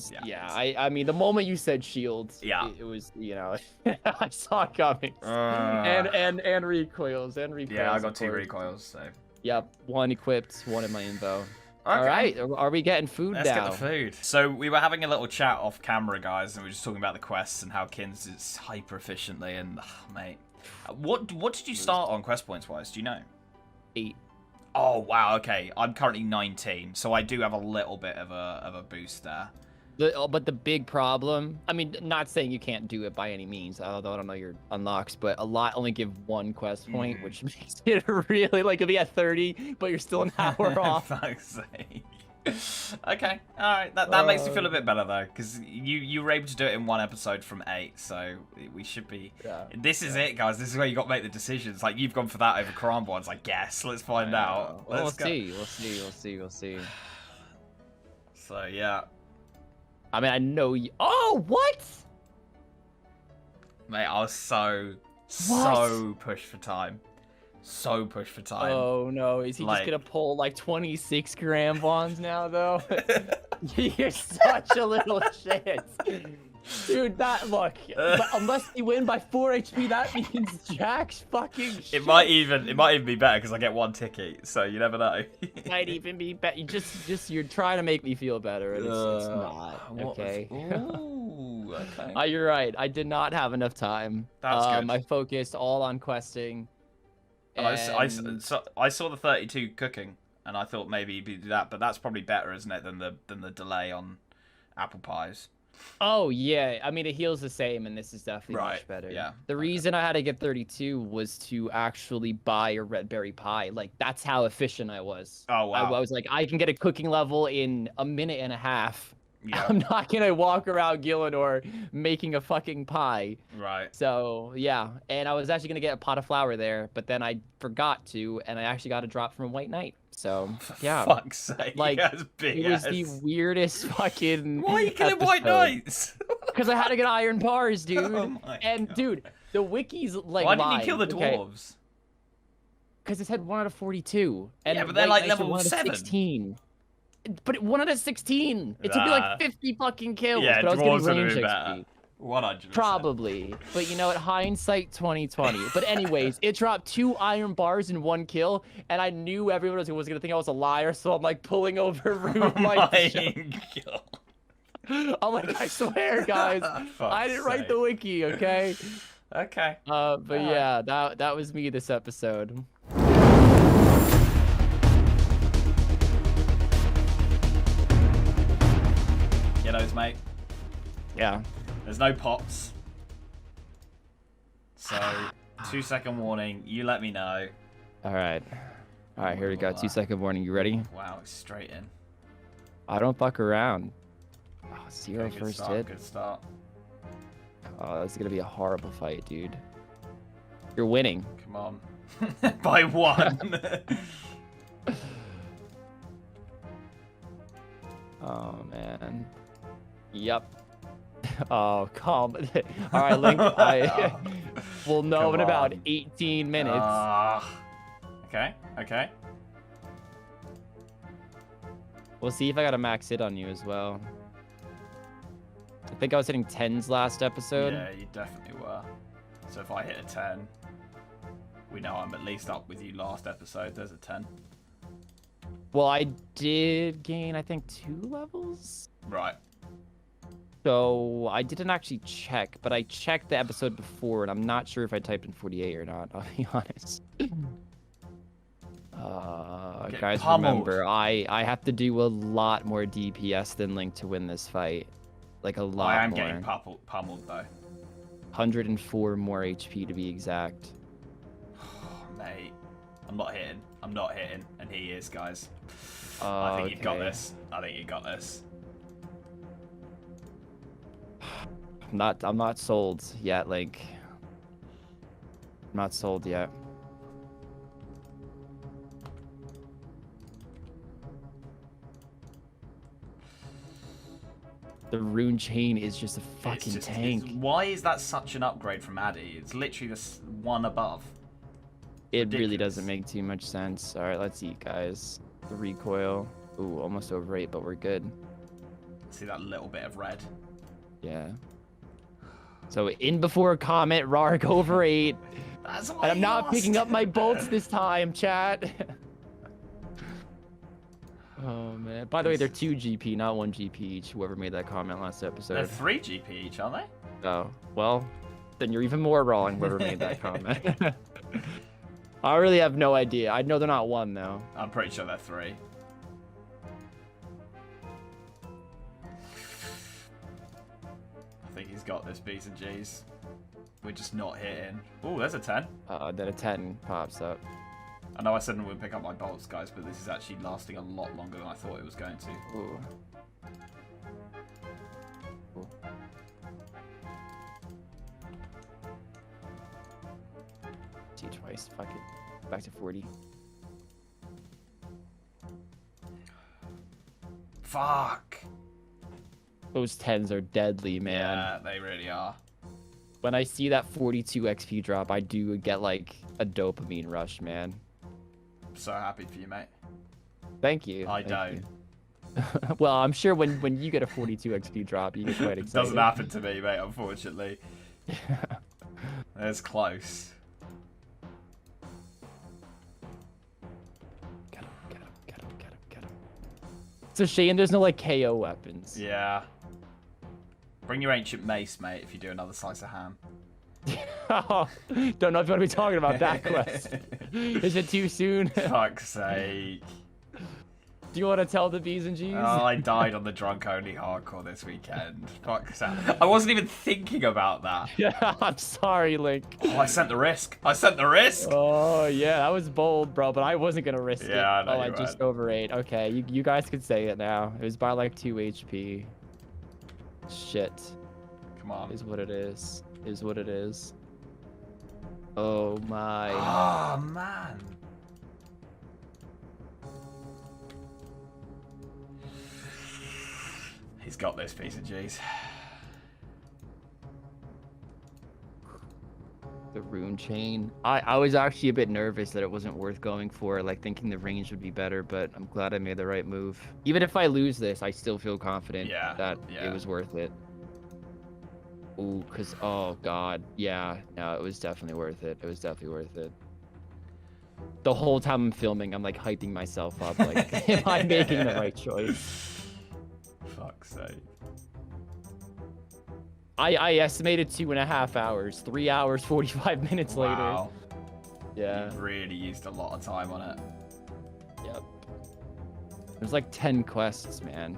I mean, the moment you said shields, Yeah. it was, I saw it coming. And recoils. Yeah, I got 2 recoils, so. Yep, 1 equipped, 1 in my info. Okay. All right, are we getting food Let's now? get the food. So we were having a little chat off camera, guys, and we were just talking about the quests and how Kins is hyper efficiently. And mate, what did you start on quest points wise? Do you know? 8. Oh wow, okay. I'm currently 19, so I do have a little bit of a boost there. But the big problem, I mean, not saying you can't do it by any means, although I don't know your unlocks, but a lot only give 1 quest point, which makes it really, like, you'll be at 30, but you're still an hour off. Fuck's sake. Okay, alright, that makes me feel a bit better though, because you were able to do it in 1 episode from 8, so we should be... Yeah. This is it, guys, this is where you got to make the decisions. Like, you've gone for that over Karam ones, I guess. Let's find out. We'll Let's go. see. So, yeah. I mean, I know you... Oh, what? Mate, I was so pushed for time. So pushed for time. Oh no, is he just gonna pull like 26 gram bonds now though? You're such a little shit. Dude, look. But unless you win by 4 HP, that means Jack's fucking shit. It might even be better because I get 1 ticket, so you never know. Might even be better. You're trying to make me feel better, and it's not. Okay. Ooh, okay. You're right. I did not have enough time. That's good. I focused all on questing. And I saw the 32 cooking, and I thought maybe you'd do that, but that's probably better, isn't it, than the delay on apple pies? Oh yeah, I mean it heals the same, and this is definitely much better. Yeah. The reason I had to get 32 was to actually buy a red berry pie. Like that's how efficient I was. Oh wow. I was like, I can get a cooking level in a minute and a half. Yeah. I'm not gonna walk around Gillinor making a fucking pie. Right. So yeah, and I was actually gonna get a pot of flour there, but then I forgot to, and I actually got a drop from a White Knight. So yeah, For fuck's sake, like big it was the weirdest fucking. Why are you killing White Knights? Because I had to get iron bars, dude. Oh my and God. dude, the wikis like. Why didn't you kill the dwarves? Because it said 1 out of 42. And yeah, but they're like level 1 out of 7. 16. But 1 out of 16. It took me like 50 fucking kills. Yeah, but I was dwarves getting would range have been XP. better. 100%. Probably. But you know what? Hindsight 2020. But anyways, it dropped 2 iron bars in 1 kill, and I knew everyone was gonna think I was a liar, so I'm like pulling over Rude like God. I'm like, I swear, guys, I didn't write the wiki, okay? Okay. But yeah, that was me this episode. Kiddos, mate. Yeah. There's no pops. So, 2-second warning. You let me know. All right, here we go. 2-second warning. You ready? Wow, it's straight in. I don't fuck around. Oh, 0 Good first start, hit. Good start. Oh, that's gonna be a horrible fight, dude. You're winning. Come on. By 1. Oh man. Yep. Oh, calm. All right, Link. I will know Come in about on. 18 minutes. Okay. Okay. We'll see if I got a max hit on you as well. I think I was hitting 10s last episode. Yeah, you definitely were. So if I hit a 10, we know I'm at least up with you last episode. There's a 10. Well, I did gain, I think, 2 levels. Right. So I didn't actually check, but I checked the episode before, and I'm not sure if I typed in 48 or not, I'll be honest. Guys, pummeled. remember, I have to do a lot more DPS than Link to win this fight. Like a lot more. I am getting pummeled though. 104 more HP to be exact. Oh, mate. I'm not hitting. I'm not hitting. And he is, guys. I think you've got this. I think you got this. I'm not sold yet, Link. I'm not sold yet. The rune chain is just a fucking tank. Why is that such an upgrade from Addy? It's literally this one above. It really Ridiculous. doesn't make too much sense. All right, let's eat, guys. The recoil. Ooh, almost over 8, but we're good. See that little bit of red? Yeah. So in before Comet, Rargh over 8. That's And I'm not picking up my bolts this time, chat. Oh, man. By the way, they're 2 GP, not 1 GP each, whoever made that comment last episode. They're 3 GP each, aren't they? Oh, well, then you're even more wrong, whoever made that comment. I really have no idea. I know they're not 1, though. I'm pretty sure they're 3. I think he's got this, B's and G's. We're just not hitting. Oh, there's a 10. Then a 10 pops up. I know I said I wouldn't pick up my bolts, guys, but this is actually lasting a lot longer than I thought it was going to. Ooh. Cool. See twice. Fuck it. Back to 40. Fuck. Those 10s are deadly, man. Yeah, they really are. When I see that 42 XP drop, I do get like a dopamine rush, man. I'm so happy for you, mate. Thank you. I Thank don't. you. Well, I'm sure when you get a 42 XP drop, you get quite excited. Doesn't happen to me, mate, unfortunately. It's close. Get him, get him, get him, get him, get him. It's a shame there's no, like, KO weapons. Yeah. Bring your ancient mace, mate, if you do another slice of ham. Oh, don't know if you want to be talking about that quest. Is it too soon? Fuck's sake. Do you want to tell the B's and G's? Oh, I died on the drunk only hardcore this weekend. Fuck's sake. I wasn't even thinking about that. Yeah, I'm sorry, Link. Oh, I sent the risk. I sent the risk. Oh, yeah, that was bold, bro, but I wasn't going to risk it. Yeah, I know I you just weren't. overate. Okay, you guys could say it now. It was by like 2 HP. Shit. Come on. Is what it is. Is what it is. Oh, my. Oh, man. He's got this piece of cheese. The rune chain. I was actually a bit nervous that it wasn't worth going for, like thinking the range would be better, but I'm glad I made the right move. Even if I lose this, I still feel confident that it was worth it. Ooh, cause oh god, yeah, no, it was definitely worth it. It was definitely worth it. The whole time I'm filming, I'm like hyping myself up, like, am I making the right choice? Fuck's sake. I estimated 2.5 hours. 3 hours, 45 minutes Wow. later. Yeah. You really used a lot of time on it. Yep. There's like 10 quests, man.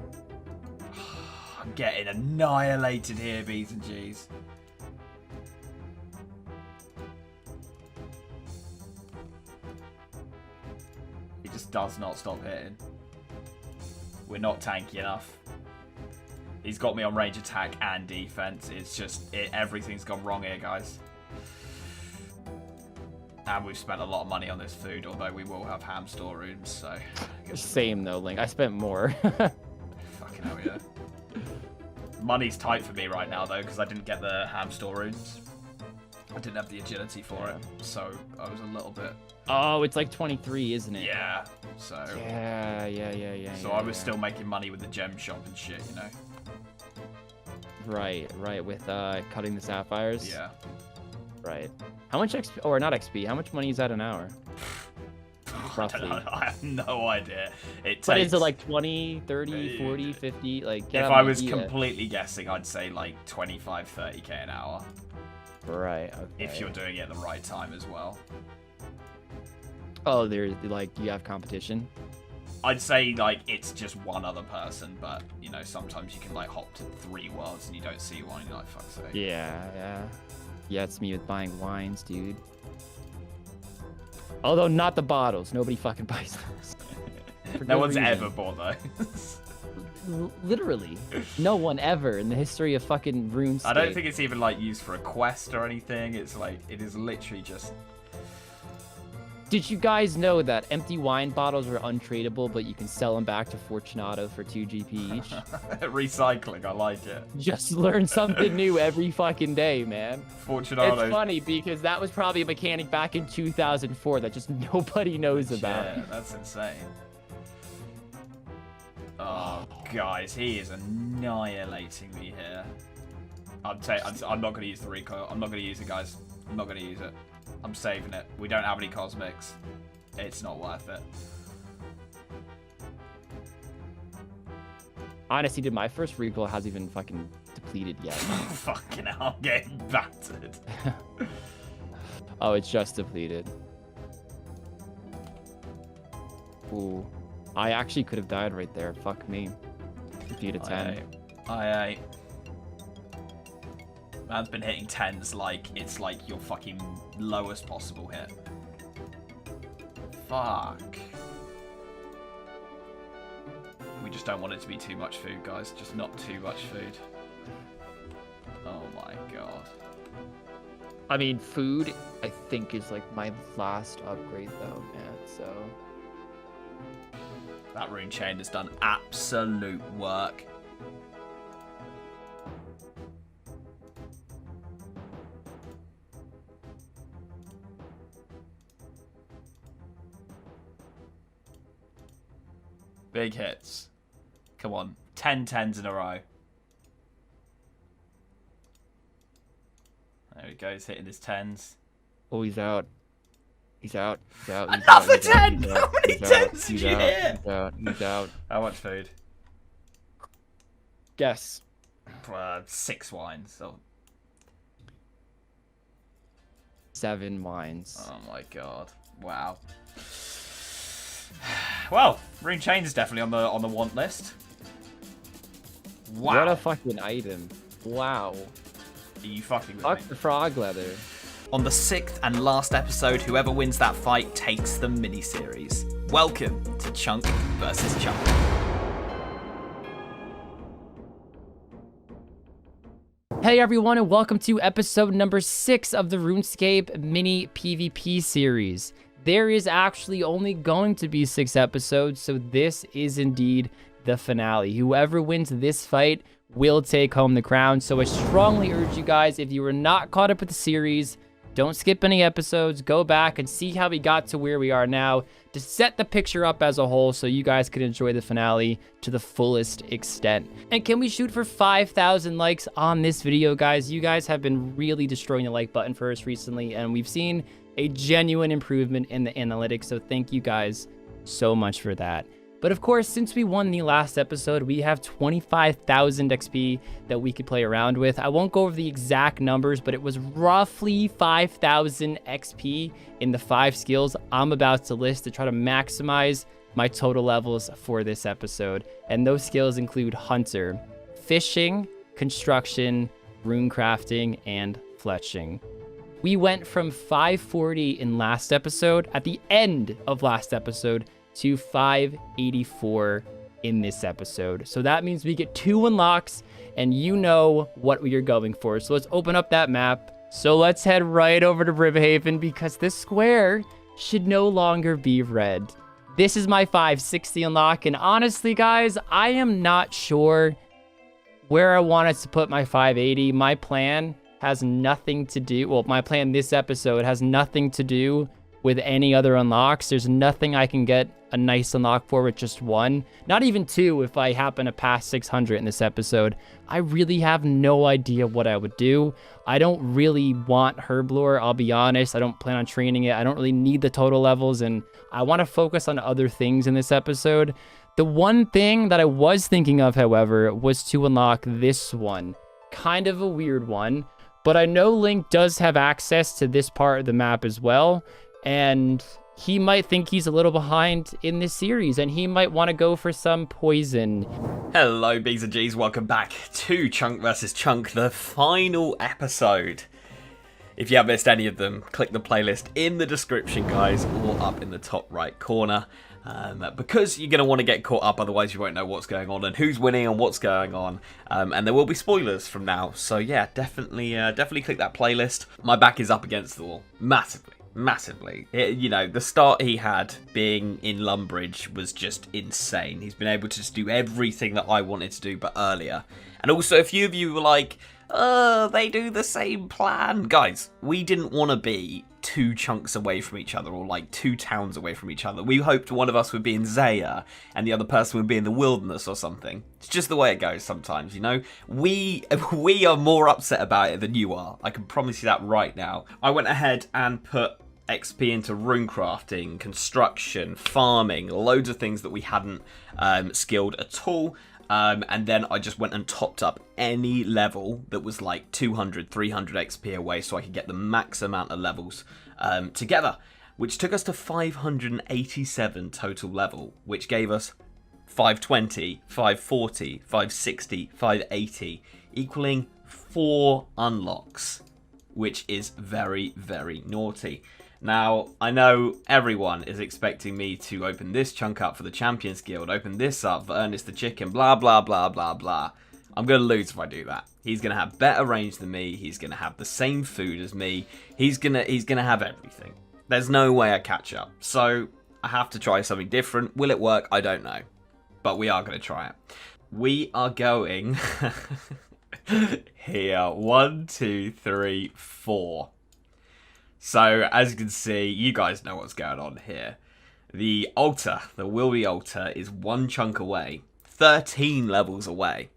I'm getting annihilated here, B's and G's. He just does not stop hitting. We're not tanky enough. He's got me on range attack and defense. It's just, everything's gone wrong here, guys. And we've spent a lot of money on this food, although we will have ham storerooms, so... Same though, Link. I spent more. Fucking hell, yeah. Money's tight for me right now, though, because I didn't get the ham storerooms. I didn't have the agility for it, so I was a little bit... Oh, it's like 23, isn't it? Yeah, so... Yeah. So I was still making money with the gem shop and shit, you know? Right, with cutting the sapphires? Yeah. Right. How much XP, or not XP, how much money is that an hour? Roughly. I don't know, I have no idea. But is it like 20, 30, 40, 50? Like, if I was completely guessing, I'd say like 25, 30k an hour. Right, okay. If you're doing it at the right time as well. Oh, there's like, you have competition? I'd say like it's just one other person, but you know, sometimes you can like hop to 3 worlds and you don't see one and you're like, fuck's sake. Yeah, it's me with buying wines, dude. Although not the bottles. Nobody fucking buys those. No one's ever bought those. Literally. No one ever in the history of fucking RuneScape. I don't think it's even like used for a quest or anything. It's like, it is literally just... Did you guys know that empty wine bottles are untradeable, but you can sell them back to Fortunato for 2 GP each? Recycling, I like it. Just learn something new every fucking day, man. Fortunato. It's funny because that was probably a mechanic back in 2004 that just nobody knows about. Yeah, that's insane. Oh, guys, he is annihilating me here. I'm not going to use the recoil. I'm not going to use it, guys. I'm not going to use it. I'm saving it. We don't have any cosmics. It's not worth it. Honestly, dude, my first recoil hasn't even fucking depleted yet. Fucking hell, I'm getting battered. Oh, it's just depleted. Ooh. I actually could have died right there. Fuck me. 50 to 10. Aye. Man's been hitting 10s like it's like your fucking lowest possible hit. Fuck. We just don't want it to be too much food, guys. Just not too much food. Oh my god. I mean, food, I think, is like my last upgrade though, man, so... That rune chain has done absolute work. Big hits. Come on. 10 tens in a row. There he goes, hitting his tens. Oh, he's out. He's out. He's out. He's Another out. 10! He's How out. many He's tens out. did you hit? He's out. He's out. How much food? Guess. 6 wines. So. 7 wines. Oh my god. Wow. Well, Rune Chain is definitely on the want list. Wow. What a fucking item. Wow. Are you fucking with Fuck me? the frog leather. On the 6th and last episode, whoever wins that fight takes the mini-series. Welcome to Chunk versus Chunk. Hey everyone, and welcome to episode number 6 of the RuneScape mini PvP series. There is actually only going to be 6 episodes, so this is indeed the finale. Whoever wins this fight will take home the crown. So I strongly urge you guys, if you were not caught up with the series, don't skip any episodes, go back and see how we got to where we are now to set the picture up as a whole so you guys can enjoy the finale to the fullest extent. And can we shoot for 5,000 likes on this video, guys? You guys have been really destroying the like button for us recently, and we've seen a genuine improvement in the analytics, so thank you guys so much for that. But of course, since we won the last episode, we have 25,000 XP that we could play around with. I won't go over the exact numbers, but it was roughly 5,000 XP in the 5 skills I'm about to list to try to maximize my total levels for this episode. And those skills include Hunter, Fishing, Construction, Rune Crafting, and Fletching. We went from 540 in last episode, at the end of last episode, to 584 in this episode. So that means we get 2 unlocks, and you know what we are going for. So let's open up that map. So let's head right over to Brimhaven, because this square should no longer be red. This is my 560 unlock, and honestly, guys, I am not sure where I wanted to put my 580. My plan has nothing to do, well, my plan this episode has nothing to do with any other unlocks. There's nothing I can get a nice unlock for with just 1, not even 2 if I happen to pass 600 in this episode. I really have no idea what I would do. I don't really want Herblore, I'll be honest. I don't plan on training it. I don't really need the total levels, and I want to focus on other things in this episode. The one thing that I was thinking of, however, was to unlock this one. Kind of a weird one, but I know Link does have access to this part of the map as well, and he might think he's a little behind in this series, and he might want to go for some poison. Hello, B's and G's. Welcome back to Chunk vs. Chunk, the final episode. If you have missed any of them, click the playlist in the description, guys, or up in the top right corner. Because you're going to want to get caught up, otherwise you won't know what's going on and who's winning and what's going on. And there will be spoilers from now. So yeah, definitely click that playlist. My back is up against the wall, massively. You know, the start he had being in Lumbridge was just insane. He's been able to just do everything that I wanted to do, but earlier. And also, a few of you were like, they do the same plan. Guys, we didn't want to be 2 chunks away from each other, or like 2 towns away from each other. We hoped one of us would be in Zaya and the other person would be in the wilderness or something. It's just the way it goes sometimes, you know. We are more upset about it than you are. I can promise you that right now. I went ahead and put XP into rune crafting, construction, farming, loads of things that we hadn't skilled at all. And then I just went and topped up any level that was like 200, 300 XP away so I could get the max amount of levels together, which took us to 587 total level, which gave us 520, 540, 560, 580, equaling 4 unlocks, which is very, very naughty. Now, I know everyone is expecting me to open this chunk up for the Champions Guild, open this up for Ernest the Chicken, blah, blah, blah, blah, blah. I'm going to lose if I do that. He's going to have better range than me. He's going to have the same food as me. He's going to have everything. There's no way I catch up. So, I have to try something different. Will it work? I don't know. But we are going to try it. We are going here. 1, 2, 3, 4. So, as you can see, you guys know what's going on here. The altar, the Wilby altar, is 1 chunk away. 13 levels away.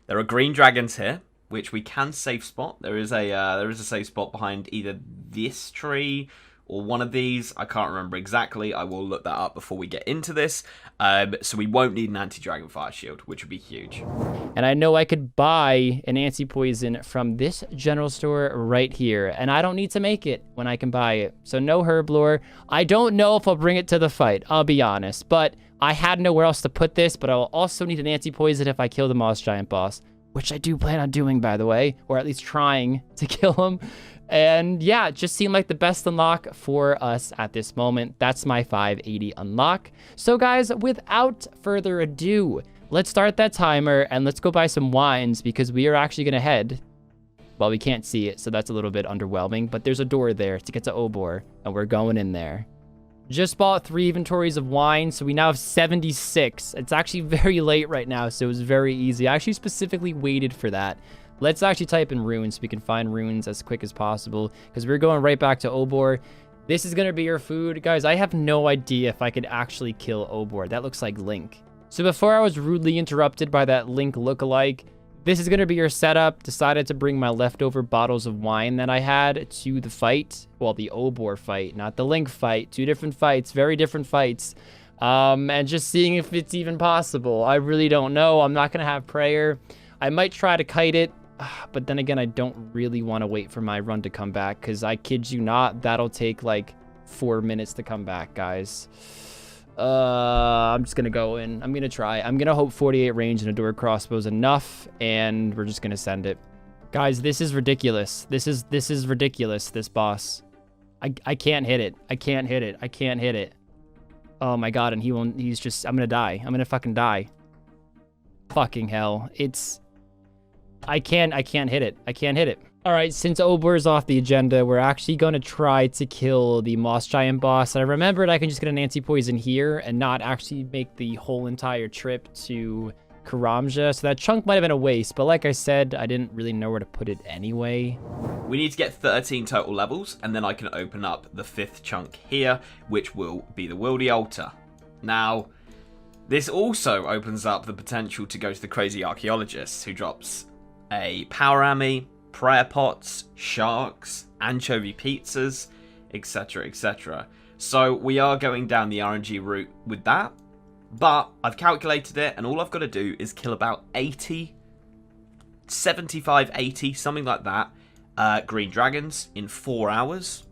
There are green dragons here, which we can safe spot. There is a safe spot behind either this tree or one of these. I can't remember exactly. I will look that up before we get into this. So we won't need an anti-dragon fire shield, which would be huge. And I know I could buy an anti-poison from this general store right here. And I don't need to make it when I can buy it. So no herb lore. I don't know if I'll bring it to the fight, I'll be honest. But I had nowhere else to put this, but I'll also need an anti-poison if I kill the Moss Giant boss. Which I do plan on doing, by the way. Or at least trying to kill him. And yeah, it just seemed like the best unlock for us at this moment. That's my 580 unlock. So guys, without further ado, let's start that timer and let's go buy some wines because we are actually going to head. Well, we can't see it, so that's a little bit underwhelming, but there's a door there to get to Obor, and we're going in there. Just bought 3 inventories of wine, so we now have 76. It's actually very late right now, so it was very easy. I actually specifically waited for that. Let's actually type in runes so we can find runes as quick as possible because we're going right back to Obor. This is going to be your food. Guys, I have no idea if I could actually kill Obor. That looks like Link. So before I was rudely interrupted by that Link lookalike, this is going to be your setup. Decided to bring my leftover bottles of wine that I had to the fight. Well, the Obor fight, not the Link fight. 2 different fights, very different fights. And just seeing if it's even possible. I really don't know. I'm not going to have prayer. I might try to kite it. But then again, I don't really want to wait for my run to come back because I kid you not, that'll take like 4 minutes to come back, guys. I'm just going to go in. I'm going to try. I'm going to hope 48 range and a door crossbow is enough, and we're just going to send it. Guys, this is ridiculous. This is ridiculous, this boss. I can't hit it. I can't hit it. I can't hit it. Oh my god, and he's just, I'm going to die. I'm going to fucking die. Fucking hell. I can't hit it. I can't hit it. All right, since Obor's off the agenda, we're actually going to try to kill the Moss Giant boss. And I remembered I can just get an anti-poison here and not actually make the whole entire trip to Karamja. So that chunk might have been a waste, but like I said, I didn't really know where to put it anyway. We need to get 13 total levels, and then I can open up the 5th chunk here, which will be the Wildy Altar. Now, this also opens up the potential to go to the Crazy Archaeologist, who drops a power ammy, prayer pots, sharks, anchovy pizzas, etc, etc. So we are going down the RNG route with that, but I've calculated it and all I've got to do is kill about 80, 75, 80, something like that, green dragons in 4 hours,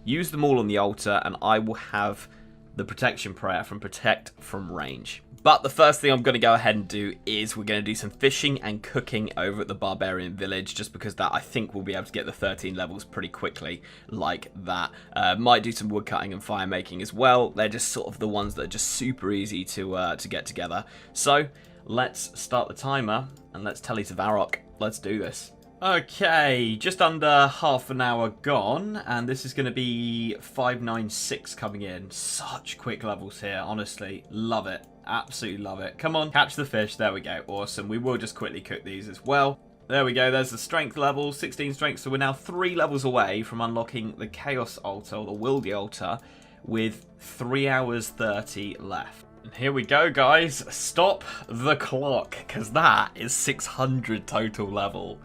use them all on the altar, and I will have the protection prayer from protect from range. But the first thing I'm going to go ahead and do is we're going to do some fishing and cooking over at the Barbarian Village, just because that I think we'll be able to get the 13 levels pretty quickly like that. Might do some wood cutting and fire making as well. They're just sort of the ones that are just super easy to get together. So let's start the timer and let's tell to Varrock. Let's do this. Okay, just under half an hour gone, and this is going to be 596 coming in. Such quick levels here, honestly. Love it. Absolutely love it. Come on, catch the fish. There we go. Awesome. We will just quickly cook these as well. There we go. There's the strength level, 16 strength. So we're now 3 levels away from unlocking the Chaos Altar, or the Wildy Altar, with 3 hours 30 left. And here we go, guys. Stop the clock, because that is 600 total level,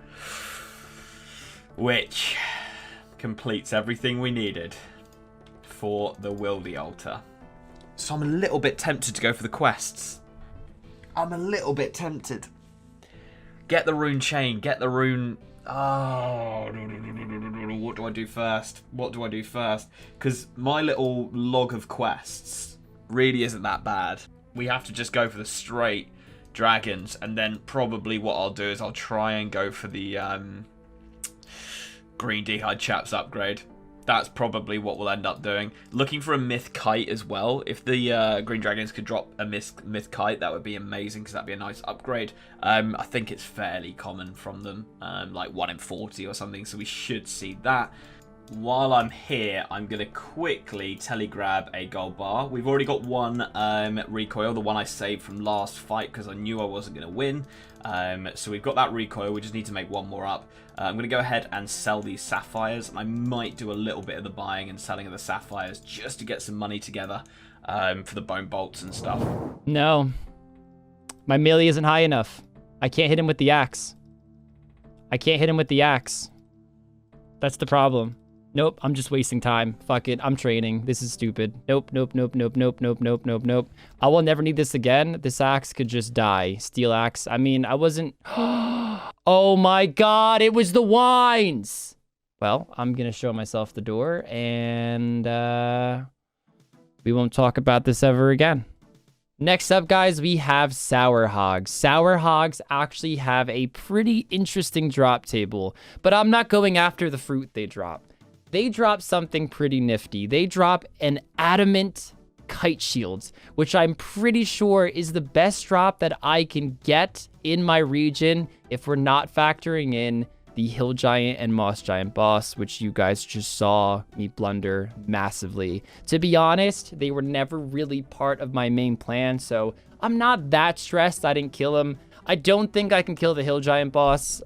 which completes everything we needed for the Wildy Altar. So I'm a little bit tempted to go for the quests. I'm a little bit tempted. Get the rune chain, get the rune... Oh, what do I do first? What do I do first? Because my little log of quests really isn't that bad. We have to just go for the straight dragons, and then probably what I'll do is I'll try and go for the green D'hide chaps upgrade. That's probably what we'll end up doing. Looking for a myth kite as well. If the green dragons could drop a myth kite, that would be amazing, because that'd be a nice upgrade. I think it's fairly common from them, like 1 in 40 or something, so we should see that. While I'm here, I'm going to quickly telegrab a gold bar. We've already got one recoil, the one I saved from last fight because I knew I wasn't going to win. So we've got that recoil, we just need to make one more up. I'm going to go ahead and sell these sapphires, and I might do a little bit of the buying and selling of the sapphires just to get some money together for the bone bolts and stuff. No. My melee isn't high enough. I can't hit him with the axe. I can't hit him with the axe. That's the problem. Nope, I'm just wasting time. Fuck it, I'm training. This is stupid. Nope, nope, nope, nope, nope, nope, nope, nope, nope. I will never need this again. This axe could just die. Steel axe. I mean, I wasn't... Oh my god, it was the wines! Well, I'm gonna show myself the door, and we won't talk about this ever again. Next up, guys, we have sour hogs. Sour hogs actually have a pretty interesting drop table, but I'm not going after the fruit they drop. They drop something pretty nifty. They drop an adamant kite shield, which I'm pretty sure is the best drop that I can get in my region if we're not factoring in the hill giant and moss giant boss, which you guys just saw me blunder massively. To be honest, they were never really part of my main plan, so I'm not that stressed I didn't kill him. I don't think I can kill the hill giant boss.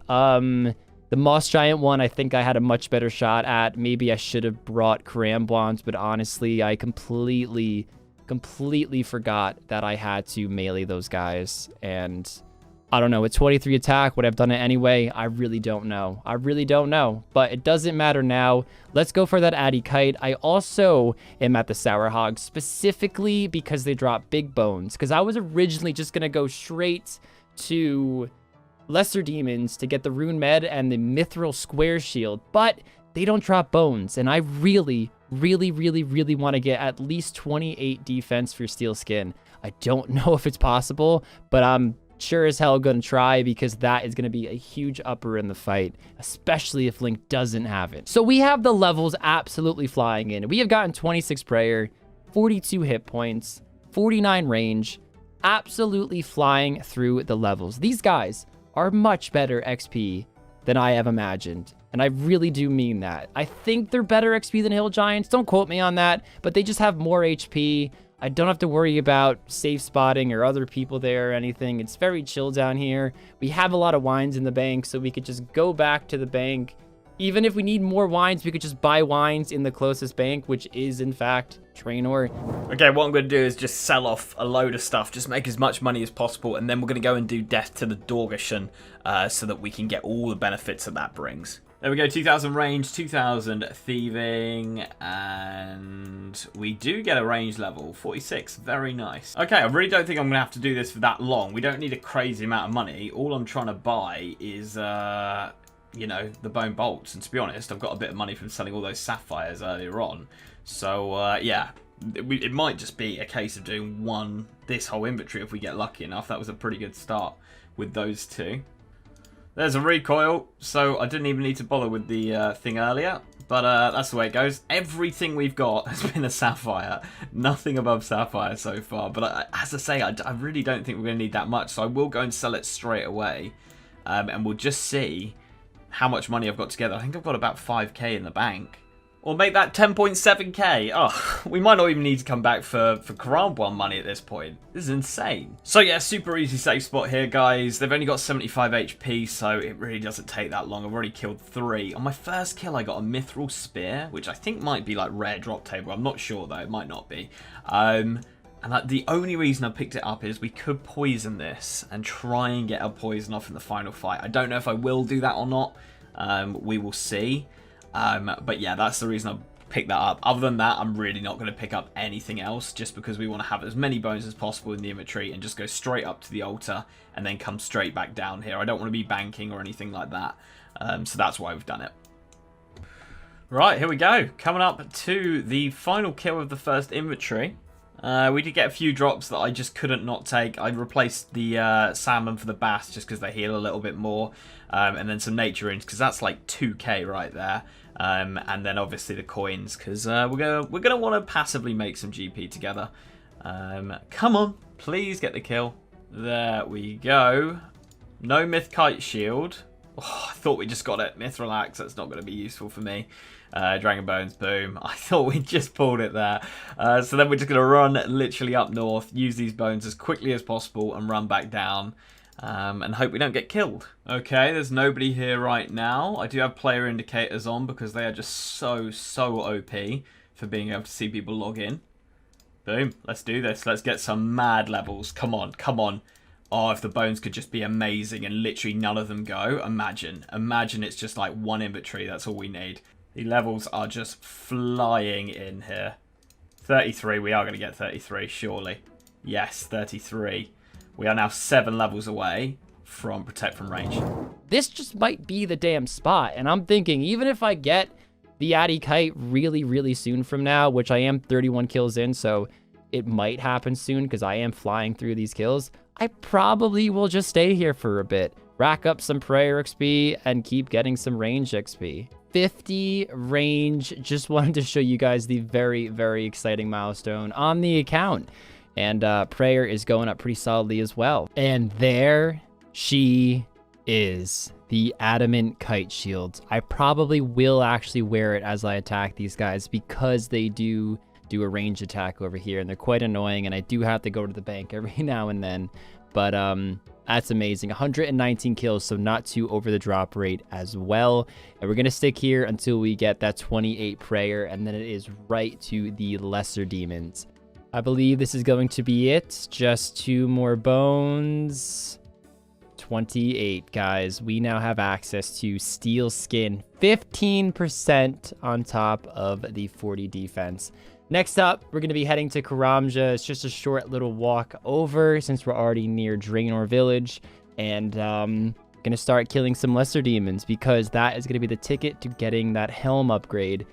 The moss giant one, I think I had a much better shot at. Maybe I should have brought Karambwans, but honestly, I completely forgot that I had to melee those guys. And I don't know, with 23 attack, would I have done it anyway? I really don't know. I really don't know, but it doesn't matter now. Let's go for that Addy Kite. I also am at the Sour Hog specifically because they drop big bones, because I was originally just going to go straight to Lesser Demons to get the Rune Med and the Mithril Square Shield, but they don't drop bones, and I really want to get at least 28 defense for Steel Skin. I don't know if it's possible, but I'm sure as hell gonna try, because that is gonna be a huge upper in the fight, especially if Link doesn't have it. So we have the levels absolutely flying in. We have gotten 26 prayer, 42 hit points, 49 range, absolutely flying through the levels. These guys are much better XP than I have imagined. And I really do mean that. I think they're better XP than Hill Giants. Don't quote me on that, but they just have more HP. I don't have to worry about safe spotting or other people there or anything. It's very chill down here. We have a lot of wines in the bank, so we could just go back to the bank. Even if we need more wines, we could just buy wines in the closest bank, which is, in fact, Trainor. Okay, what I'm going to do is just sell off a load of stuff, just make as much money as possible, and then we're going to go and do Death to the Dorgeshan so that we can get all the benefits that brings. There we go, 2,000 range, 2,000 thieving, and we do get a range level, 46, very nice. Okay, I really don't think I'm going to have to do this for that long. We don't need a crazy amount of money. All I'm trying to buy is, you know, the bone bolts, and to be honest, I've got a bit of money from selling all those sapphires earlier on. So, yeah, it might just be a case of doing this whole inventory if we get lucky enough. That was a pretty good start with those two. There's a recoil, so I didn't even need to bother with the thing earlier, but that's the way it goes. Everything we've got has been a sapphire. Nothing above sapphire so far, but as I say, I really don't think we're going to need that much, so I will go and sell it straight away, and we'll just see how much money I've got together. I think I've got about 5k in the bank. Or make that 10.7k. Oh, we might not even need to come back for Karambwan money at this point. This is insane. So yeah, super easy safe spot here, guys. They've only got 75 HP, so it really doesn't take that long. I've already killed 3. On my first kill, I got a Mithril Spear, which I think might be like rare drop table. I'm not sure though, it might not be. And the only reason I picked it up is we could poison this and try and get a poison off in the final fight. I don't know if I will do that or not. We will see. But yeah, that's the reason I picked that up. Other than that, I'm really not going to pick up anything else, just because we want to have as many bones as possible in the inventory and just go straight up to the altar and then come straight back down here. I don't want to be banking or anything like that. So that's why we've done it. Right, here we go. Coming up to the final kill of the first inventory. We did get a few drops that I just couldn't not take. I replaced the salmon for the bass just because they heal a little bit more. And then some nature runes, because that's like 2k right there. And then obviously the coins, because we're gonna want to passively make some GP together. Come on, please get the kill. There we go. No Myth Kite Shield. Oh, I thought we just got it. Mithril Axe, that's not going to be useful for me. Dragon Bones, boom. I thought we just pulled it there. So then we're just going to run literally up north, use these bones as quickly as possible and run back down. And hope we don't get killed. Okay, there's nobody here right now. I do have player indicators on because they are just so OP for being able to see people log in. Boom, let's do this. Let's get some mad levels. Come on, come on. Oh, if the bones could just be amazing and literally none of them go. Imagine it's just like one inventory. That's all we need. The levels are just flying in here. 33. We are going to get 33, surely. Yes, 33. We are now 7 levels away from Protect from Range. This just might be the damn spot. And I'm thinking, even if I get the Addy Kite really, really soon from now, which I am 31 kills in, so it might happen soon because I am flying through these kills, I probably will just stay here for a bit, rack up some prayer XP, and keep getting some range XP. 50 range. Just wanted to show you guys the very, very exciting milestone on the account. And prayer is going up pretty solidly as well. And there she is, the adamant kite shield. I probably will actually wear it as I attack these guys because they do a range attack over here, and they're quite annoying, and I do have to go to the bank every now and then. But that's amazing. 119 kills, so not too over the drop rate as well. And we're going to stick here until we get that 28 prayer, and then it is right to the lesser demons. I believe this is going to be it. Just 2 more bones. 28, guys. We now have access to steel skin. 15% on top of the 40 defense. Next up, we're going to be heading to Karamja. It's just a short little walk over since we're already near Draenor Village. And going to start killing some lesser demons because that is going to be the ticket to getting that helm upgrade.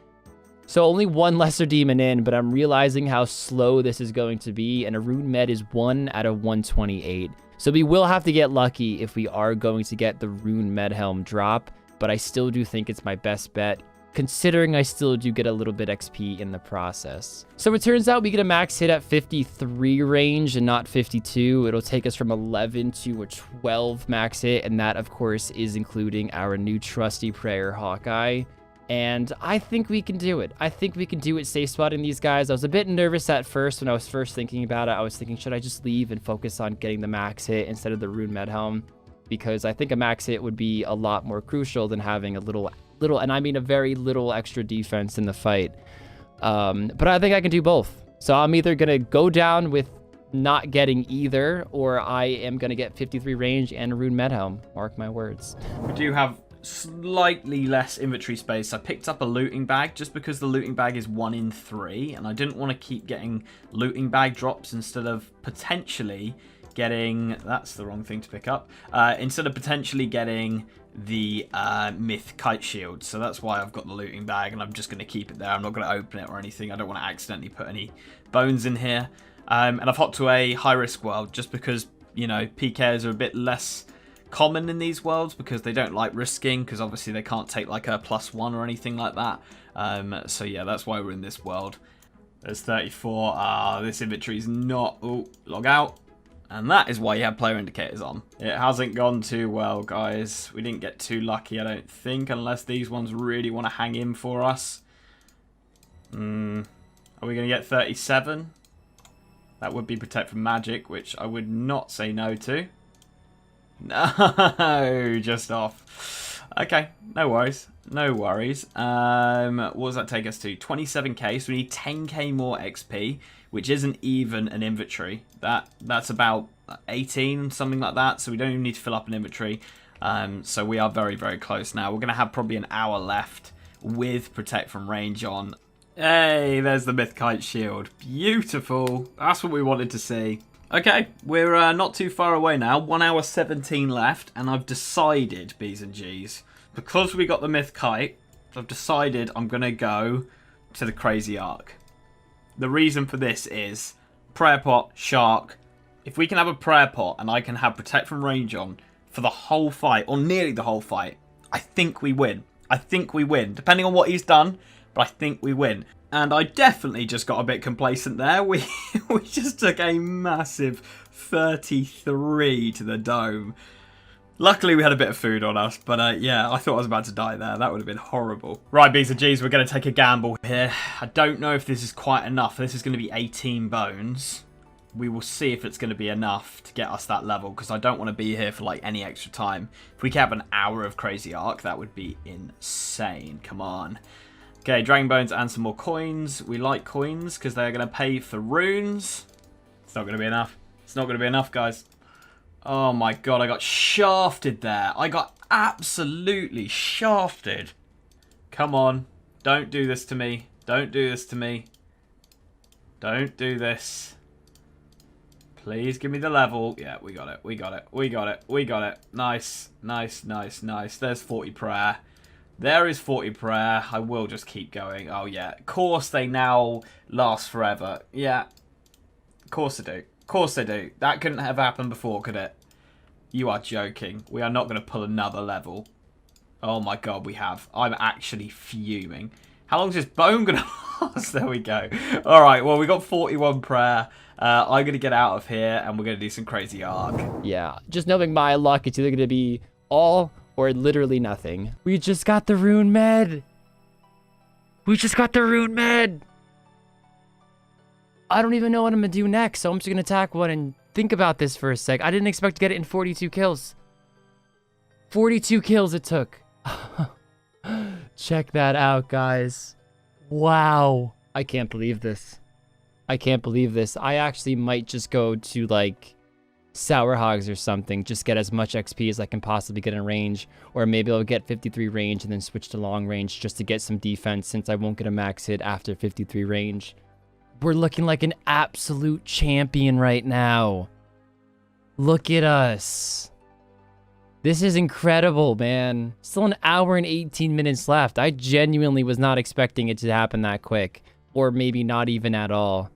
So only 1 lesser demon in, but I'm realizing how slow this is going to be. And a rune med is 1 out of 128. So we will have to get lucky if we are going to get the rune med helm drop. But I still do think it's my best bet, considering I still do get a little bit XP in the process. So it turns out we get a max hit at 53 range and not 52. It'll take us from 11 to a 12 max hit, and that, of course, is including our new trusty prayer Hawkeye. And I think we can do it. I think we can do it safe spotting these guys. I was a bit nervous at first when I was first thinking about it. I was thinking, should I just leave and focus on getting the max hit instead of the rune med helm? Because I think a max hit would be a lot more crucial than having a little, and I mean a very little extra defense in the fight. But I think I can do both. So I'm either going to go down with not getting either, or I am going to get 53 range and a rune med helm. Mark my words. We do have slightly less inventory space. I picked up a looting bag just because the looting bag is 1 in 3, and I didn't want to keep getting looting bag drops instead of potentially getting... That's the wrong thing to pick up. Instead of potentially getting the myth kite shield. So that's why I've got the looting bag, and I'm just going to keep it there. I'm not going to open it or anything. I don't want to accidentally put any bones in here. And I've hopped to a high risk world just because, you know, PKs are a bit less common in these worlds because they don't like risking, because obviously they can't take like a +1 or anything like that. So yeah, that's why we're in this world. There's 34. This inventory is not... Oh, log out. And that is why you have player indicators on. It hasn't gone too well, guys. We didn't get too lucky, I don't think, unless these ones really want to hang in for us. Are we going to get 37? That would be Protect from Magic, which I would not say no to. No, just off. Okay, no worries. No worries. What does that take us to? 27k, so we need 10k more XP, which isn't even an inventory. That's about 18, something like that, so we don't even need to fill up an inventory. So we are very, very close now. We're going to have probably an hour left with Protect from Range on. Hey, there's the Myth Kite Shield. Beautiful. That's what we wanted to see. Okay, we're not too far away now. 1 hour 17 left, and I've decided, B's and G's, because we got the Myth Kite, I've decided I'm going to go to the Crazy Arc. The reason for this is Prayer Pot, Shark. If we can have a Prayer Pot and I can have Protect from Range on for the whole fight, or nearly the whole fight, I think we win. I think we win, depending on what he's done, but I think we win. And I definitely just got a bit complacent there. We just took a massive 33 to the dome. Luckily, we had a bit of food on us, but yeah, I thought I was about to die there. That would have been horrible. Right, B's and G's, we're going to take a gamble here. I don't know if this is quite enough. This is going to be 18 bones. We will see if it's going to be enough to get us that level, because I don't want to be here for like any extra time. If we could have an hour of Crazy Arc, that would be insane. Come on. Okay, Dragon Bones and some more coins. We like coins because they're going to pay for runes. It's not going to be enough. It's not going to be enough, guys. Oh my god, I got shafted there. I got absolutely shafted. Come on. Don't do this to me. Don't do this to me. Don't do this. Please give me the level. Yeah, we got it. We got it. We got it. We got it. Nice. Nice, nice, nice. There's 40 prayer. There is 40 prayer. I will just keep going. Oh, yeah. Of course they now last forever. Yeah. Of course they do. Of course they do. That couldn't have happened before, could it? You are joking. We are not going to pull another level. Oh my god, we have. I'm actually fuming. How long is this bone going to last? There we go. Alright, well, we got 41 prayer. I'm going to get out of here, and we're going to do some crazy arc. Yeah, just knowing my luck, it's either going to be all or literally nothing. We just got the rune med. We just got the rune med. I don't even know what I'm going to do next, so I'm just going to attack one and think about this for a sec. I didn't expect to get it in 42 kills. 42 kills it took. Check that out, guys. Wow. I can't believe this. I can't believe this. I actually might just go to, like, Sour Hogs or something. Just get as much XP as I can possibly get in range. Or maybe I'll get 53 range and then switch to long range just to get some defense, since I won't get a max hit after 53 range. We're looking like an absolute champion right now. Look at us. This is incredible, man. Still an hour and 18 minutes left. I genuinely was not expecting it to happen that quick. Or maybe not even at all.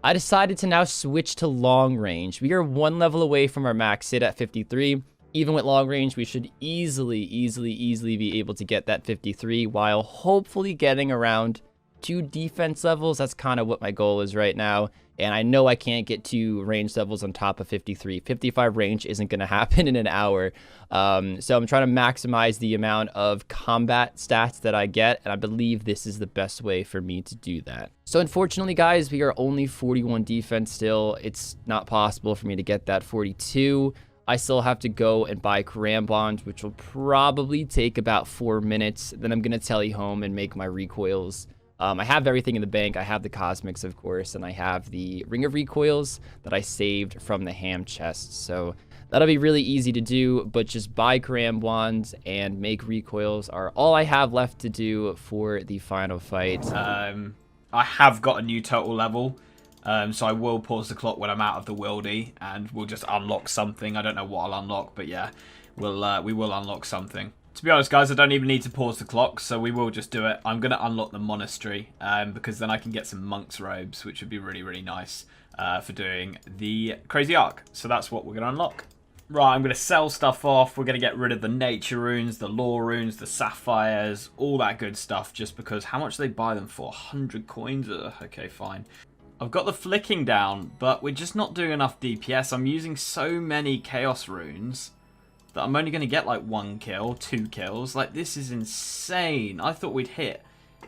I decided to now switch to long range. We are one level away from our max hit at 53. Even with long range, we should easily be able to get that 53 while hopefully getting around 2 defense levels. That's kind of what my goal is right now. And I know I can't get 2 range levels on top of 53. 55 range isn't going to happen in an hour. So I'm trying to maximize the amount of combat stats that I get. And I believe this is the best way for me to do that. So unfortunately, guys, we are only 41 defense still. It's not possible for me to get that 42. I still have to go and buy Karambons, which will probably take about 4 minutes. Then I'm going to tele home and make my recoils. I have everything in the bank. I have the cosmics, of course, and I have the ring of recoils that I saved from the ham chest. So that'll be really easy to do, but just buy Karambons and make recoils are all I have left to do for the final fight. I have got a new total level, so I will pause the clock when I'm out of the wildy, and we'll just unlock something. I don't know what I'll unlock, but yeah, we will unlock something. To be honest, guys, I don't even need to pause the clock, so we will just do it. I'm going to unlock the monastery, because then I can get some monk's robes, which would be really nice for doing the crazy arc. So that's what we're going to unlock. Right, I'm going to sell stuff off. We're going to get rid of the nature runes, the lore runes, the sapphires, all that good stuff, just because how much do they buy them for? 100 coins? Okay, fine. I've got the flicking down, but we're just not doing enough DPS. I'm using so many chaos runes that I'm only going to get like 1 kill, 2 kills. Like, this is insane. I thought we'd hit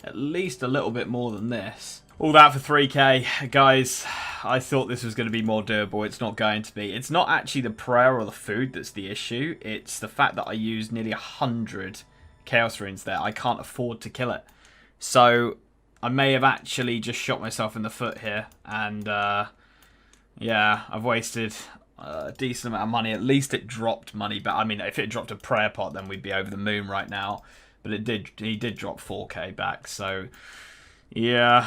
at least a little bit more than this. All that for 3k. Guys, I thought this was going to be more doable. It's not going to be. It's not actually the prayer or the food that's the issue. It's the fact that I used nearly 100 chaos runes there. I can't afford to kill it. So I may have actually just shot myself in the foot here. And yeah, I've wasted a decent amount of money. At least it dropped money, but I mean, if it dropped a prayer pot, then we'd be over the moon right now. But it did. He did drop 4k back. So yeah,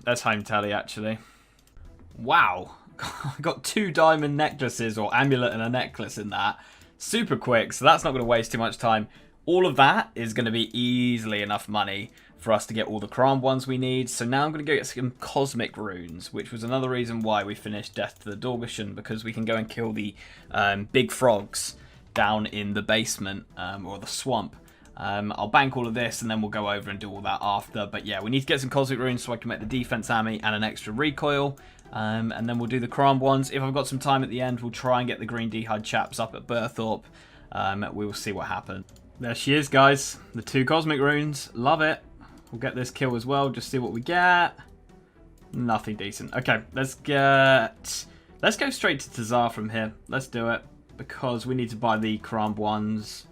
that's home tally actually. Wow, I got 2 diamond necklaces or amulet and a necklace in that. Super quick. So that's not going to waste too much time. All of that is going to be easily enough money for us to get all the crown ones we need. So now I'm going to go get some cosmic runes, which was another reason why we finished Death to the Dorgeshan, because we can go and kill the big frogs down in the basement or the swamp. I'll bank all of this and then we'll go over and do all that after. But yeah, we need to get some cosmic runes so I can make the defense army and an extra recoil. And then we'll do the crown ones. If I've got some time at the end, we'll try and get the green d'hide chaps up at Burthorpe. We will see what happens. There she is, guys. The 2 cosmic runes. Love it. We'll get this kill as well. Just see what we get. Nothing decent. Okay, let's go straight to Tazar from here. Let's do it. Because we need to buy the crown ones.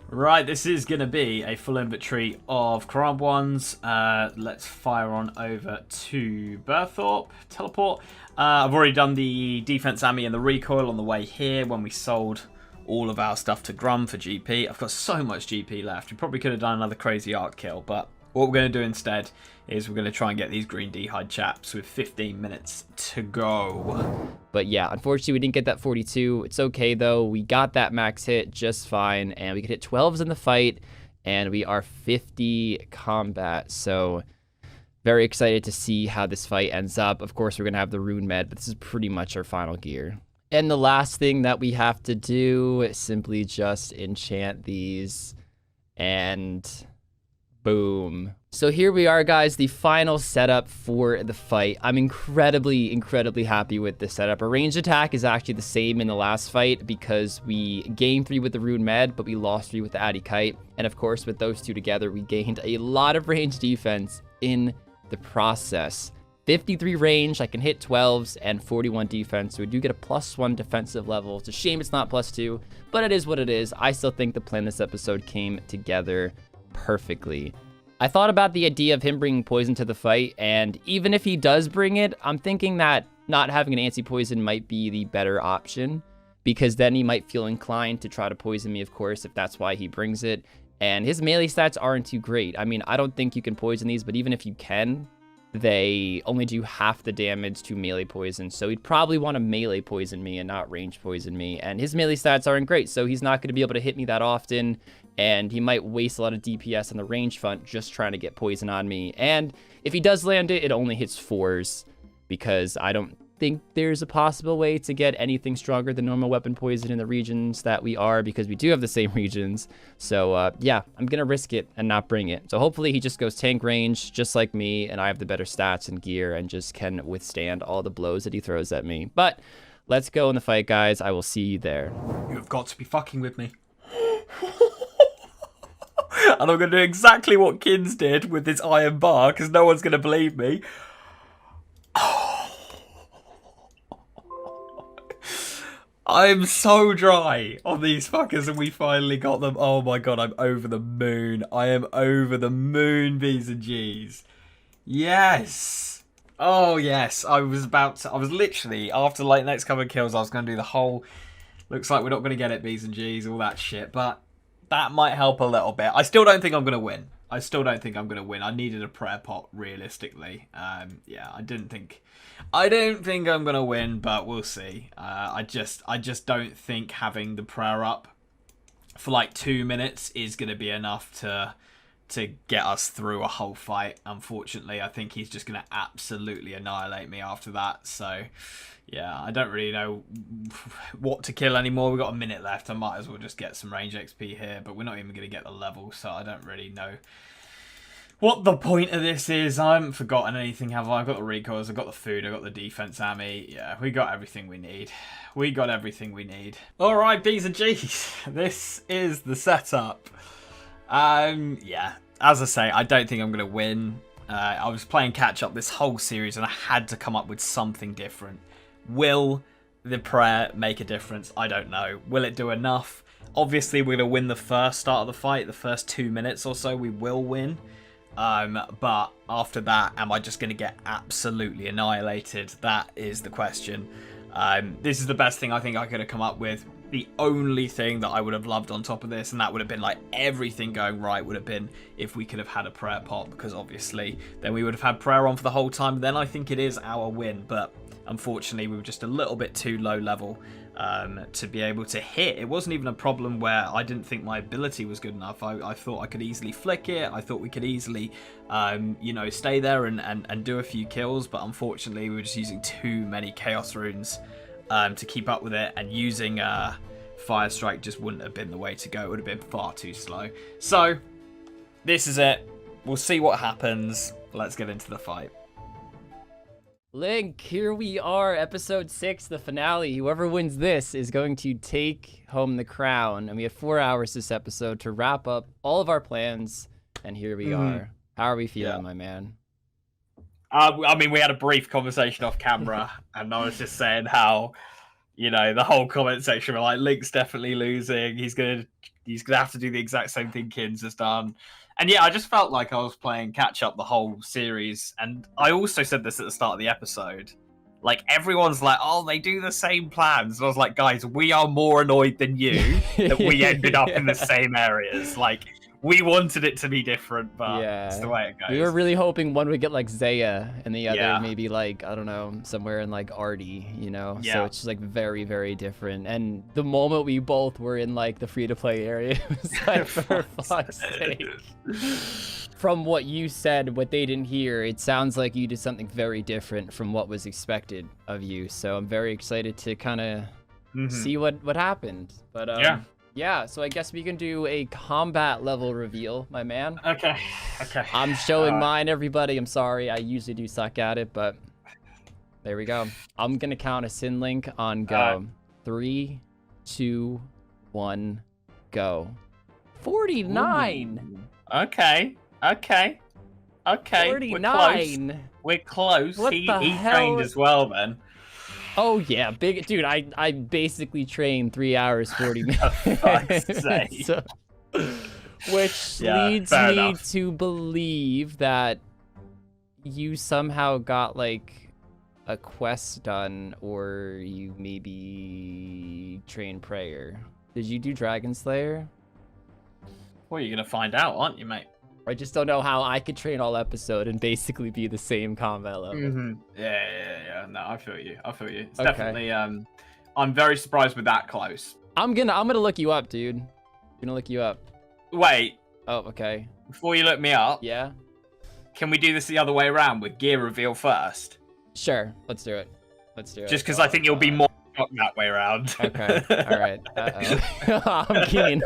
Right, this is going to be a full inventory of Crab ones. Let's fire on over to Burthorpe. Teleport. I've already done the defense ammy and the recoil on the way here when we sold all of our stuff to Grum for GP. I've got so much GP left. We probably could have done another crazy arc kill, but what we're going to do instead is we're going to try and get these green d'hide chaps with 15 minutes to go. But yeah, unfortunately, we didn't get that 42. It's okay, though. We got that max hit just fine, and we could hit 12s in the fight, and we are 50 combat. So very excited to see how this fight ends up. Of course, we're going to have the rune med, but this is pretty much our final gear. And the last thing that we have to do is simply just enchant these, and boom. So here we are, guys, the final setup for the fight. I'm incredibly happy with this setup. Our ranged attack is actually the same in the last fight because we gained 3 with the rune med, but we lost 3 with the addy kite. And of course, with those two together, we gained a lot of range defense in the process. 53 range, I can hit 12s, and 41 defense, so we do get a +1 defensive level. It's a shame it's not +2, but it is what it is. I still think the plan this episode came together perfectly. I thought about the idea of him bringing poison to the fight, and even if he does bring it, I'm thinking that not having an anti-poison might be the better option, because then he might feel inclined to try to poison me, of course, if that's why he brings it. And his melee stats aren't too great. I mean, I don't think you can poison these, but even if you can, they only do half the damage to melee poison. So he'd probably want to melee poison me and not range poison me. And his melee stats aren't great, so he's not going to be able to hit me that often. And he might waste a lot of DPS on the range front just trying to get poison on me. And if he does land it, it only hits 4s, because I don't think there's a possible way to get anything stronger than normal weapon poison in the regions that we are, because we do have the same regions. So yeah, I'm gonna risk it and not bring it. So hopefully he just goes tank range just like me, and I have the better stats and gear and just can withstand all the blows that he throws at me. But let's go in the fight, guys. I will see you there. You've got to be fucking with me. And I'm going to do exactly what Kins did with this iron bar, because no one's going to believe me. I'm so dry on these fuckers, and we finally got them. Oh my god, I'm over the moon. I am over the moon, B's and G's. Yes. Oh yes, I was literally, after like next couple of kills, I was going to do the whole, looks like we're not going to get it, B's and G's, all that shit. But that might help a little bit. I still don't think I'm going to win. I needed a prayer pot, realistically. Yeah, I don't think I'm going to win, but we'll see. I just don't think having the prayer up for like 2 minutes is going to be enough to get us through a whole fight. Unfortunately, I think he's just going to absolutely annihilate me after that. So, yeah, I don't really know what to kill anymore. We've got a minute left. I might as well just get some range XP here, but we're not even going to get the level, so I don't really know what the point of this is. I haven't forgotten anything, have I? I've got the recoils, I've got the food, I've got the defense ammy. Yeah, we got everything we need. Alright, B's and G's. This is the setup. Yeah, as I say, I don't think I'm going to win. I was playing catch up this whole series and I had to come up with something different. Will the prayer make a difference? I don't know. Will it do enough? Obviously, we're going to win the first start of the fight. The first 2 minutes or so, we will win. But after that, am I just going to get absolutely annihilated? That is the question. This is the best thing I think I could have come up with. The only thing that I would have loved on top of this, and that would have been like everything going right, would have been if we could have had a prayer pot, because obviously then we would have had prayer on for the whole time. Then I think it is our win, but unfortunately we were just a little bit too low level to be able to hit. It wasn't even a problem where I didn't think my ability was good enough. I thought I could easily flick it. I thought we could easily, you know, stay there and do a few kills, but unfortunately we were just using too many chaos runes to keep up with it, and using Fire Strike just wouldn't have been the way to go. It would have been far too slow. So, this is it. We'll see what happens. Let's get into the fight. Link, here we are, episode 6, the finale. Whoever wins this is going to take home the crown, and we have 4 hours this episode to wrap up all of our plans, and here we are. How are we feeling, my man? I mean, we had a brief conversation off camera, and I was just saying how You know, the whole comment section were like, Link's definitely losing. He's gonna have to do the exact same thing Kins has done. And yeah, I just felt like I was playing catch up the whole series. And I also said this at the start of the episode. Like, everyone's like, oh, they do the same plans. And I was like, guys, we are more annoyed than you that we ended up in the same areas. Like, we wanted it to be different, but it's the way it goes. We were really hoping one would get like Zaya and the other maybe like, I don't know, somewhere in like Artie, you know? So it's just like very, very different. And the moment we both were in like the free-to-play area, it was like, for fuck's sake. From what you said, what they didn't hear, it sounds like you did something very different from what was expected of you. So I'm very excited to kind of see what happened. But yeah, so I guess we can do a combat level reveal, my man. Okay. I'm showing mine, everybody. I'm sorry, I usually do suck at it, but there we go. I'm gonna count a Sin Link on go. 3, 2, 1, go. 49. Okay. 49. We're close. What He hell? trained as well then. Oh yeah, big dude. I basically trained 3 hours 40 minutes. For fuck's sake. So, which leads me to believe that you somehow got like a quest done, or you maybe trained prayer. Did you do Dragon Slayer? Well, you're gonna find out, aren't you, mate? I just don't know how I could train all episode and basically be the same combat level. Yeah. No, I feel you. It's definitely. I'm very surprised with that close. I'm gonna look you up, dude. I'm gonna look you up. Wait. Oh, okay. Before you look me up. Yeah. Can we do this the other way around with gear reveal first? Sure. Let's do it. Just because I think you'll be more shocked that way around. Okay. All right. I'm keen.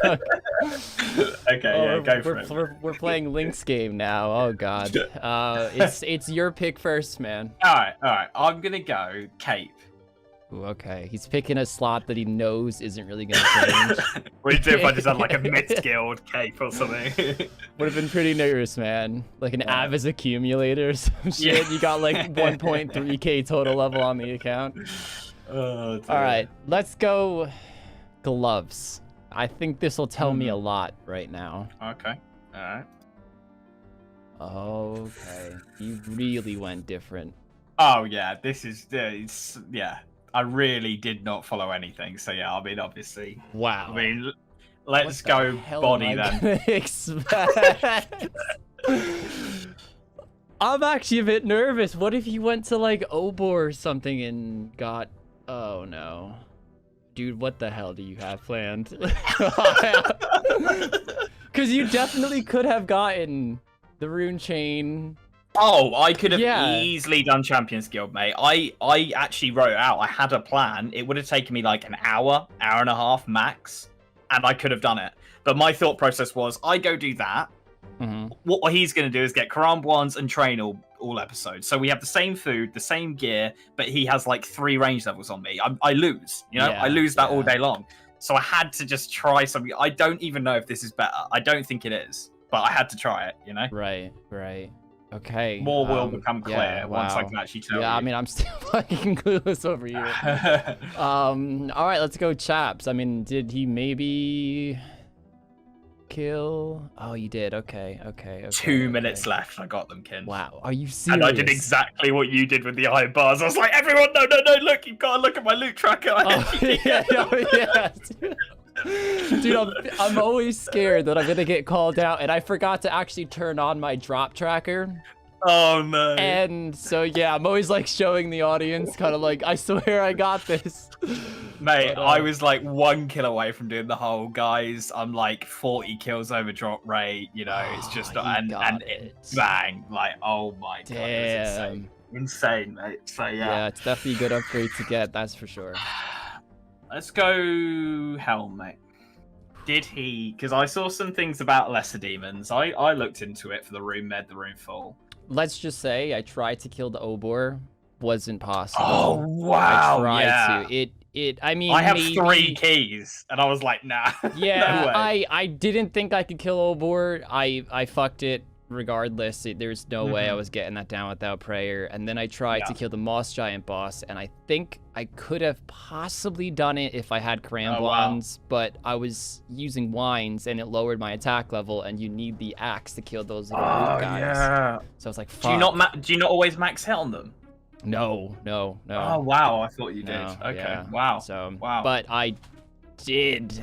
Okay. Go for it. We're playing Link's game now. Oh god. It's your pick first, man. All right. I'm gonna go Cape. Ooh, okay. He's picking a slot that he knows isn't really gonna change. What do you do if I just had like a mid-skilled Cape or something? Would have been pretty nervous, man. Like an Avis accumulator or some shit. You got like 1.3k total level on the account. Oh, all right, let's go gloves. I think this will tell me a lot right now. Okay. All right. Okay. You really went different. Oh yeah, this is yeah. I really did not follow anything, so yeah. I mean, obviously. Wow. I mean, let's go body then. I'm actually a bit nervous. What if you went to like Obor or something and got? Oh no. Dude, what the hell do you have planned? Because you definitely could have gotten the rune chain. Oh, I could have easily done Champions Guild, mate. I actually wrote it out. I had a plan. It would have taken me like an hour and a half max, and I could have done it. But my thought process was, I go do that. What he's going to do is get Karam ones and train all episodes. So we have the same food, the same gear, but he has like 3 range levels on me. I lose, you know? I lose that all day long. So I had to just try something. I don't even know if this is better. I don't think it is, but I had to try it, you know? Right. Okay. More will become clear once I can actually tell you. Yeah, I mean, I'm still fucking clueless over here. All right, let's go chaps. I mean, did he maybe kill? Oh, you did. Okay. 2 minutes left. I got them, Kin. Wow, are you serious? And I did exactly what you did with the iron bars. I was like, everyone, no, look, you've got to look at my loot tracker. Yeah. Dude, I'm always scared that I'm gonna get called out, and I forgot to actually turn on my drop tracker. Oh no. And so yeah, I'm always like showing the audience, kind of like, I swear I got this. Mate, but, I was like 1 kill away from doing the whole, guys. I'm like 40 kills over drop rate. You know, it's just and bang, like, oh my god, it's insane, mate. So yeah, it's definitely a good upgrade to get. That's for sure. Let's go Helm, mate. Did he? Because I saw some things about lesser demons. I looked into it for the room med, the room full. Let's just say I tried to kill the Obor, wasn't possible. Oh wow! I tried to. I mean, I have 3 keys, and I was like, nah. Yeah, no way. I didn't think I could kill Obor. I fucked it regardless, there's no way I was getting that down without prayer. And then I tried to kill the Moss Giant boss, and I think I could have possibly done it if I had Cramblons, but I was using wines, and it lowered my attack level, and you need the axe to kill those little root guys. Yeah. So I was like, fuck. Do you not always max hit on them? No. Oh, wow. I thought you did. Okay. Yeah. Wow. So, wow. But I did.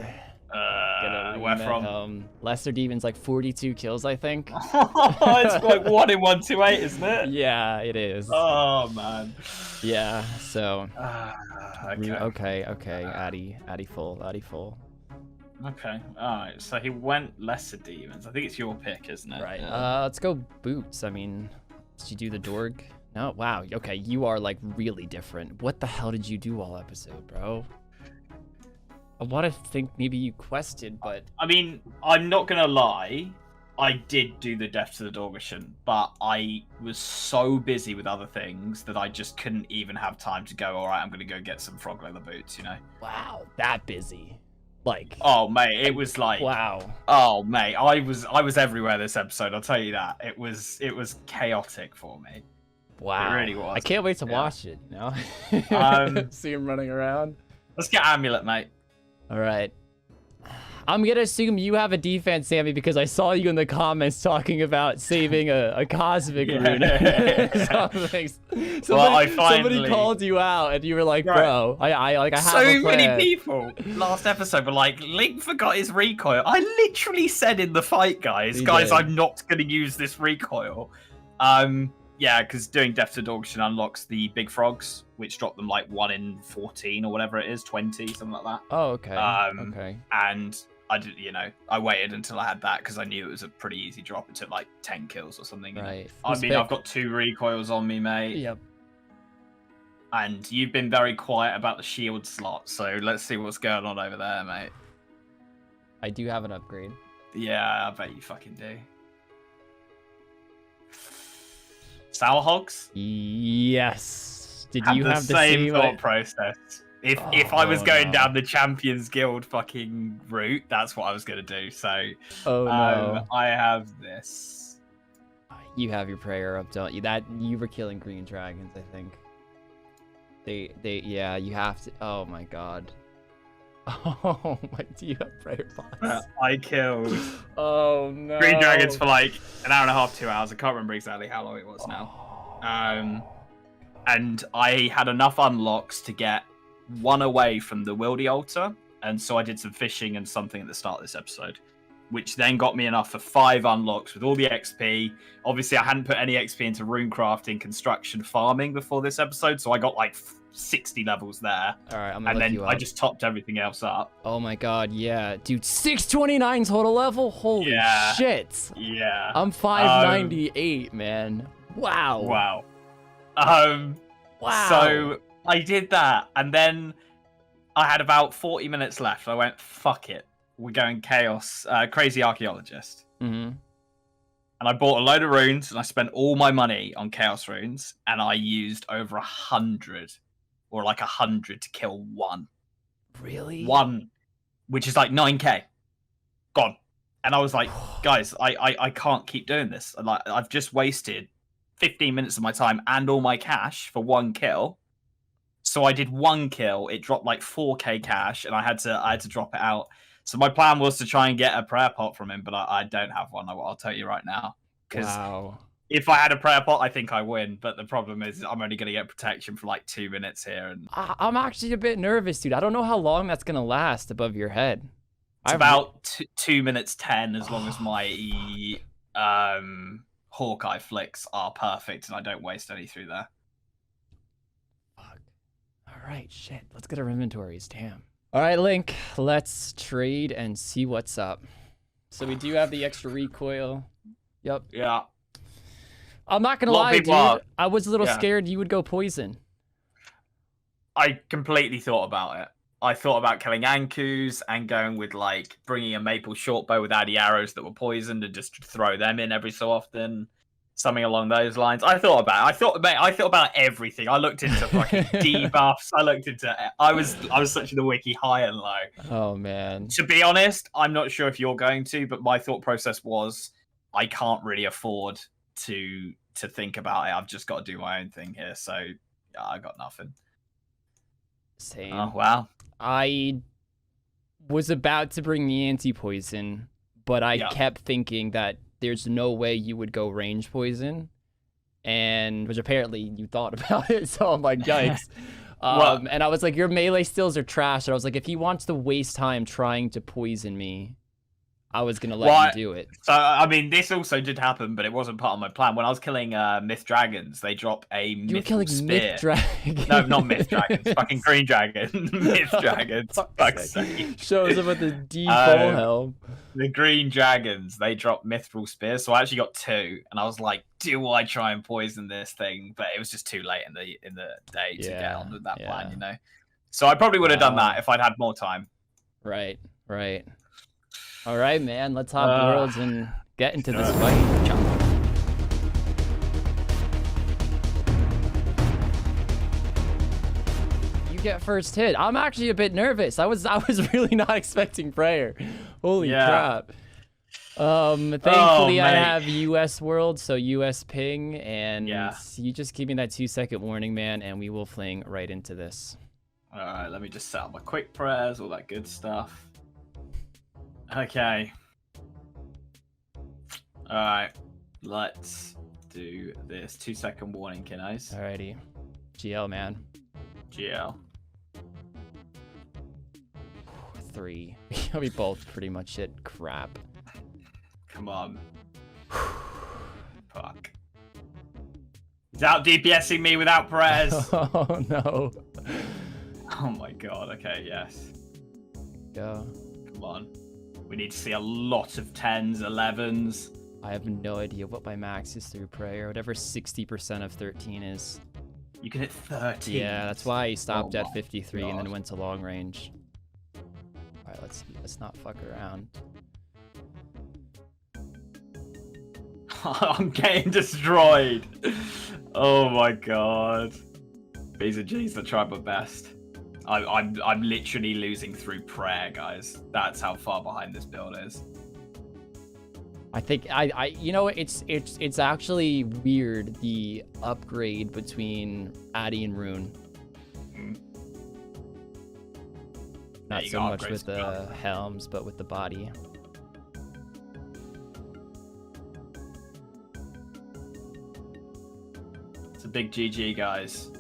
Where from? Lesser Demon's like 42 kills, I think. It's like 1 in 128, isn't it? Yeah, it is. Oh, man. Yeah, so. Okay. Addy full. Okay, alright, so he went Lesser Demons. I think it's your pick, isn't it? Right. Let's go Boots. I mean, did you do the Dorg? No? Wow, okay, you are like really different. What the hell did you do all episode, bro? I want to think maybe you quested, but... I mean, I'm not going to lie. I did do the Death to the Dorgeshan, but I was so busy with other things that I just couldn't even have time to go, alright, I'm going to go get some frog leather boots, you know? Wow, that busy. Like... Oh, mate, it was like... Wow. Oh, mate, I was everywhere this episode, I'll tell you that. It was chaotic for me. Wow. It really was. I can't wait to watch it, you know? See him running around. Let's get Amulet, mate. All right. I'm going to assume you have a defense, Sammy, because I saw you in the comments talking about saving a cosmic rune. Somebody called you out, and you were like, bro, I have so a plan. many people last episode were like, Link forgot his recoil. I literally said in the fight, guys, I'm not going to use this recoil. Yeah, because doing Death to Dorgeshan unlocks the big frogs, which drop them like 1 in 14 or whatever it is, 20, something like that. Oh, okay. Okay. And I did, I waited until I had that because I knew it was a pretty easy drop. It took like 10 kills or something. Right. I mean, I've got 2 recoils on me, mate. Yep. And you've been very quiet about the shield slot, so let's see what's going on over there, mate. I do have an upgrade. Yeah, I bet you fucking do. Sour Hogs? Yes. Did you have the same thought process? If I was going down the Champions Guild fucking route, that's what I was gonna do. So, I have this. You have your prayer up, don't you? That you were killing green dragons, I think. Yeah, you have to. Oh my god. Oh my, do you have prayer pots? I killed no. green dragons for like an hour and a half, 2 hours. I can't remember exactly how long it was now. And I had enough unlocks to get 1 away from the Wildy altar, and so I did some fishing and something at the start of this episode, which then got me enough for 5 unlocks with all the XP. Obviously, I hadn't put any XP into runecrafting, construction, farming before this episode, so I got like 60 levels there. All right, I'm gonna and look then you up. I just topped everything else up. Oh my god, yeah, dude, 629 total level. Holy shit! Yeah, I'm 598, man. Wow. Wow. Wow. So I did that, and then I had about 40 minutes left. I went, fuck it. We're going Chaos, Crazy Archaeologist. Mm-hmm. And I bought a load of runes, and I spent all my money on Chaos runes, and I used over 100, or like 100 to kill 1. Really? 1, which is like 9k. Gone. And I was like, guys, I can't keep doing this. Like, I've just wasted 15 minutes of my time and all my cash for 1 kill. So I did 1 kill. It dropped like 4k cash, and I had to drop it out. So my plan was to try and get a prayer pot from him, but I don't have one. I'll tell you right now. Because if I had a prayer pot, I think I win. But the problem is I'm only going to get protection for like 2 minutes here. And I'm actually a bit nervous, dude. I don't know how long that's going to last above your head. It's about 2 minutes 10, as long as my Hawkeye flicks are perfect and I don't waste any through there. Fuck. All right, shit. Let's get our inventories. Damn. All right, Link. Let's trade and see what's up. So we do have the extra recoil. Yep. Yeah. I'm not gonna lie, dude. I was a little scared you would go poison. I completely thought about it. I thought about killing Ankus and going with like bringing a maple shortbow with addy arrows that were poisoned and just throw them in every so often, something along those lines. I thought about everything. I looked into fucking debuffs. I was searching the wiki high and low. Oh man. To be honest, I'm not sure if you're going to, but my thought process was I can't really afford to think about it. I've just got to do my own thing here. So yeah, I got nothing. Same. Oh wow. I was about to bring the anti-poison, but I Yeah. kept thinking that there's no way you would go range poison, and which apparently you thought about it. So I'm like, yikes. Well- And I was like, your melee skills are trash. And I was like, if he wants to waste time trying to poison me, I was gonna let you do it. So I mean, this also did happen, but it wasn't part of my plan. When I was killing myth dragons, they drop a You were mythical killing spear. myth dragons. No, not myth dragons. Fucking green dragon. Myth dragons. Fuck's sake. Shows up with the default helm. The green dragons, they drop mithril spears, so I actually got 2, and I was like, do I try and poison this thing? But it was just too late in the day to get on with that plan, you know. So I probably would have done that if I'd had more time. Right. All right, man. Let's hop worlds and get into this fight. You get first hit. I'm actually a bit nervous. I was really not expecting prayer. Holy crap. Thankfully I have US world, so US ping, and you just give me that 2-second warning, man, and we will fling right into this. All right, let me just set up my quick prayers, all that good stuff. Okay. All right, let's do this. 2-second warning, kiddos. Alrighty. GL, man. GL. 3. We both pretty much hit crap. Come on. Fuck. He's out DPSing me without prayers. Oh no. Oh my god. Okay, yes. Go. Come on. We need to see a lot of 10s, 11s. I have no idea what my max is through prayer. Whatever 60% of 13 is. You can hit 13. Yeah, that's why I stopped at 53 God. and then went to long range. Alright, let's not fuck around. I'm getting destroyed. Oh my god. B's and G's, I tried my best. I'm literally losing through prayer, guys. That's how far behind this build is. I think you know, it's actually weird, the upgrade between Addy and Rune. Not so much with the helms, but with the body. It's a big GG, guys.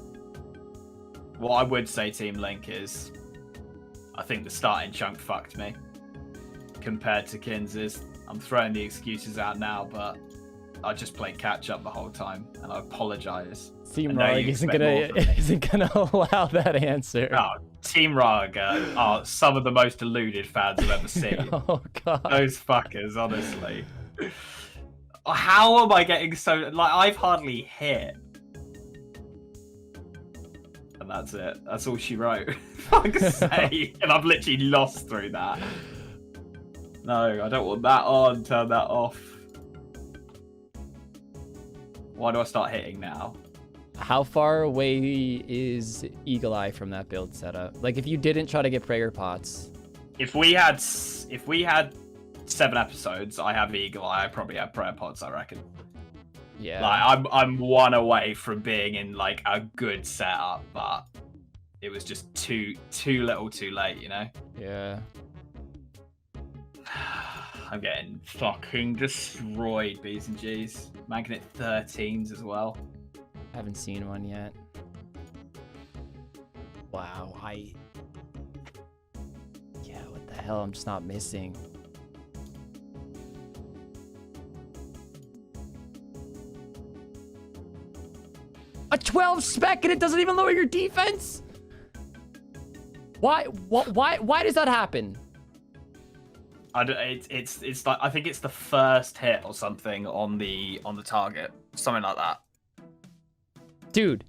What I would say, Team Link, is I think the starting chunk fucked me compared to Kins's. I'm throwing the excuses out now, but I just played catch up the whole time, and I apologize. Team Rargh isn't gonna allow that answer. No, Team Rargh are some of the most deluded fans I've ever seen. Oh god. Those fuckers, honestly. How am I getting so... Like, I've hardly hit. And that's it. That's all she wrote. Fuck's sake. And I've literally lost through that. No, I don't want that on. Turn that off. Why do I start hitting now? How far away is Eagle Eye from that build setup? Like, if you didn't try to get prayer pots. If we had 7 episodes, I have Eagle Eye. I probably have prayer pots, I reckon. Yeah. Like, I'm 1 away from being in like a good setup, but it was just too little, too late, you know. Yeah. I'm getting fucking destroyed, B's and G's. Man can hit 13s as well. Haven't seen one yet. Wow, yeah, what the hell? I'm just not missing. A 12 spec and it doesn't even lower your defense? Why does that happen? It's like, I think it's the first hit or something on the target, something like that. Dude,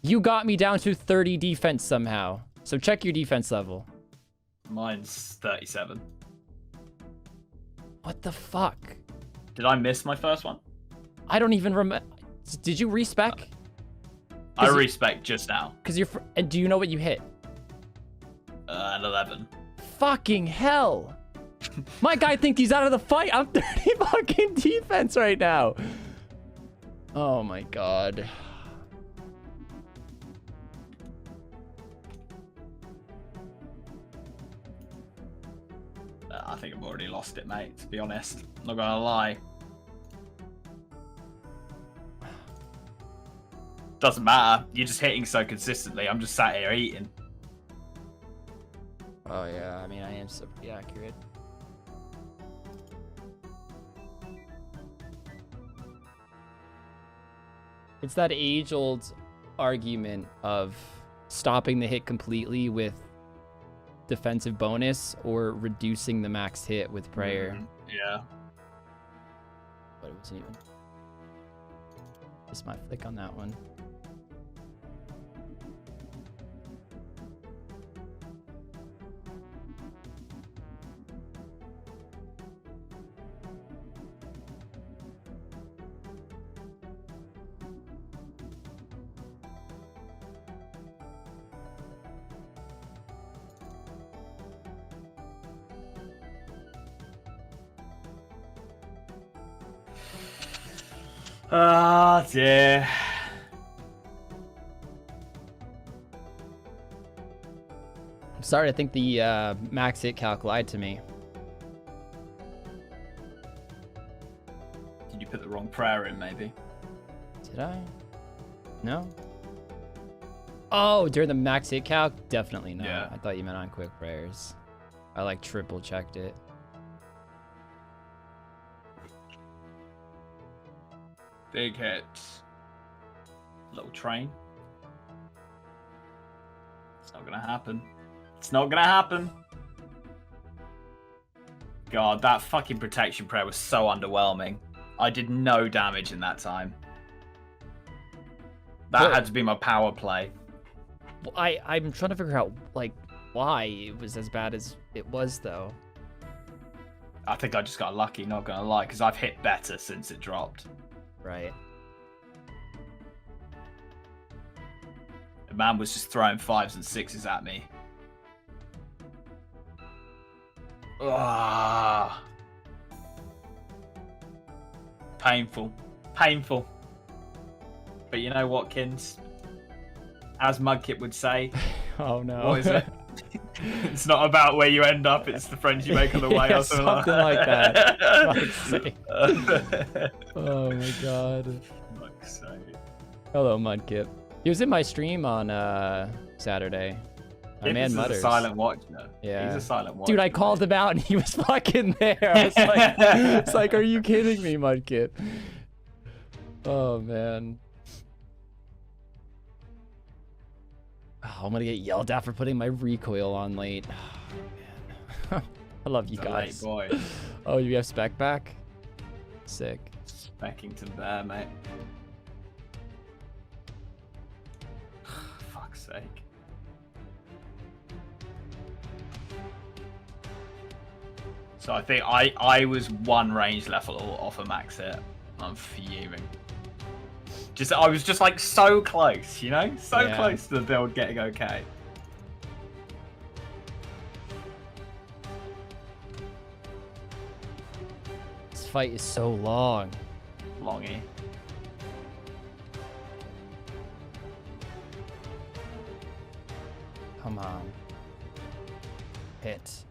you got me down to 30 defense somehow. So check your defense level. Mine's 37. What the fuck? Did I miss my first one? I don't even remember. Did you respec? I respec just now. Cause and do you know what you hit? An 11. Fucking hell. My guy thinks he's out of the fight. I'm 30 fucking defense right now. Oh my god. I think I've already lost it, mate, to be honest. Not gonna lie. Doesn't matter. You're just hitting so consistently. I'm just sat here eating. Oh yeah, I mean, I am so pretty accurate. It's that age-old argument of stopping the hit completely with defensive bonus or reducing the max hit with prayer. Yeah. But it wasn't even. Just my flick on that one. Ah, dear. I'm sorry, I think the max hit calc lied to me. Did you put the wrong prayer in, maybe? Did I? No? Oh, during the max hit calc? Definitely no. Yeah. I thought you meant on quick prayers. I like triple checked it. Big hits. Little train. It's not gonna happen. It's not gonna happen. God, that fucking protection prayer was so underwhelming. I did no damage in that time. That had to be my power play. I'm trying to figure out, like, why it was as bad as it was, though. I think I just got lucky, not gonna lie, because I've hit better since it dropped. Right. The man was just throwing 5s and 6s at me. Ah, painful, painful. But you know what, Kins? As Mudkip would say, Oh no. what is it? It's not about where you end up; it's the friends you make on the way, Yeah, or something like that. that. Oh my god. Fuck's sake. Hello, Mudkip. He was in my stream on Saturday. My man Kins is mutters. a silent watcher. Yeah. He's a silent watcher. Dude, I called him out and he was fucking there. I was like, it's like, are you kidding me, Mudkip? Oh man. Oh, I'm gonna get yelled at for putting my recoil on late. Oh, man. I love you guys. Late boy. Oh, you have spec back? Sick. Speckington there, mate. Fuck's sake. So I think I was one range level off a max hit. I'm fuming. I was just like so close, you know? So Yeah. close to the build getting okay. This fight is so long. Longy. Come on. Hit.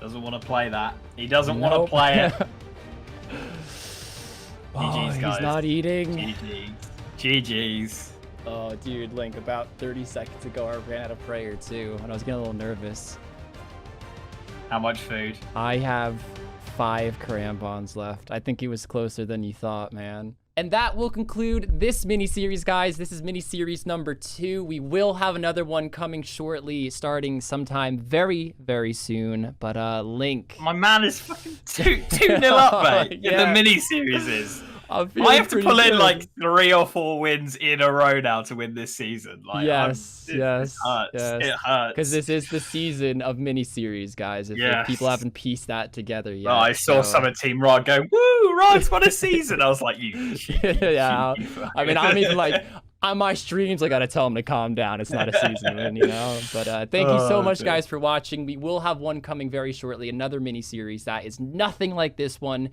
Doesn't want to play that. He doesn't want to play it. Oh, GG's, guys. he's not eating. GG's. GG's. Oh, dude, Link, about 30 seconds ago, I ran out of prayer, too, and I was getting a little nervous. How much food? I have 5 crampons left. I think he was closer than you thought, man. And that will conclude this mini-series, guys. This is mini-series number 2. We will have another one coming shortly, starting sometime very, very soon. But, Link... My man is fucking 2-0 up, mate. Yeah. The mini-series is. I have to pull in like 3 or 4 wins in a row now to win this season. Like, Yes. it hurts. It hurts. Because this is the season of miniseries, guys. If people haven't pieced that together yet. Oh, I saw some of Team Rargh go, woo, Rargh's won a season. I was like, you. Yeah. I mean, I'm even like, on my streams, I gotta tell them to calm down. It's not a season win, you know? But thank you so much, guys, for watching. We will have one coming very shortly, another mini series that is nothing like this one.